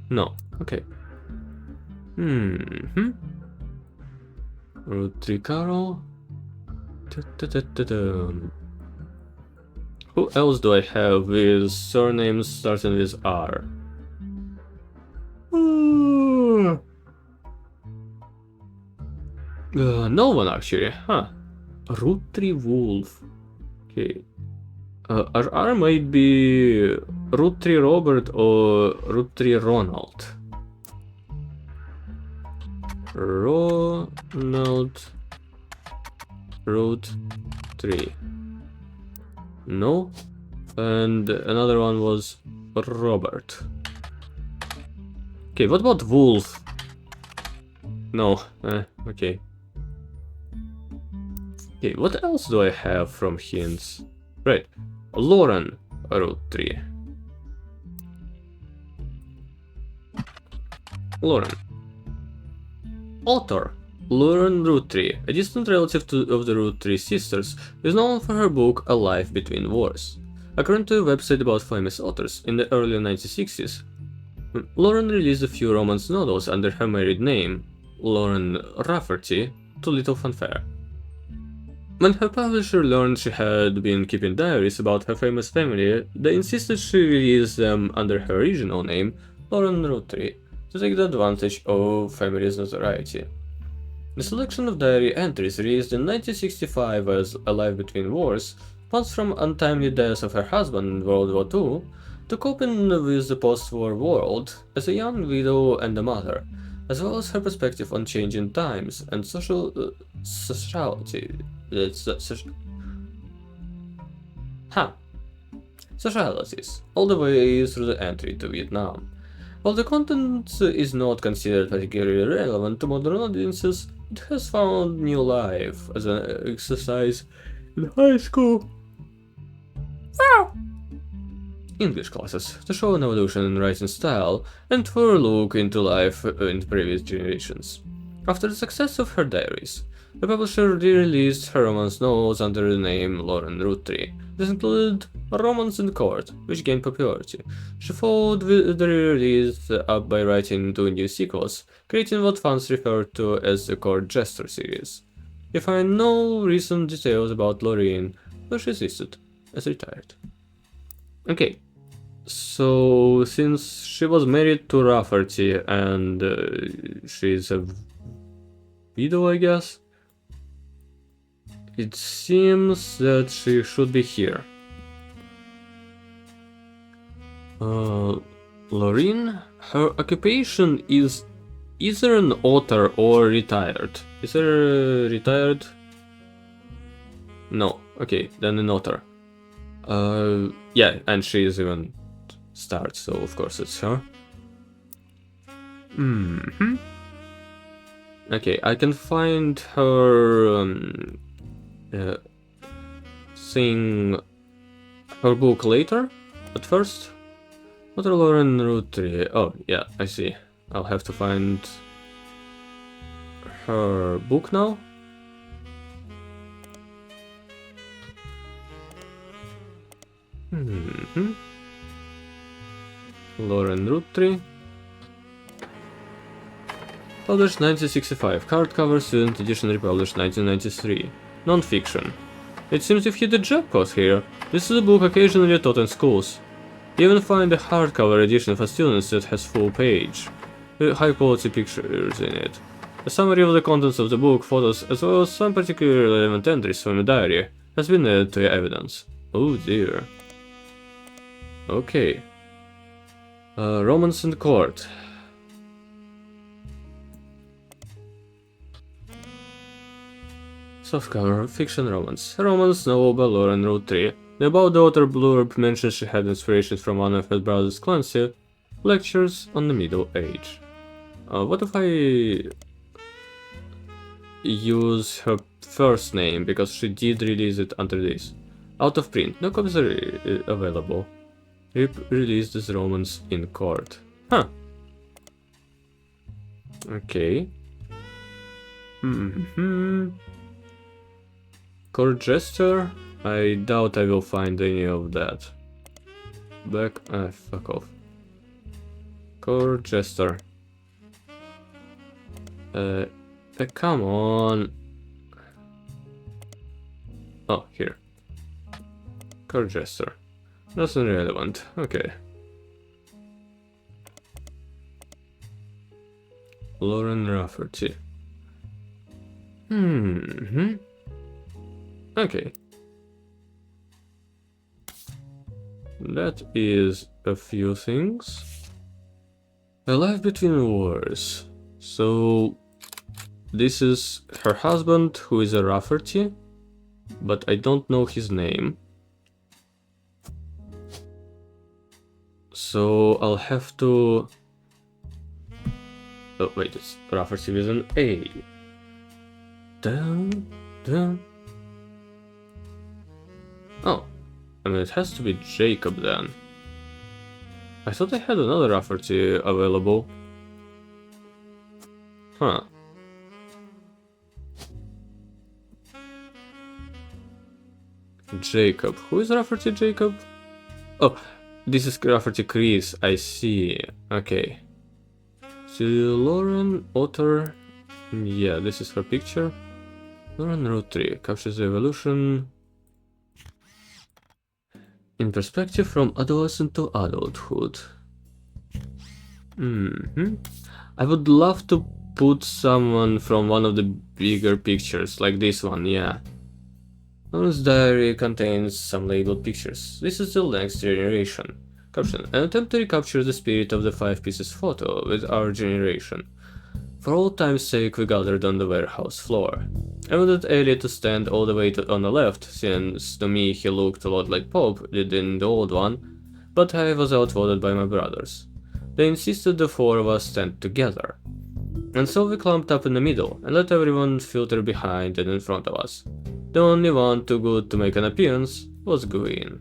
No. Okay. Root 3 Carol. Who else do I have with surnames starting with R? No one actually, huh? Root tree wolf. Okay. RR might be root tree Robert or root tree Ronald. Ronald root tree. No. And another one was Robert. Okay, what about wolf? No. Okay. Okay, what else do I have from hints? Right. Lauren root tree. Lauren. Author Lauren Roottree, a distant relative of the Roottree sisters, is known for her book A Life Between Wars. According to a website about famous authors, in the early 1960s, Lauren released a few romance novels under her married name, Lauren Rafferty, to little fanfare. When her publisher learned she had been keeping diaries about her famous family, they insisted she release them under her original name, Lauren Roottree, to take the advantage of family's notoriety. The selection of diary entries released in 1965 as A Life Between Wars spans from untimely death of her husband in World War II to coping with the post-war world as a young widow and a mother, as well as her perspective on changing times and socialities, all the way through the entry to Vietnam. While the content is not considered particularly relevant to modern audiences, it has found new life as an exercise in high school English classes to show an evolution in writing style and for a look into life in previous generations. After the success of her diaries, the publisher re-released her romance novels under the name Lauren Roottree. This included Romance in Court, which gained popularity. She followed the re-release up by writing two new sequels, creating what fans refer to as the Court Jester series. You find no recent details about Lorraine, though she's listed as retired. Okay, so since she was married to Rafferty and she's a widow, I guess, it seems that she should be here. Lorraine, her occupation is either an author or retired. Is there retired? No. Okay, then an author. Yeah, and she is even starred, so of course it's her. Okay, I can find her seeing her book later. But first, what are Lauren Roottree? Oh, yeah, I see. I'll have to find her book now. Lauren Roottree. Published 1965, hardcover, student edition republished 1993. Non-fiction. It seems you've hit the jackpot here. This is a book occasionally taught in schools. You even find a hardcover edition for students that has full page, with high-quality pictures in it. A summary of the contents of the book, photos, as well as some particularly relevant entries from a diary, has been added to your evidence. Oh dear. Okay. Romance in Court. Softcover, fiction romance. Romance novel by Lauren Roottree. The about the author blurb mentions she had inspiration from one of her brother's Clancy lectures on the Middle Age. What if I use her first name, because she did release it under this. Out of print, no copies are available. Released as Romance in Court. Huh. Okay. Court Jester? I doubt I will find any of that. Fuck off. Court Jester. Come on. Oh, here. Court Jester. That's irrelevant. Okay. Lauren Rafferty. Okay. That is a few things. A life between wars. So this is her husband, who is a Rafferty, but I don't know his name. So I'll have to... Oh wait, it's Rafferty with an A. Dun, dun. Oh, I mean, it has to be Jacob then. I thought I had another Rafferty available. Huh. Jacob. Who is Rafferty Jacob? Oh, this is Rafferty Chris. I see. Okay. So Lauren Otter. Yeah, this is her picture. Lauren Roottree captures the evolution in perspective from adolescent to adulthood. I would love to put someone from one of the bigger pictures, like this one, yeah. Lauren's diary contains some labeled pictures. This is the next generation. Caption: an attempt to recapture the spirit of the 5 pieces photo with our generation. For old time's sake, we gathered on the warehouse floor. I wanted Elliot to stand all the way on the left, since to me he looked a lot like Pope did in the old one, but I was outvoted by my brothers. They insisted the 4 of us stand together. And so we clumped up in the middle, and let everyone filter behind and in front of us. The only one too good to make an appearance was Gwyn.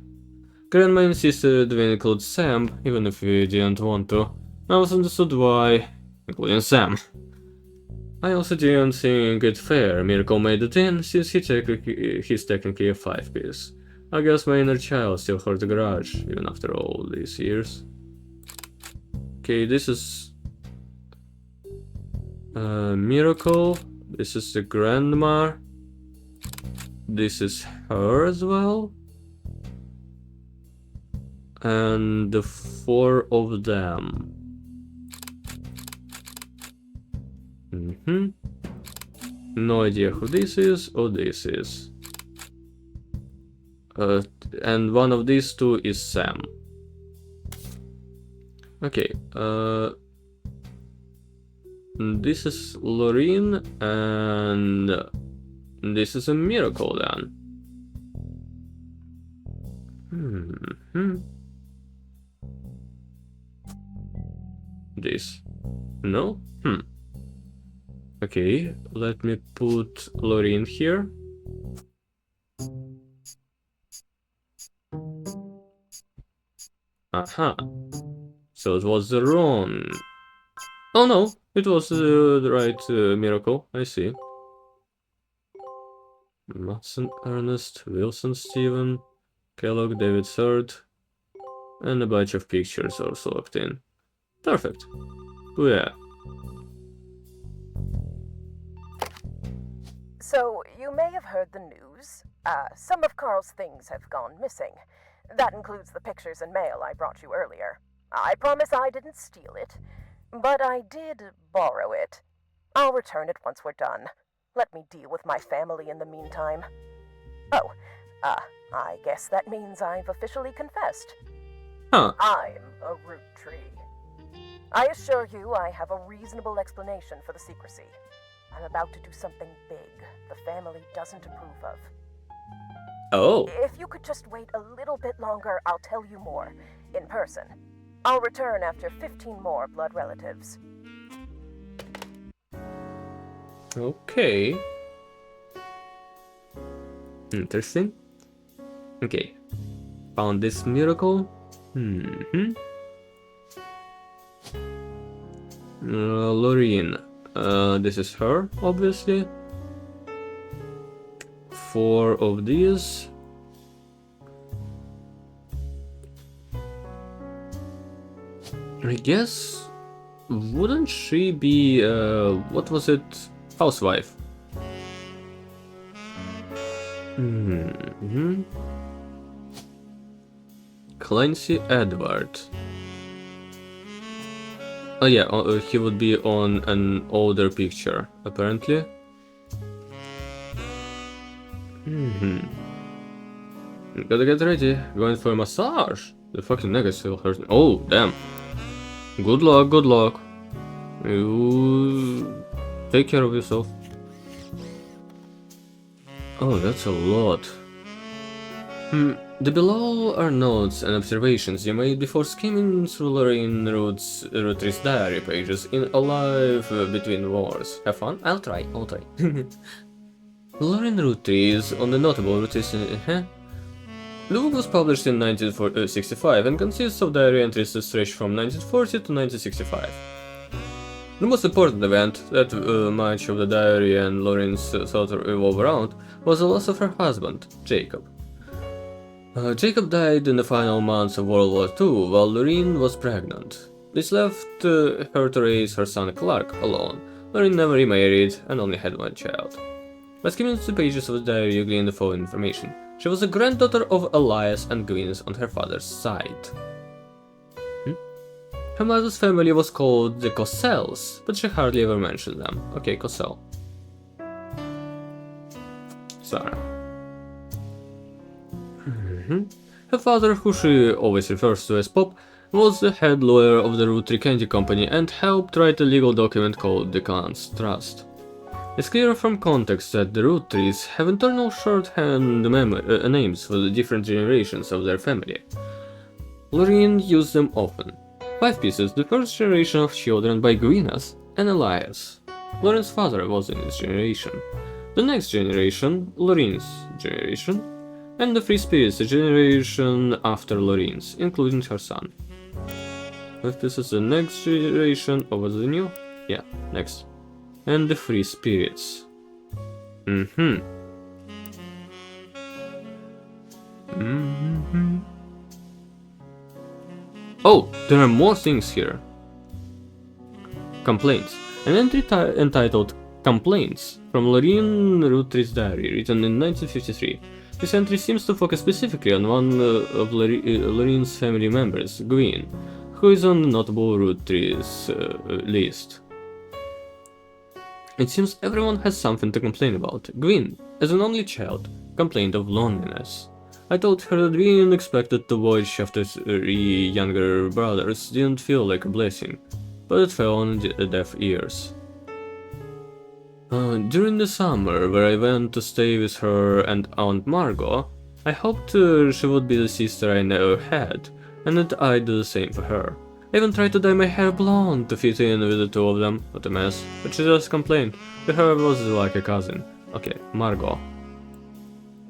Grandma insisted we include Sam, even if we didn't want to. I was understood why, including Sam. I also didn't think it fair Mirko made it in, since he's technically a 5-piece. I guess my inner child still held a grudge, even after all these years. Okay, this is... Miracle. This is the grandma. This is her as well. And the 4 of them. No idea who this is or this is. And one of these 2 is Sam. Okay, this is Lorraine, and this is a Miracle then. This. No? Okay, let me put Lorraine here. Aha. So it was the wrong... Oh no, it was the right Miracle, I see. Matson Ernest, Wilson Steven, Kellogg David Third, and a bunch of pictures also locked in. Perfect. Oh yeah. So, you may have heard the news. Some of Carl's things have gone missing. That includes the pictures and mail I brought you earlier. I promise I didn't steal it, but I did borrow it. I'll return it once we're done. Let me deal with my family in the meantime. Oh, I guess that means I've officially confessed. Huh. I'm a root tree. I assure you I have a reasonable explanation for the secrecy. I'm about to do something big the family doesn't approve of. Oh. If you could just wait a little bit longer, I'll tell you more, in person. I'll return after 15 more blood relatives. Okay. Interesting. Okay. Found this Miracle. Lorraine. This is her, obviously. 4 of these. I guess... Wouldn't she be, what was it? Housewife. Clancy Edward. Oh yeah, he would be on an older picture, apparently. Gotta get ready. Going for a massage. The fucking neck is still hurting. Oh, damn. Good luck, good luck. You take care of yourself. Oh, that's a lot. The below are notes and observations you made before skimming through Lorraine Roottrees diary pages in A Life Between Wars. Have fun? I'll try. Lorraine Roottrees on the notable Roottrees. The book was published in 1965 and consists of diary entries that stretch from 1940 to 1965. The most important event that much of the diary and Lorraine's thought revolve around was the loss of her husband, Jacob. Jacob died in the final months of World War II while Lorraine was pregnant. This left her to raise her son Clark alone. Lorraine never remarried and only had one child. By skimming through the pages of the diary, you glean the following information. She was a granddaughter of Elias and Gwyneth on her father's side. Her mother's family was called the Cossells, but she hardly ever mentioned them. Okay, Cossell. Sarah. Her father, who she always refers to as Pop, was the head lawyer of the Roottree Candy Company and helped write a legal document called the Clan's Trust. It's clear from context that the Roottrees have internal shorthand names for the different generations of their family. Lorraine used them often. 5 pieces, the first generation of children by Gwyneth and Elias. Lorraine's father was in this generation. The next generation, Lorraine's generation, and the Free Spirits, the generation after Lorraine's, including her son. 5 pieces, the next generation over the new? Yeah, next. And the Free Spirits. Oh, there are more things here. Complaints. An entry entitled Complaints from Lorraine Roottree's diary, written in 1953. This entry seems to focus specifically on one of Lorraine's family members, Gwyn, who is on the notable Roottree's list. It seems everyone has something to complain about. Gwyn, as an only child, complained of loneliness. I told her that being expected to watch after 3 younger brothers didn't feel like a blessing, but it fell on deaf ears. During the summer, where I went to stay with her and Aunt Margot, I hoped she would be the sister I never had, and that I'd do the same for her. I even tried to dye my hair blonde to fit in with the 2 of them, what a mess, but she just complained. To her I was like a cousin. Okay, Margot.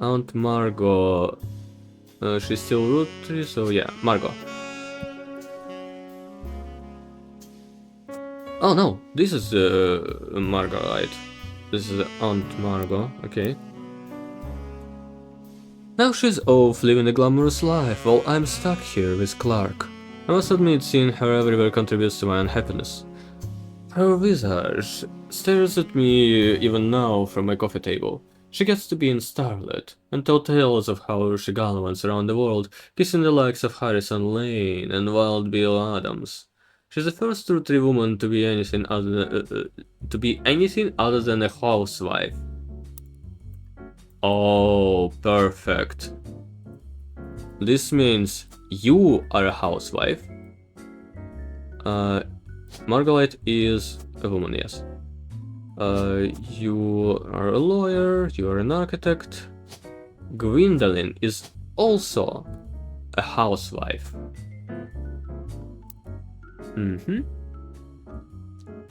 Aunt Margot... she's still Roottrie, so yeah, Margot. Oh no, this is Margot, right? This is Aunt Margot, okay. Now she's off living a glamorous life while I'm stuck here with Clark. I must admit, seeing her everywhere contributes to my unhappiness. Her visage stares at me even now from my coffee table. She gets to be in starlit, and tell tales of how she gallivants around the world, kissing the likes of Harrison Lane and Wild Bill Adams. She's the first Roottrie woman to be anything other than a housewife. Oh, perfect. This means you are a housewife. Margaret is a woman, yes. You are a lawyer, you are an architect. Gwendolyn is also a housewife.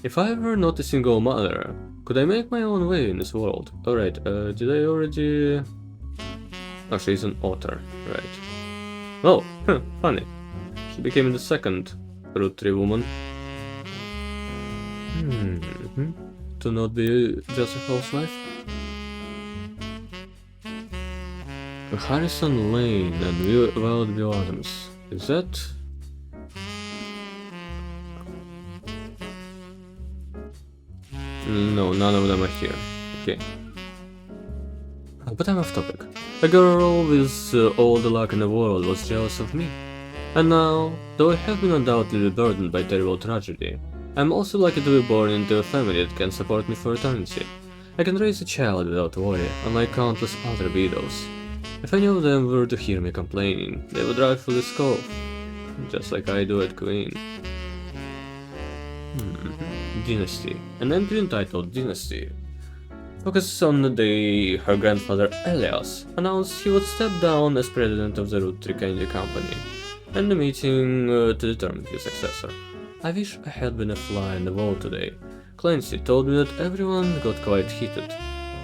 If I were not a single mother, could I make my own way in this world? Alright, did I already... Oh, she's an author, right. Oh, funny. She became the second Roottrie woman. To not be just a housewife? Harrison Lane and Wild Bill Adams. Is that... No, none of them are here. Okay. But I'm off topic. A girl with all the luck in the world was jealous of me. And now, though I have been undoubtedly burdened by terrible tragedy, I'm also lucky to be born into a family that can support me for eternity. I can raise a child without worry, unlike countless other widows. If any of them were to hear me complaining, they would rightfully scoff, just like I do at Queen. Dynasty. An entry entitled Dynasty focuses on the day her grandfather Elias announced he would step down as president of the Root Tree Candy Company, and the meeting to determine his successor. I wish I had been a fly in the wall today. Clancy told me that everyone got quite heated.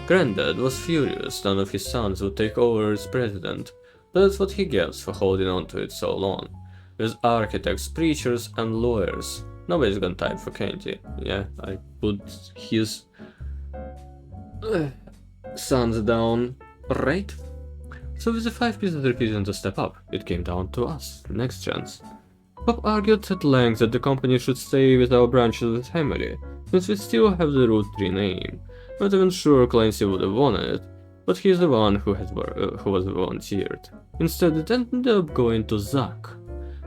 Granddad was furious none of his sons would take over as president, but that's what he gets for holding on to it so long. With architects, preachers, and lawyers, nobody's got time for candy. Yeah, I put his sons down, right? So with the 5 pieces refusing to step up, it came down to us, next chance. Bob argued at length that the company should stay with our branch of the family, since we still have the Root Tree name. Not even sure Clancy would have won it, but he's the one who was volunteered. Instead, it ended up going to Zach.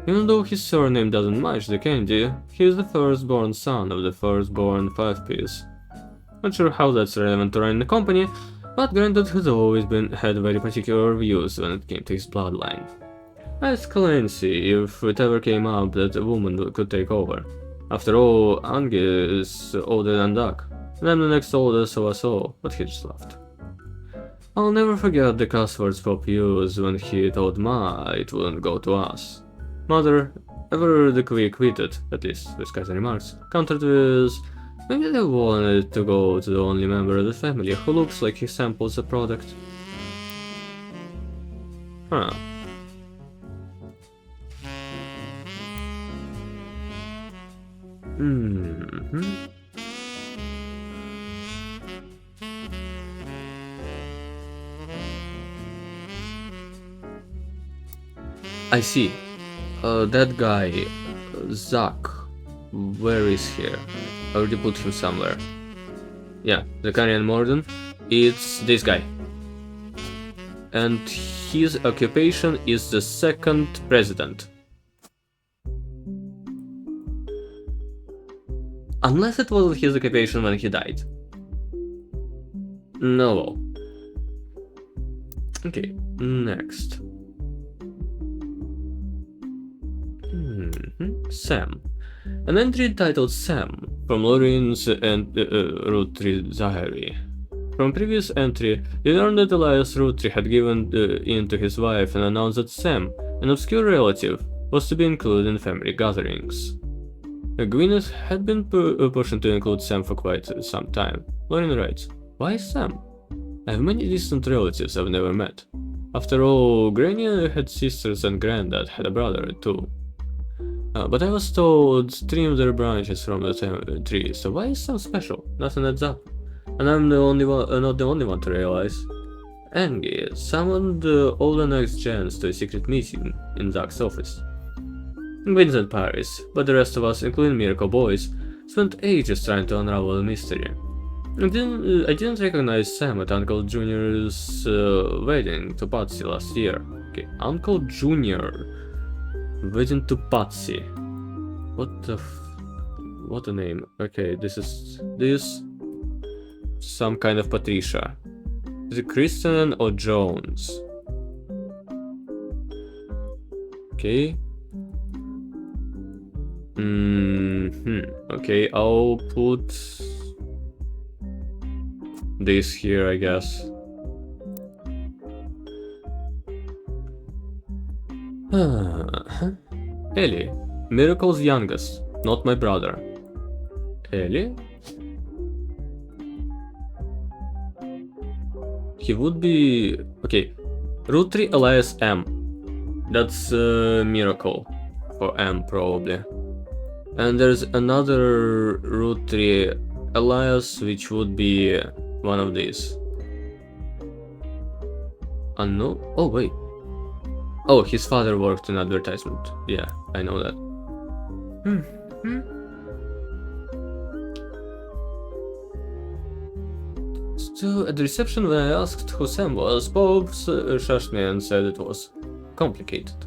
Even though his surname doesn't match the candy, he is the firstborn son of the firstborn 5-piece. Not sure how that's relevant to running the company, but Granddad has always had very particular views when it came to his bloodline. I asked Clancy if it ever came up that a woman could take over. After all, Angie is older than Doc, and I'm the next oldest of us all, but he just laughed. I'll never forget the cuss words Pop used when he told Ma it wouldn't go to us. Mother, ever the quick witted, at least with Kaiser remarks, countered with, maybe they wanted to go to the only member of the family who looks like he samples the product. Huh. I see. That guy, Zach, where is he? I already put him somewhere. Yeah, Zakarian Morden. It's this guy. And his occupation is the 2nd president. Unless it wasn't his occupation when he died. No, well. Okay, next. Sam. An entry titled Sam from Loren's and Root Tree Zahari. From previous entry, we learned that Elias Root Tree had given in to his wife and announced that Sam, an obscure relative, was to be included in family gatherings. Gwyneth had been pushing to include Sam for quite some time. Lauren writes, why Sam? I have many distant relatives I've never met. After all, Granny had sisters and Granddad had a brother too. But I was told trim their branches from the tree, so why is Sam special? Nothing adds up. And I'm the only one, not the only one to realize. Angie summoned all the next gens to a secret meeting in Zach's office. Vincent Paris, but the rest of us, including Miracle Boys, spent ages trying to unravel the mystery. I didn't recognize Sam at Uncle Junior's wedding to Patsy last year. Okay, Uncle Junior wedding to Patsy. What a name. Okay, this some kind of Patricia. Is it Kristen or Jones? Okay. Okay, I'll put this here, I guess. Ellie, Miracle's youngest, not my brother. Ellie? He would be... okay, Root Tree Elias M. That's Miracle. For M, probably. And there's another Root Tree Elias, which would be one of these. Unknown? Oh, wait. Oh, his father worked in advertisement. Yeah, I know that. So, at the reception when I asked who Sam was, Bob shushed me and said it was complicated.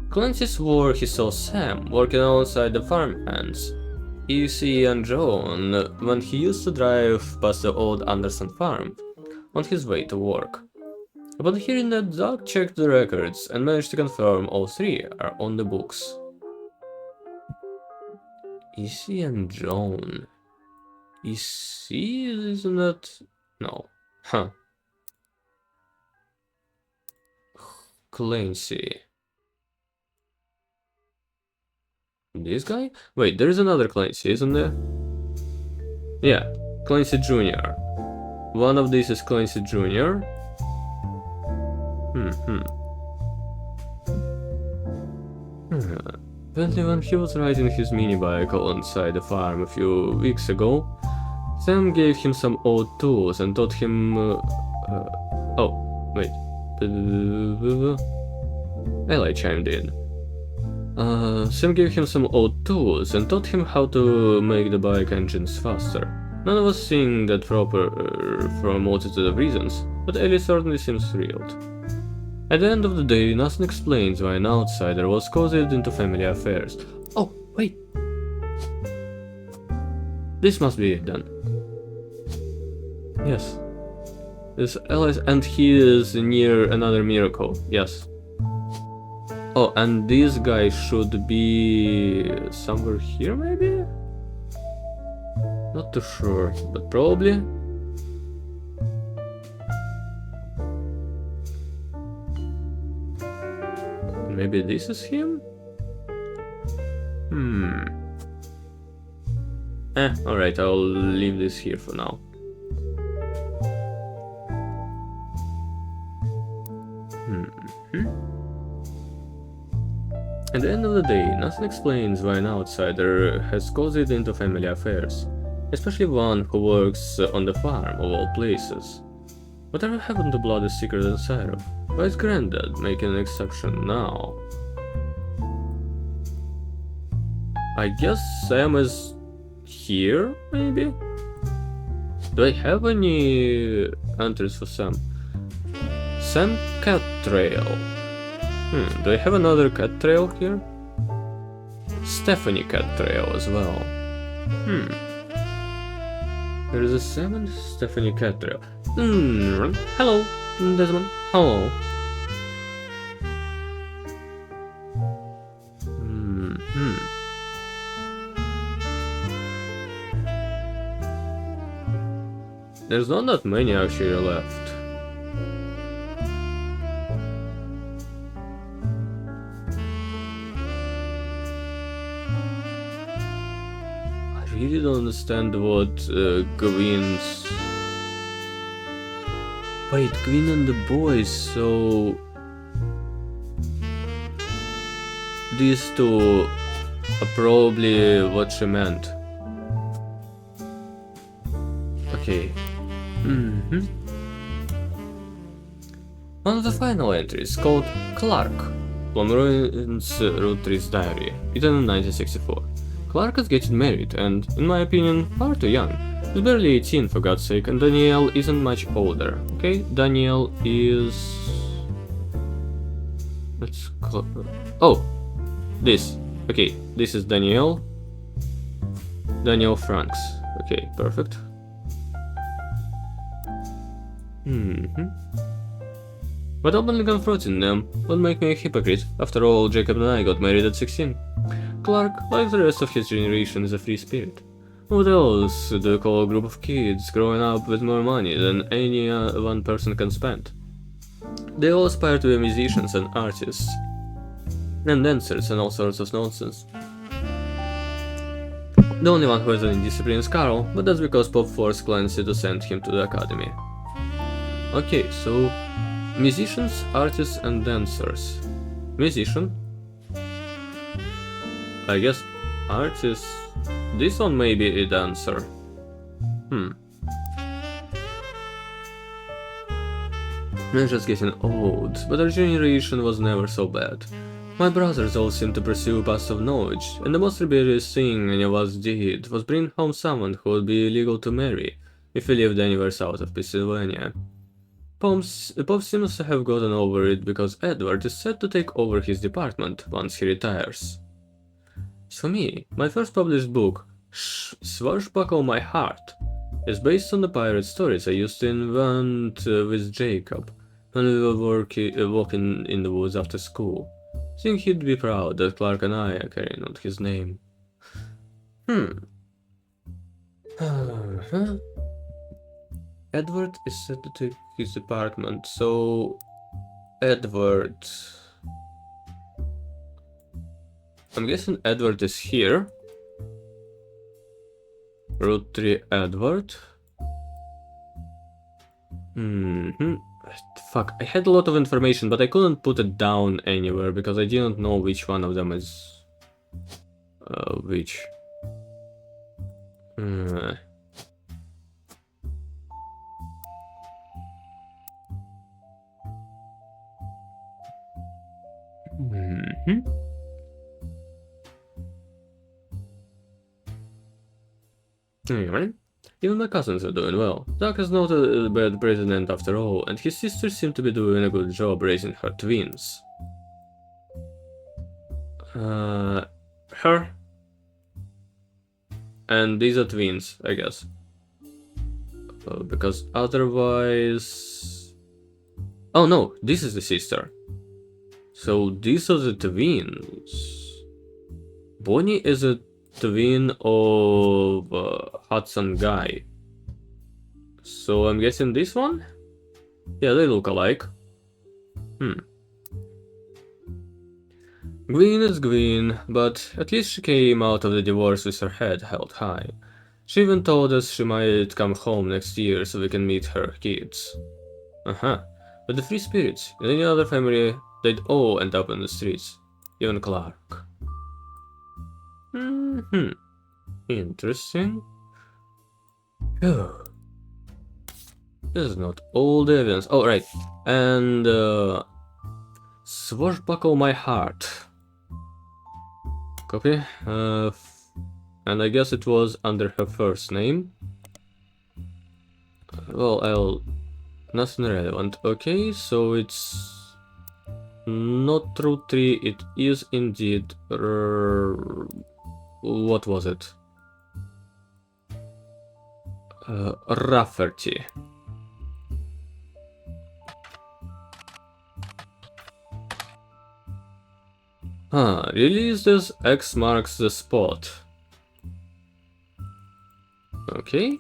Clancy swore he saw Sam working alongside the farmhands. Izzy and John when he used to drive past the old Anderson farm on his way to work. Upon hearing that, Doug checked the records and managed to confirm all three are on the books. Izzy and John. Izzy, isn't that? No. Huh. Clancy. This guy? Wait, there is another Clancy, isn't there? Yeah, Clancy Jr. One of these is Clancy Jr. Apparently when he was riding his mini bike alongside the farm a few weeks ago, Sam gave him some old tools and taught him... oh, wait. Eli chimed in. Sam gave him some old tools and taught him how to make the bike engines faster. None of us think that proper for a multitude of reasons, but Ellie certainly seems thrilled. At the end of the day, nothing explains why an outsider was cozied into family affairs. Oh, wait. This must be it then. Yes. This Ellis, and he is near another miracle. Yes. Oh, and this guy should be somewhere here, maybe? Not too sure, but probably. Maybe this is him? Alright, I'll leave this here for now. At the end of the day, nothing explains why an outsider has cozied into family affairs, especially one who works on the farm of all places. Whatever happened to blood is secret and syrup? Why is Granddad making an exception now? I guess Sam is here, maybe? Do I have any entries for Sam? Sam Cat Trail. Do I have another cat trail here? Stephanie Cat Trail as well. There is a Sam and Stephanie Cat Trail. Hello, Desmond. Hello. There's not that many actually left. I really don't understand what Gwyn's... Wait, Gwyn and the boys, so... These two are probably what she meant. Okay. One of the final entries, called Clark, from Rowan's Roottrees diary, written in 1964. Clark is getting married and, in my opinion, far too young. He's barely 18 for God's sake, and Danielle isn't much older. Okay, Danielle is... Let's call... Oh! This. Okay, this is Danielle. Danielle Franks. Okay, perfect. But openly confronting them would make me a hypocrite. After all, Jacob and I got married at 16. Clark, like the rest of his generation, is a free spirit. What else do you call a group of kids growing up with more money than any one person can spend? They all aspire to be musicians and artists, and dancers and all sorts of nonsense. The only one who has any discipline is Carl, but that's because Pop forced Clancy to send him to the academy. Okay, so musicians, artists, and dancers. Musician? I guess artist. This one may be a dancer. We're just getting old, but our generation was never so bad. My brothers all seemed to pursue paths of knowledge, and the most rebellious thing any of us did was bring home someone who would be illegal to marry if we lived anywhere south of Pennsylvania. Pop seems to have gotten over it because Edward is set to take over his department once he retires. As for me, my first published book, Swashbuckle My Heart is based on the pirate stories I used to invent with Jacob when we were walking in the woods after school. I think he'd be proud that Clark and I are carrying on his name. Edward is said to take his apartment, so Edward... I'm guessing Edward is here. Route 3 Edward. Fuck, I had a lot of information, but I couldn't put it down anywhere because I didn't know which one of them is... which. Anyway, even my cousins are doing well. Doug is not a bad president after all, and his sister seems to be doing a good job raising her twins. Her. And these are twins, I guess. Because otherwise... Oh no, this is the sister. So these are the twins. Bonnie is a twin of Hudson Guy. So I'm guessing this one? Yeah, they look alike. Gwyn is Gwyn, but at least she came out of the divorce with her head held high. She even told us she might come home next year so we can meet her kids. But the Free Spirits in any other family, they'd all end up in the streets. Even Clark. Interesting. This is not all the evidence. Oh, right. And, Swashbuckle My Heart. Copy. And I guess it was under her first name. Well, nothing relevant. Okay, so it's not Route 3, it is indeed... what was it? Rafferty. Released as X marks the spot. Okay.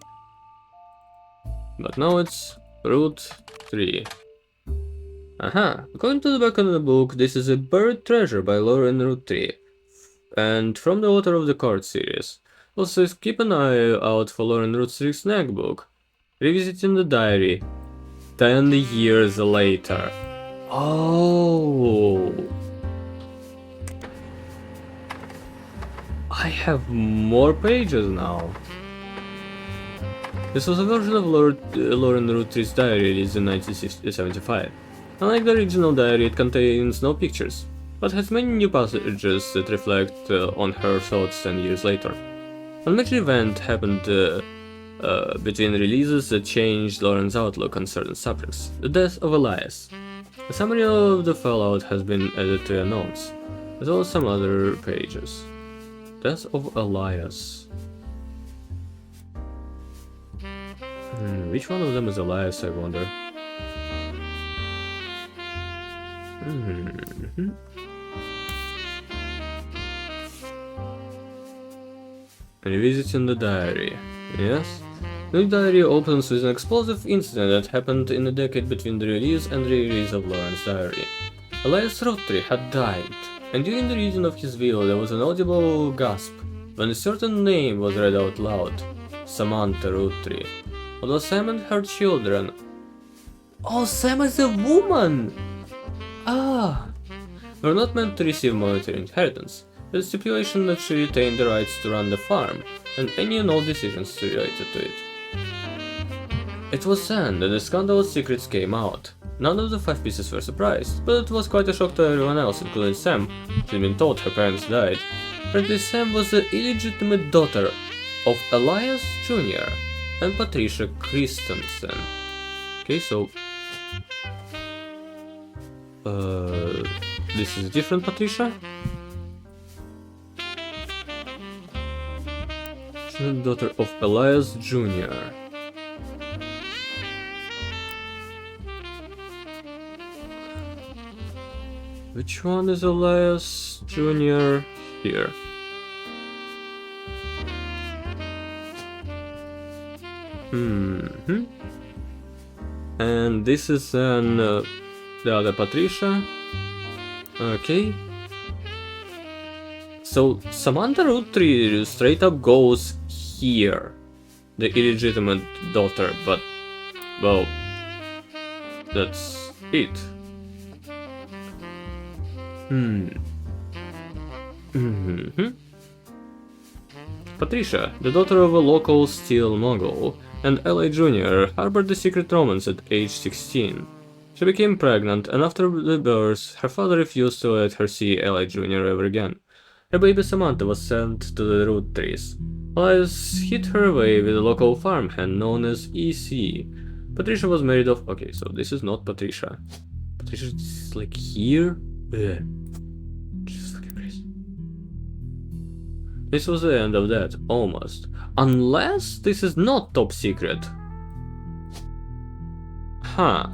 But now it's Route 3. According to the back of the book, this is a buried treasure by Lauren Route 3. And from the author of the Court series. Also, keep an eye out for Lauren Route 3's snack book. Revisiting the diary. 10 years later. Oh. I have more pages now. This was a version of Lauren Route 3's diary released in 1975. Unlike the original diary, it contains no pictures, but has many new passages that reflect on her thoughts 10 years later. A major event happened between releases that changed Lauren's outlook on certain subjects: the death of Elias. A summary of the fallout has been added to her notes, as well as some other pages. Death of Elias. Which one of them is Elias, I wonder? Revisiting the diary. Yes? The diary opens with an explosive incident that happened in the decade between the release and re-release of Lauren's diary. Elias Rottry had died, and during the reading of his will there was an audible gasp when a certain name was read out loud. Samantha Rottry. Although Sam and her children... Oh, Sam is a woman! Were not meant to receive monetary inheritance. The stipulation that she retained the rights to run the farm, and any and all decisions related to it. It was then that the scandalous secrets came out. None of the 5 pieces were surprised, but it was quite a shock to everyone else, including Sam, who had been told her parents died. Apparently Sam was the illegitimate daughter of Elias Jr. and Patricia Christensen. Okay, so... this is a different Patricia? daughter of Elias Jr. Which one is Elias Jr.? Here. And this is the other Patricia. Okay. So Samantha Roottree straight up goes here. The illegitimate daughter, but well, that's it. Patricia, the daughter of a local steel mogul, and L.A. Jr. harbored a secret romance at age 16. She became pregnant, and after the birth, her father refused to let her see L.A. Jr. ever again. Her baby Samantha was sent to the roottrees. Elias hid her away with a local farmhand known as E.C. Patricia was married off. Okay, so this is not Patricia. Patricia is like here? Ugh. Just fucking crazy. This was the end of that, almost. Unless this is not top secret. Huh.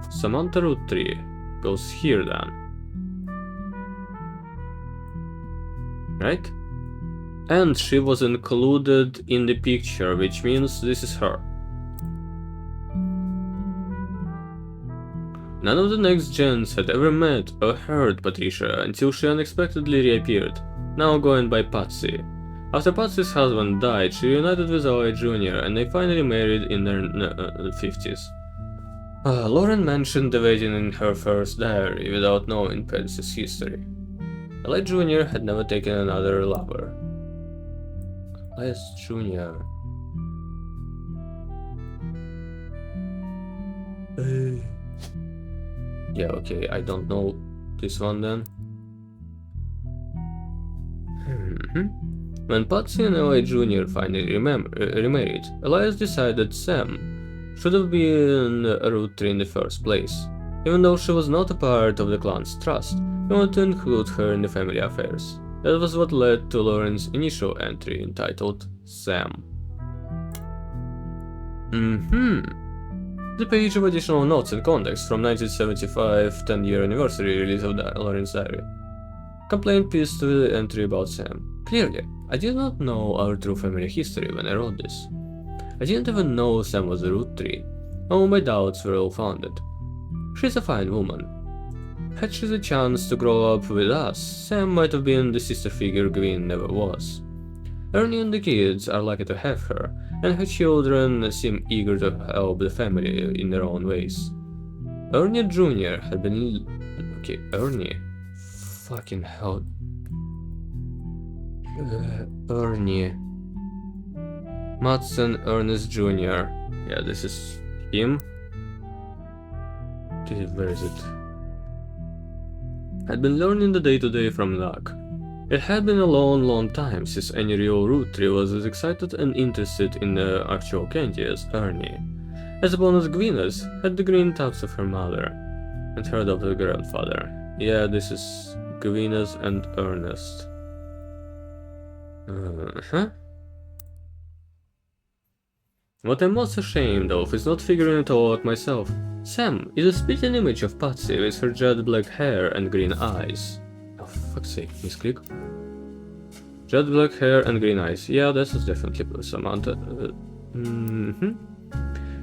Samantha Roottree goes here then. Right? And she was included in the picture, which means this is her. None of the next gens had ever met or heard Patricia until she unexpectedly reappeared, now going by Patsy. After Patsy's husband died, she reunited with L.A. Jr. and they finally married in their 50s. Lauren mentioned the wedding in her first diary without knowing Patsy's history. L.A. Jr. had never taken another lover. Elias Jr. Yeah, okay, I don't know this one then. When Patsy and L.A. Jr. finally remarried, Elias decided Sam should have been a Roottree in the first place. Even though she was not a part of the clan's trust, he wanted to include her in the family affairs. That was what led to Lauren's initial entry entitled Sam. The page of additional notes and context from 1975 10-year anniversary release of Lauren's diary. Complaint piece to the entry about Sam. Clearly, I did not know our true family history when I wrote this. I didn't even know Sam was a Roottree. All my doubts were all founded. She's a fine woman. Had she the chance to grow up with us, Sam might have been the sister figure Gwyn never was. Ernie and the kids are lucky to have her, and her children seem eager to help the family in their own ways. Ernie Jr. had been... Okay, Ernie... Fucking hell... Ernie... Madsen Ernest Jr. Yeah, this is him. Where is it? Had been learning the day-to-day from Lakk. It had been a long time since any real Roottree was as excited and interested in the actual candy as Ernie. As a bonus, Gwyneth had the green tux of her mother and her adopted grandfather. Yeah, this is Gwyneth and Ernest. What I'm most ashamed of is not figuring it all out myself. Sam is a spitting image of Patsy with her jet black hair and green eyes. Oh, fuck's sake, misclick. Jet black hair and green eyes. Yeah, this is definitely Samantha.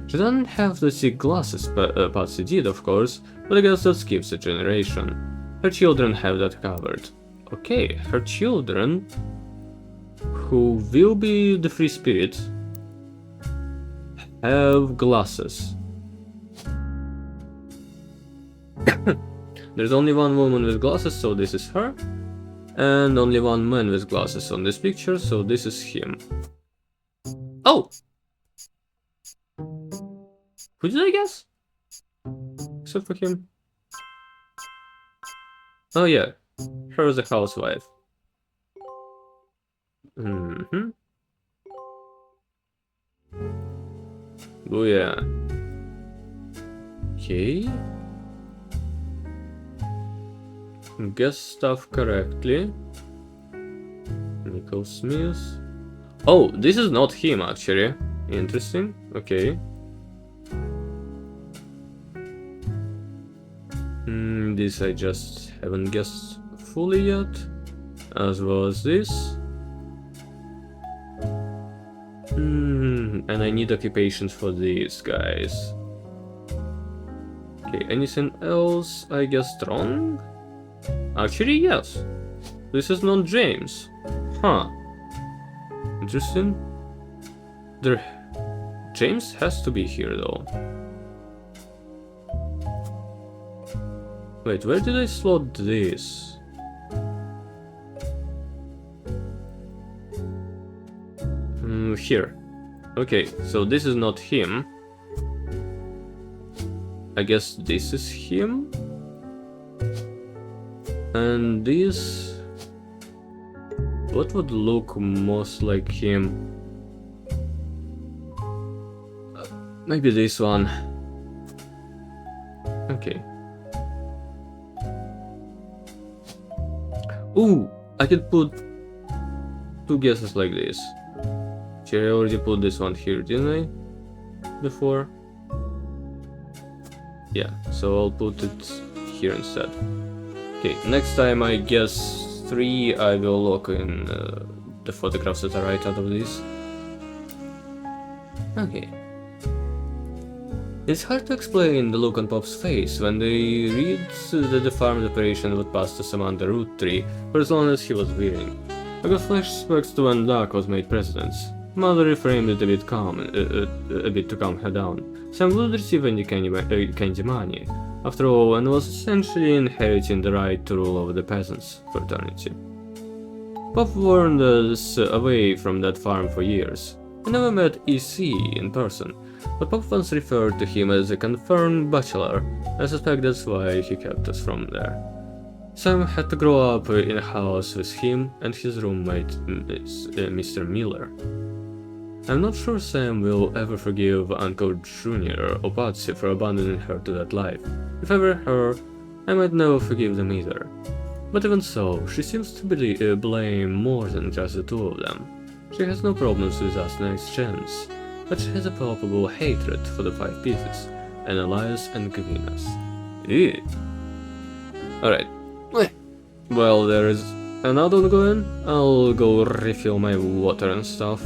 She doesn't have the thick glasses Patsy did, of course, but I guess that skips a generation. Her children have that covered. Okay, her children, who will be the free spirits, have glasses. There's only one woman with glasses, so this is her. And only one man with glasses on this picture, so this is him. Oh! Who did I guess? Except for him. Oh yeah, her is a housewife. Oh yeah. Okay. guess stuff correctly. Nickel Smith. Oh, this is not him actually. Interesting. Okay. This I just haven't guessed fully yet. As well as this. And I need occupations for these guys. Okay, anything else? I guess strong? Actually, yes. This is not James. Huh. Interesting. James has to be here though. Wait, where did I slot this? Here. Okay, so this is not him. I guess this is him. And this... what would look most like him? Maybe this one. Okay. Ooh, I could put two guesses like this. I already put this one here, didn't I? Before? Yeah, so I'll put it here instead. Okay, next time I guess 3, I will look in the photographs that I write out of this. Okay. It's hard to explain the look on Pop's face when they read that the farm's operation would pass to Samantha Root Tree for as long as he was willing. I got flashbacks to when Lakk was made president. Mother reframed it a bit to calm her down. Sam would receive any candy money, after all, and was essentially inheriting the right to rule over the peasants for eternity. Pop warned us away from that farm for years. I never met EC in person, but Pop once referred to him as a confirmed bachelor. I suspect that's why he kept us from there. Sam had to grow up in a house with him and his roommate, Mr. Miller. I'm not sure Sam will ever forgive Uncle Junior or Patsy for abandoning her to that life. If I were her, I might never forgive them either. But even so, she seems to blame more than just the two of them. She has no problems with us Nice Chance, but she has a palpable hatred for the 5 pieces, and Elias and Gavinas. Ew. Alright. Well, there is another one going. I'll go refill my water and stuff.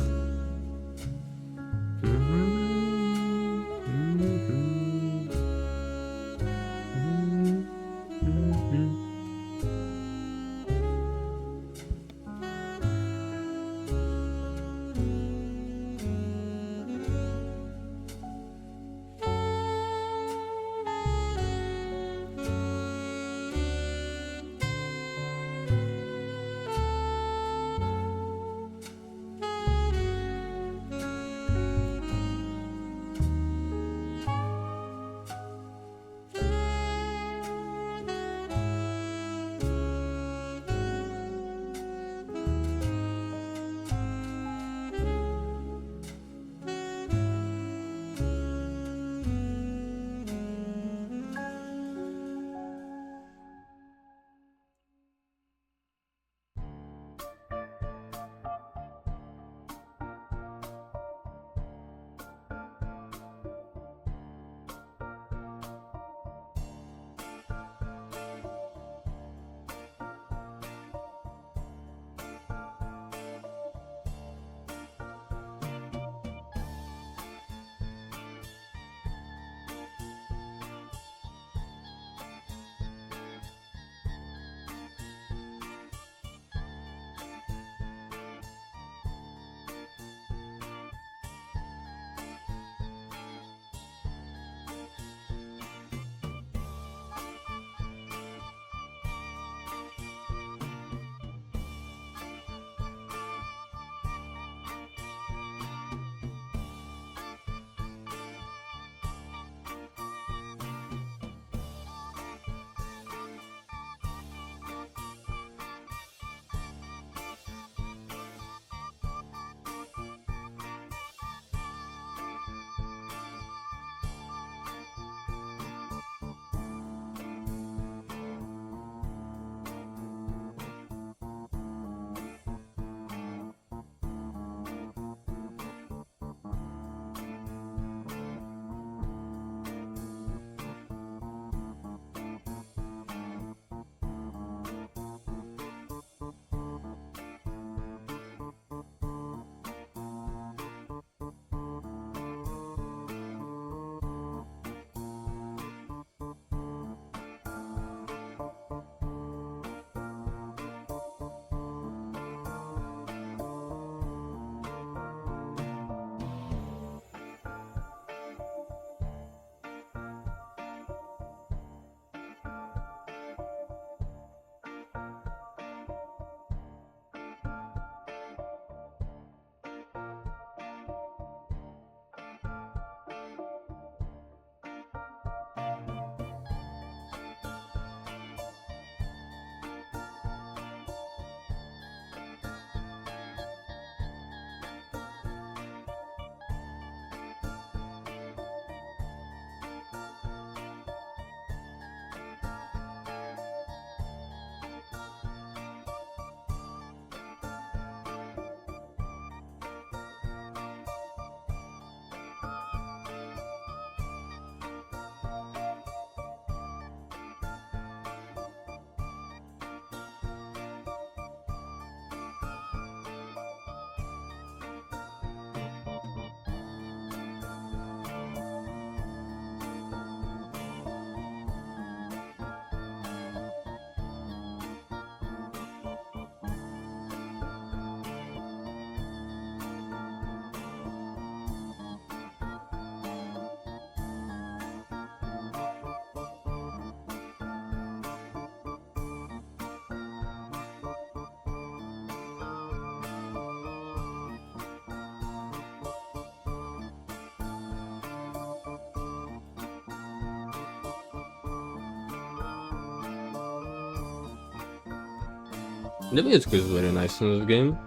The music is very nice in this game.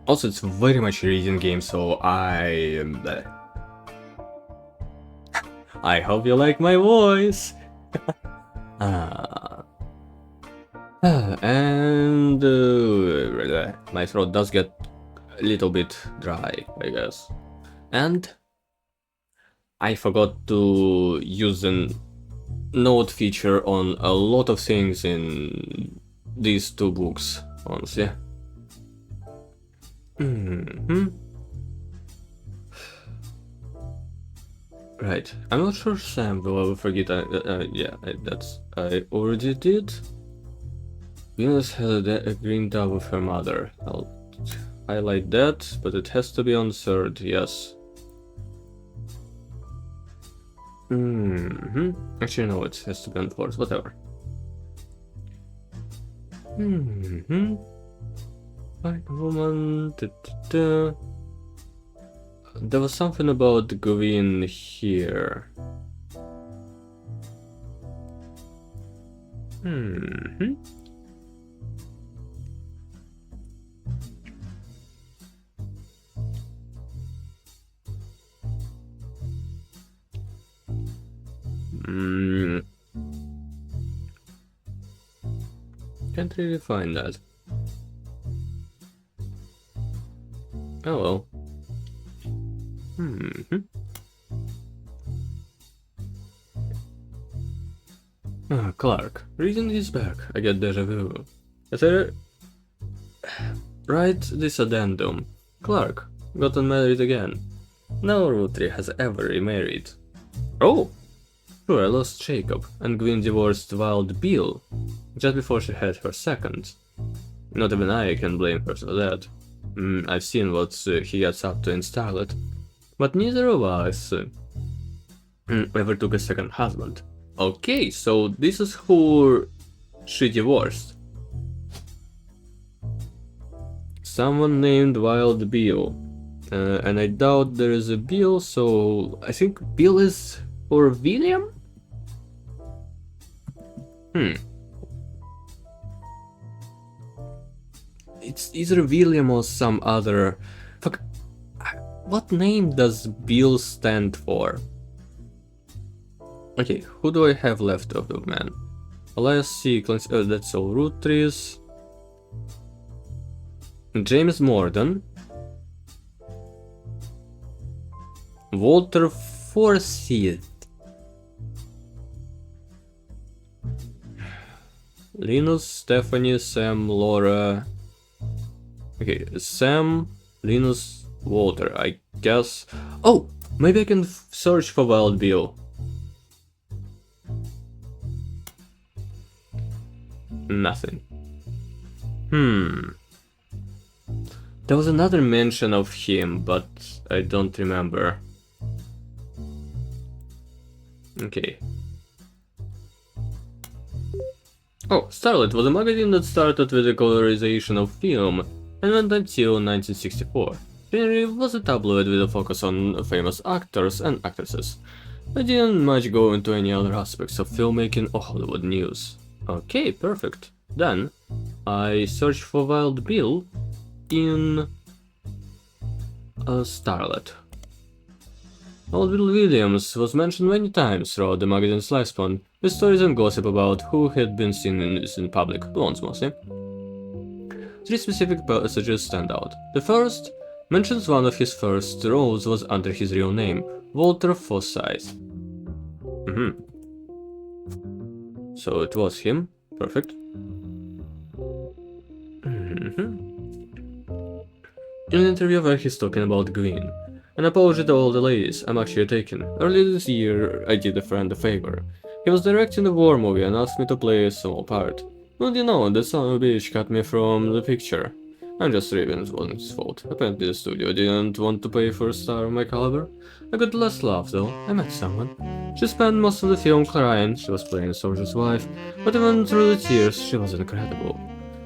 Also, it's very much a reading game, so I hope you like my voice. And my throat does get a little bit dry, I guess. And I forgot to use the note feature on a lot of things in these two books, honestly. Right, I'm not sure Sam will ever forget. I already did. Venus had a green dove with her mother. I'll highlight that, but it has to be on third, yes. Actually, no, it has to be on fourth, whatever. Like woman. There was something about Gwyn here. Can't really find that. Oh well. Clark. Reading his back, I get deja vu. As I write this addendum, Clark gotten married again. No Roottree has ever remarried. Oh! Sure, I lost Jacob, and Gwyn divorced Wild Bill just before she had her second. Not even I can blame her for that. I've seen what he gets up to in Starlet, but neither of us ever took a second husband. Okay, so this is who she divorced. Someone named Wild Bill, and I doubt there is a Bill, so I think Bill is for William? It's either William or some other... Fuck. What name does Bill stand for? Okay, who do I have left of the man? Elias Sequence, that's all Roottrees. James Morden. Walter Forsyth. Linus, Stephanie, Sam, Laura... Okay, Sam, Linus, Walter, I guess... Oh! Maybe I can search for Wild Bill. Nothing. There was another mention of him, but I don't remember. Okay. Oh, Starlet was a magazine that started with the colorization of film and went until 1964. Generally was a tabloid with a focus on famous actors and actresses. I didn't much go into any other aspects of filmmaking or Hollywood news. Okay, perfect. Then I searched for Wild Bill in Starlet. Wild Bill Williams was mentioned many times throughout the magazine's lifespan, with stories and gossip about who had been seen in public, blondes mostly. 3 specific passages stand out. The first mentions one of his first roles was under his real name, Walter Forsyth. So it was him. Perfect. In an interview where he's talking about Gwyn. An apology to all the ladies, I'm actually taken. Earlier this year, I did a friend a favor. He was directing a war movie and asked me to play a small part. Well, you know, that son of a bitch cut me from the picture. I'm just raving, it wasn't his fault. Apparently the studio didn't want to pay for a star of my caliber. I got less love though, I met someone. She spent most of the film crying, she was playing a soldier's wife, but even through the tears, she was incredible.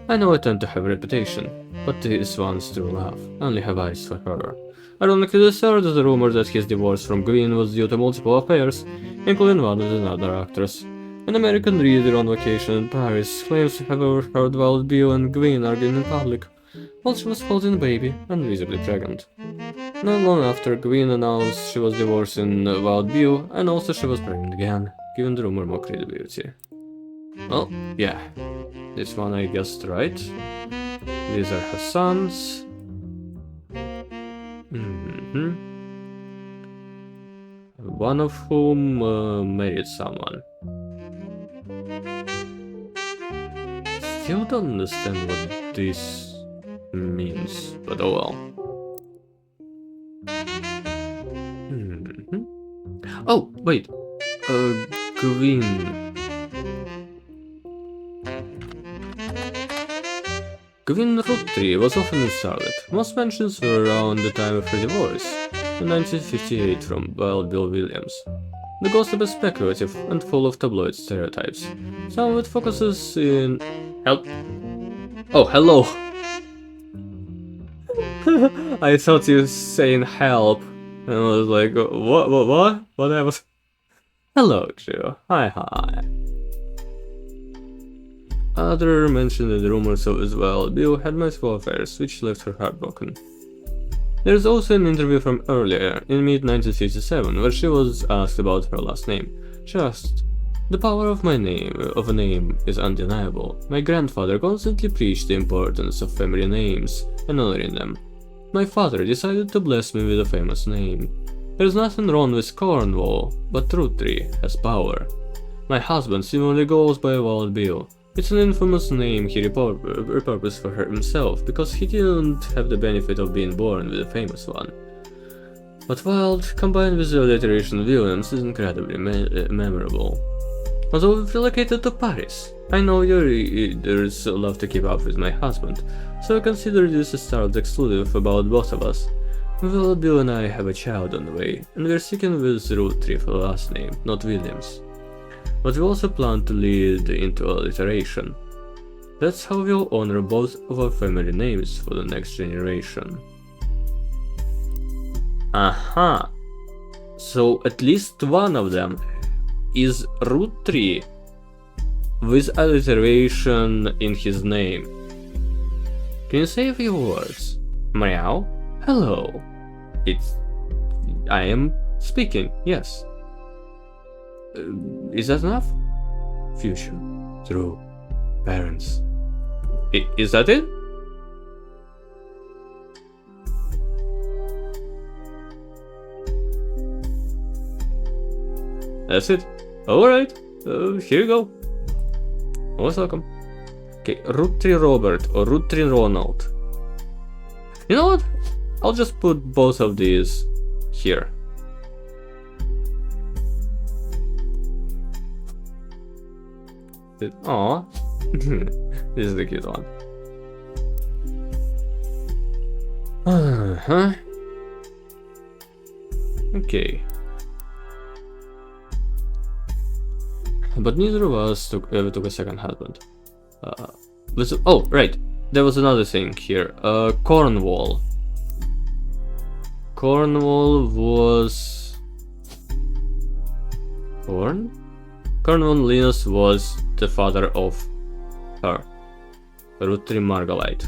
I know I tend to have a reputation, but this one's true love. I only have eyes for her. Ironically, the third is the rumor that his divorce from Gwyn was due to multiple affairs, including one with another actress. An American reader on vacation in Paris claims to have overheard Wild Bill and Gwyn arguing in public while she was holding a baby and visibly pregnant. Not long after, Gwyn announced she was divorcing Wild Bill and also she was pregnant again, giving the rumor more credibility. Well, yeah, this one I guessed right. These are her sons. One of whom married someone. Still don't understand what this means, but oh well. Oh, wait. Gwyn. Gwyn Rootree was often insulted. Most mentions were around the time of her divorce, in 1958 from Wild Bill Williams. The gossip is speculative and full of tabloid stereotypes. Some of it focuses in... Help? Oh, hello! I thought you were saying help, and I was like, what? What I was... Hello, Joe. Hi. Other mentioned in the rumors of as well, Bill had multiple affairs, which left her heartbroken. There's also an interview from earlier, in mid-1957, where she was asked about her last name. She asked, "The power of a name is undeniable. My grandfather constantly preached the importance of family names and honoring them. My father decided to bless me with a famous name. There's nothing wrong with Cornwall, but Rootree has power. My husband similarly goes by Wild Bill. It's an infamous name he repurposed for himself, because he didn't have the benefit of being born with a famous one. But Wild, combined with the alliteration Williams, is incredibly memorable. Although we've relocated to Paris, I know your readers love to keep up with my husband, so I consider this a start exclusive about both of us. Wild Bill and I have a child on the way, and we're sticking with Rootree for the last name, not Williams. But we also plan to lead into alliteration. That's how we'll honor both of our family names for the next generation." Aha! So at least one of them is Rootree with alliteration in his name. Can you say a few words? Meow? Hello. I am speaking, yes. Is that enough? Future. True. Parents. Is that it? That's it. Alright. Here you go. Most welcome. Okay, Rootree Robert or Rootree Ronald. You know what? I'll just put both of these here. Aww. This is the cute one. Okay. But neither of us ever took a second husband. Oh, right. There was another thing here. Cornwall. Cornwall was... Cornwall Linus was the father of her, Rootree Margolite.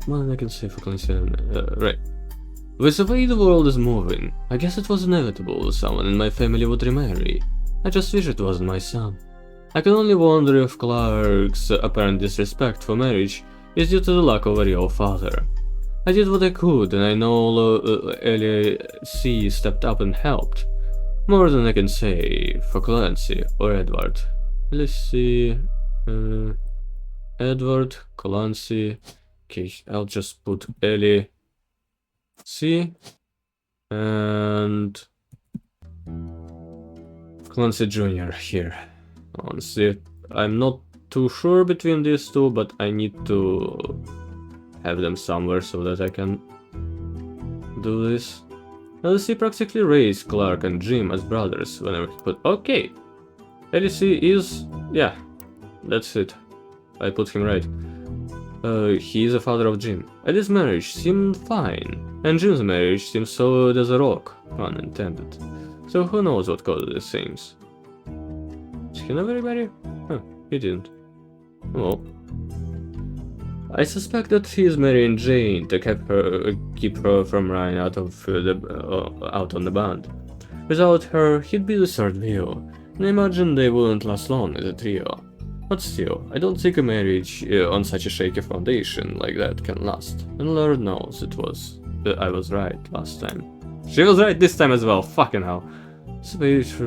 Well, I can say for right. With the way the world is moving, I guess it was inevitable someone in my family would remarry. I just wish it wasn't my son. I can only wonder if Clark's apparent disrespect for marriage is due to the lack of a real father. I did what I could, and I know Ellie C stepped up and helped. More than I can say for Clancy or Edward. Let's see... Edward, Clancy... Okay, I'll just put Ellie C and Clancy Jr. here. Honestly, I'm not too sure between these two, but I need to have them somewhere so that I can do this. LC practically raised Clark and Jim as brothers whenever he put... Okay! LC is... yeah, that's it. I put him right. He is the father of Jim. Eddie's marriage seemed fine, and Jim's marriage seemed solid as a rock, pun intended. So who knows what caused these things? Did he know everybody? Huh, he didn't. Well, I suspect that he is marrying Jane to keep her from running out on the band. Without her, he'd be the third wheel, and I imagine they wouldn't last long as a trio. But still, I don't think a marriage on such a shaky foundation like that can last. And Lord knows I was right last time. She was right this time as well, fucking hell. Speech...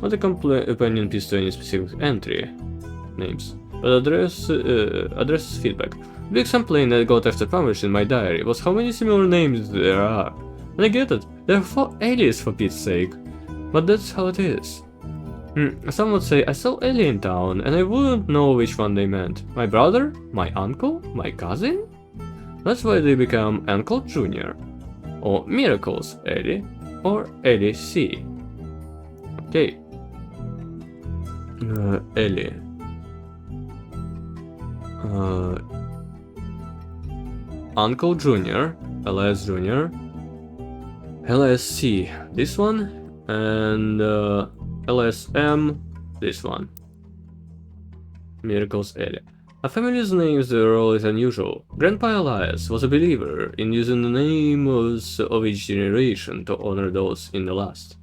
Not a companion piece to any specific entry names, but addresses feedback. The big complaint I got after publishing my diary was how many similar names there are. And I get it, there are 4 aliens for Pete's sake. But that's how it is. Some would say I saw Ellie in town, and I wouldn't know which one they meant. My brother? My uncle? My cousin? That's why they become Uncle Jr. Or Miracles Ellie, or Ellie C. Okay. Ellie. Uncle Jr., LS Jr., LSC, this one, and LSM, this one. Miracles Ellie. A family's names are always unusual. Grandpa Elias was a believer in using the names of each generation to honor those in the last.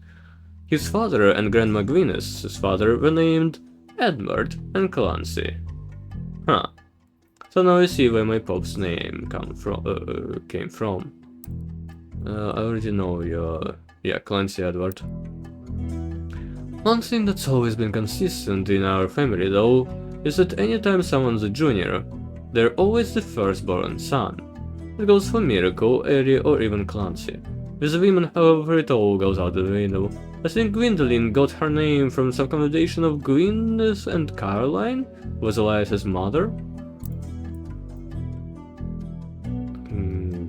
His father and Grandma Gwyneth's father were named Edward and Clancy. Huh. So now I see where my pop's name came from. I already know yeah, Clancy Edward. One thing that's always been consistent in our family, though, is that anytime someone's a junior, they're always the firstborn son. It goes for Miracle, Ellie, or even Clancy. With the women, however, it all goes out the window. I think Gwendolyn got her name from some combination of Gwyneth and Caroline, who was Elias's mother.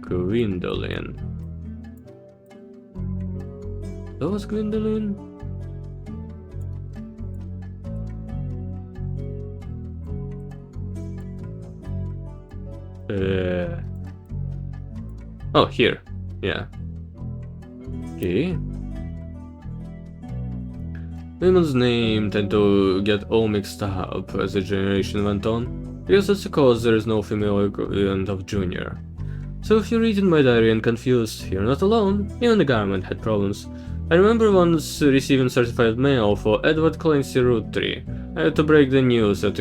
Gwendolyn. That was Gwendolyn? Oh, here. Yeah. Okay. Women's names tend to get all mixed up as the generation went on. I guess that's because there is no female equivalent of junior. So if you're reading my diary and confused, you're not alone. Even the government had problems. I remember once receiving certified mail for Edward Clancy Roottree. I had to break the news that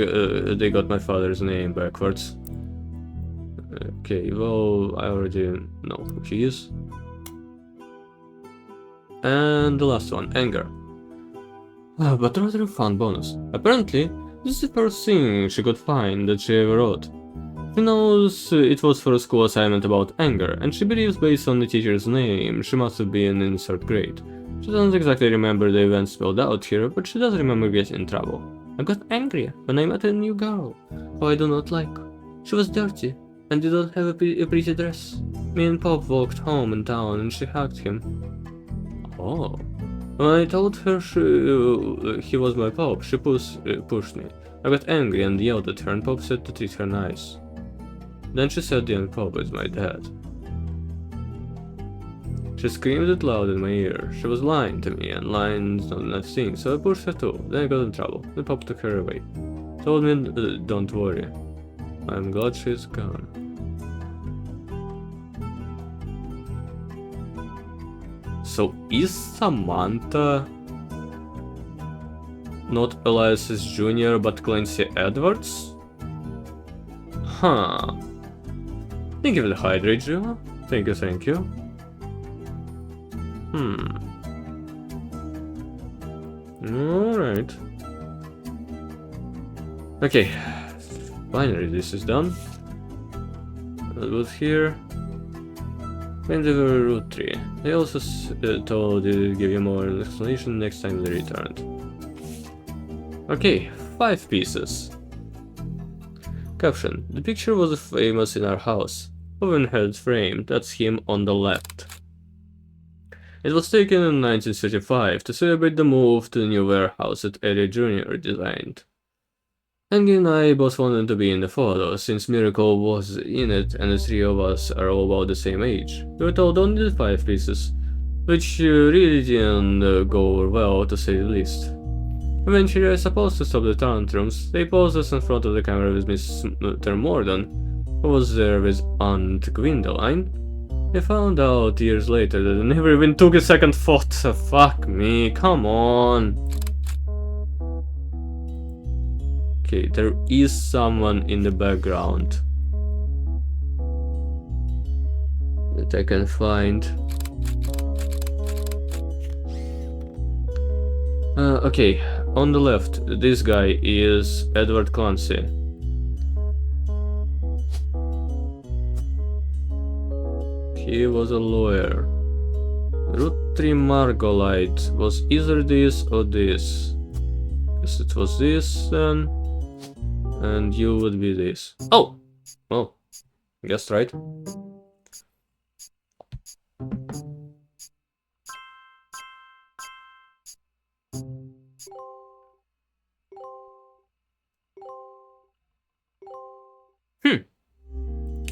they got my father's name backwards. Okay, well, I already know who he is. And the last one, anger. But rather a fun bonus. Apparently, this is the first thing she could find that she ever wrote. She knows it was for a school assignment about anger, and she believes based on the teacher's name, she must have been in 3rd grade. She doesn't exactly remember the events spelled out here, but she does remember getting in trouble. I got angry when I met a new girl, who I do not like. She was dirty, and did not have a pretty dress. Me and Pop walked home in town, and she hugged him. Oh. When I told her he was my Pop, she pushed me. I got angry and yelled at her, and Pop said to treat her nice. Then she said the young Pop is my dad. She screamed it loud in my ear. She was lying to me, and lying's not a nice thing, so I pushed her too. Then I got in trouble. Then Pop took her away. Told me, don't worry. I'm glad she's gone. So is Samantha not Elias's junior but Clancy Edwards? Huh. Thank you for the hydrate, Jill. Thank you, thank you. Alright. Okay. Finally, this is done. That was here. And the root tree. They also told you to give you more explanation next time they returned. Okay, 5 pieces. Caption: the picture was famous in our house. Ovenhead frame, that's him on the left. It was taken in 1935 to celebrate the move to the new warehouse that Eddie Jr. designed. Angie and I both wanted to be in the photo, since Miracle was in it and the three of us are all about the same age. We were told only the 5 pieces, which really didn't go over well, to say the least. Eventually, I was supposed to stop the tantrums. They posed us in front of the camera with Mr. Morden, who was there with Aunt Gwendoline. I found out years later that I never even took a second thought. Fuck me, come on. Okay, there is someone in the background that I can find. Okay, on the left, this guy is Edward Clancy. He was a lawyer. Root-tree Margolite was either this or this. Guess it was this then. And you would be this. Oh! Well, guessed right.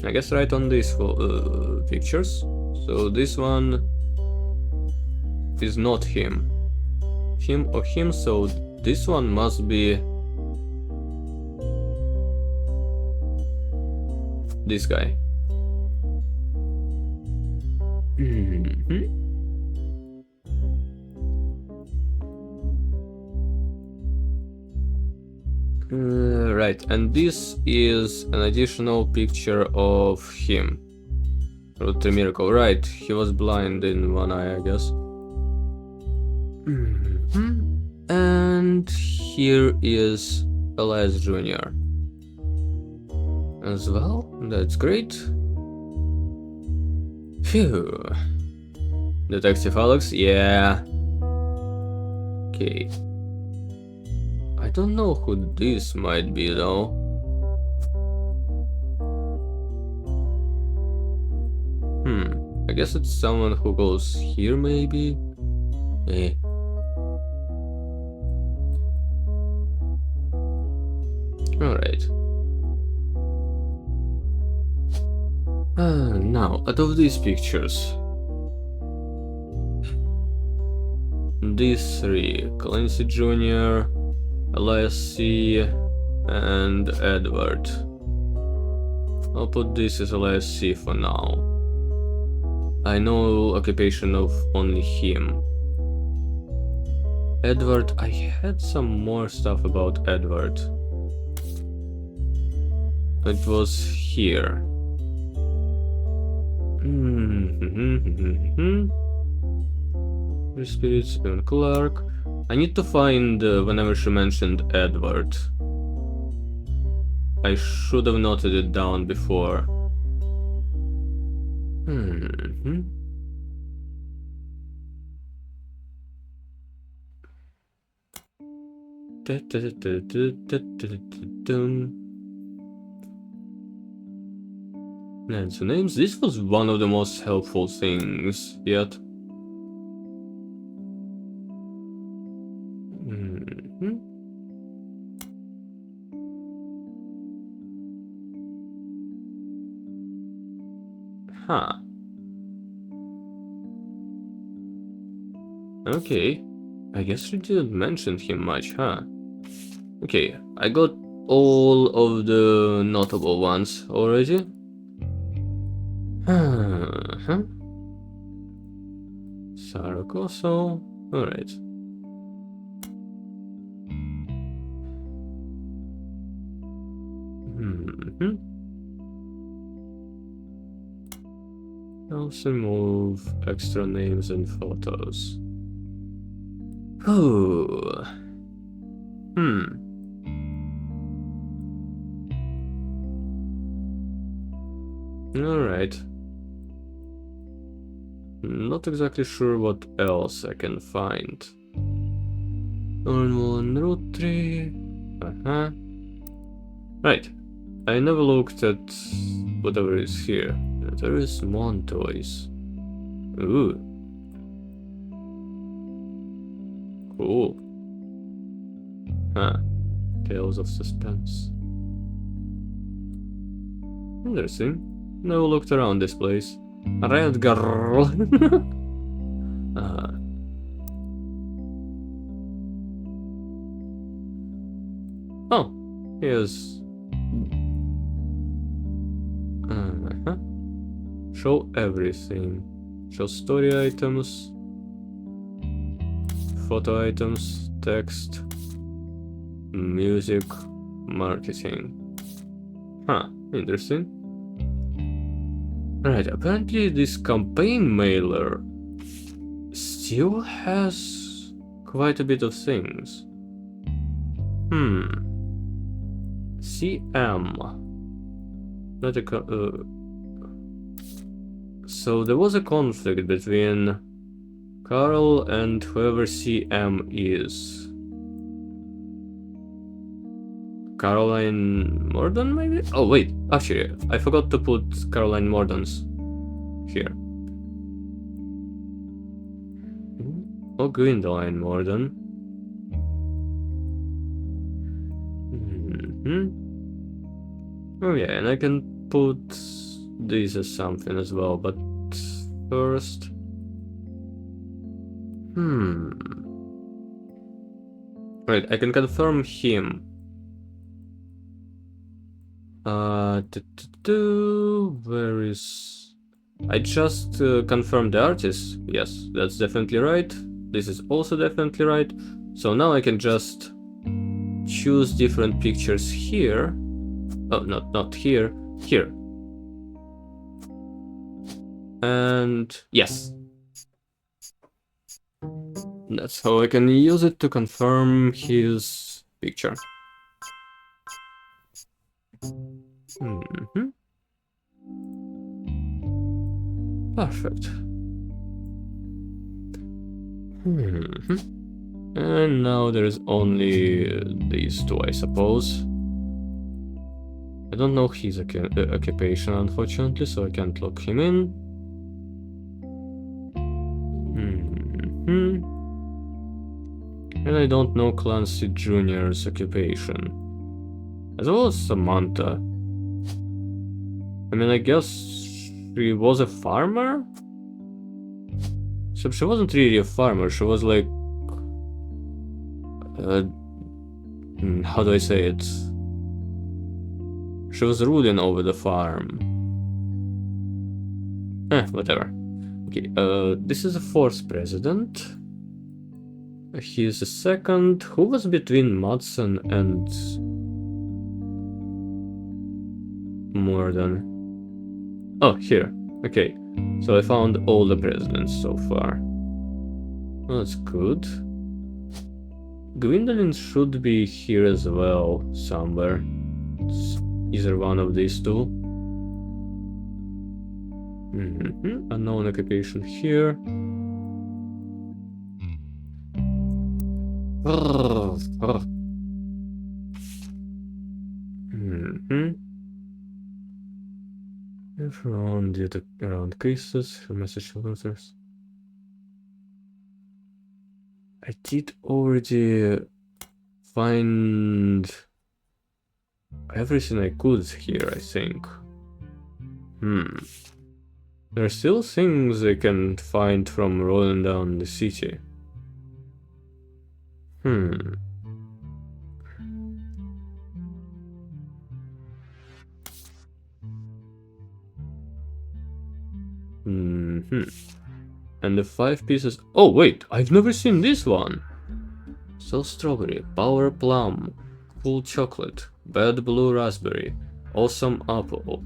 I guess right on these pictures. So this one is not him. Him or him, so this one must be this guy. Right, and this is an additional picture of him. Root-tree Miracle, right, he was blind in one eye, I guess. And here is Elias Jr. as well, that's great. Phew. Detective Alex, yeah. Okay. I don't know who this might be though. I guess it's someone who goes here maybe? Eh. Alright. Now, out of these pictures, these three, Clancy Jr., Elias C, and Edward. I'll put this as Elias C for now. I know occupation of only him. Edward, I had some more stuff about Edward. It was here. Spirits and Clark. I need to find whenever she mentioned Edward. I should have noted it down before. Names and names. This was one of the most helpful things yet. Huh. Okay. I guess we didn't mention him much, huh? Okay, I got all of the notable ones already. Saragosso. Alright. Also move extra names and photos. Oh. Alright. Not exactly sure what else I can find. Normal and root-tree. Right. I never looked at whatever is here. There is Montoys. Ooh. Cool. Huh. Tales of suspense. Interesting. Never looked around this place. Red girl. uh. Oh, here's. Show everything. Show story items, photo items, text, music, marketing. Huh, interesting. Right, apparently this campaign mailer still has quite a bit of things. CM. Not a so there was a conflict between Carl and whoever CM is. Caroline Morden, maybe? Oh, wait, actually, I forgot to put Caroline Morden's here. Or Gwendoline Morden. Oh yeah, and I can put this as something as well, but first... Right, I can confirm him. Where is... I just confirmed the artist. Yes, that's definitely right. This is also definitely right. So now I can just choose different pictures here. Oh, not here. Here. And yes. That's how I can use it to confirm his picture. Perfect. And now there's only these two, I suppose. I don't know his occupation, unfortunately, so I can't lock him in. And I don't know Clancy Jr.'s occupation. As well as Samantha. I mean, I guess she was a farmer? So she wasn't really a farmer, she was like... how do I say it? She was ruling over the farm. Whatever. Okay, this is the fourth president. He is the second. Who was between Madsen and Morden? Oh, here. Okay. So I found all the presidents so far. Well, that's good. Gwendolyn should be here as well, somewhere. It's either one of these two. Unknown occupation here. Around cases, message filters. I did already find everything I could here, I think. There are still things I can find from rolling down the city. And the 5 pieces... Oh, wait! I've never seen this one! So strawberry, power plum, cool chocolate, bad blue raspberry, awesome apple.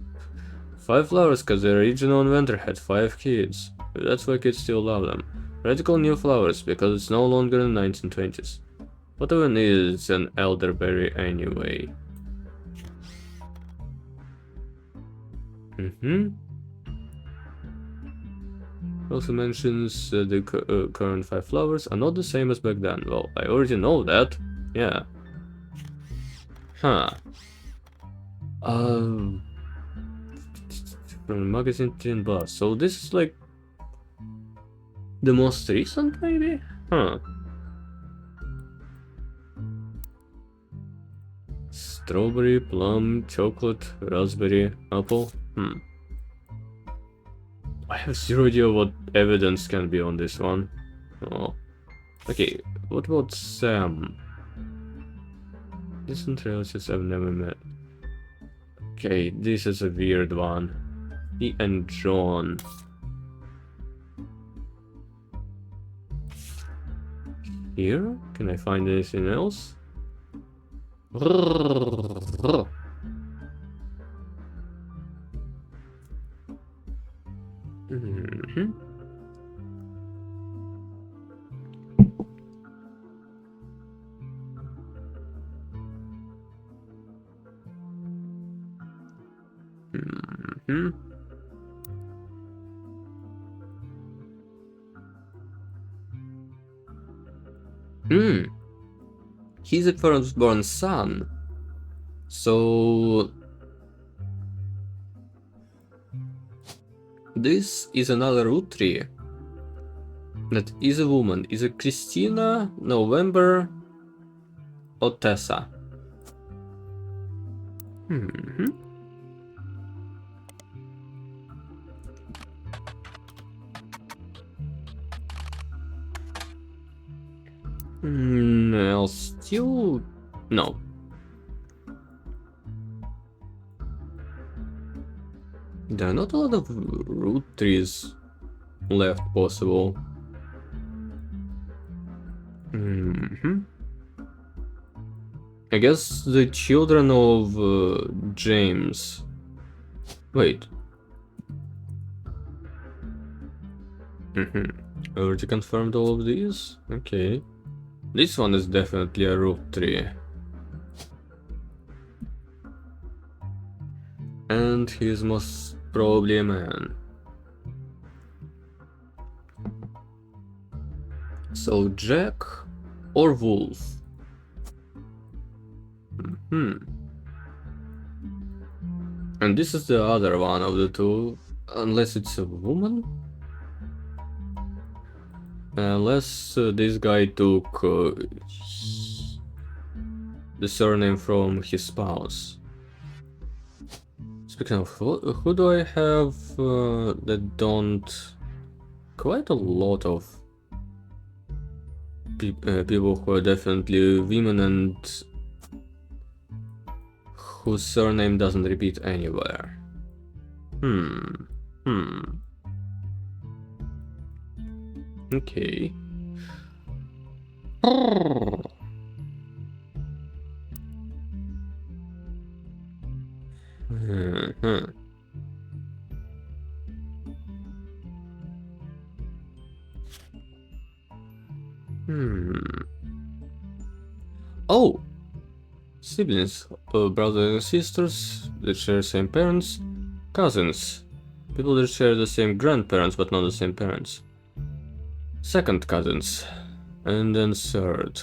5 flowers cause the original inventor had 5 kids. That's why kids still love them. Radical new flowers because it's no longer in the 1920s. What even is an elderberry anyway? Also mentions the current 5 flowers are not the same as back then. Well, I already know that. Yeah. From the magazine Tin Bus. So this is like the most recent, maybe? Strawberry, plum, chocolate, raspberry, apple. I have zero idea what evidence can be on this one. Oh. Okay, what about Sam? Distant relatives I've never met. Okay, this is a weird one. He and John. Here? Can I find anything else? Mm-hmm. Mm-hmm. He's a firstborn son. So this is another root tree. That is a woman. Is it Christina, November, or Tessa? I'll still... No. There are not a lot of root trees left possible. I guess the children of James. Wait. I already confirmed all of these? Okay. This one is definitely a root tree. And he's most probably a man. So Jack or Wolf? And this is the other one of the two, unless it's a woman? Unless this guy took the surname from his spouse. Speaking of, who do I have that don't... Quite a lot of people who are definitely women and whose surname doesn't repeat anywhere. Okay. Oh! Siblings, brothers and sisters that share same parents, cousins, people that share the same grandparents but not the same parents, second cousins, and then third.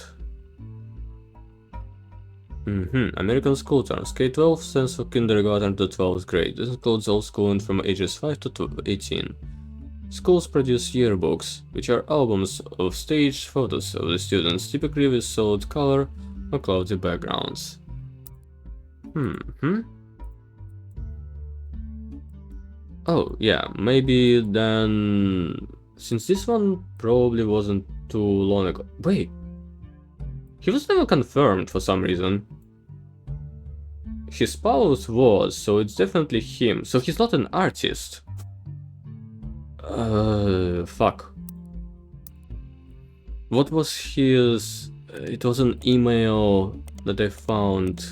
American school terms. K-12 stands for kindergarten to 12th grade. This includes all schooling from ages 5 to 18. Schools produce yearbooks, which are albums of staged photos of the students, typically with solid color or cloudy backgrounds. Oh, yeah, maybe then... Since this one probably wasn't too long ago... Wait! He was never confirmed for some reason. His spouse was, so it's definitely him. So he's not an artist. Fuck. What was his... It was an email that I found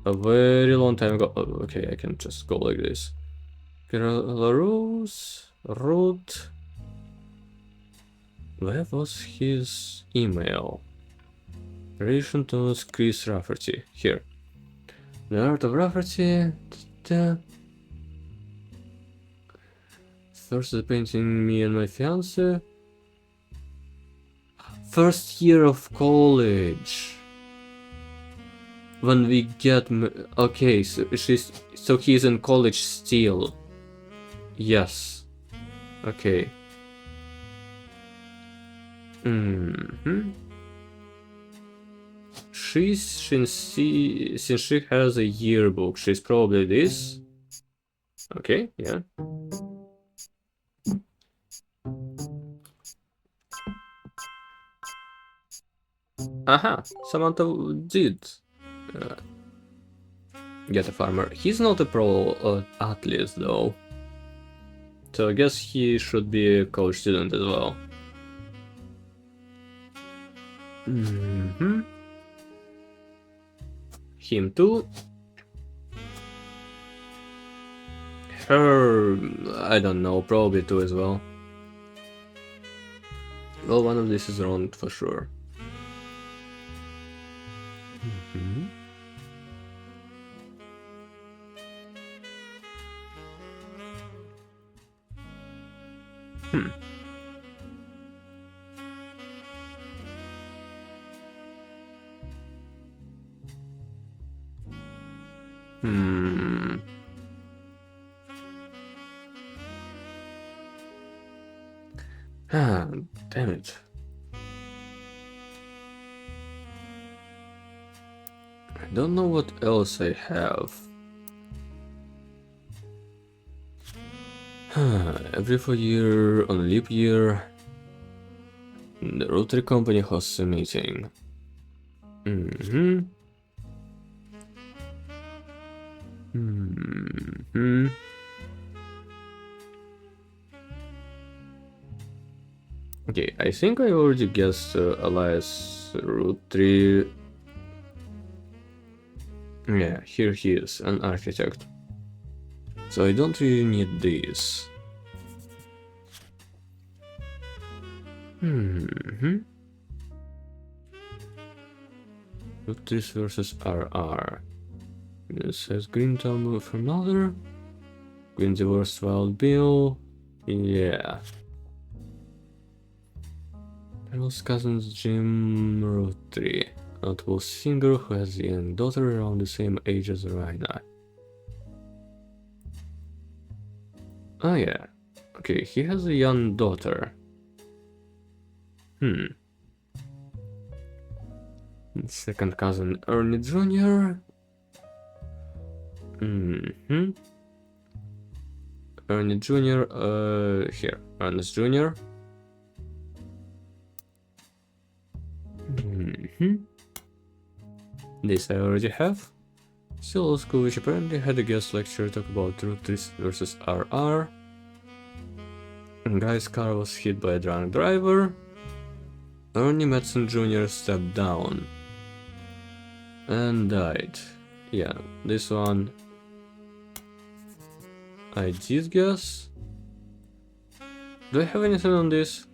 a very long time ago. Oh, okay, I can just go like this. Belarus, root. Where was his email? Relation to Chris Rafferty. Here. The Art of Rafferty. First the painting Me and My Fiance. First year of college. When we get... Okay, so he's in college still. Yes. Okay. since she has a yearbook, she's probably this. Okay, yeah. Aha, Samantha did get a farmer. He's not a pro athlete though, so I guess he should be a college student as well. Him too. Her, I don't know, probably too as well. Well, one of these is wrong for sure. Ah, damn it. I don't know what else I have. Every 4 year on a leap year, the Rotary Company hosts a meeting. Okay, I think I already guessed Elias Roottree. Yeah, here he is, an architect. So I don't really need this. Roottrees versus RR. This has Green Thumb for another. Green Divorced Wild Bill. Yeah. Carol's cousin's Jim Roottree, a notable singer who has a young daughter around the same age as Raina. Oh yeah. Okay, he has a young daughter. Second cousin Ernie Jr. Ernie Jr. Here. Ernest Jr. This I already have. Still old school, which apparently had a guest lecture talk about roottrees versus RR. Guy's car was hit by a drunk driver. Ernie Madsen Jr. stepped down and died. Yeah, this one I did guess. Do I have anything on this?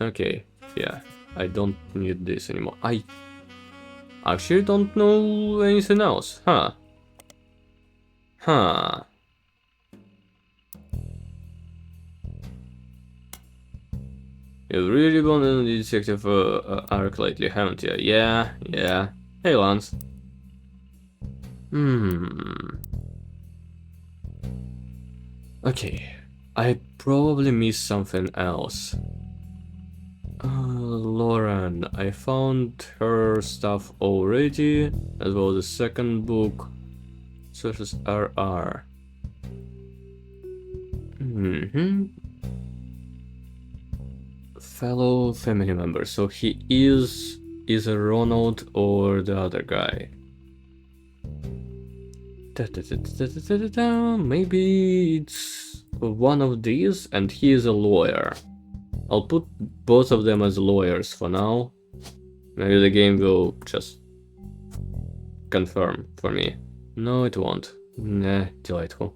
Okay, yeah, I don't need this anymore. I actually don't know anything else, huh? You've really gone on the detective arc lately, haven't you? Yeah. Hey, Lance. Okay, I probably missed something else. Lauren, I found her stuff already, as well as the second book, versus RR. Fellow family member, so he is either Ronald or the other guy. Maybe it's one of these, and he is a lawyer. I'll put both of them as lawyers for now. Maybe the game will just confirm for me. No, it won't. Nah, delightful.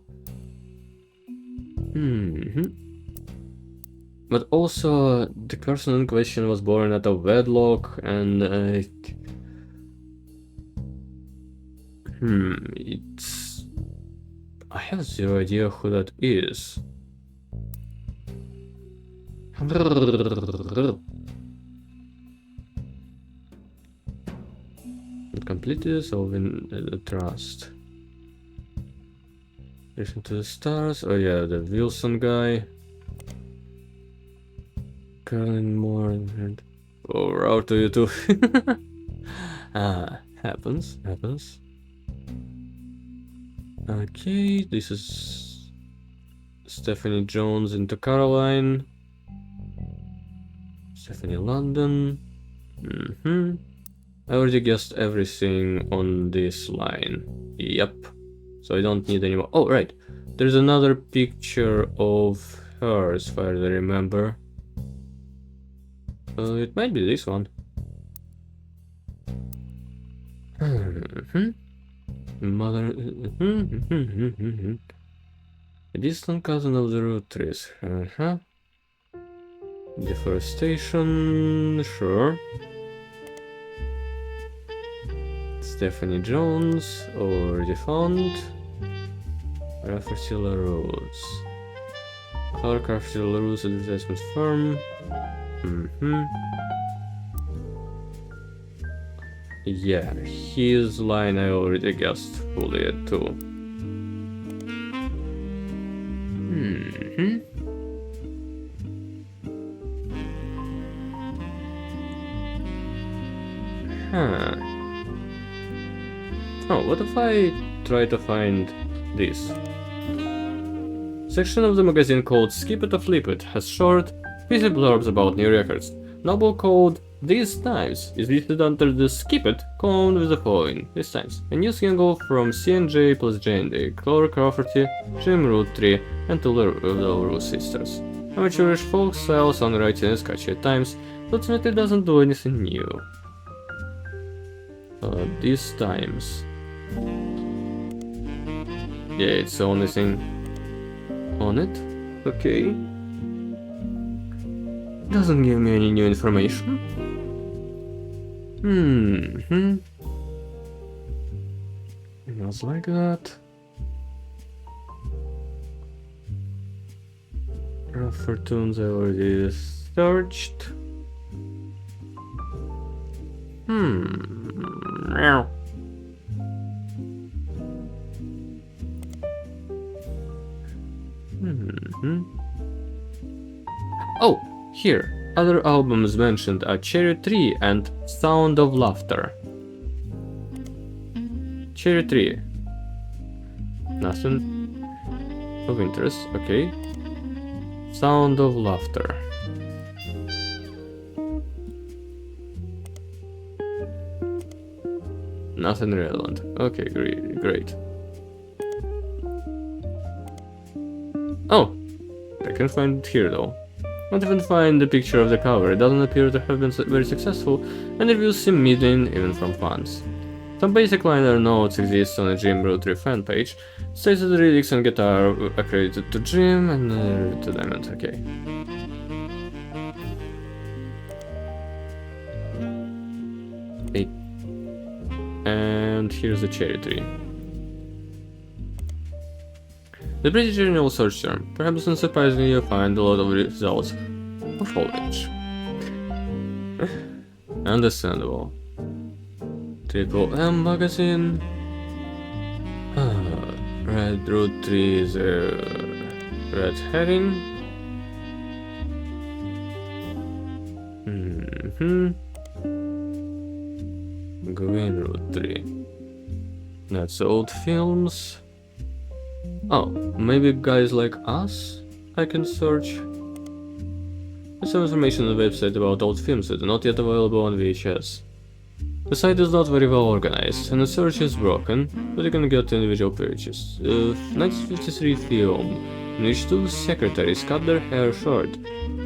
But also, the person in question was born out of wedlock, and it's... I have zero idea who that is. Completely solving the trust. Listen to the stars. Oh yeah, the Wilson guy. Carolyn Moore and over to you too. Happens. Okay, this is Stephanie Jones into Caroline. Stephanie London. I already guessed everything on this line. Yep. So I don't need any more. Oh, right. There's another picture of her, as far as I remember. It might be this one. Mother. A distant cousin of the roottrees. Deforestation. Sure. Stephanie Jones, already found. Rafferty LaRose. Clark Rafferty LaRose advertisement firm. Yeah, his line I already guessed fully at too. Oh, what if I try to find this? Section of the magazine called Skip It or Flip It has short, busy blurbs about new records. Novel called These Times is listed under the Skip It column with the following. These Times. A new single from C&J plus J&D, Clara Crawford, Jim Rootree, and the LaRue sisters. Amateurish folk style songwriting is catchy at times, but ultimately doesn't do anything new. These Times. Yeah, it's the only thing on it. Okay. Doesn't give me any new information. Feels like that. Rougher tunes I already searched. Meow. Oh, here. Other albums mentioned are Cherry Tree and Sound of Laughter. Cherry Tree. Nothing of interest, okay. Sound of Laughter. Nothing relevant. Okay, great. Oh, I can find it here though. Not even find the picture of the cover. It doesn't appear to have been very successful, and reviews seem median even from fans. Some basic liner notes exist on a Jim Rootree fan page. It states that the lyrics and guitar are credited to Jim and to Diamond. Okay. And here's the Cherry Tree. The pretty general search term. Perhaps unsurprisingly you'll find a lot of results of foliage. Understandable. Triple M magazine. Red Roottrees, red herring. Green Rootree. That's old films. Oh, maybe guys like us I can search. There's some information on the website about old films that are not yet available on VHS. The site is not very well organized, and the search is broken, but you can get individual pages. 1953 film, in which two secretaries cut their hair short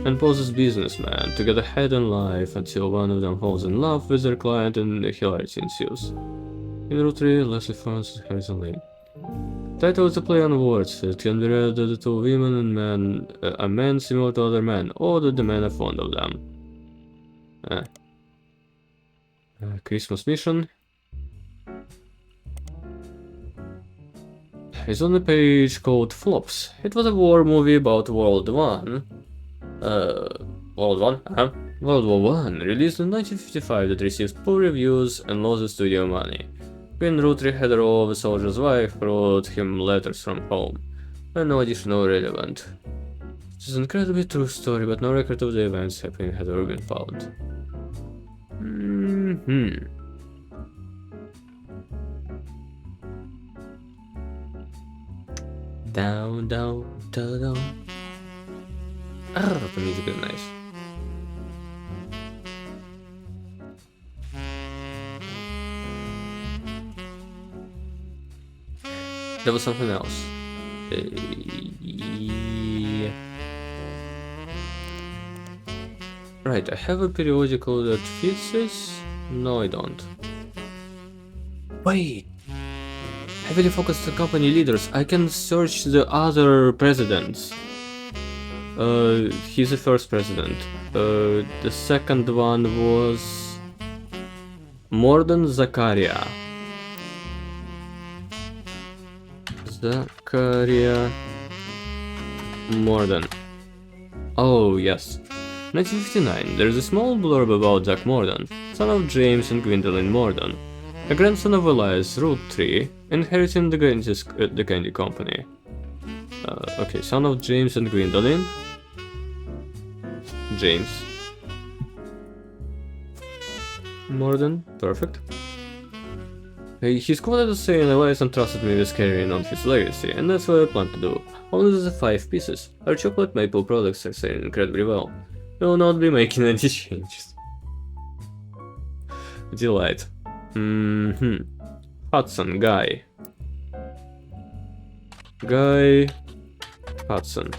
and pose as businessmen to get ahead in life until one of them falls in love with their client and hilarity ensues. In Rootree, Leslie Francis and Harrison Lane. Title is a play on words. It can be read that the two women and men are men similar to other men, or that the men are fond of them. Christmas Mission. It's on the page called Flops. It was a war movie about World War I, released in 1955 that received poor reviews and lost the studio money. When Rootree had a role of a soldier's wife, wrote him letters from home, and no additional relevant This is an incredibly true story, but no record of the events happening has ever been found. Down, down, down, down. The music is nice. There was something else. Yeah. Right, I have a periodical that fits this. No, I don't. Wait! Heavily focused on company leaders. I can search the other presidents. He's the first president. The second one was Morden Zakaria. Zakaria Morden. Oh, yes. 1959. There's a small blurb about Zach Morden, son of James and Gwendolyn Morden, a grandson of Elias Roottrees, inheriting the candy company. Okay, son of James and Gwendolyn. James Morden, perfect. He's quoted as saying, Elias entrusted me with carrying on his legacy, and that's what I plan to do. Only the 5 pieces. Our chocolate maple products are selling incredibly well. We will not be making any changes. Delight. Hudson, Guy. Guy Hudson.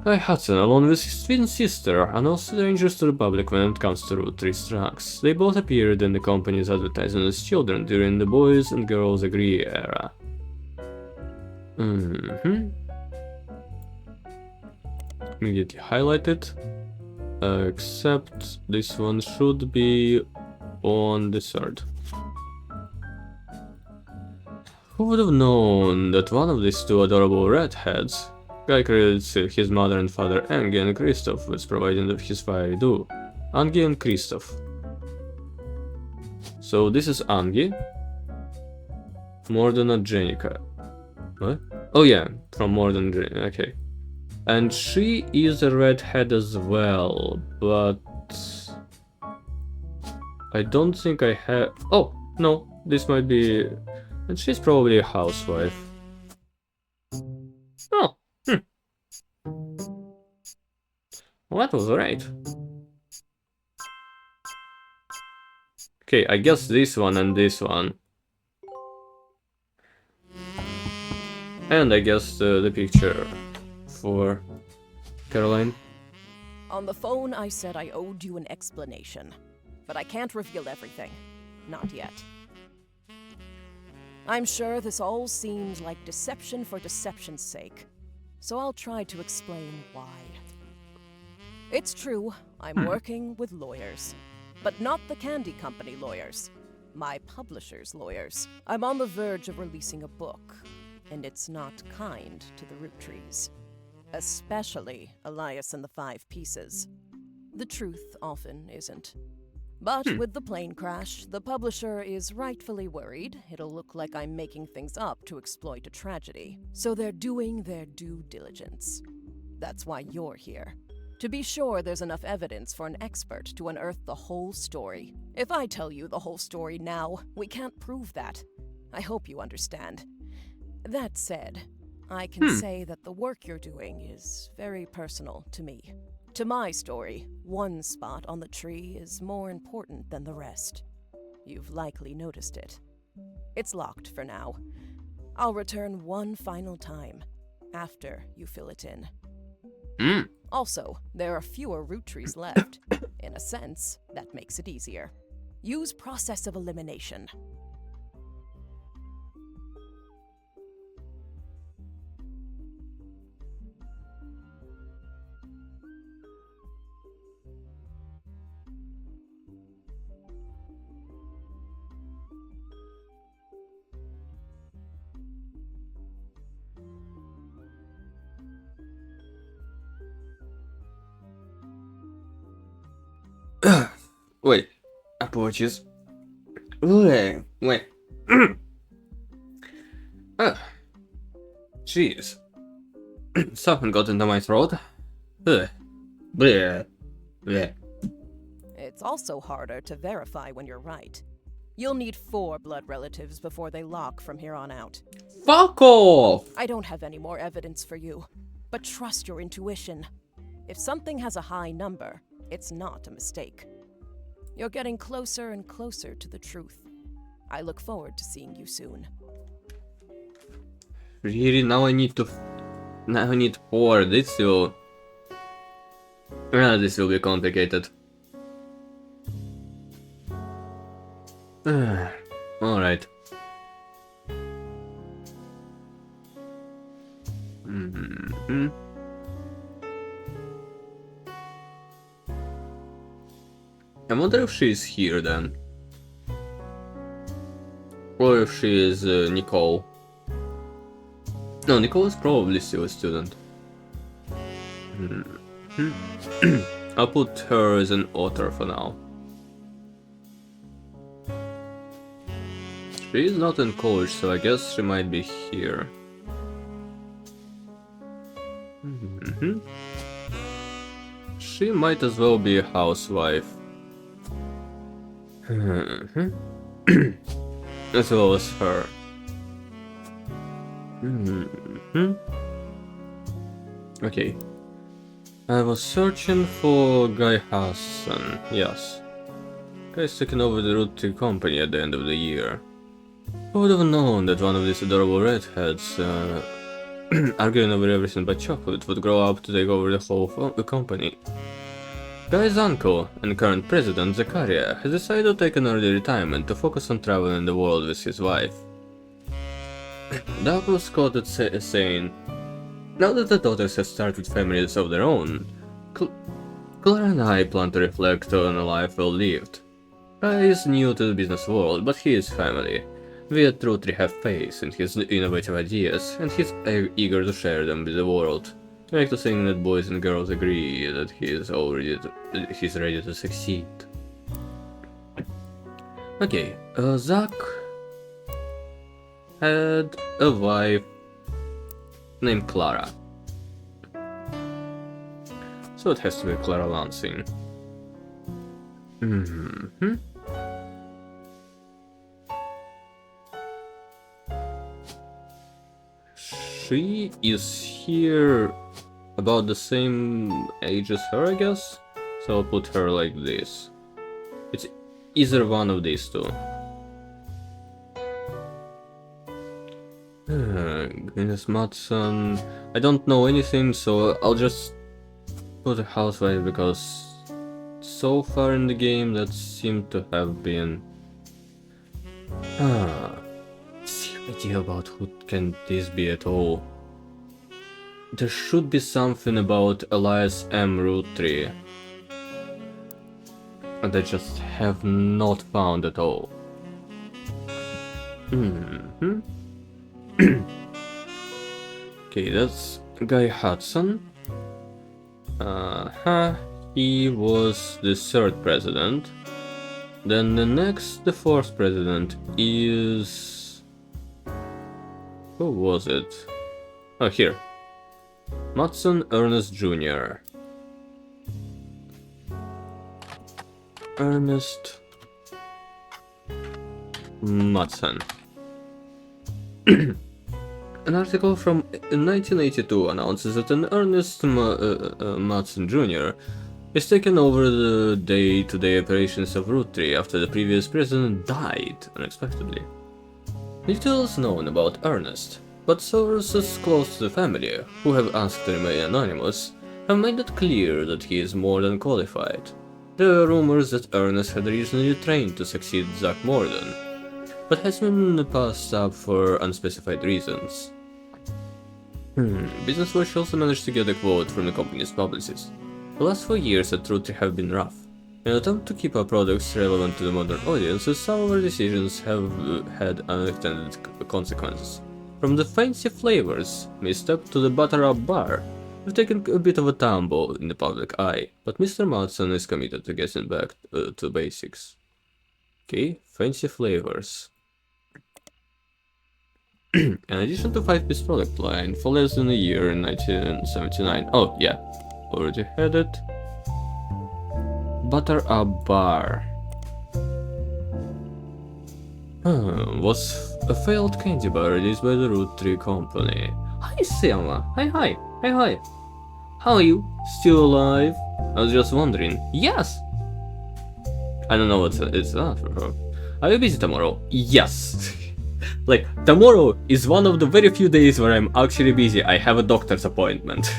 Guy Hudson, along with his twin sister, are no strangers to the public when it comes to roottrees trucks. They both appeared in the company's advertising as children during the Boys and Girls Agree era. Immediately highlighted. Except this one should be on the 3rd. Who would have known that one of these 2 adorable redheads, Guy credits his mother and father Angie and Christoph with providing his fiery duo. Angie and Christoph. So this is Angie. Morden and Jenica. What? Oh yeah, from Morden and Jenica, okay. And she is a redhead as well, but I don't think I have... Oh, no, this might be... And she's probably a housewife. Oh, Well, that was right. Okay, I guess this one and this one. And I guess the picture for Caroline. On the phone, I said I owed you an explanation, but I can't reveal everything. Not yet. I'm sure this all seems like deception for deception's sake, so I'll try to explain why. It's true, I'm working with lawyers, but not the candy company lawyers, my publisher's lawyers. I'm on the verge of releasing a book, and it's not kind to the roottrees. Especially Elias and the 5 pieces. The truth often isn't. But with the plane crash, the publisher is rightfully worried it'll look like I'm making things up to exploit a tragedy. So they're doing their due diligence. That's why you're here. To be sure there's enough evidence for an expert to unearth the whole story. If I tell you the whole story now, we can't prove that. I hope you understand. That said, I can say that the work you're doing is very personal to me. To my story, one spot on the tree is more important than the rest. You've likely noticed it. It's locked for now. I'll return one final time, after you fill it in. Also, there are fewer root trees left. In a sense, that makes it easier. Use process of elimination. Wait, apologies. Wait. Jeez. Something got into my throat. Ugh. Bleh. Bleh. It's also harder to verify when you're right. You'll need 4 blood relatives before they lock from here on out. Fuck off! I don't have any more evidence for you, but trust your intuition. If something has a high number, it's not a mistake. You're getting closer and closer to the truth. I look forward to seeing you soon. Really, now I need 4. This will be complicated. Alright. I wonder if she is here then. Or if she is Nicole. No, Nicole is probably still a student. I'll put her as an author for now. She is not in college, so I guess she might be here. She might as well be a housewife. As well as her. Okay. I was searching for Guy Hassan, yes. Guy's taking over the roottrees company at the end of the year. Who would have known that one of these adorable redheads, arguing over everything but chocolate, would grow up to take over the whole company? Guy's uncle and current president, Zakaria, has decided to take an early retirement to focus on traveling the world with his wife. Doug was quoted saying, "Now that the daughters have started families of their own, Clara and I plan to reflect on a life well lived. Guy is new to the business world, but he is family. We at Roottrees have faith in his innovative ideas, and he's eager to share them with the world. I like to think that boys and girls agree that he's ready to succeed." Okay, Zach had a wife named Clara. So it has to be Clara Lansing. She is here about the same age as her, I guess. So I'll put her like this. It's either one of these two. Goodness, Matson. I don't know anything, so I'll just put a housewife because so far in the game that seemed to have been. No idea about who can this be at all. There should be something about Elias M. Roottree that I just have not found at all. Okay, that's Guy Hudson. He was the 3rd president. Then the 4th president is... Who was it? Oh, here. Matson Ernest Jr. Ernest Matson. An article from 1982 announces that an Ernest Matson Jr. is taking over the day-to-day operations of Roottrees after the previous president died unexpectedly. Little is known about Ernest, but sources close to the family, who have asked to remain anonymous, have made it clear that he is more than qualified. There are rumors that Ernest had originally trained to succeed Zach Morden, but has been passed up for unspecified reasons. Business Watch also managed to get a quote from the company's publicist. The last 4 years at Roottrees have been rough. In an attempt to keep our products relevant to the modern audiences, some of our decisions have had unintended consequences. From the fancy flavors misstep to the butter-up bar, we've taken a bit of a tumble in the public eye, but Mr. Matson is committed to getting back to basics. Okay, fancy flavors. In addition to 5-piece product line, for less than a year in 1979. Oh, yeah, already had it. Butter Up Bar. Was a failed candy bar released by the Root Tree Company. Hi, Selma. Hi. How are you? Still alive? I was just wondering. Yes! I don't know what it's not for her. Are you busy tomorrow? Yes! Like, tomorrow is one of the very few days where I'm actually busy. I have a doctor's appointment.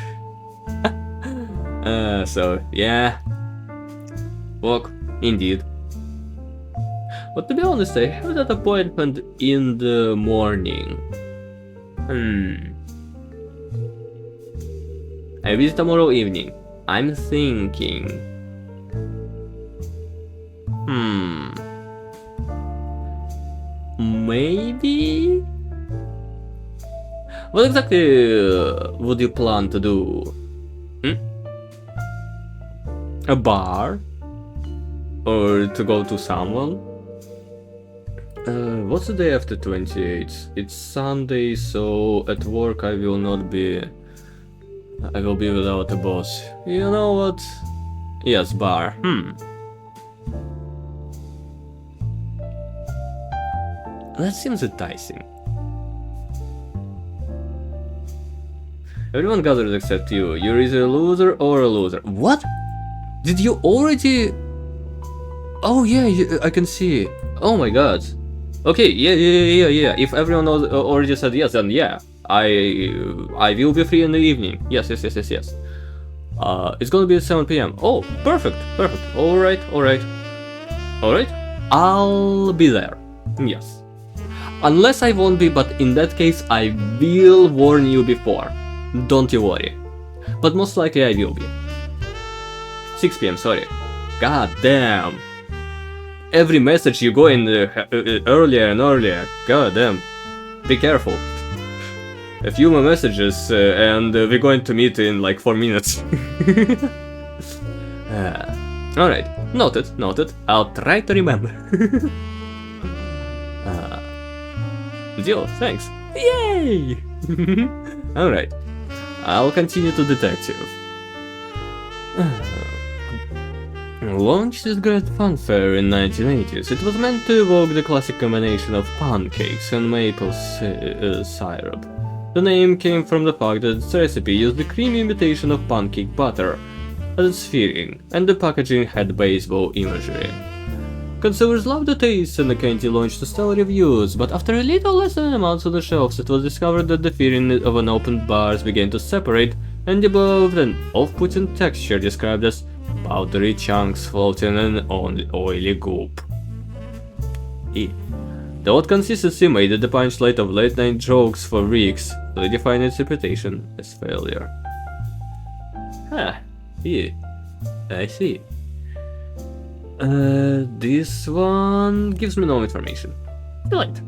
So, yeah. Walk, indeed. But to be honest, I have that appointment in the morning. I visit tomorrow evening. I'm thinking. Maybe? What exactly would you plan to do? A bar? Or to go to someone? What's the day after 28th? It's Sunday, so at work I will not be... I will be without a boss. You know what? Yes, bar. That seems enticing. Everyone gathers except you. You're either a loser or a loser. What? Did you already... Oh yeah, I can see. Oh my god. Okay, yeah. If everyone already said yes, then yeah. I will be free in the evening. Yes. It's gonna be at 7 p.m. Oh, perfect. Alright. I'll be there. Yes. Unless I won't be, but in that case I will warn you before. Don't you worry. But most likely I will be. 6 p.m, sorry. God damn. Every message you go in earlier and earlier. God damn. Be careful. A few more messages and we're going to meet in like 4 minutes. Alright, noted. I'll try to remember. Deal, thanks. Yay! Alright, I'll continue to detective. Launched as Great Funfair in 1980s, it was meant to evoke the classic combination of pancakes and maple syrup. The name came from the fact that its recipe used the creamy imitation of pancake batter as its filling, and the packaging had baseball imagery. Consumers loved the taste, and the candy launched to stellar reviews, but after a little less than a month on the shelves, it was discovered that the filling of unopened bars began to separate, and developed an off-putting texture described as powdery chunks floating in an oily goop. The odd consistency made it the punchline of late-night jokes for weeks, solidifying its reputation as failure. Yeah, I see. This one gives me no information. Delight.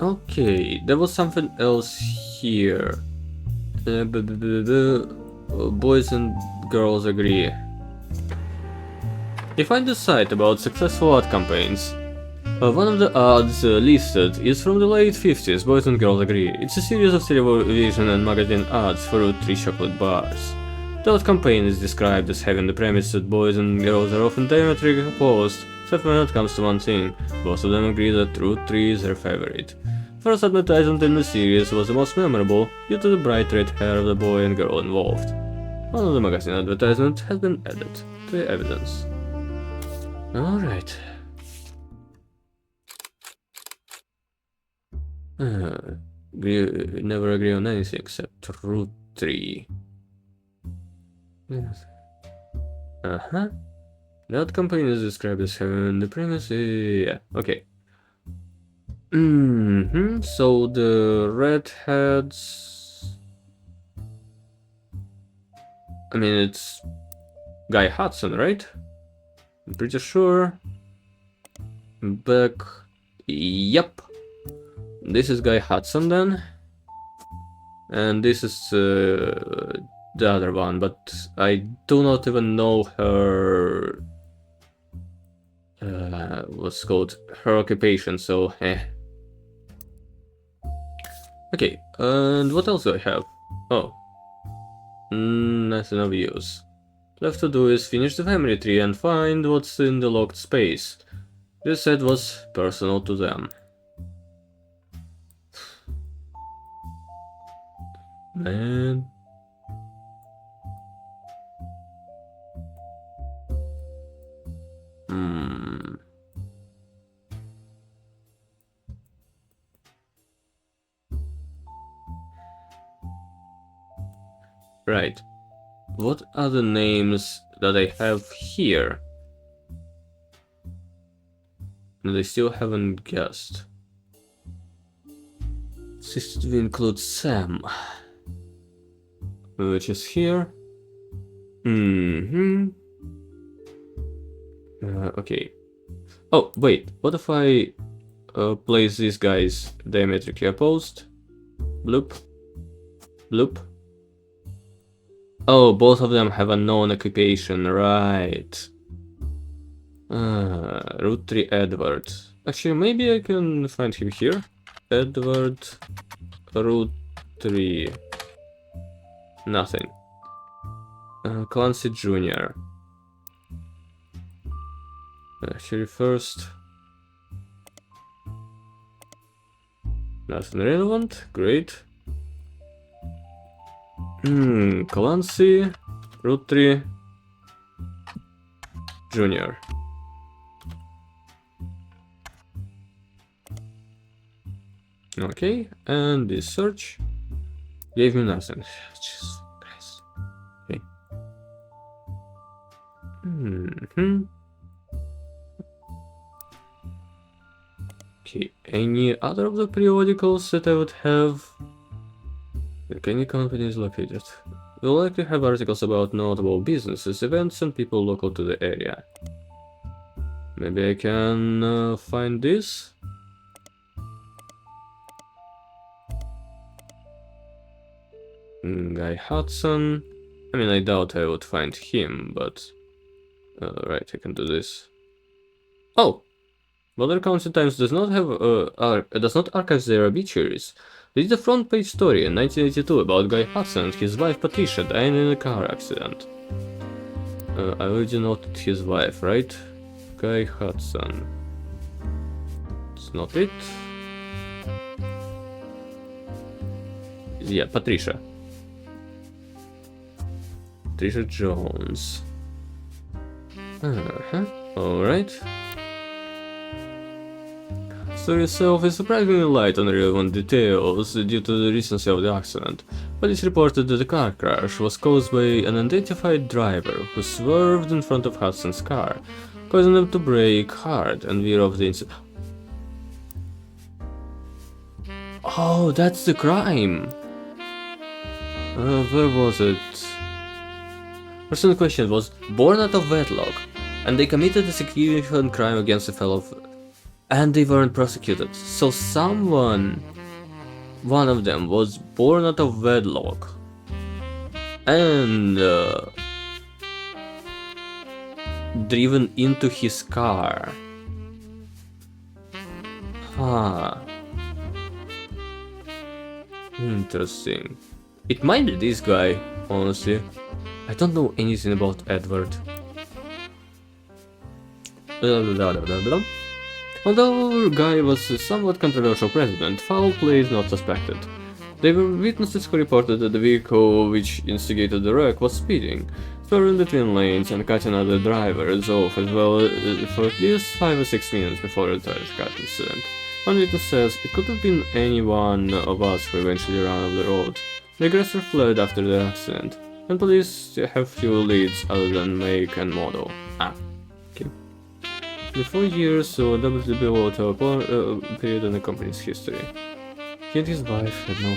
Okay, there was something else here. Boys and girls agree. You find a site about successful ad campaigns. One of the ads listed is from the late 50s, Boys and Girls Agree. It's a series of television and magazine ads for Root Tree chocolate bars. The ad campaign is described as having the premise that boys and girls are often diametrically opposed, except when it comes to one thing. Both of them agree that Root Tree is their favorite. First advertisement in the series was the most memorable due to the bright red hair of the boy and girl involved. One of the magazine advertisements has been added to the evidence. Alright. Never agree on anything except Root Tree. Yes. That campaign is described as having the premise. Yeah, okay. So the redheads. I mean, it's Guy Hudson, right? I'm pretty sure. Back. Yep. This is Guy Hudson then. And this is the other one, but I do not even know her was called her occupation, so Okay, and what else do I have? Oh. Nothing of use. Left to do is finish the family tree and find what's in the locked space. This set was personal to them. Man. Right. What are the names that I have here? And I still haven't guessed. This will include Sam. Which is here. Okay. Oh, wait. What if I place these guys diametrically opposed? Bloop. Bloop. Oh, both of them have a known occupation, right. Root 3 Edward. Actually, maybe I can find him here. Edward, root 3. Nothing. Clancy Jr. Actually, first. Nothing relevant, great. Clancy, root 3, Junior. Okay, and this search gave me nothing. Jesus Christ. Okay. Okay, any other of the periodicals that I would have? Like any company is located. We'll likely have articles about notable businesses, events, and people local to the area. Maybe I can find this? Guy Hudson. I mean, I doubt I would find him, but... right, I can do this. Oh! Boulder County Times does not have does not archive their obituaries. This is a front page story in 1982 about Guy Hudson and his wife Patricia dying in a car accident. I already noted his wife, right? Guy Hudson. It's not it. Yeah, Patricia. Patricia Jones. Alright. The story itself is surprisingly light on relevant details due to the recency of the accident, but it's reported that the car crash was caused by an unidentified driver who swerved in front of Hudson's car, causing them to brake hard and veer off the incident. Oh, that's the crime! Where was it? The person in question was born out of wedlock, and they committed a significant crime against a fellow. And they weren't prosecuted. So one of them was born out of wedlock. And driven into his car. Interesting. It might be this guy, honestly. I don't know anything about Edward. Although Guy was a somewhat controversial president, foul play is not suspected. There were witnesses who reported that the vehicle which instigated the wreck was speeding, swerving between lanes and cutting other drivers off as well for at least 5 or 6 minutes before the tragic incident. One witness says it could have been any one of us who eventually ran off the road. The aggressor fled after the accident, and police have few leads other than make and model. Okay. The 4 years saw a double pivotal period in the company's history. He and his wife had no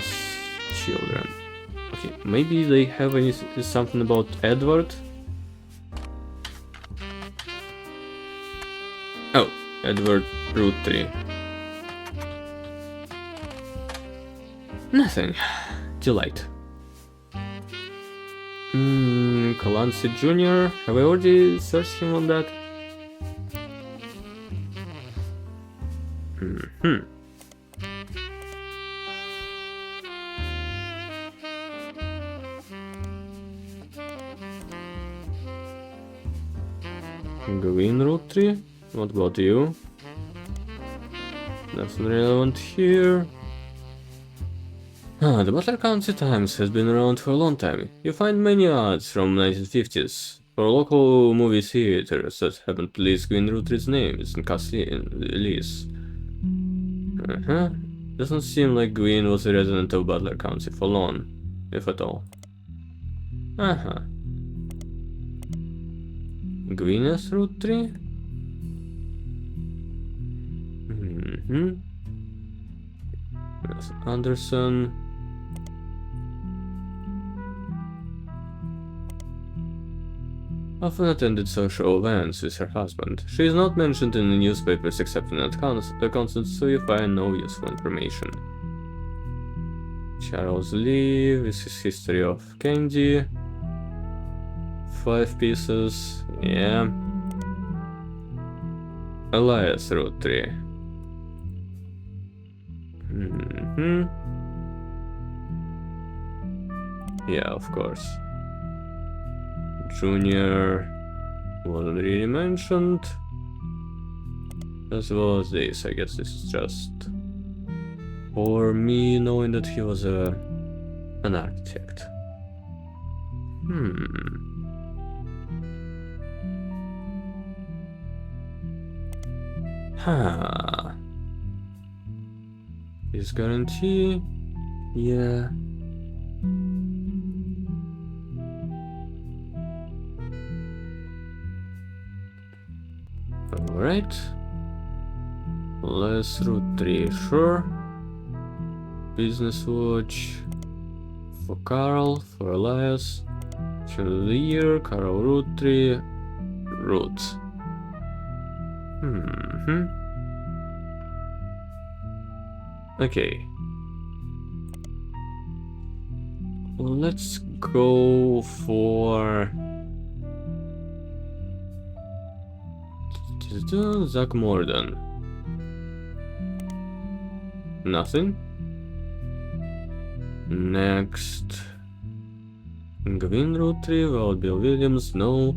children. Okay, maybe they have something about Edward? Oh, Edward Root 3. Nothing. Delight. Clancy Jr. Have I already searched him on that? Hmm. Green root tree? What about you? Nothing relevant here. The Butler County Times has been around for a long time. You find many ads from 1950s for local movie theaters that happen to list Green Root Tree's names and cast lists. Doesn't seem like Green was a resident of Butler County for long, if at all. Greenest root tree? Yes, Anderson. Often attended social events with her husband. She is not mentioned in the newspapers except in that constant, so you find no useful information. Charles Lee with his history of candy. 5 pieces, yeah. Elias root tree. Yeah, of course. Junior wasn't really mentioned. As well as this, I guess this is just for me knowing that he was an architect. His guarantee? Yeah. Alright. Less root tree, sure. Business watch. For Carl, for Elias. To the year, Carl root tree. Root. Okay. Let's go for Zach Morden. Nothing. Next. Green Root Tree, Wild Bill Williams, no.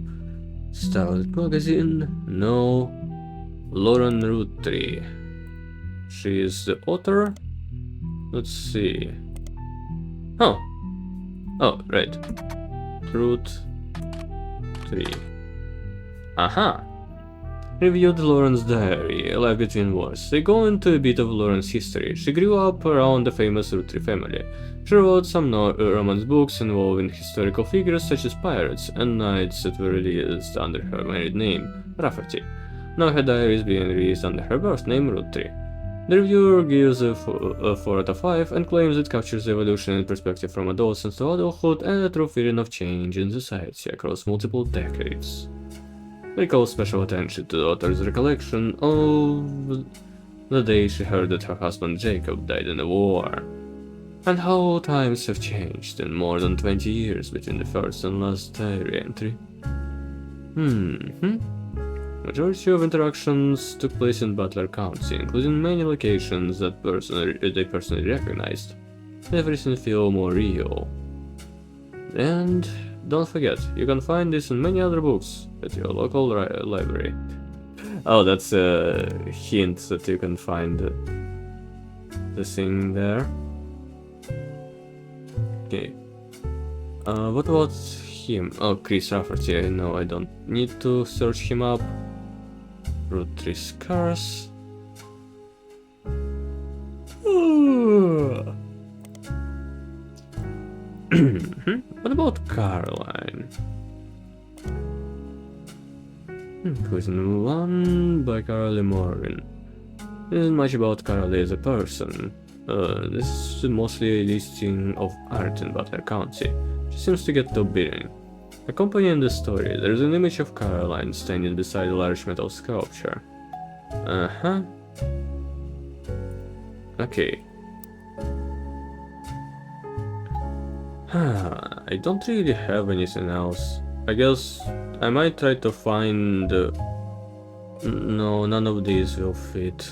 Starlet Magazine, no. Lauren Root Tree. She is the author. Let's see. Oh, right. Root Tree. Aha! Reviewed Lauren's diary, A Life Between Wars. They go into a bit of Lauren's history. She grew up around the famous Root Tree family. She wrote some romance books involving historical figures such as pirates and knights that were released under her married name, Rafferty. Now her diary is being released under her birth name, Root Tree. The reviewer gives a 4 out of 5 and claims it captures the evolution in perspective from adolescence to adulthood and the true feeling of change in society across multiple decades. They call special attention to the author's recollection of the day she heard that her husband Jacob died in the war, and how times have changed in more than 20 years between the first and last diary entry. Majority of interactions took place in Butler County, including many locations that they personally recognized. Everything feel more real. And don't forget, you can find this and many other books at your local library. Oh, that's a hint that you can find the thing there. Okay. What about him? Oh, Chris Rafferty. I know I don't need to search him up. Root Tree Scars. What about Caroline? Question 1 by Carolee Morin. This isn't much about Carolee as a person. This is mostly a listing of art in Butler County. She seems to get top billing. Accompanying the story, there is an image of Caroline standing beside a large metal sculpture. Okay. I don't really have anything else. I guess I might try to find... No, none of these will fit.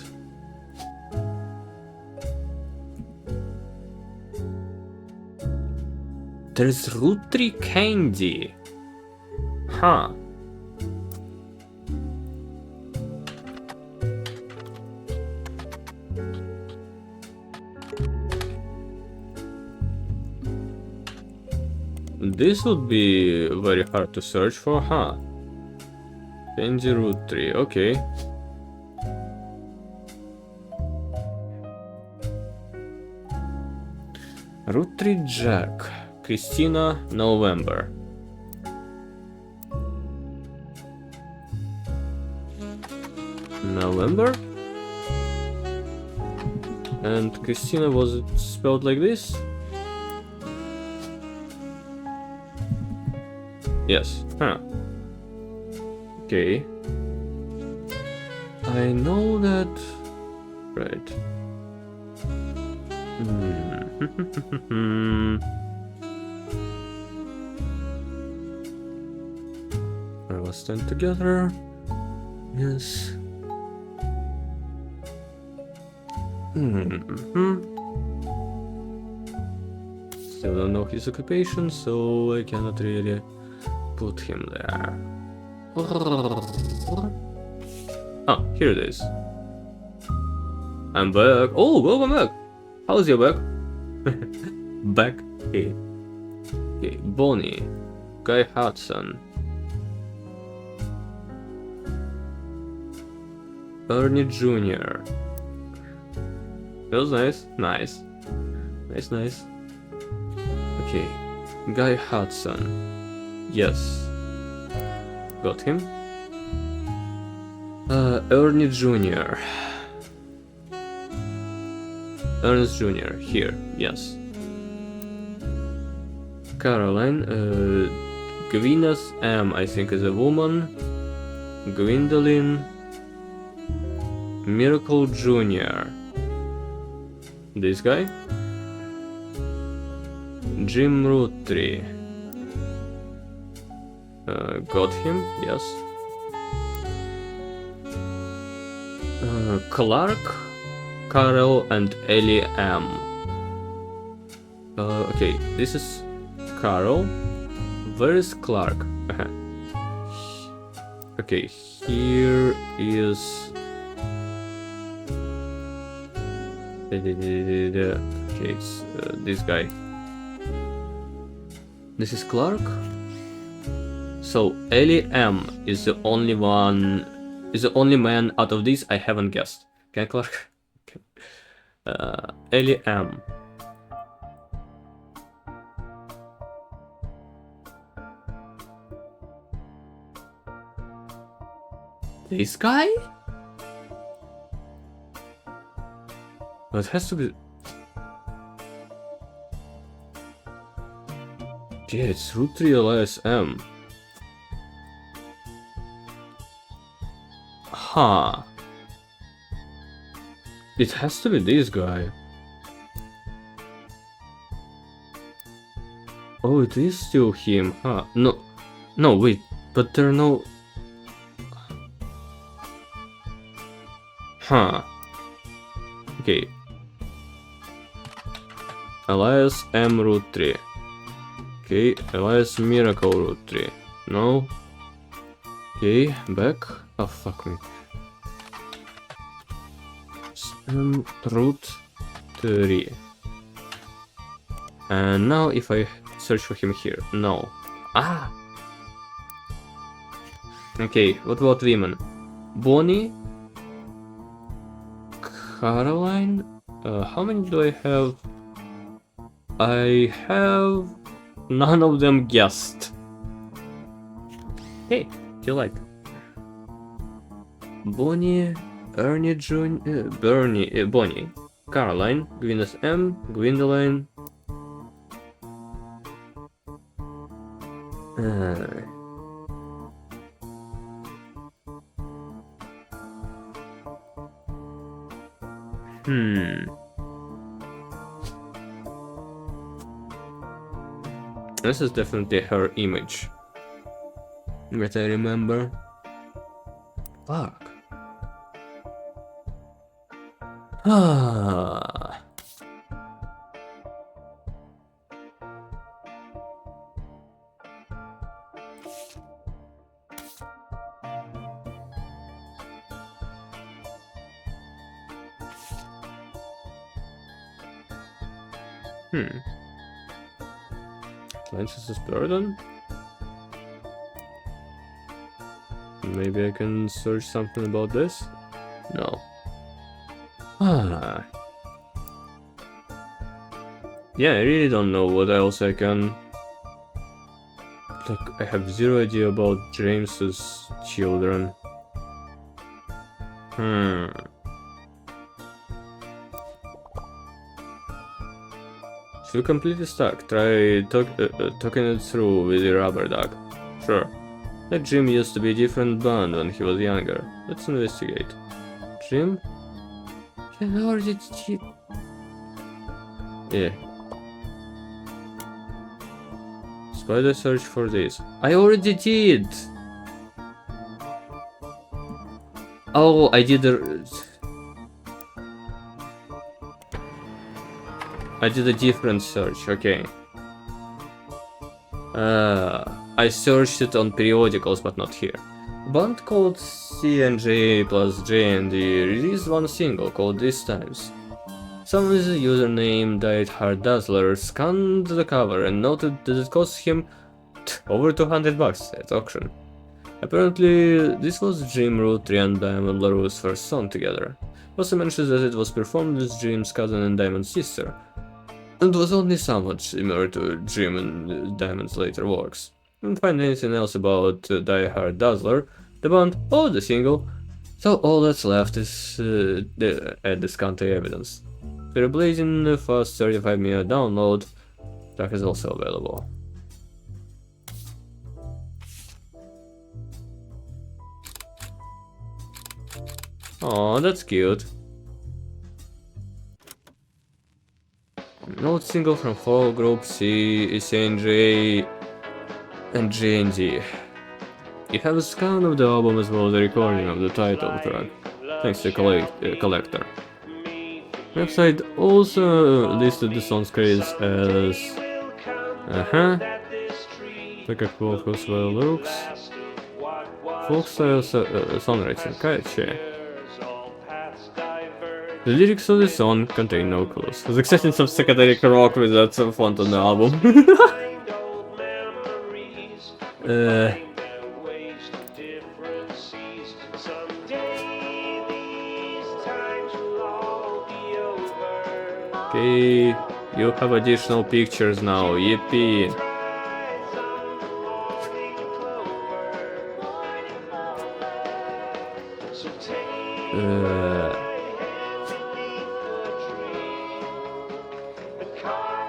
There's root tree candy. Huh. This would be very hard to search for, huh? Candy root tree, okay. Root tree Jack. Christina, November. November? And Christina, was it spelled like this? Yes, huh. Okay. I know that... Right. I will stand together. Yes. Still don't know his occupation, so I cannot really put him there. Oh, here it is. I'm back. Oh, welcome back. How's your back? Back. Okay. Okay, Bonnie. Guy Hudson. Ernie Jr. That was nice. Nice. Nice, nice. Okay. Guy Hudson. Yes. Got him. Ernie Jr. Ernest Jr. Here. Yes. Caroline. Gwyneth M. I think is a woman. Gwendolyn. Miracle Jr. This guy. Jim Roottree. Got him, yes. Clark, Carol, and Ellie M. Okay, this is Carol. Where is Clark? Okay, here is... Okay, it's this guy. This is Clark. So Ellie M is the only one, is the only man out of these I haven't guessed. Okay, Clark. Okay. Ellie M. This guy? It has to be. Yeah, it's roottrees alias M. Huh. It has to be this guy. Oh, it is still him, huh? No. No, wait. But there are no... Huh. Okay. Elias M. Roottree. Okay, Elias Miracle Roottree. No. Okay, back. Oh, fuck me. M. Roottree. And now if I search for him here. No. Ah! Okay, what about women? Bonnie? Caroline? How many do I have? I have none of them guessed. Hey, you like Bonnie, Ernie Jr., Bonnie, Caroline, Gwyneth M, Gwendolyn. This is definitely her image that I remember. Fuck. Ah. Atlantis' burden? Maybe I can search something about this? No. Ah. Yeah, I really don't know what else I can... Like, I have zero idea about James's children. Should we complete the stack? Try talking it through with the rubber duck. Sure. Like Jim used to be a different band when he was younger. Let's investigate. Jim? Yeah, already did. Yeah. Spider search for this. I already did! Oh, I did a different search, okay. I searched it on periodicals, but not here. A band called CNJ plus JND released one single called These Times. Someone with the username Died Hard Dazzler scanned the cover and noted that it cost him over $200 at auction. Apparently, this was Jim Roottree and Diamond LaRue's first song together. Also mentions that it was performed with Jim's cousin and Diamond's sister, and was only somewhat similar to Jim and Diamond's later works. Didn't find anything else about Die Hard Dazzler, the band, or the single, so all that's left is this counter evidence. The blazing fast 35-minute download track is also available. Oh, that's cute. Note single from folk group C, CNJ and JND. You have a scan of the album as well as a recording of the title track, thanks to Collector. Website also listed the song's credits as like a folk style lyrics, folk style songwriting, catchy. The lyrics of the song contain no clues. I was expecting some psychedelic rock with that font on the album. Okay, you have additional pictures now, yippee!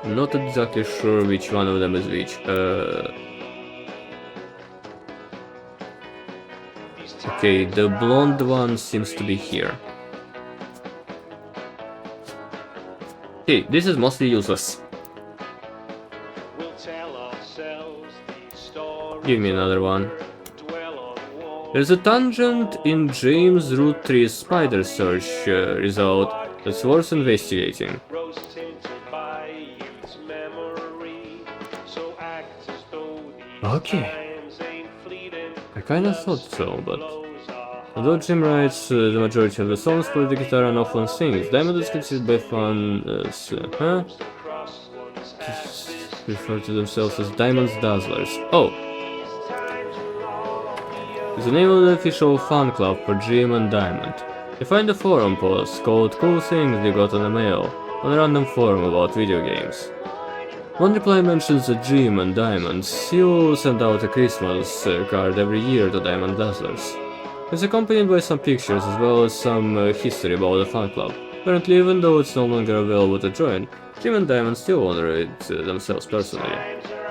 Not exactly sure which one of them is which. Okay, the blonde one seems to be here. Okay, this is mostly useless. Give me another one. There's a tangent in James Roottree's spider search result that's worth investigating. Okay. I kinda thought so, but... Although Jim writes the majority of the songs, plays the guitar and often sings, Diamond is considered by fans as... refer to themselves as Diamond's Dazzlers. Oh! It's the name of the official fan club for Jim and Diamond. You find a forum post called Cool Things You Got on the Mail on a random forum about video games. One reply mentions that Jim and Diamond still send out a Christmas card every year to Diamond Dazzlers. It's accompanied by some pictures as well as some history about the fan club. Apparently, even though it's no longer available to join, Jim and Diamond still honor it themselves personally.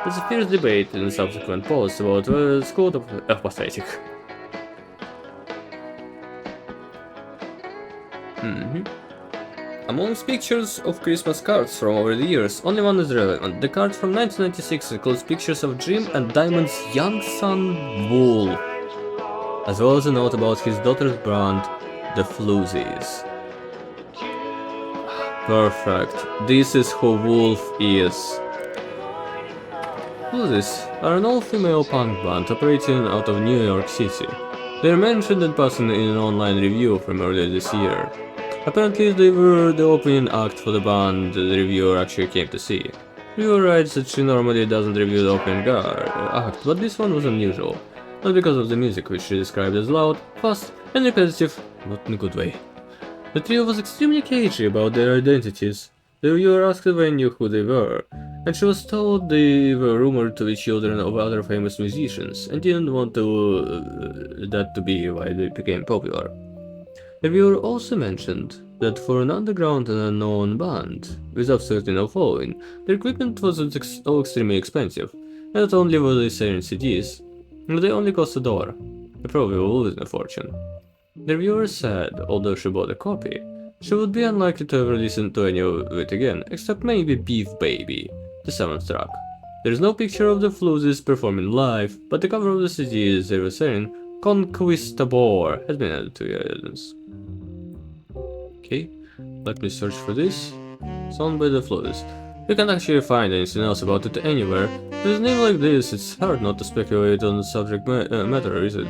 There's a fierce debate in subsequent posts about whether it's called pathetic. Amongst pictures of Christmas cards from over the years, only one is relevant. The card from 1996 includes pictures of Jim and Diamond's young son, Wool, as well as a note about his daughter's brand, the Floozies. Perfect. This is who Wolf is. Floozies are an all-female punk band operating out of New York City. They are mentioned in passing in an online review from earlier this year. Apparently they were the opening act for the band the reviewer actually came to see. Reviewer writes that she normally doesn't review the opening act, but this one was unusual. Not because of the music, which she described as loud, fast, and repetitive, not in a good way. The trio was extremely cagey about their identities. The reviewer asked if they knew who they were, and she was told they were rumored to be children of other famous musicians, and didn't want that to be why they became popular. The reviewer also mentioned that for an underground and unknown band, with absolutely no following, their equipment wasn't extremely expensive, and not only were they selling CDs, but they only cost $1. They probably will lose a fortune. The reviewer said, although she bought a copy, she would be unlikely to ever listen to any of it again, except maybe Beef Baby, the 7th track. There is no picture of the Floozies performing live, but the cover of the CD they were selling, Conquistador, has been added to the evidence. Okay, let me search for this. Song by the Floozies. You can't actually find anything else about it anywhere. With a name like this, it's hard not to speculate on the subject matter, is it?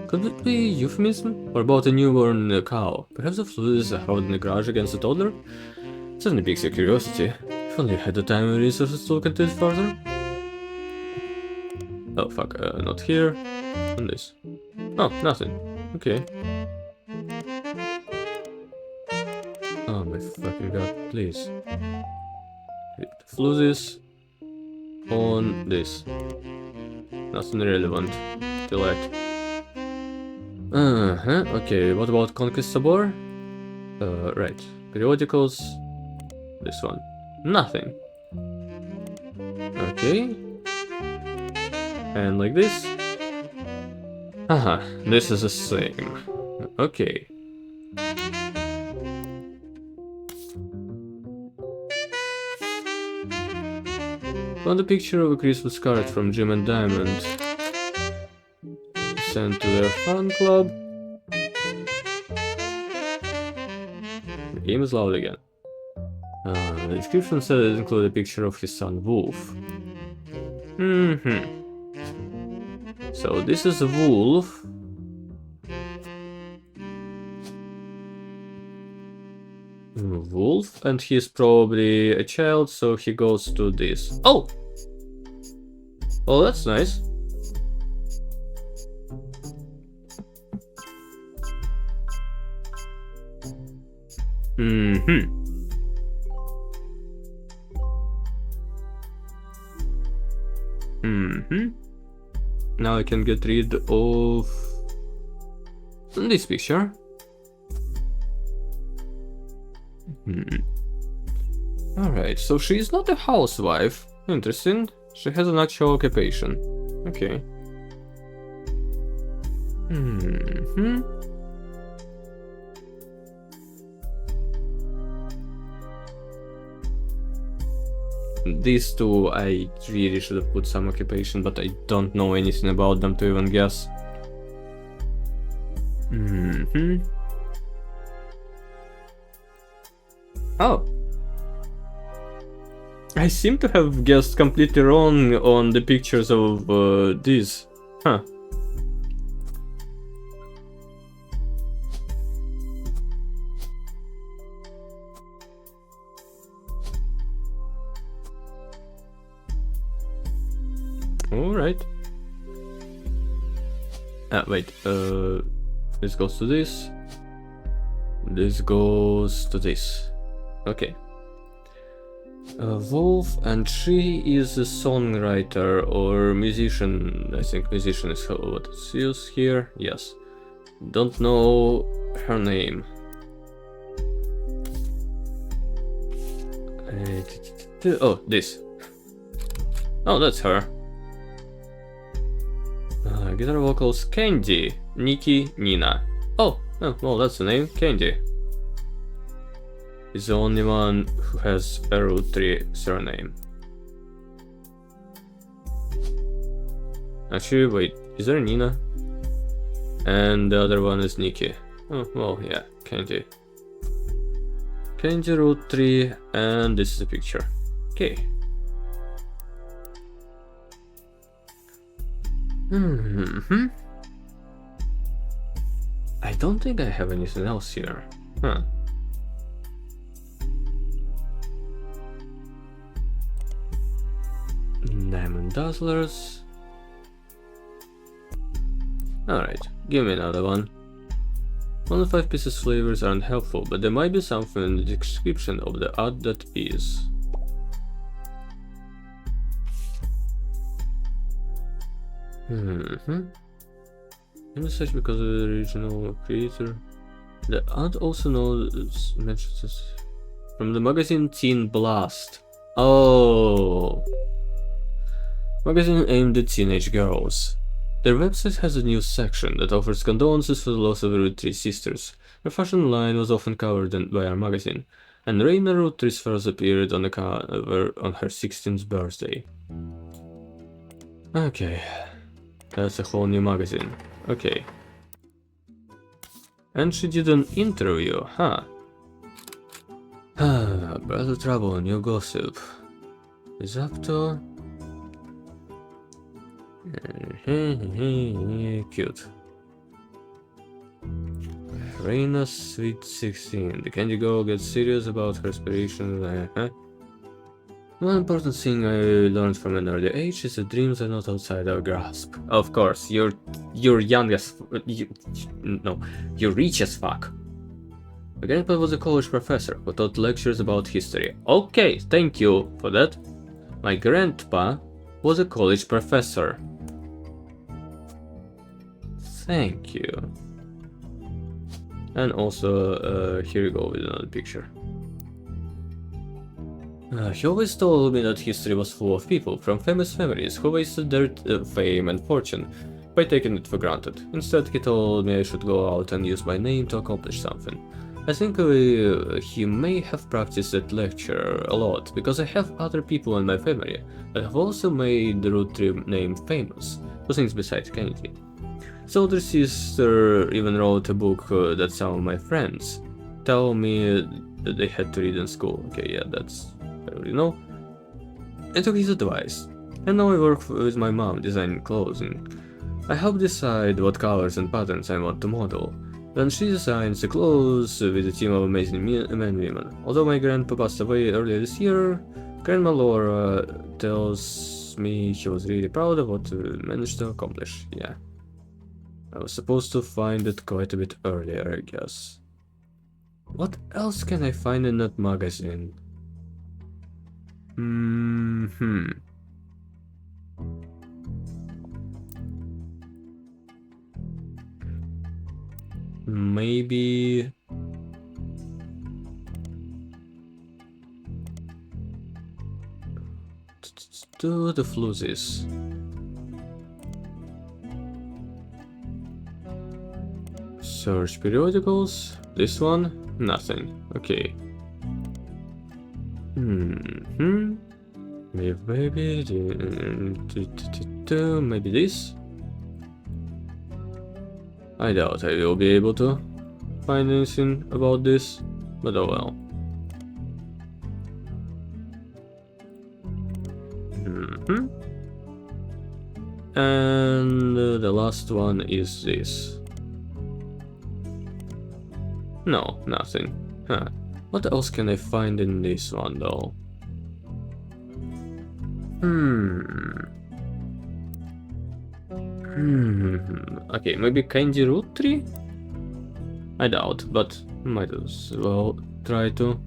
Could it be euphemism? Or about a newborn cow? Perhaps the Floozies are holding a grudge against a toddler? Certainly piques your curiosity. If only I had the time and resources to look into it further. Oh fuck, not here. And this. Oh, nothing. Okay. Oh my fucking god, please. Floozies on this. Nothing relevant. Delete. Okay, what about Conquistador? Right. Periodicals. This one. Nothing. Okay. And like this. Haha, this is the same. Okay. Found a picture of a Christmas card from Jim and Diamond. Sent to their fan club. The game is loud again. The description said it included a picture of his son Wolf. So this is a wolf. Wolf, and he's probably a child, so he goes to this. Oh! Oh, that's nice. Now I can get rid of this picture. Alright, so she is not a housewife. Interesting. She has an actual occupation. Okay. These two, I really should have put some occupation, but I don't know anything about them to even guess. Oh. I seem to have guessed completely wrong on the pictures of these. Huh. Alright. Wait, this goes to this. This goes to this. Okay. Wolf, and she is a songwriter or musician. I think musician is what it's used here. Yes. Don't know her name. Oh, this. Oh, that's her. Guitar vocals Candy, Nikki, Nina. Oh, well, that's the name, Candy. Is the only one who has a root tree surname. Actually, wait, is there Nina? And the other one is Nikki. Oh, well, yeah, Candy. Candy root tree, and this is the picture. Okay. I don't think I have anything else here. Huh. Diamond Dazzlers. Alright, give me another one. Only 5 pieces flavors aren't helpful, but there might be something in the description of the art that is. Message because of the original creator. The art also mentions this from the magazine Teen Blast. Oh, magazine aimed at teenage girls. Their website has a news section that offers condolences for the loss of the roottrees sisters. Their fashion line was often covered by our magazine, and Raina Roottrees first appeared on the cover on her 16th birthday. Okay, that's a whole new magazine. Okay. And she did an interview, huh? Brother Trouble, new gossip. Is up to... Cute. Reina's sweet 16. The candy girl gets serious about her aspirations. One important thing I learned from an early age is that dreams are not outside our grasp. Of course, you're young as you're rich as fuck. My grandpa was a college professor who taught lectures about history. Okay, thank you for that. My grandpa was a college professor. Thank you. And also, here we go with another picture. He always told me that history was full of people from famous families who wasted their fame and fortune by taking it for granted. Instead, he told me I should go out and use my name to accomplish something. I think he may have practiced that lecture a lot, because I have other people in my family that have also made the Roottree name famous, for things besides Kennedy. His older sister even wrote a book that some of my friends tell me that they had to read in school. Okay, yeah, that's... I already know. I took his advice, and now I work with my mom designing clothing. I help decide what colors and patterns I want to model. Then she designs the clothes with a team of amazing men and women. Although my grandpa passed away earlier this year, Grandma Laura tells me she was really proud of what we managed to accomplish. Yeah. I was supposed to find it quite a bit earlier, I guess. What else can I find in that magazine? Maybe... do the floozies. Search periodicals. This one? Nothing. Okay. Maybe this? I doubt I will be able to find anything about this, but oh well. And the last one is this. No, nothing. Huh. What else can I find in this one though? Okay, maybe Candy Roottrees? I doubt, but might as well try to.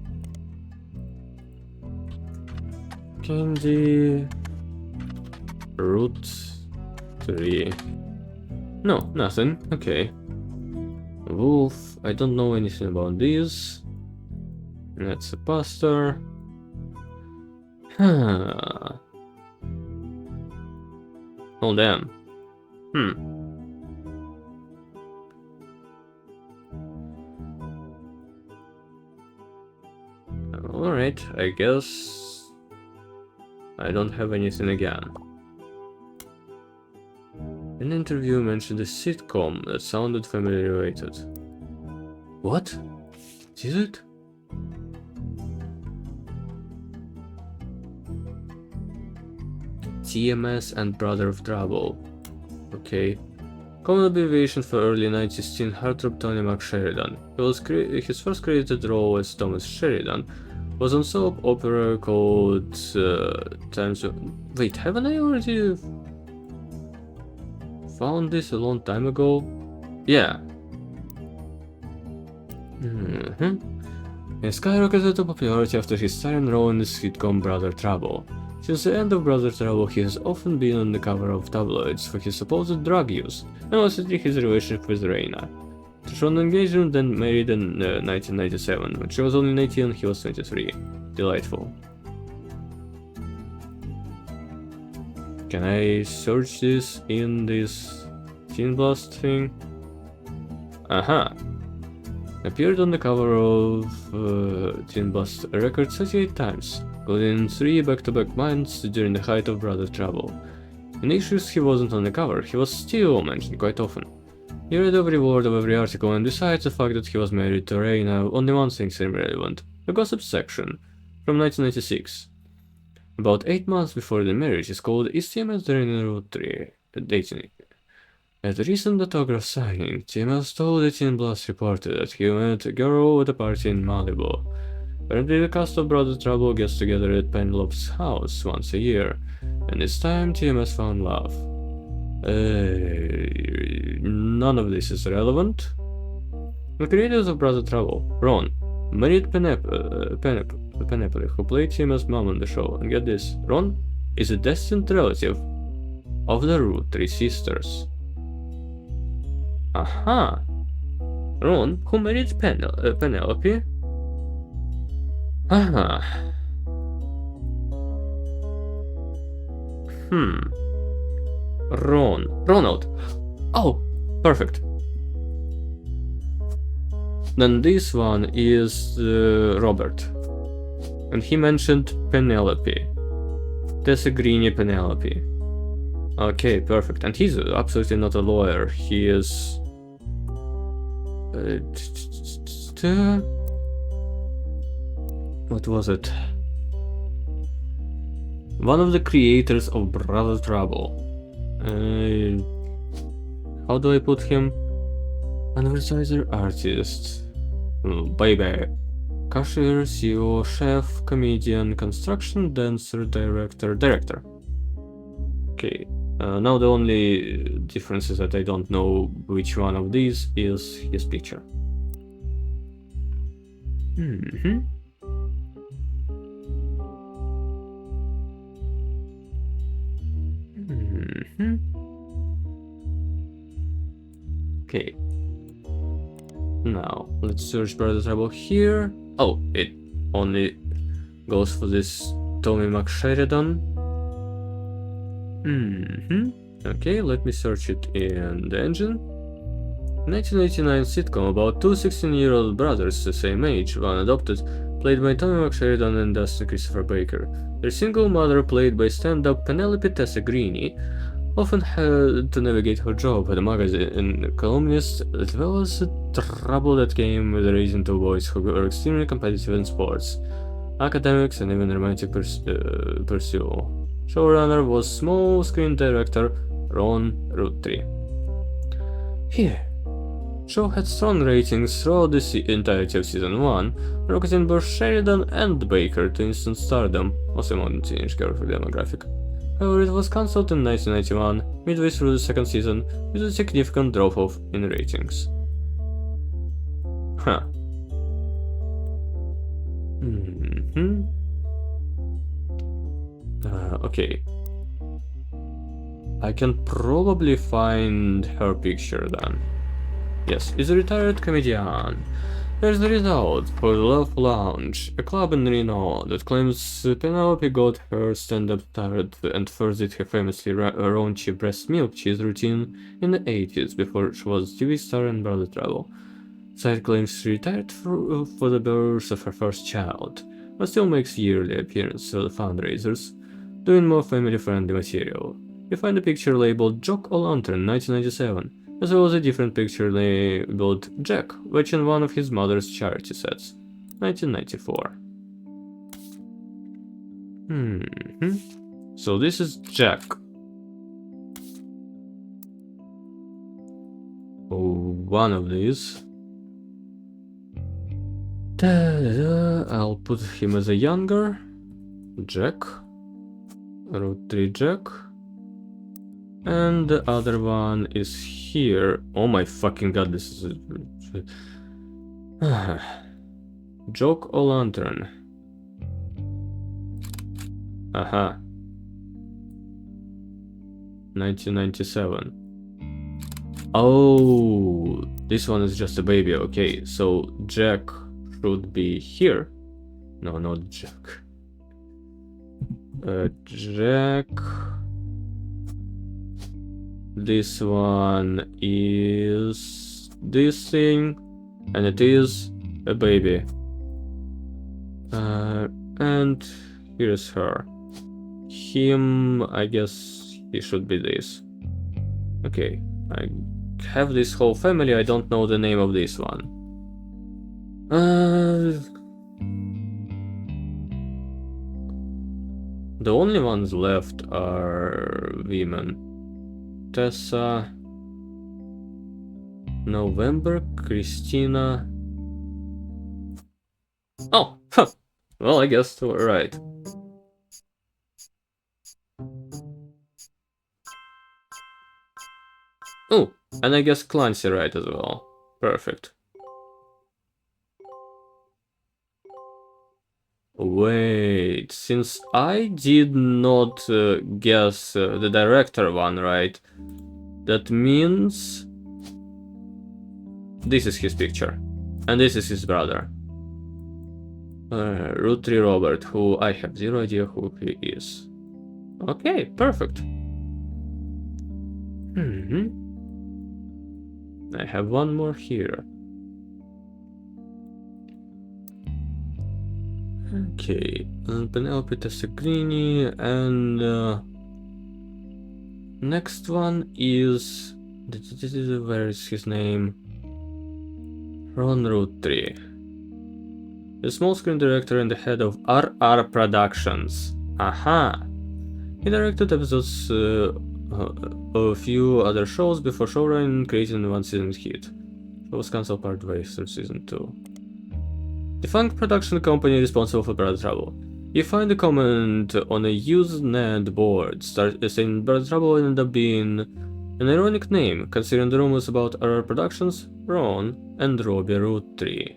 Candy Roottrees. No, nothing. Okay. Wolf. I don't know anything about this. That's a pastor. Huh. Oh damn. Alright, I guess I don't have anything again. An interview mentioned a sitcom that sounded family related. What? Is it? TMS and Brother of Trouble. Okay. Common abbreviation for early 90s teen heartthrob Tony McSheridan. He was his first credited role as Thomas Sheridan was on soap opera called Times of... Wait, haven't I already found this a long time ago? Yeah. He skyrocketed to popularity after his starring role in the sitcom Brother Trouble. Since the end of Brother Trouble, he has often been on the cover of tabloids for his supposed drug use, and mostly his relationship with Reina. The short engagement, then married in 1997. When she was only 19, he was 23. Delightful. Can I search this in this Teen Blast thing? Aha! Appeared on the cover of Teen Blast record 38 times, including 3 back-to-back months during the height of Brother Trouble. In issues he wasn't on the cover, he was still mentioned quite often. You read every word of every article, and besides the fact that he was married to Reina, only one thing seemed relevant: the gossip section, from 1996. About 8 months before the marriage, his called is TMS during a road trip, dating. At a recent autograph signing, TMS told the Teen Blast reporter that he met a girl at a party in Malibu. Apparently the cast of Brother Trouble gets together at Penelope's house once a year, and this time TMS found love. None of this is relevant. The creators of Brother Trouble, Ron, married Penelope, who played TMS' mom on the show, and get this, Ron is a distant relative of the Roottrees sisters. Aha! Ron, who married Penelope? Aha! Ronald. Oh, perfect. Then this one is Robert. And he mentioned Penelope. Tessa Greeny Penelope. Okay, perfect. And he's absolutely not a lawyer. He is... what was it? One of the creators of Brother Trouble. How do I put him? Advertiser, artist. Baby. Cashier, CEO, chef, comedian, construction, dancer, director. Okay. Now the only difference is that I don't know which one of these is his picture. Okay. Now, let's search Brother Trouble here. Oh, it only goes for this Tommy McSheridan. Okay, let me search it in the engine. 1989 sitcom about two 16-year-old brothers the same age, one adopted, played by Tommy McSheridan and Dustin Christopher Baker. Their single mother, played by stand-up Penelope Tessa Greeny, often had to navigate her job at a magazine columnist, as well as the trouble that came with raising two boys who were extremely competitive in sports, academics, and even romantic pursuit. Showrunner was small screen director Ron Roottrees. Here, show had strong ratings throughout the entirety of season 1, rocketing both Sheridan and Baker to instant stardom, also among the teenage girl demographic. However, it was cancelled in 1991, midway through the second season, with a significant drop-off in ratings. Huh. Okay. I can probably find her picture then. Yes, is a retired comedian. There's the result for the Love Lounge, a club in Reno that claims Penelope got her stand-up started and first did her famously raunchy breast milk cheese routine in the 80s before she was TV star in Brother Trouble. Side claims she retired for the birth of her first child, but still makes yearly appearances at fundraisers, doing more family-friendly material. You find a picture labeled Jock O'Lantern 1997, as well as a different picture labeled Jack, watching one of his mother's charity sets, 1994. So this is Jack. Oh, one of these. I'll put him as a younger Jack, root 3 Jack, and the other one is here. Oh my fucking god, this is Joke or Lantern. Aha. 1997. Oh, this one is just a baby. Okay, so Jack should be here. No, not Jack. Jack. This one is this thing, and it is a baby. And here's her. Him, I guess he should be this. Okay, I have this whole family. I don't know the name of this one. The only ones left are women. Tessa, November, Christina. Oh, huh. Well, I guess we're right. Oh, and I guess Clancy right as well. Perfect. Wait, since I did not guess the director one right, that means this is his picture, and this is his brother. Root 3 Robert, who I have zero idea who he is. Okay, perfect. I have one more here. Okay, Penelope Tessagrini, and next one is where is his name? Ron Root 3. The small screen director and the head of RR Productions. Aha! He directed episodes of a few other shows before showrunning, creating one season hit. Show was cancelled partway through season 2. Defunct production company responsible for Brother Trouble. You find a comment on a Usenet board saying Brother Trouble ended up being an ironic name, considering the rumors about RR Productions, Ron, and Robbie Root 3.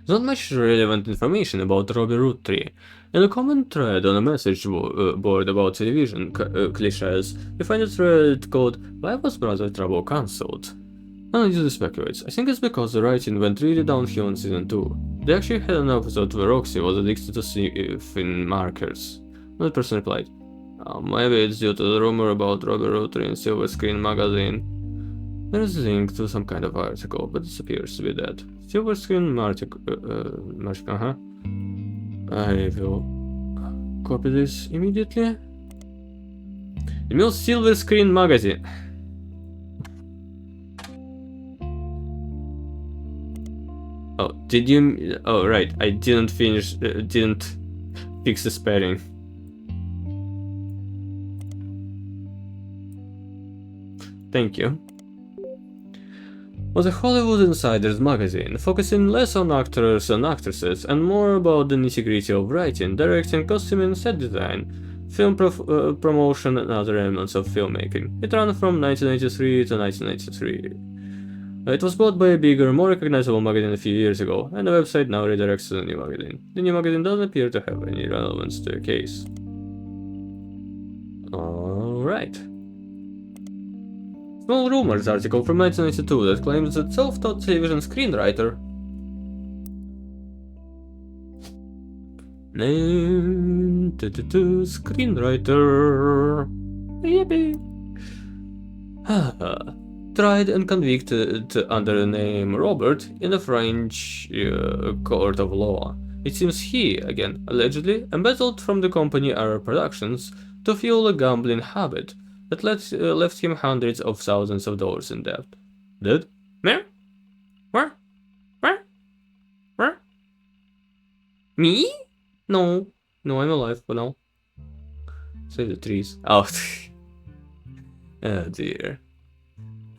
There's not much relevant information about Robbie Root 3. In a comment thread on a message board about television cliches, you find a thread called "Why was Brother Trouble cancelled?" None usually speculates. I think it's because the writing went really downhill in season 2. They actually had an episode where Roxy was addicted to sniffing markers. Another person replied, maybe it's due to the rumor about Robbie Root 3 in Silver Screen magazine. There is a link to some kind of article, but it appears to be that. Silver Screen article. I will copy this immediately. The Mill Silver Screen magazine. Oh, did you? Oh, right. I didn't finish. Didn't fix the spelling. Thank you. Was a Hollywood Insider's magazine, focusing less on actors and actresses and more about the nitty-gritty of writing, directing, costuming, set design, film promotion and other elements of filmmaking. It ran from 1993 to 1993. It was bought by a bigger, more recognizable magazine a few years ago, and the website now redirects to the new magazine. The new magazine doesn't appear to have any relevance to the case. Alright. Small Rumors article from 1992 that claims that self-taught television screenwriter screenwriter yippee tried and convicted under the name Robert in a French court of law. It seems he, again, allegedly embezzled from the company RR Productions to fuel a gambling habit that left him hundreds of thousands of dollars in debt. Dead? Where? Where? Where? Where? Me? No. No, I'm alive for now. Save the trees. Oh. Oh dear.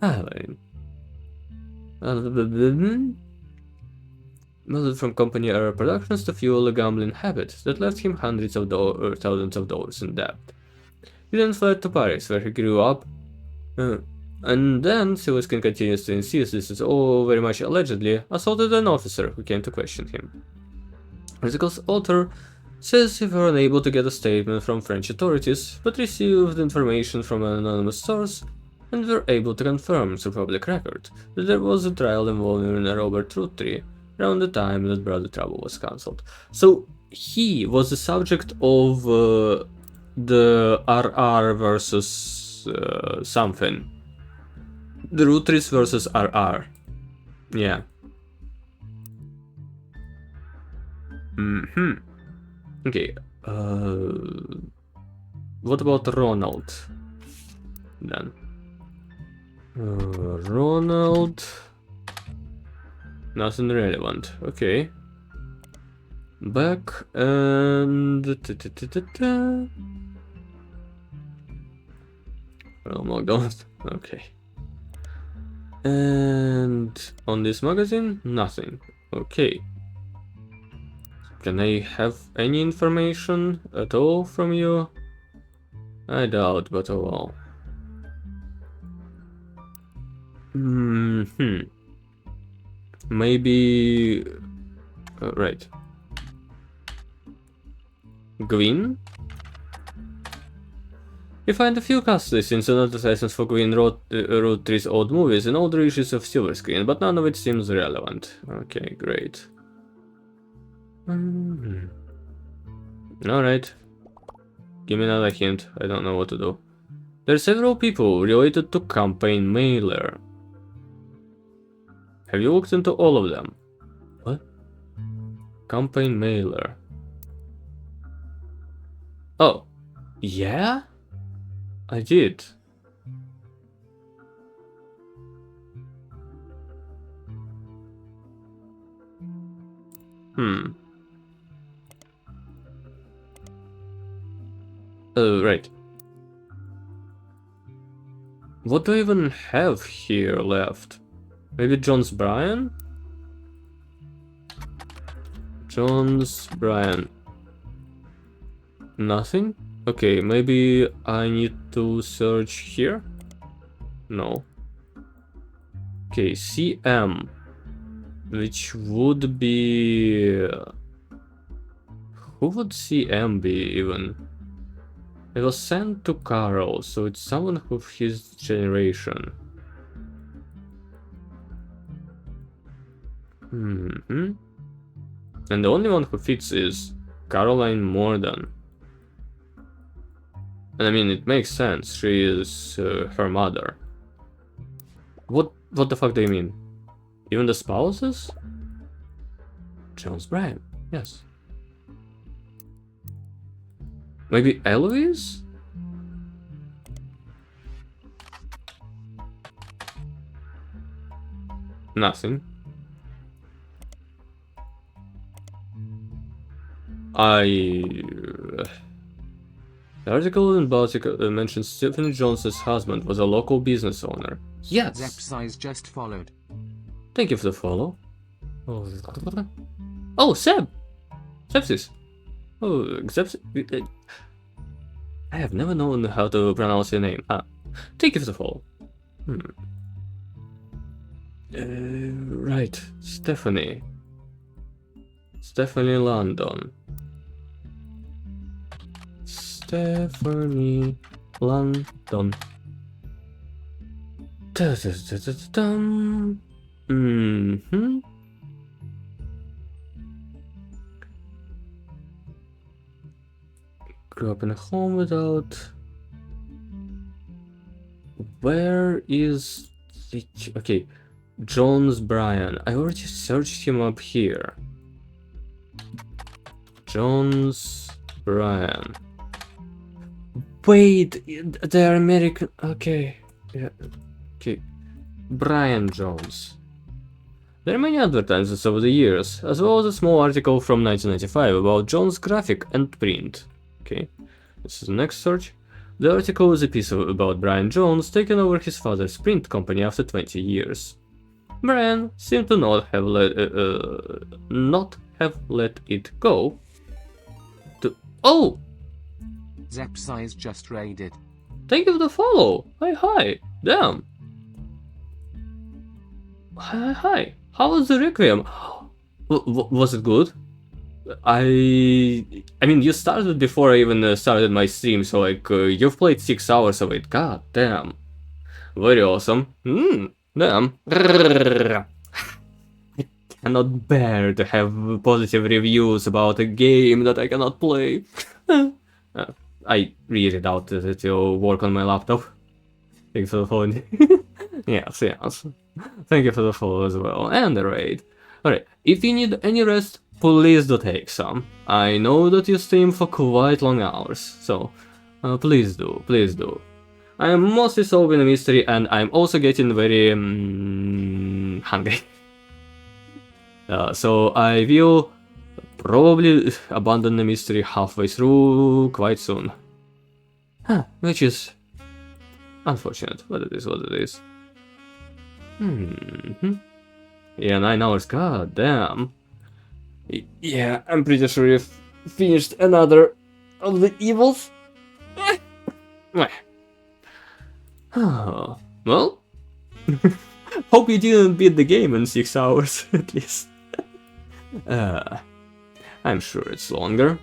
Alan. Moved from company error productions to fuel a gambling habit that left him hundreds of thousands of dollars in debt. He then fled to Paris, where he grew up. And then Siliskin continues to insist this is all very much allegedly, assaulted an officer who came to question him. Article's author says he were unable to get a statement from French authorities, but received information from an anonymous source and were able to confirm through public record that there was a trial involving Robert Roottrees around the time that Brother Trouble was cancelled. So he was the subject of the RR versus something. The Roottrees versus RR. Yeah. Okay. What about Ronald? Then. Ronald. Nothing relevant. Okay. Back and. Well, McDonald's. Okay. And on this magazine, nothing. Okay. Can I have any information at all from you? I doubt, but oh well. Maybe... right. Gwyn? You find a few cast listings and advertisements for Gwyn Roottrees' old movies and older issues of Silver Screen, but none of it seems relevant. Okay, great. Alright. Give me another hint, I don't know what to do. There are several people related to Campaign Mailer. Have you looked into all of them? What? Campaign Mailer. Oh. Yeah? I did. Right. What do I even have here left? Maybe John's Brian? John's Brian. Nothing? Okay, maybe I need to search here? No. Okay, CM. Which would be... who would CM be even? It was sent to Carl, so it's someone of his generation. And the only one who fits is Caroline Morden. And I mean, it makes sense, she is her mother. What the fuck do you mean? Even the spouses? Jones Brian, yes. Maybe Eloise? Nothing. The article in Baltic mentions Stephen Jones's husband was a local business owner. Yes! Zepsize just followed. Thank you for the follow. Oh, Seb! Sepsis! Oh, Sepsis. I have never known how to pronounce your name. Thank you for the follow. Right, Stephanie. Stephanie London. Stephanie London. Grew up in a home without... Where is the... Okay, Jones Brian. I already searched him up here. Jones Brian. Wait, they're American. Okay, yeah. Okay, Brian Jones. There are many advertisements over the years, as well as a small article from 1995 about Jones' graphic and print. Okay, this is the next search. The article is a piece about Brian Jones taking over his father's print company after 20 years. Bran seemed to not have let it go. Oh! Zepsize just raided. Thank you for the follow! Hi! Damn! Hi! How was the Requiem? Was it good? I mean, you started before I even started my stream, so like, you've played 6 hours of it. God damn. Very awesome. Damn. I cannot bear to have positive reviews about a game that I cannot play. I really doubt that it will work on my laptop. Thanks for the follow. Yes. Thank you for the follow as well, and the raid. Alright, if you need any rest, please do take some. I know that you stream for quite long hours, so please do. I am mostly solving a mystery, and I'm also getting very hungry. So I will probably abandon the mystery halfway through quite soon. Which is unfortunate, but it is what it is. Yeah, 9 hours, god damn. Yeah, I'm pretty sure you've finished another of the evils. Well, hope you didn't beat the game in 6 hours, at least. I'm sure it's longer.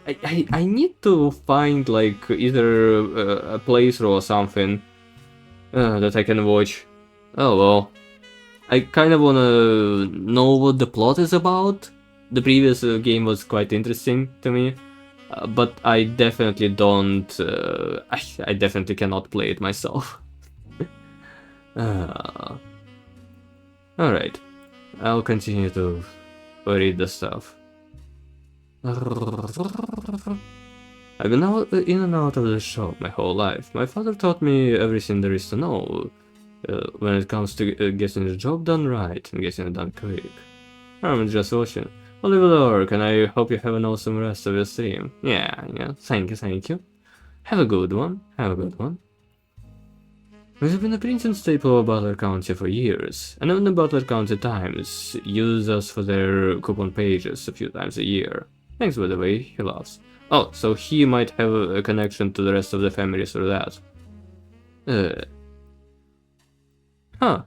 I need to find like either a playthrough or something that I can watch. Oh well. I kind of wanna know what the plot is about. The previous game was quite interesting to me, but I definitely don't. I definitely cannot play it myself. Alright, I'll continue to read the stuff. I've been in and out of the shop my whole life. My father taught me everything there is to know when it comes to getting the job done right and getting it done quick. I'm just watching. Oliver Orc, and I hope you have an awesome rest of your stream. Yeah, thank you. Have a good one. We've been a printing staple of Butler County for years, and even the Butler County Times use us for their coupon pages a few times a year. Thanks, by the way, he laughs. Oh, so he might have a connection to the rest of the family through that. Huh.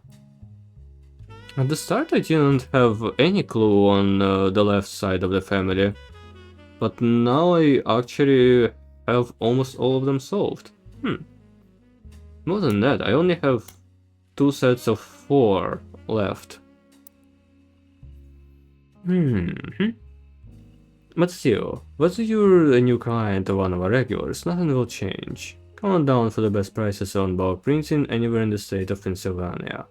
At the start I didn't have any clue on the left side of the family, but now I actually have almost all of them solved. More than that, I only have 2 sets of 4 left. But still, whether you're a new client or one of our regulars, nothing will change. Come on down for the best prices on bulk printing anywhere in the state of Pennsylvania.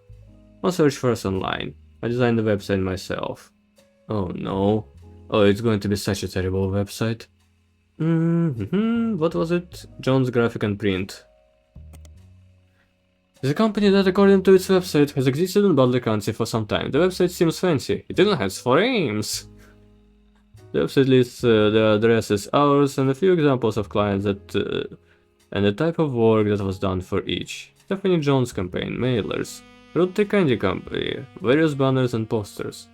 Or search for us online. I designed the website myself. Oh no. Oh, it's going to be such a terrible website. What was it? Jones Graphic and Print. It's a company that, according to its website, has existed in Butler County for some time. The website seems fancy. It even has frames. The website lists the addresses, hours, and a few examples of clients that and the type of work that was done for each. Stephanie Jones campaign, mailers, Root Candy Company, various banners and posters.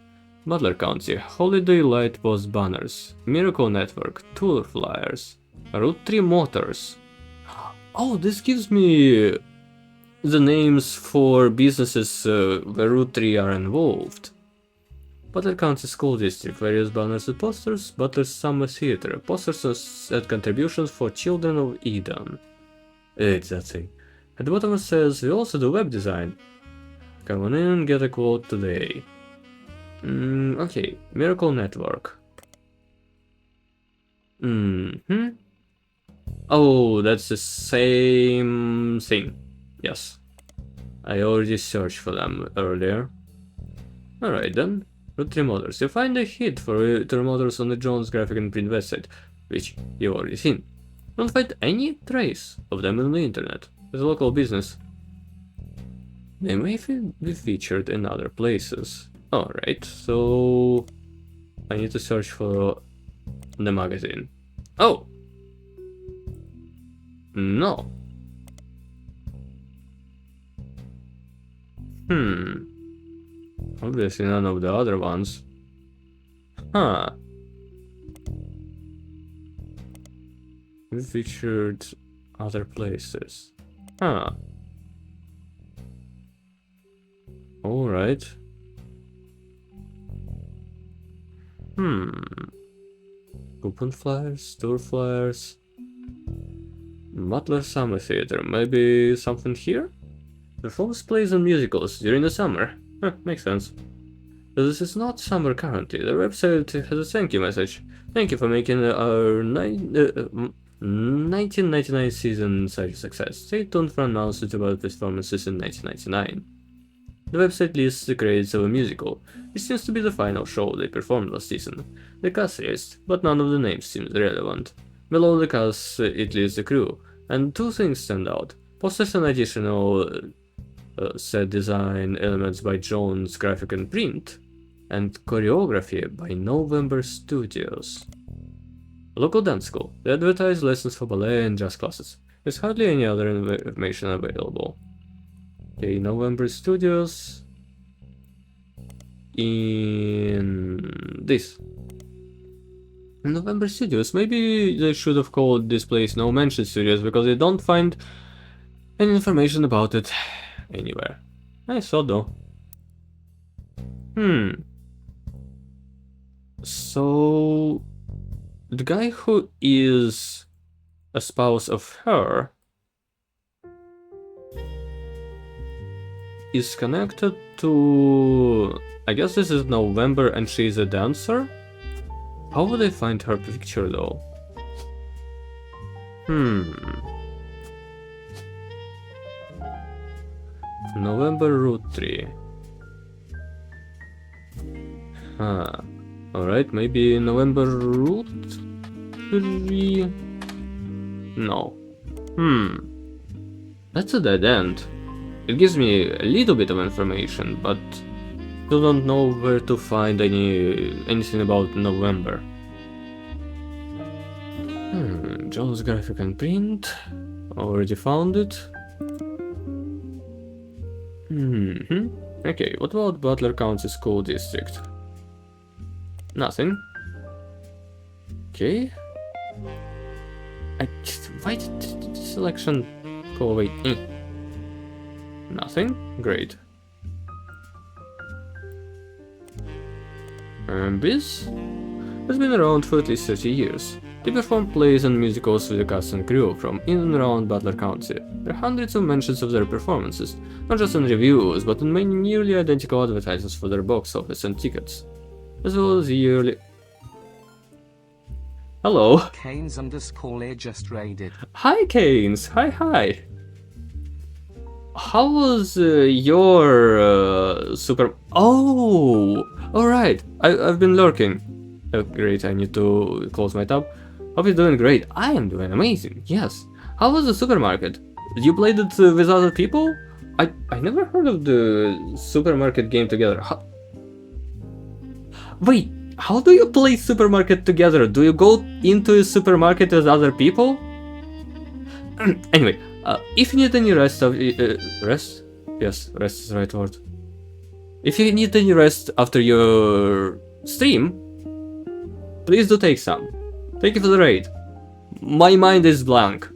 Butler County, Holiday Light Post banners, Miracle Network, tour flyers, Root Motors. Oh, this gives me the names for businesses where Root 3 are involved. Butler County School District, various banners and posters, Butler's Summer Theater, posters at contributions for Children of Eden. It's that thing. At the bottom it says, we also do web design. Come on in and get a quote today. Okay, Miracle Network. Oh, that's the same thing. Yes. I already searched for them earlier. Alright then. Root Motors. You find a hit for Root Motors on the Jones Graphic and Print website, which you've already seen. Don't find any trace of them on the internet. As a local business, they may be featured in other places. Alright, so I need to search for the magazine. Oh! No. Obviously none of the other ones. Huh. We featured other places. Huh. Alright. Coupon flyers, tour flyers. Butler Summer Theater. Maybe something here? Performs plays and musicals during the summer. Huh, makes sense. This is not summer currently. The website has a thank you message. Thank you for making our 1999 season such a success. Stay tuned for announcements about performances in 1999. The website lists the credits of a musical. It seems to be the final show they performed last season. The cast list, but none of the names seems relevant. Below the cast, it lists the crew, and two things stand out. Posters and additional set design elements by Jones Graphic and Print, and choreography by November Studios. Local dance school. They advertise lessons for ballet and jazz classes. There's hardly any other information available. Okay, November Studios. In this. November Studios. Maybe they should have called this place No Mention Studios because they don't find any information about it anywhere. I saw though. So the guy who is a spouse of her is connected to... I guess this is November and she's a dancer? How would I find her picture though? November root tree. Alright, maybe November root tree? No. That's a dead end. It gives me a little bit of information, but still don't know where to find anything about November. Jones Graphic and Print. Already found it. Okay, what about Butler County School District? Nothing. Okay. Why did the selection go away? Nothing? Great. This has been around for at least 30 years. They perform plays and musicals with the cast and crew from in and around Butler County. There are hundreds of mentions of their performances, not just in reviews, but in many nearly identical advertisements for their box office and tickets, as well as yearly... Hello! Canes_lair just raided. Hi Canes! Hi! How was your super... Oh! Alright, I've been lurking. Oh, great, I need to close my tab. Hope you're doing great. I am doing amazing, yes. How was the supermarket? You played it with other people? I never heard of the supermarket game together. Wait, how do you play supermarket together? Do you go into a supermarket with other people? Anyway, if you need any rest of... rest? Yes, rest is the right word. If you need any rest after your stream, please do take some. Thank you for the raid. My mind is blank.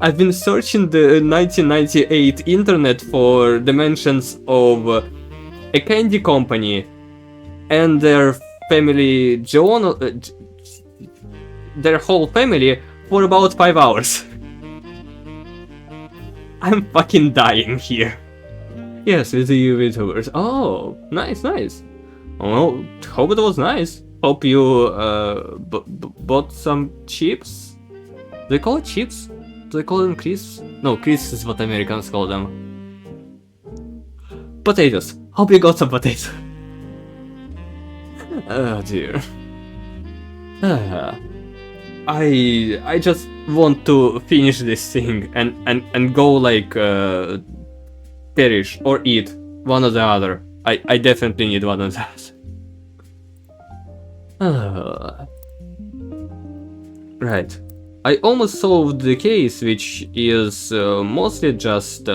I've been searching the 1998 internet for the mentions of a candy company and their family, their whole family, for about 5 hours. I'm fucking dying here. Yes, with the VTubers. Oh, nice. Oh, hope it was nice. Hope you bought some chips. Do they call it chips? Do they call them crisps? No, crisps is what Americans call them. Potatoes. Hope you got some potatoes. Oh dear. I just want to finish this thing and go like perish or eat one or the other. I definitely need one of those. Right. I almost solved the case, which is mostly just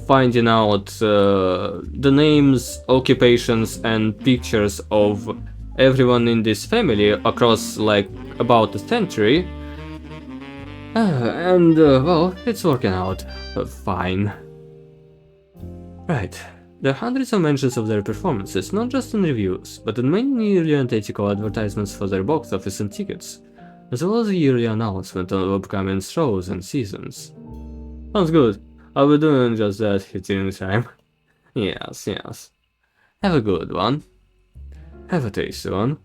finding out the names, occupations, and pictures of everyone in this family across like about a century. Well, it's working out fine. Right. There are hundreds of mentions of their performances, not just in reviews, but in many nearly antithetical advertisements for their box office and tickets, as well as a yearly announcement of upcoming shows and seasons. Sounds good. I'll be doing just that in time. Yes. Have a good one. Have a tasty one.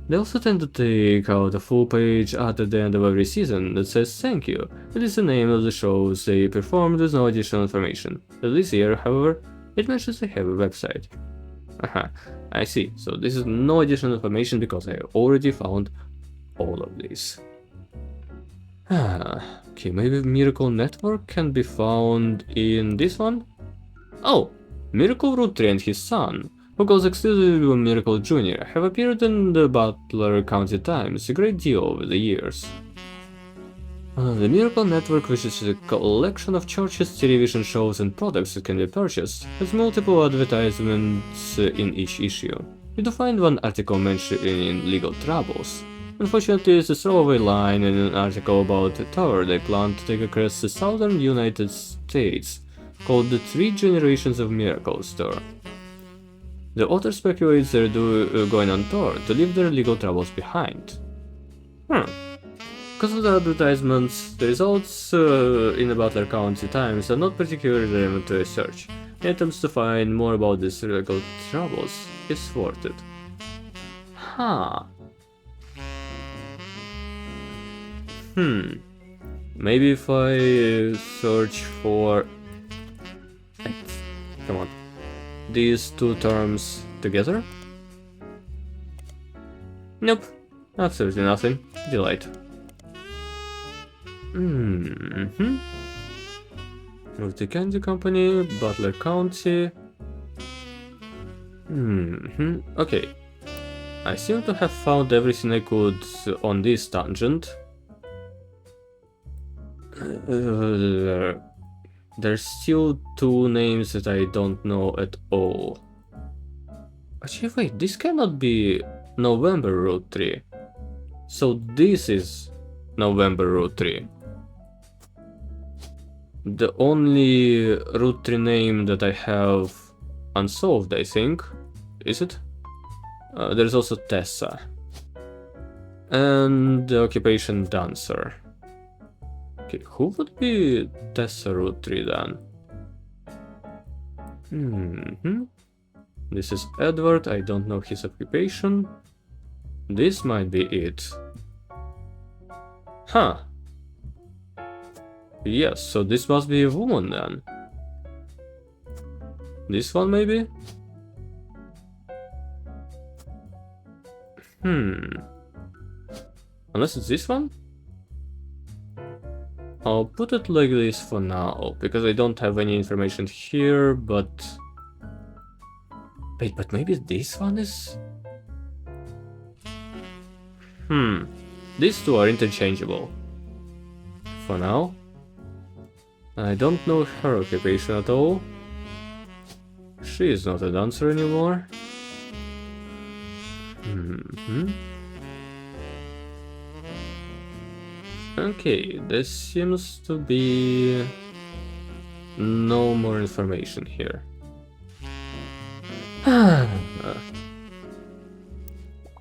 They also tend to take out a full page at the end of every season that says thank you. It is the name of the shows they performed with no additional information. This year, however, it mentions they have a website. Aha, I see. So this is no additional information because I already found all of these. Okay, maybe Miracle Network can be found in this one? Oh, Miracle Roottree and his son, who goes exclusively with Miracle Jr., have appeared in the Butler County Times a great deal over the years. The Miracle Network, which is a collection of churches, television shows, and products that can be purchased, has multiple advertisements in each issue. You do find one article mentioning legal troubles. Unfortunately, it's a throwaway line in an article about a tower they plan to take across the southern United States, called the 3 Generations of Miracles Tour. The author speculates they're going on tour to leave their legal troubles behind. Because of the advertisements, the results in the Butler County Times are not particularly relevant to a search. The attempts to find more about these legal troubles is thwarted. Maybe if I search for... Come on. These two terms together? Nope. Absolutely nothing. Delight. With the Candy Company, Butler County. Okay. I seem to have found everything I could on this tangent. There's still 2 names that I don't know at all. Actually, wait, this cannot be November Roottrees. So this is November Roottrees. The only Roottrees name that I have unsolved, I think. Is it? There's also Tessa. And the occupation dancer. Okay, who would be Tessa Roottrees then? This is Edward, I don't know his occupation. This might be it. Yes, so this must be a woman then. This one maybe? Unless it's this one? I'll put it like this for now, because I don't have any information here, but... Wait, but maybe this one is... These two are interchangeable. For now. I don't know her occupation at all. She is not a dancer anymore. Okay, there seems to be no more information here.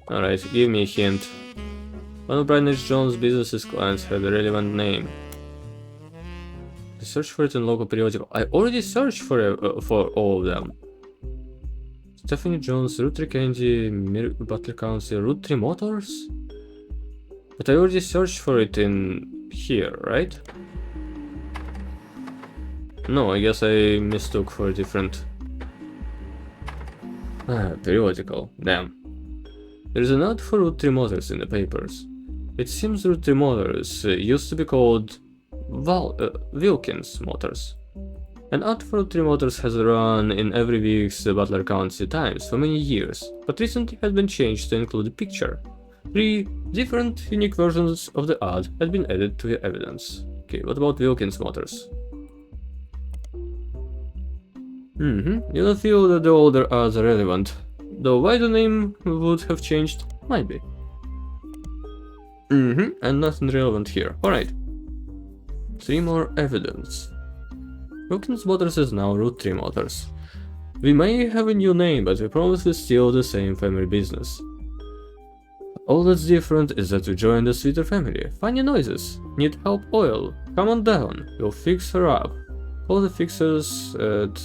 Alright, give me a hint. One of Brian H. Jones' business's clients had a relevant name. I searched for it in local periodical. I already searched for all of them. Stephanie Jones, Roottrees Candy, Butler County, Roottrees Motors? But I already searched for it in here, right? No, I guess I mistook for a different... periodical. Damn. There's an ad for Roottrees Motors in the papers. It seems Roottrees Motors used to be called Wilkins Motors. An ad for Roottrees Motors has run in every week's Butler County Times for many years, but recently had been changed to include a picture. 3 different unique versions of the ad had been added to the evidence. Okay, what about Wilkins Motors? You don't feel that the older ads are relevant. Though why the name would have changed? Might be. And nothing relevant here. Alright. 3 more evidence. Wilkins Motors is now Route 3 Motors. We may have a new name, but we promise we're still the same family business. All that's different is that we joined the sweeter family. Funny noises. Need help oil. Come on down. We'll fix her up. All the fixers at...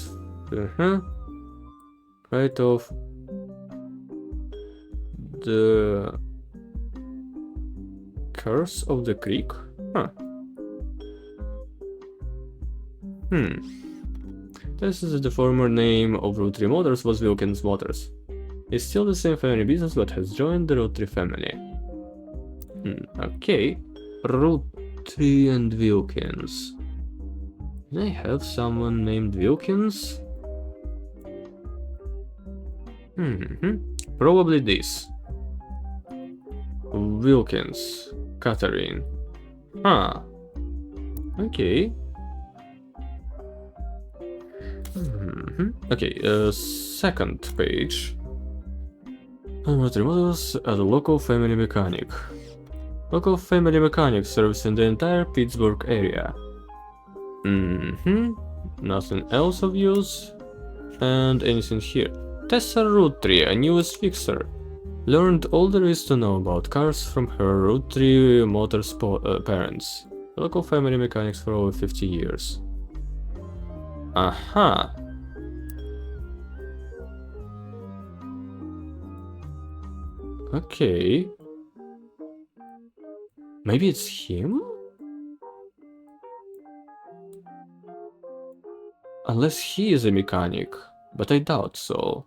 right off... the... Curse of the Creek? Huh. This is the former name of Route 3 Motors was Wilkins Motors. It's still the same family business but has joined the Route 3 family. Okay. Route 3 and Wilkins. Can I have someone named Wilkins? Probably this. Wilkins. Catherine. Huh. Okay. Okay, second page. Route Motors as a local family mechanic. Local family mechanic serves in the entire Pittsburgh area. Nothing else of use. And anything here. Tessa Route 3, a newest fixer. Learned all there is to know about cars from her Route 3 Motors parents. Local family mechanics for over 50 years. Aha. Okay. Maybe it's him? Unless he is a mechanic, but I doubt so.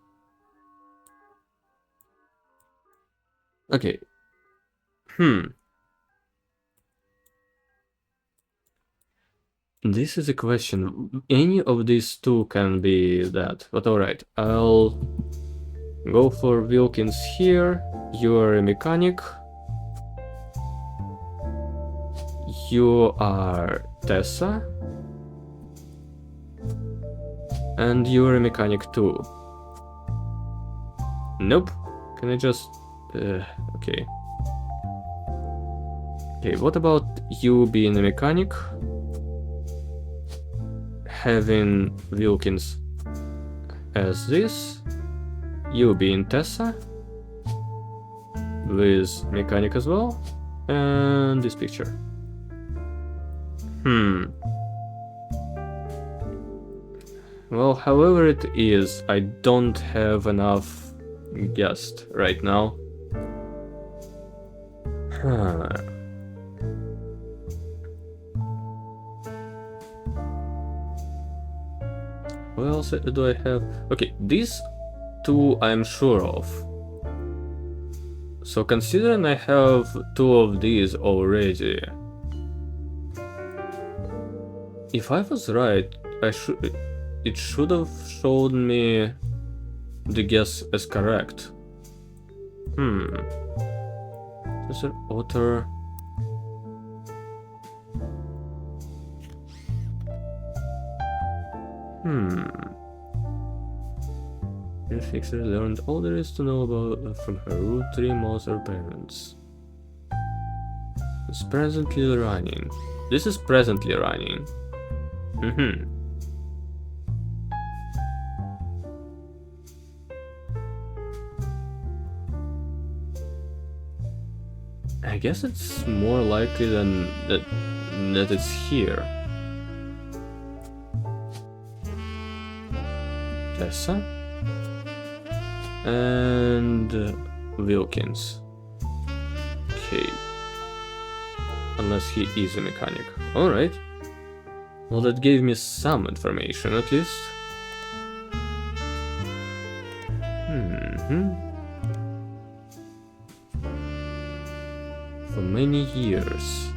Okay. This is a question. Any of these two can be that, but alright. I'll go for Wilkins here. You are a mechanic. You are Tessa. And you are a mechanic too. Nope. Can I just... okay. Okay, what about you being a mechanic? Having Wilkins as this. You being Tessa. With mechanic as well. And this picture. Well, however it is, I don't have enough guessed right now. What else do I have? Okay, these two I'm sure of. So considering I have 2 of these already, if I was right, it should have shown me the guess as correct. Is there author? The fixer learned all there is to know about from her Route 3 Motor parents. It's presently running. This is presently running. I guess it's more likely than that it's here. Tessa and Wilkins. Okay. Unless he is a mechanic. Alright. Well, that gave me some information at least. For many years.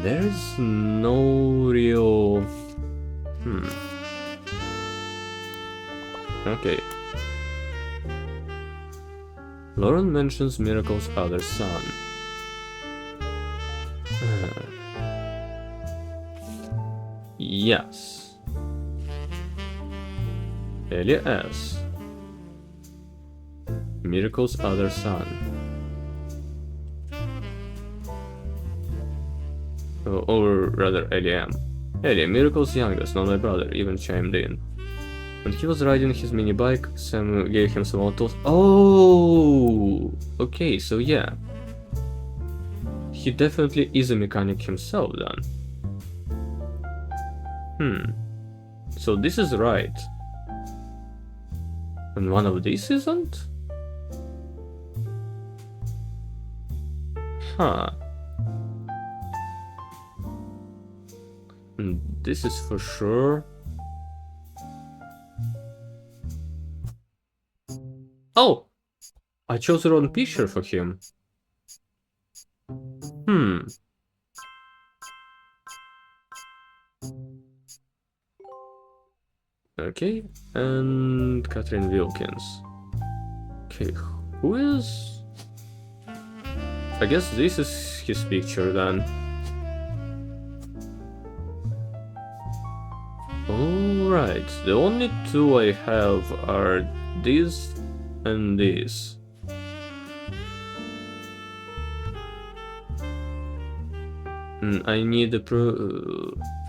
There's no real... Okay. Lauren mentions Miracle's other son. Yes. Elias. Miracle's other son. Or rather, Eliam. Elia, Miracle's youngest, not my brother, even chimed in. When he was riding his mini bike, Sam gave him some tools. Oh! Okay, so yeah. He definitely is a mechanic himself then. So this is right. And one of these isn't? Huh. And this is for sure. Oh! I chose the wrong picture for him. Okay, and Catherine Wilkins. Okay, who is... I guess this is his picture then. Alright, the only two I have are this and this. I need a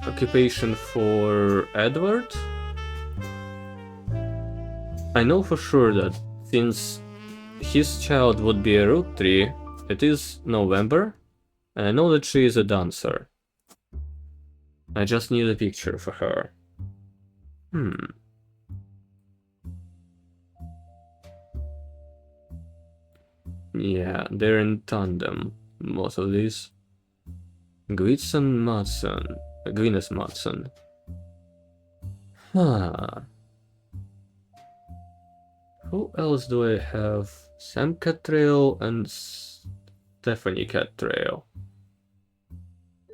occupation for Edward. I know for sure that since his child would be a root tree, it is November, and I know that she is a dancer. I just need a picture for her. Yeah, they're in tandem, most of these. Gwyneth Madsen. Who else do I have? Sam Cattrall and Stephanie Cattrall.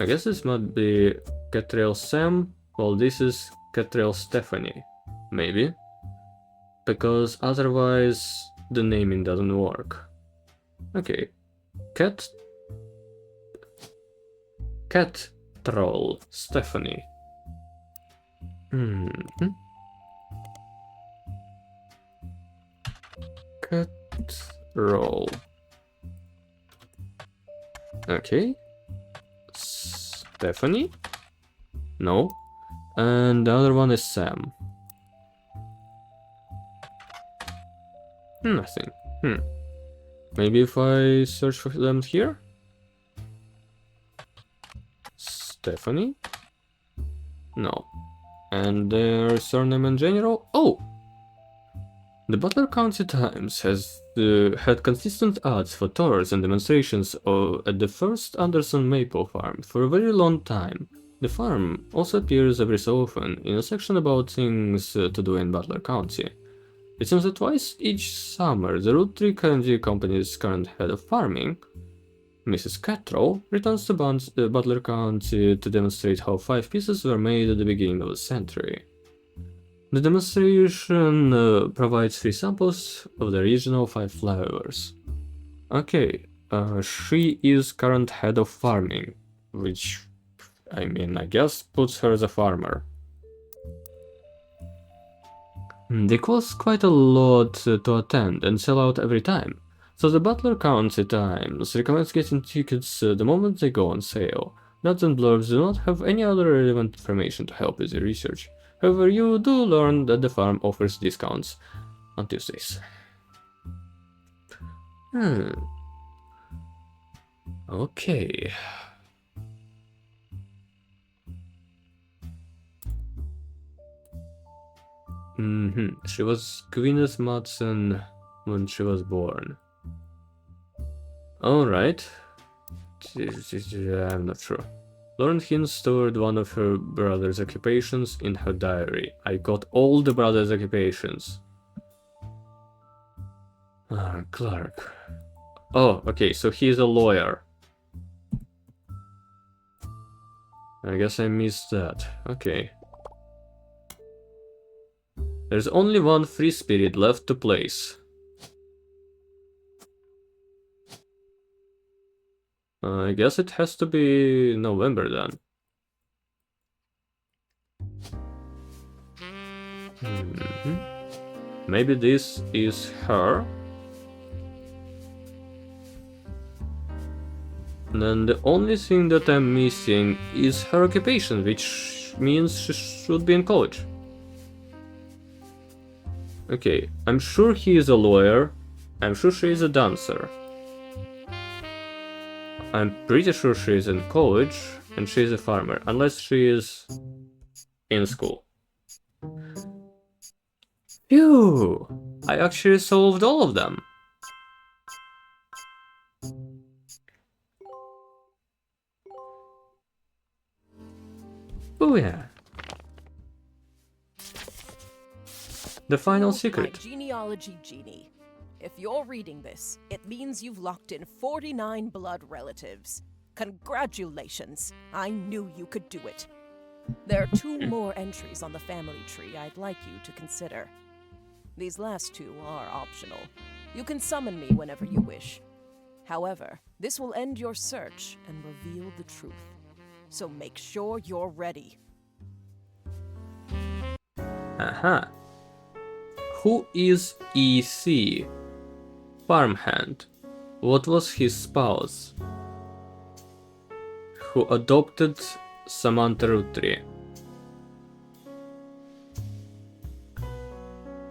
I guess this might be Cattrall Sam, while this is Cattrall Stephanie. Maybe. Because otherwise the naming doesn't work. Okay. Cattrall Stephanie. Cattrall. Okay. Stephanie? No. And the other one is Sam. Nothing. Maybe if I search for them here? Stephanie? No. And their surname in general? Oh! The Butler County Times has had consistent ads for tours and demonstrations at the first Anderson Maple Farm for a very long time. The farm also appears every so often in a section about things to do in Butler County. It seems that twice each summer, the Root Tree Candy Company's current head of farming, Mrs. Cattrall, returns to Butler County to demonstrate how 5 pieces were made at the beginning of the century. The demonstration provides free samples of the original 5 flavors. Okay, she is current head of farming, which, I mean, I guess puts her as a farmer. They cost quite a lot to attend and sell out every time, so the Butler County Times recommends getting tickets the moment they go on sale. Notes and blurbs do not have any other relevant information to help with your research. However, you do learn that the farm offers discounts on Tuesdays. Okay. She was Gwyneth Madsen when she was born. Alright. I'm not sure. Lauren Hinn stored one of her brother's occupations in her diary. I got all the brother's occupations. Clark. Oh, okay, so he's a lawyer. I guess I missed that. Okay. There's only one free spirit left to place. I guess it has to be November then. Maybe this is her? Then the only thing that I'm missing is her occupation, which means she should be in college. Okay, I'm sure he is a lawyer. I'm sure she is a dancer. I'm pretty sure she is in college, and she is a farmer, unless she is in school. Phew! I actually solved all of them. Oh yeah. The final secret. My genealogy genie. If you're reading this, it means you've locked in 49 blood relatives. Congratulations! I knew you could do it. There are 2 more entries on the family tree I'd like you to consider. These last 2 are optional. You can summon me whenever you wish. However, this will end your search and reveal the truth. So make sure you're ready. Aha. Who is EC? Farmhand. What was his spouse? Who adopted Samantha Rootree?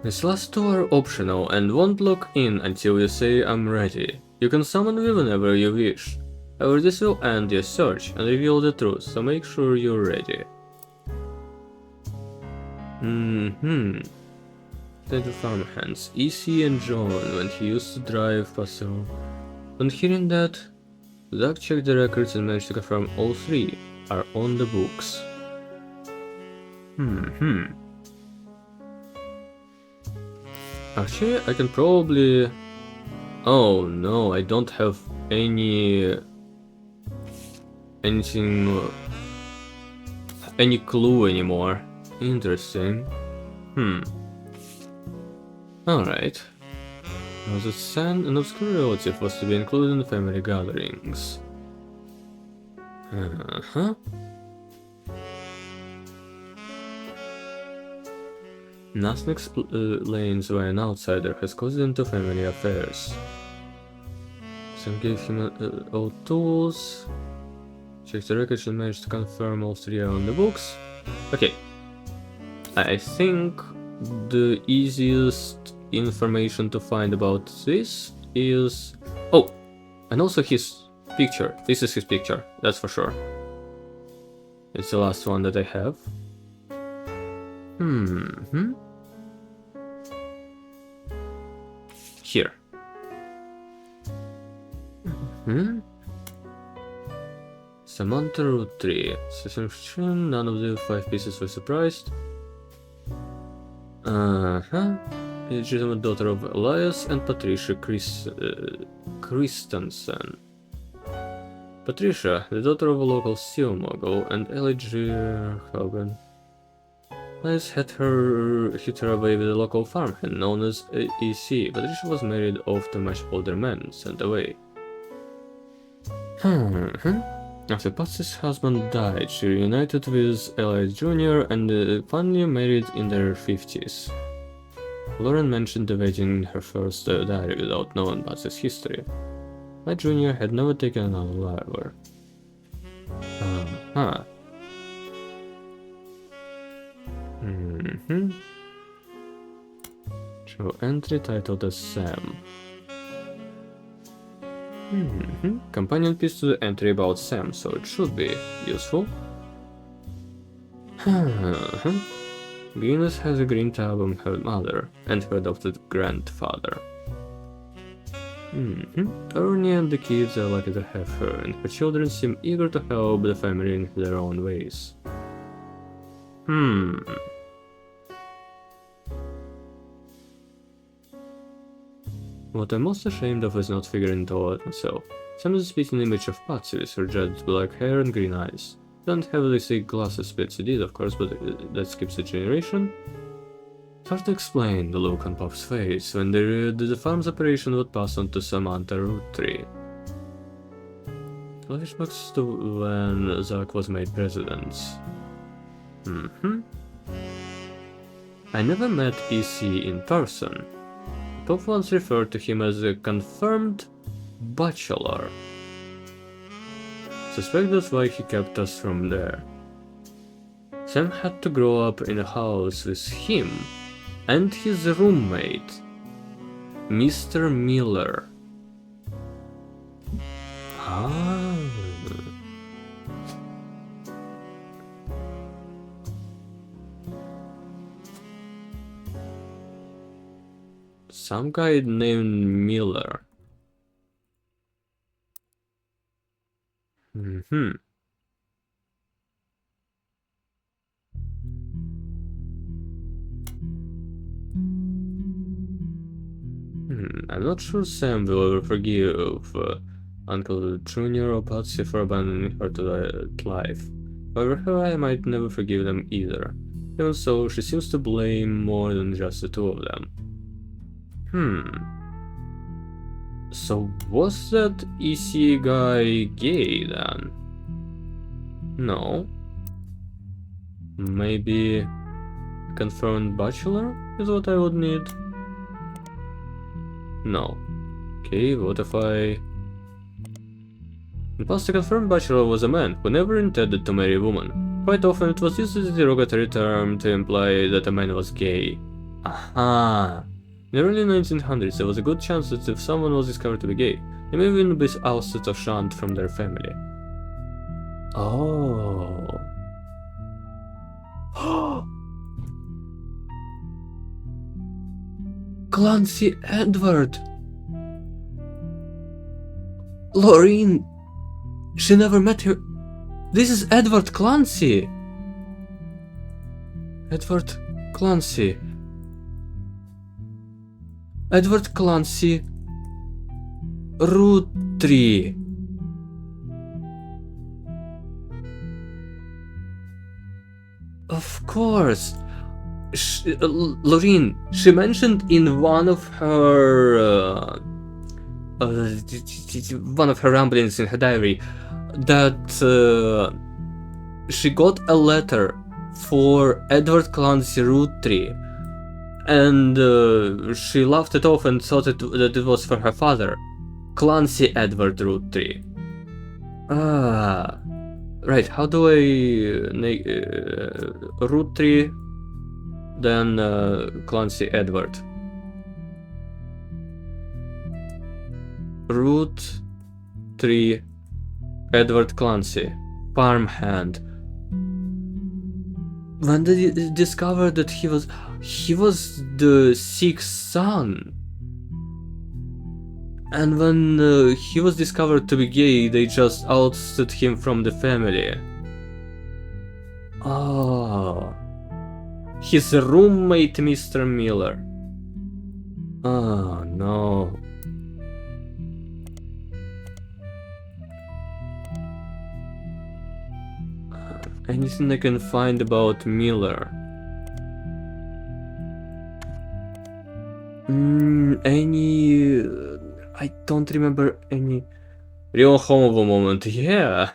These last 2 are optional and won't lock in until you say I'm ready. You can summon me whenever you wish. However, this will end your search and reveal the truth, so make sure you're ready. State of Farmhands. EC and John, when he used to drive Paso. On hearing that, Lakk checked the records and managed to confirm all 3 are on the books. Actually, I can probably... Oh no, I don't have any clue anymore. Interesting. Alright. Now the son, an obscure relative, was to be included in the family gatherings. Nothing explains why an outsider has caused into family affairs. Some gave him all tools. Check the records and managed to confirm all 3 are on the books. Okay. I think the easiest information to find about this is... Oh! And also his picture. This is his picture, that's for sure. It's the last one that I have. Here. Samantha Rootree. None of the 5 pieces were surprised. Illegitimate daughter of Elias and Patricia Christensen. Patricia, the daughter of a local steel mogul, and Elijah Hogan. Elias hit her away with a local farmhand known as EC. Patricia was married off to much older men, sent away. After Patsy's husband died, she reunited with Elias Jr. and finally married in their 50s. Lauren mentioned the wedding in her first diary without knowing Patsy's history. Elias Jr. had never taken another lover. Show entry titled as Sam. Companion piece to the entry about Sam, so it should be useful. Venus has a green tab on her mother and her adopted grandfather. Ernie and the kids are lucky to have her, and her children seem eager to help the family in their own ways. What I'm most ashamed of is not figuring it all out myself. Sam is a spitting image of Patsy with her jet black hair and green eyes. Don't have the thick glasses Patsy did, of course, but that skips a generation. It's hard to explain the look on Pop's face when the farm's operation would pass on to Samantha Rootree. Flashbacks to when Zach was made president. I never met EC in person. Both once referred to him as a confirmed bachelor. Suspect that's why he kept us from there. Sam had to grow up in a house with him and his roommate, Mr. Miller. Ah. Some guy named Miller. I'm not sure Sam will ever forgive Uncle Junior or Patsy for abandoning her to life. However, her I might never forgive them either. Even so, she seems to blame more than just the two of them. So was that EC guy gay then? No. Maybe a confirmed bachelor is what I would need? No. Okay, what if I... In the past, a confirmed bachelor was a man who never intended to marry a woman. Quite often it was used as a derogatory term to imply that a man was gay. Aha! In the early 1900s, there was a good chance that if someone was discovered to be gay, they may even be ousted or shunned from their family. Oh. Clancy Edward! Laureen! She never met her. This is Edward Clancy! Edward Clancy. Edward Clancy. Roottrees. Of course. Laureen, she mentioned in one of her ramblings in her diary that she got a letter for Edward Clancy Roottrees, and she laughed it off and thought that it was for her father, Clancy Edward Roottrees. Ah, right. How do I Roottrees? Then Clancy Edward. Roottrees Edward Clancy. Farmhand. When they discovered that he was the sixth son, and when he was discovered to be gay, they just ousted him from the family. Oh. His roommate, Mr. Miller. Oh no. Anything I can find about Miller? I don't remember any real homovo moment. Yeah.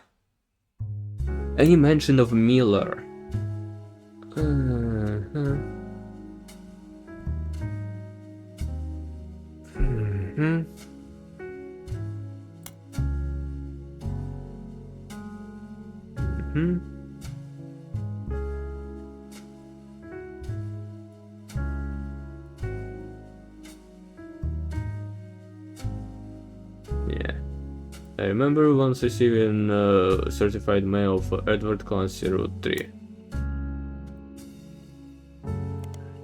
Any mention of Miller? Yeah. I remember once receiving certified mail for Edward Clancy Roottrees.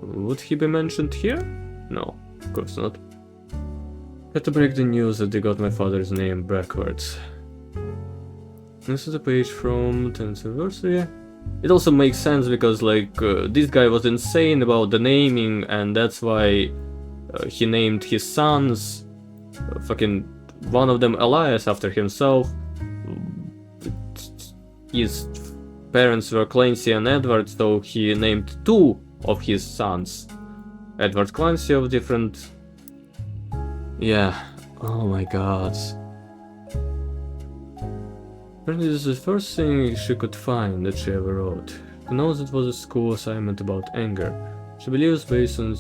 Would he be mentioned here? No, of course not. Had to break the news that they got my father's name backwards. This is a page from 10th anniversary. It also makes sense because, like, this guy was insane about the naming, and that's why he named his sons fucking one of them Elias after himself. His parents were Clancy and Edward, so he named two of his sons Edward Clancy of different... Yeah, oh my god. Apparently this is the first thing she could find that she ever wrote. Who knows it was a school assignment about anger. She believes based on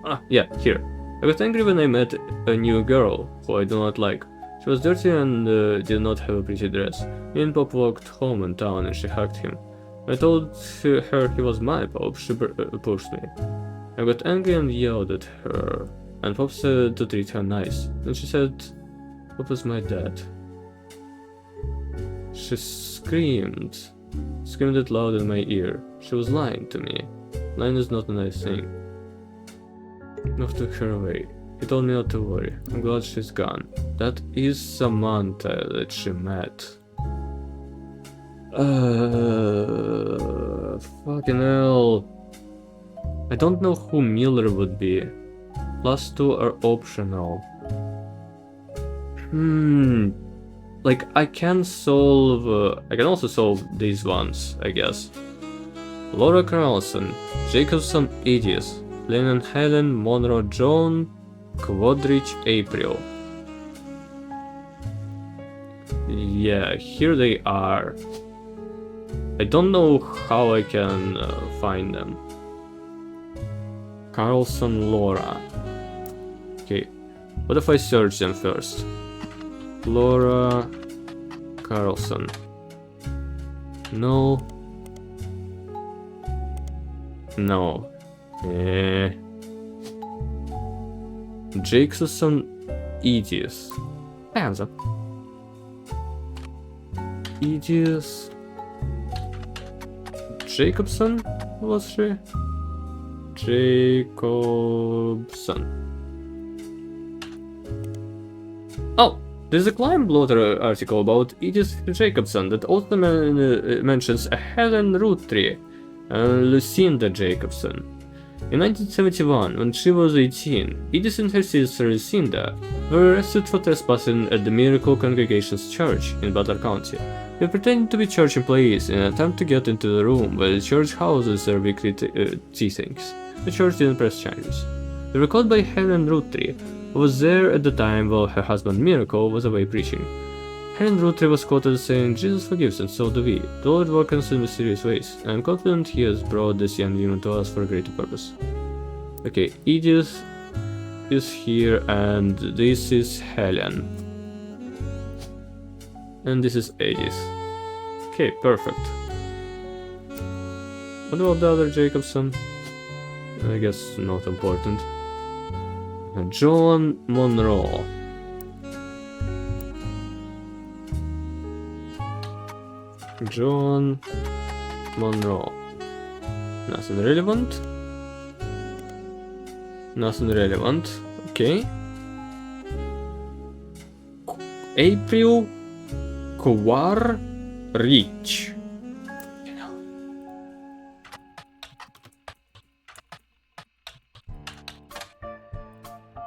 Ah, yeah, here. I got angry when I met a new girl who I do not like. She was dirty and did not have a pretty dress. Me and Pop walked home in town and she hugged him. I told her he was my Pop. She pushed me. I got angry and yelled at her. And Pop said to treat her nice. Then she said Pop was my dad. She screamed it loud in my ear. She was lying to me. Lying is not a nice thing. Love took her away. He told me not to worry. I'm glad she's gone. That is Samantha that she met. Fucking hell. I don't know who Miller would be. +2 are optional. Like, I can also solve these ones, I guess. Laura Carlson, Jacobson Edis, Lennon Helen, Monroe Joan, Quadrich April. Yeah, here they are. I don't know how I can find them. Carlson Laura. Okay, what if I search them first? Laura Carlson. No. No. Jacobson Edis. I have them. Edis. Jacobson, was she? Jacobson. Oh! There's a Climb Blotter article about Edith Jacobson that also mentions a Helen Roottrees and Lucinda Jacobson. In 1971, when she was 18, Edith and her sister Lucinda were arrested for trespassing at the Miracle Congregation's church in Butler County. They pretended to be church employees in an attempt to get into the room where the church houses their weekly tea things. The church didn't press charges. They were caught by Helen Roottrees, who was there at the time while her husband Miracle was away preaching. Helen Roottrees was quoted as saying, "Jesus forgives and so do we. The Lord works in mysterious ways, and I'm confident he has brought this young woman to us for a greater purpose." Okay, Edith is here and this is Helen. And this is Edith. Okay, perfect. What about the other Jacobson? I guess not important. John Monroe. John Monroe. Nothing relevant. Nothing relevant. Okay. April Quadrich.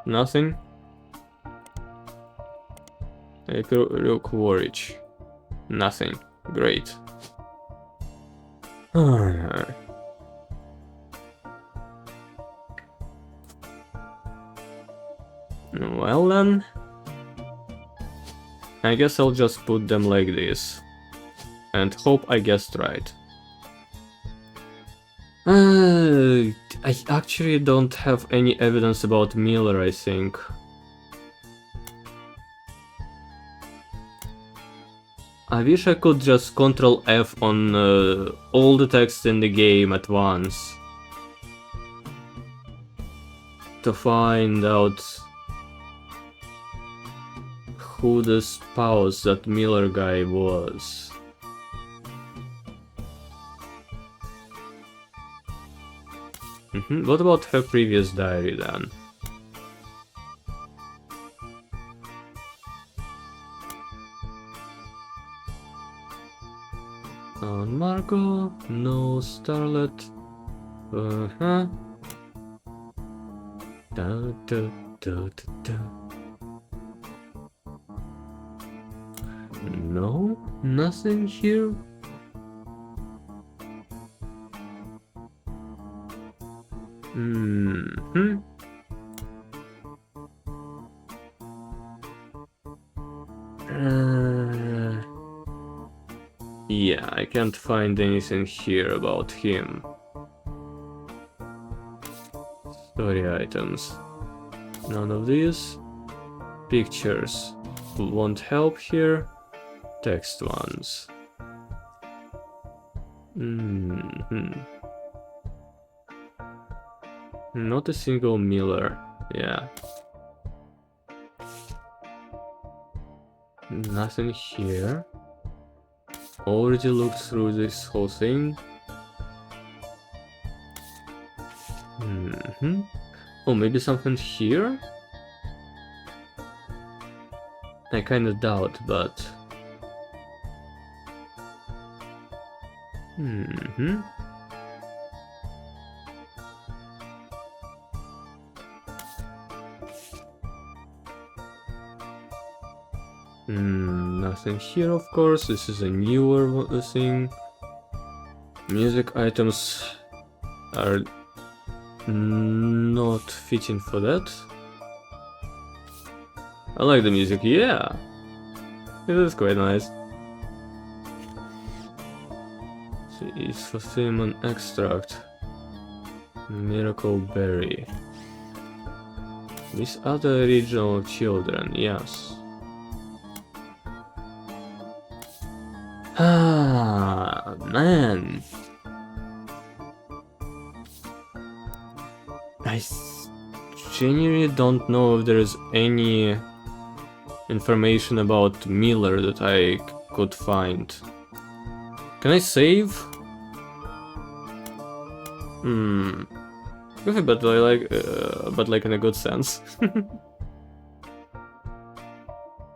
Nothing. April Quadrich. Nothing. Great. Well then, I guess I'll just put them like this and hope I guessed right. I actually don't have any evidence about Miller, I think. I wish I could just Ctrl F on all the text in the game at once to find out who the spouse that Miller guy was. What about her previous diary then? Margot, no Starlet. No, nothing here. Yeah, I can't find anything here about him. Story items. None of these. Pictures won't help here. Text ones. Not a single Miller. Yeah. Nothing here. Already looked through this whole thing. Oh, maybe something here? I kinda doubt, but... Nothing here, of course. This is a newer thing. Music items are not fitting for that. I like the music, yeah. It is quite nice. It's for cinnamon extract. Miracle berry. These are the original children, yes. Ah, man. I genuinely don't know if there is any information about Miller that I could find. Can I save? But like in a good sense.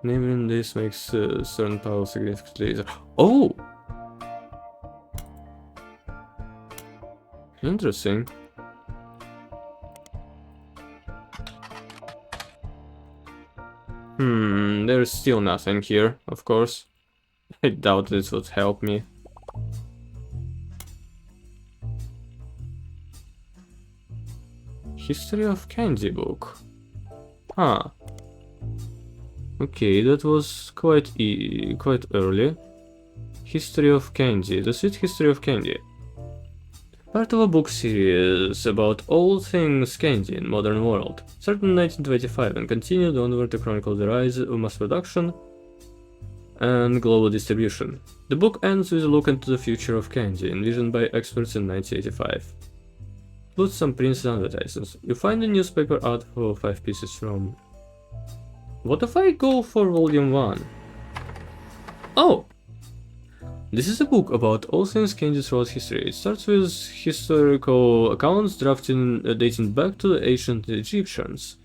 Naming this makes certain power significantly easier. Oh! Interesting. There's still nothing here, of course. I doubt this would help me. History of Candy book. Huh. Okay, that was quite early. History of Candy, the sweet history of candy. Part of a book series about all things candy in modern world, started in 1925 and continued onward to chronicle the rise of mass production and global distribution. The book ends with a look into the future of candy, envisioned by experts in 1985. Includes some prints and advertisements. You find the newspaper art for 5 pieces from... What if I go for volume 1? Oh! This is a book about all things candy throughout history. It starts with historical accounts dating back to the ancient Egyptians,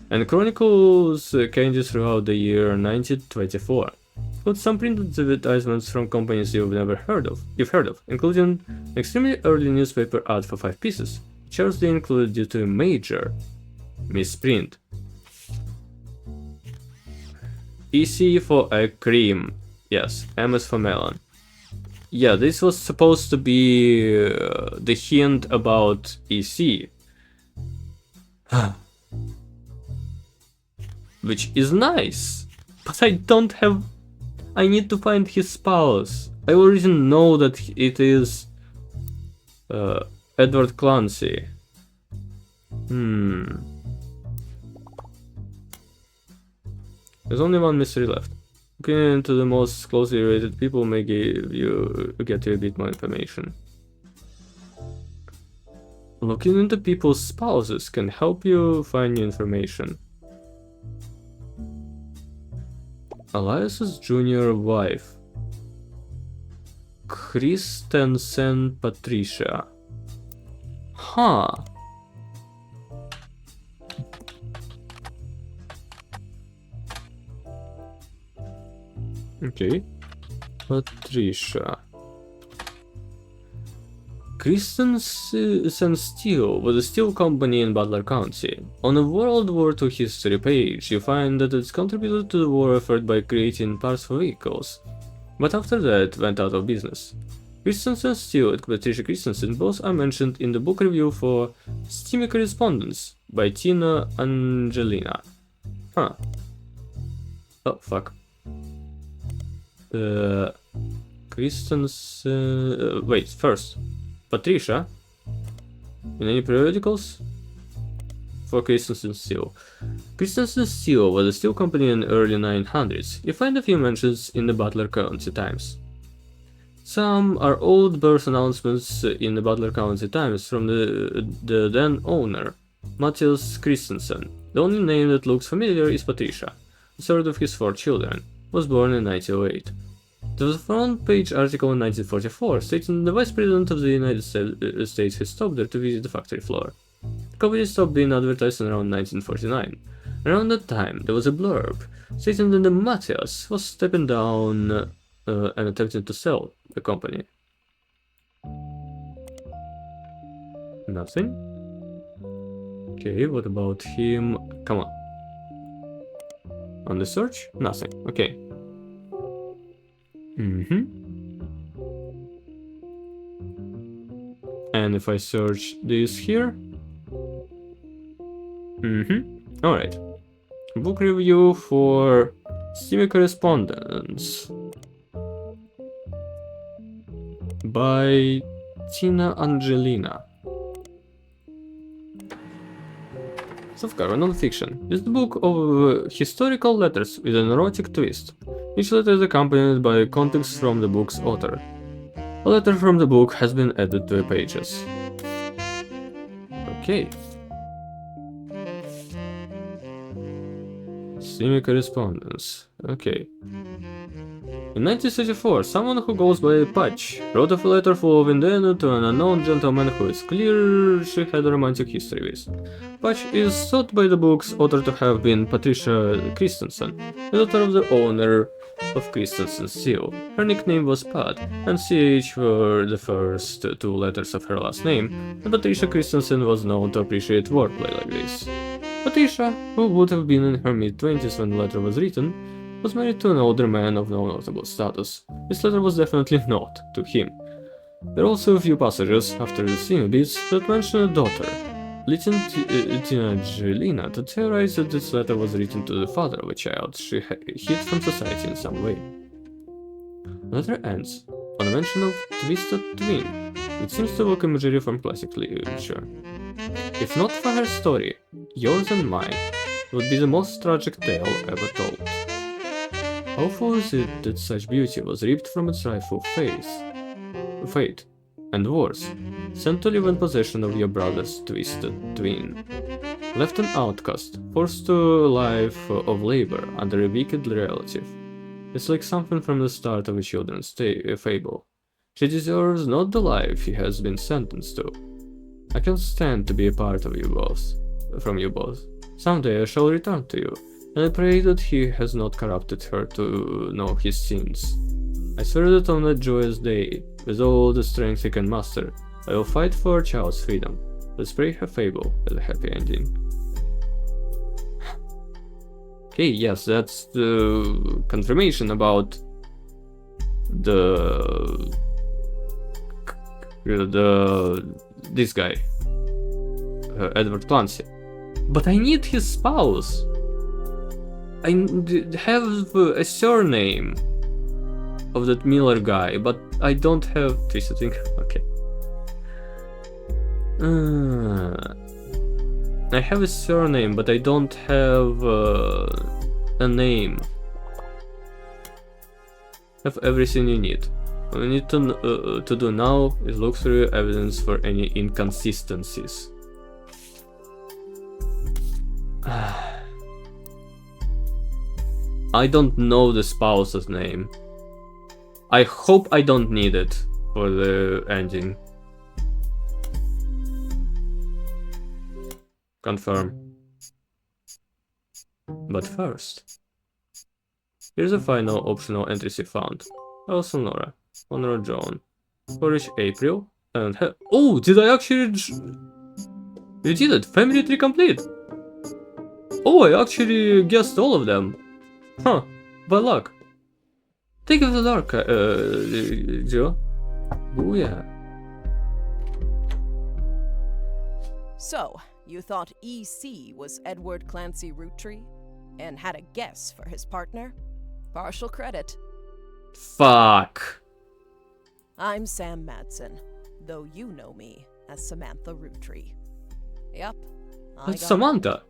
and chronicles candy throughout the year 1924. Includes some printed advertisements from companies you've heard of, including an extremely early newspaper ad for 5 pieces, charged included due to a major misprint. EC for a cream. Yes, M is for melon. Yeah, this was supposed to be the hint about EC. Which is nice. But I don't have... I need to find his spouse. I already know that it is... Edward Clancy. There's only one mystery left. Looking into the most closely related people may get you a bit more information. Looking into people's spouses can help you find new information. Elias's junior wife. Christensen Patricia. Huh. Okay. Patricia. Christensen Steel was a steel company in Butler County. On a World War II history page, you find that it contributed to the war effort by creating parts for vehicles, but after that went out of business. Christensen Steel and Patricia Christensen both are mentioned in the book review for Steamy Correspondence by Tina Angelina. Huh. Oh, fuck. Christensen... wait, first. Patricia? In any periodicals? for Christensen Steel. Christensen Steel was a steel company in the early 900s. You find a few mentions in the Butler County Times. Some are old birth announcements in the Butler County Times from the then owner, Matthias Christensen. The only name that looks familiar is Patricia, the third of his 4 children, was born in 1908. There was a front page article in 1944 stating the Vice President of the United States had stopped there to visit the factory floor. The company stopped being advertised in around 1949. Around that time, there was a blurb stating that the Matthias was stepping down and attempting to sell the company. Nothing? Okay, what about him? Come on. On the search? Nothing. Okay. And if I search this here? Alright. Book review for Steamy Correspondence by Tina Angelina. Softcover non-fiction. It's the book of historical letters with an erotic twist. Each letter is accompanied by context from the book's author. A letter from the book has been added to the pages. Okay. Steamy Correspondence. Okay. In 1934, someone who goes by Patch wrote a letter full of innuendo to an unknown gentleman who is clear she had a romantic history with. Patch is thought by the book's author to have been Patricia Christensen, the daughter of the owner of Christensen Steel. Her nickname was Pat, and CH were the first 2 letters of her last name, and Patricia Christensen was known to appreciate wordplay like this. Patricia, who would have been in her mid-20s when the letter was written, was married to an older man of no notable status. This letter was definitely not to him. There are also a few passages after the steamy bits that mention a daughter, leading Tina Angelina to theorize that this letter was written to the father of a child she hid from society in some way. The letter ends on a mention of Twisted Twin, which seems to evoke imagery from classic literature. If not for her story, yours and mine would be the most tragic tale ever told. How awful is it that such beauty was ripped from its rightful fate, and worse, sent to live in possession of your brother's twisted twin. Left an outcast, forced to a life of labor under a wicked relative. It's like something from the start of a children's fable. She deserves not the life he has been sentenced to. I can stand to be a part of you both, from you both. Someday I shall return to you, and I pray that he has not corrupted her to know his sins. I swear that on that joyous day, with all the strength he can muster, I will fight for our child's freedom. Let's pray her fable has a happy ending. Okay, yes, that's the confirmation about this guy, Edward Clancy. But I need his spouse. I have a surname of that Miller guy, but I don't have Twisted Twin. Okay. I have a surname, but I don't have a name. Have everything you need. What we need to do now is look through evidence for any inconsistencies. I don't know the spouse's name. I hope I don't need it for the ending. Confirm. But first, here's a final optional entries you found. Also Nora, Honor John, Polish April, and oh, did I actually? You did it! Family tree complete! Oh, I actually guessed all of them. Huh, by luck. Take it to the dark, Joe. Booyah. So, you thought EC was Edward Clancy Roottree? And had a guess for his partner? Partial credit. Fuck. I'm Sam Madsen, though you know me as Samantha Roottree. Yup, I That's got Samantha. old.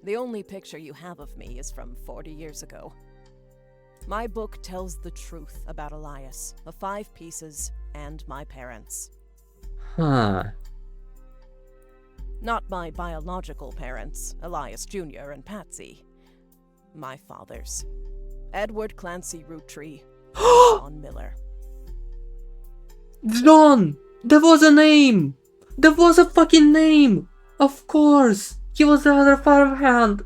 The only picture you have of me is from 40 years ago. My book tells the truth about Elias, the 5 pieces, and my parents. Huh. Not my biological parents, Elias Jr. and Patsy. My fathers. Edward Clancy Roottree, John Miller. John! There was a name! There was a fucking name! Of course! He was the other farmhand!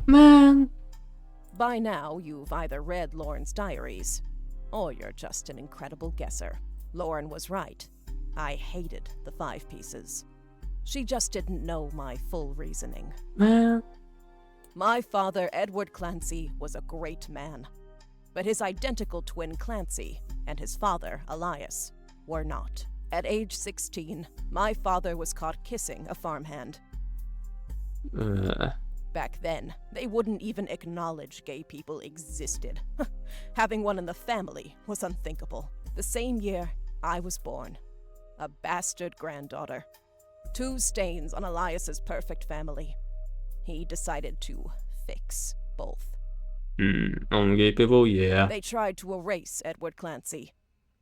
Man! By now, you've either read Lauren's diaries, or you're just an incredible guesser. Lauren was right. I hated the 5 pieces. She just didn't know my full reasoning. Man. My father, Edward Clancy, was a great man. But his identical twin Clancy and his father, Elias, were not. At age 16, my father was caught kissing a farmhand. Back then, they wouldn't even acknowledge gay people existed. Having one in the family was unthinkable. The same year, I was born. A bastard granddaughter. 2 stains on Elias's perfect family. He decided to fix both. On gay people, yeah. They tried to erase Edward Clancy.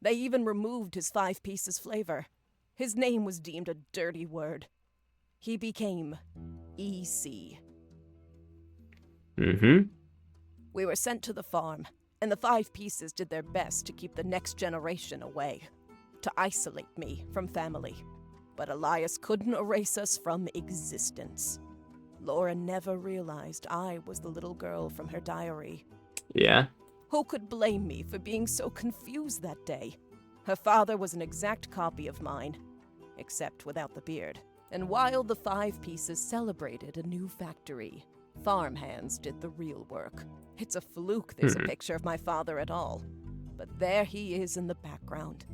They even removed his 5 pieces flavor. His name was deemed a dirty word. He became EC. We were sent to the farm, and the 5 pieces did their best to keep the next generation away, to isolate me from family. But Elias couldn't erase us from existence. Laura never realized I was the little girl from her diary. Yeah. Who could blame me for being so confused that day? Her father was an exact copy of mine, except without the beard. And while the 5 pieces celebrated a new factory, farmhands did the real work. It's a fluke there's a picture of my father at all. But there he is in the background.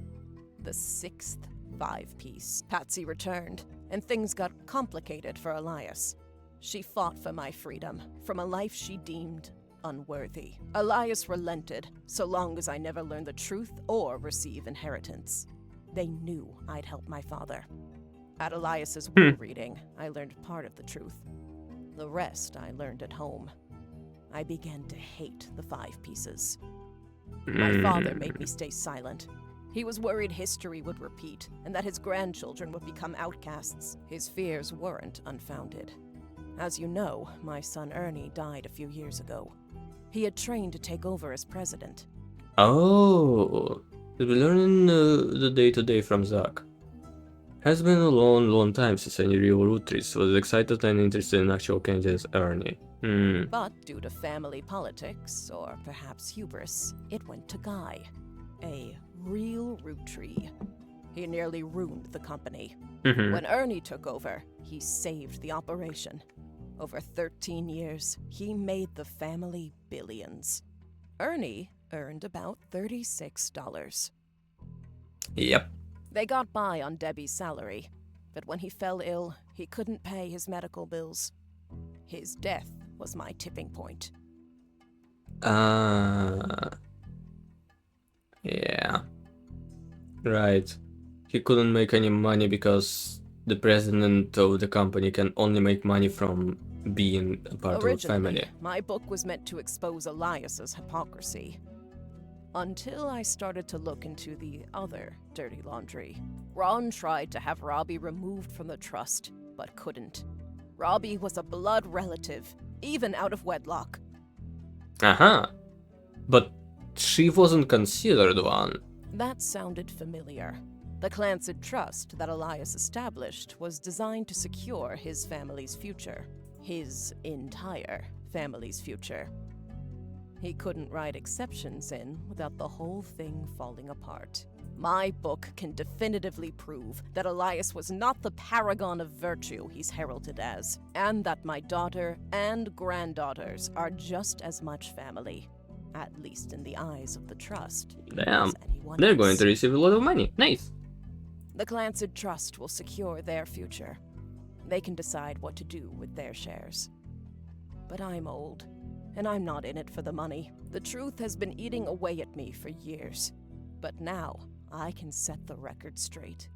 The 6th 5-piece. Patsy returned, and things got complicated for Elias. She fought for my freedom, from a life she deemed unworthy. Elias relented, so long as I never learned the truth or receive inheritance. They knew I'd help my father. At Elias's will reading, I learned part of the truth. The rest I learned at home. I began to hate the 5 pieces. My father made me stay silent. He was worried history would repeat, and that his grandchildren would become outcasts. His fears weren't unfounded. As you know, my son Ernie died a few years ago. He had trained to take over as president. Oh, we're learning the day-to-day from Zach. Has been a long time since any real roottrees was excited and interested in actual candidate Ernie. But due to family politics, or perhaps hubris, it went to Guy. A real roottree. He nearly ruined the company. When Ernie took over, he saved the operation. Over 13 years, he made the family billions. Ernie earned about $36. Yep. They got by on Debbie's salary, but when he fell ill, he couldn't pay his medical bills. His death was my tipping point. Yeah. Right. He couldn't make any money because the president of the company can only make money from being a part of the family. My book was meant to expose Elias's hypocrisy. Until I started to look into the other dirty laundry. Ron tried to have Robbie removed from the trust, but couldn't. Robbie was a blood relative, even out of wedlock. But she wasn't considered one. That sounded familiar. The Clancy Trust that Elias established was designed to secure his family's future. His entire family's future. He couldn't write exceptions in without the whole thing falling apart. My book can definitively prove that Elias was not the paragon of virtue he's heralded as, and that my daughter and granddaughters are just as much family, at least in the eyes of the Trust. Damn, they're going to receive a lot of money. Nice. The Clancy Trust will secure their future. They can decide what to do with their shares. But I'm old, and I'm not in it for the money. The truth has been eating away at me for years. But now, I can set the record straight.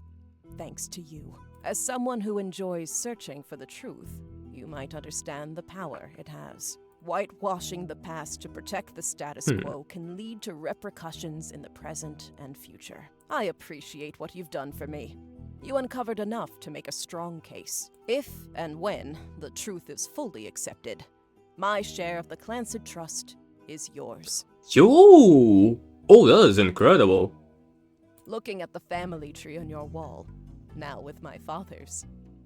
thanks to you. As someone who enjoys searching for the truth, you might understand the power it has. Whitewashing the past to protect the status quo can lead to repercussions in the present and future. I appreciate what you've done for me. You uncovered enough to make a strong case. If and when the truth is fully accepted, my share of the Clancid Trust is yours. Yo! Oh, that is incredible. Looking at the family tree on your wall, now with my father's,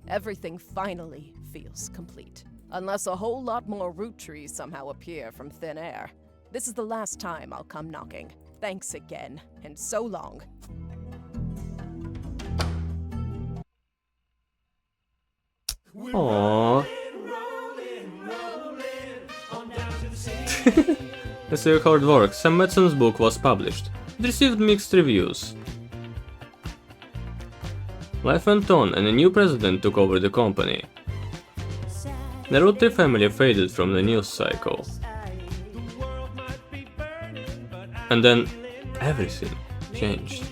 everything finally feels complete. Unless a whole lot more root trees somehow appear from thin air. This is the last time I'll come knocking. Thanks again, and so long. Aww. Let's see how it works. Sam Matson's book was published. It received mixed reviews. Life went on, and a new president took over the company. The Roottrees family faded from the news cycle. And then everything changed.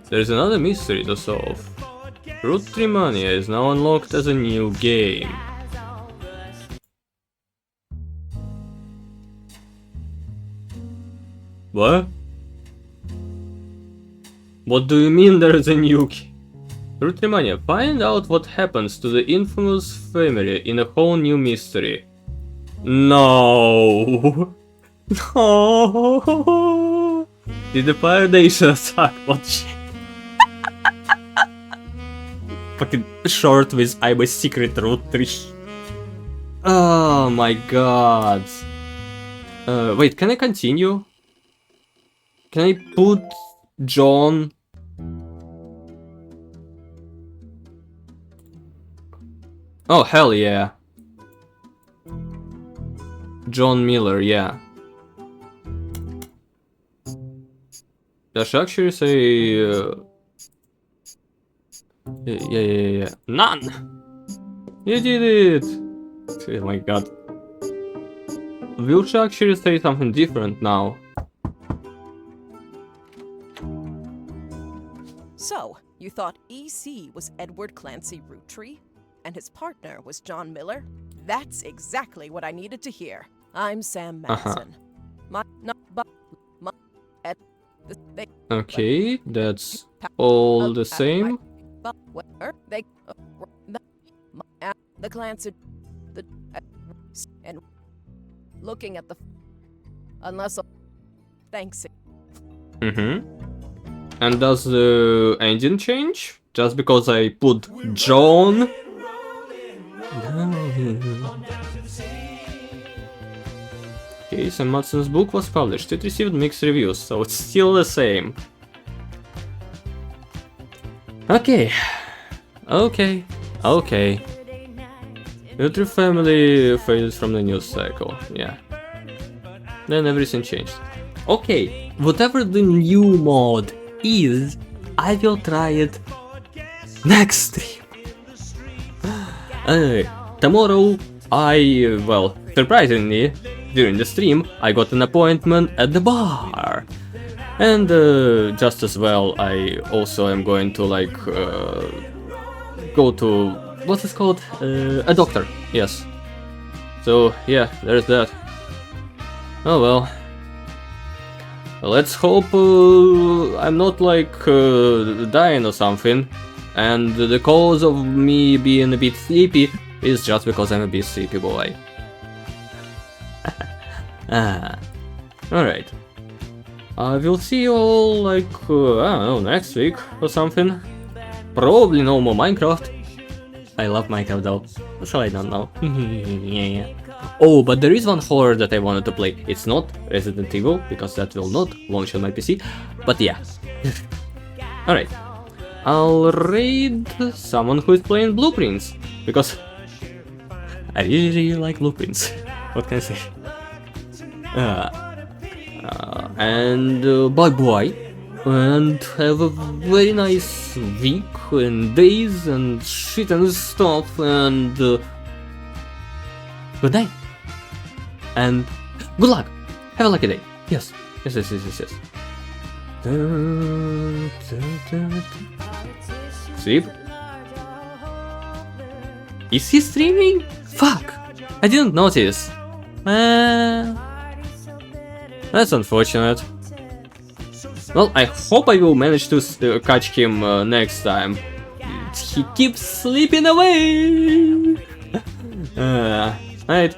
There's another mystery to solve. Roottrees Mania is now unlocked as a new game. What? What do you mean there is a new game? Roottrees Mania, find out what happens to the infamous family in a whole new mystery. No. No. Did the Fire Nation attack? What shit? Fucking short with I'm a secret Roottrees. Oh my god. Wait, can I continue? Can I put John? Oh, hell yeah. John Miller, yeah. Does she actually say... Yeah. None! You did it! Oh my god. Will she actually say something different now? So, you thought EC was Edward Clancy Roottree? And his partner was John Miller? That's exactly what I needed to hear. I'm Sam Madsen. Okay, that's all the same. The Clancy, and looking at the, unless, thanks. And does the engine change? Just because I put John? Okay, Sam Matson's book was published. It received mixed reviews, so it's still the same. Okay. Roottrees family faded from the news cycle, yeah. Then everything changed. Okay, whatever the new mod is, I will try it next stream. Tomorrow, well, surprisingly, during the stream, I got an appointment at the bar. And just as well, I also am going to, like, go to, what's it called? A doctor, yes. So, yeah, there's that. Oh well. Let's hope I'm not, like, dying or something. And the cause of me being a bit sleepy is just because I'm a bit sleepy boy. Alright. We'll see you all, like, I don't know, next week or something. Probably no more Minecraft. I love Minecraft though, so I don't know. Yeah. Oh, but there is one horror that I wanted to play. It's not Resident Evil, because that will not launch on my PC. But yeah. Alright. I'll raid someone who is playing Blueprints, because I really like Blueprints. What can I say? And bye-bye, and have a very nice week and days and shit and stuff, and good night, and good luck. Have a lucky day. Yes. Sleep? Is he streaming? Fuck! I didn't notice. That's unfortunate. Well, I hope I will manage to catch him next time. He keeps sleeping away! Alright.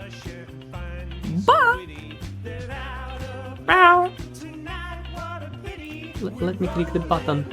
Bye! Let me click the button.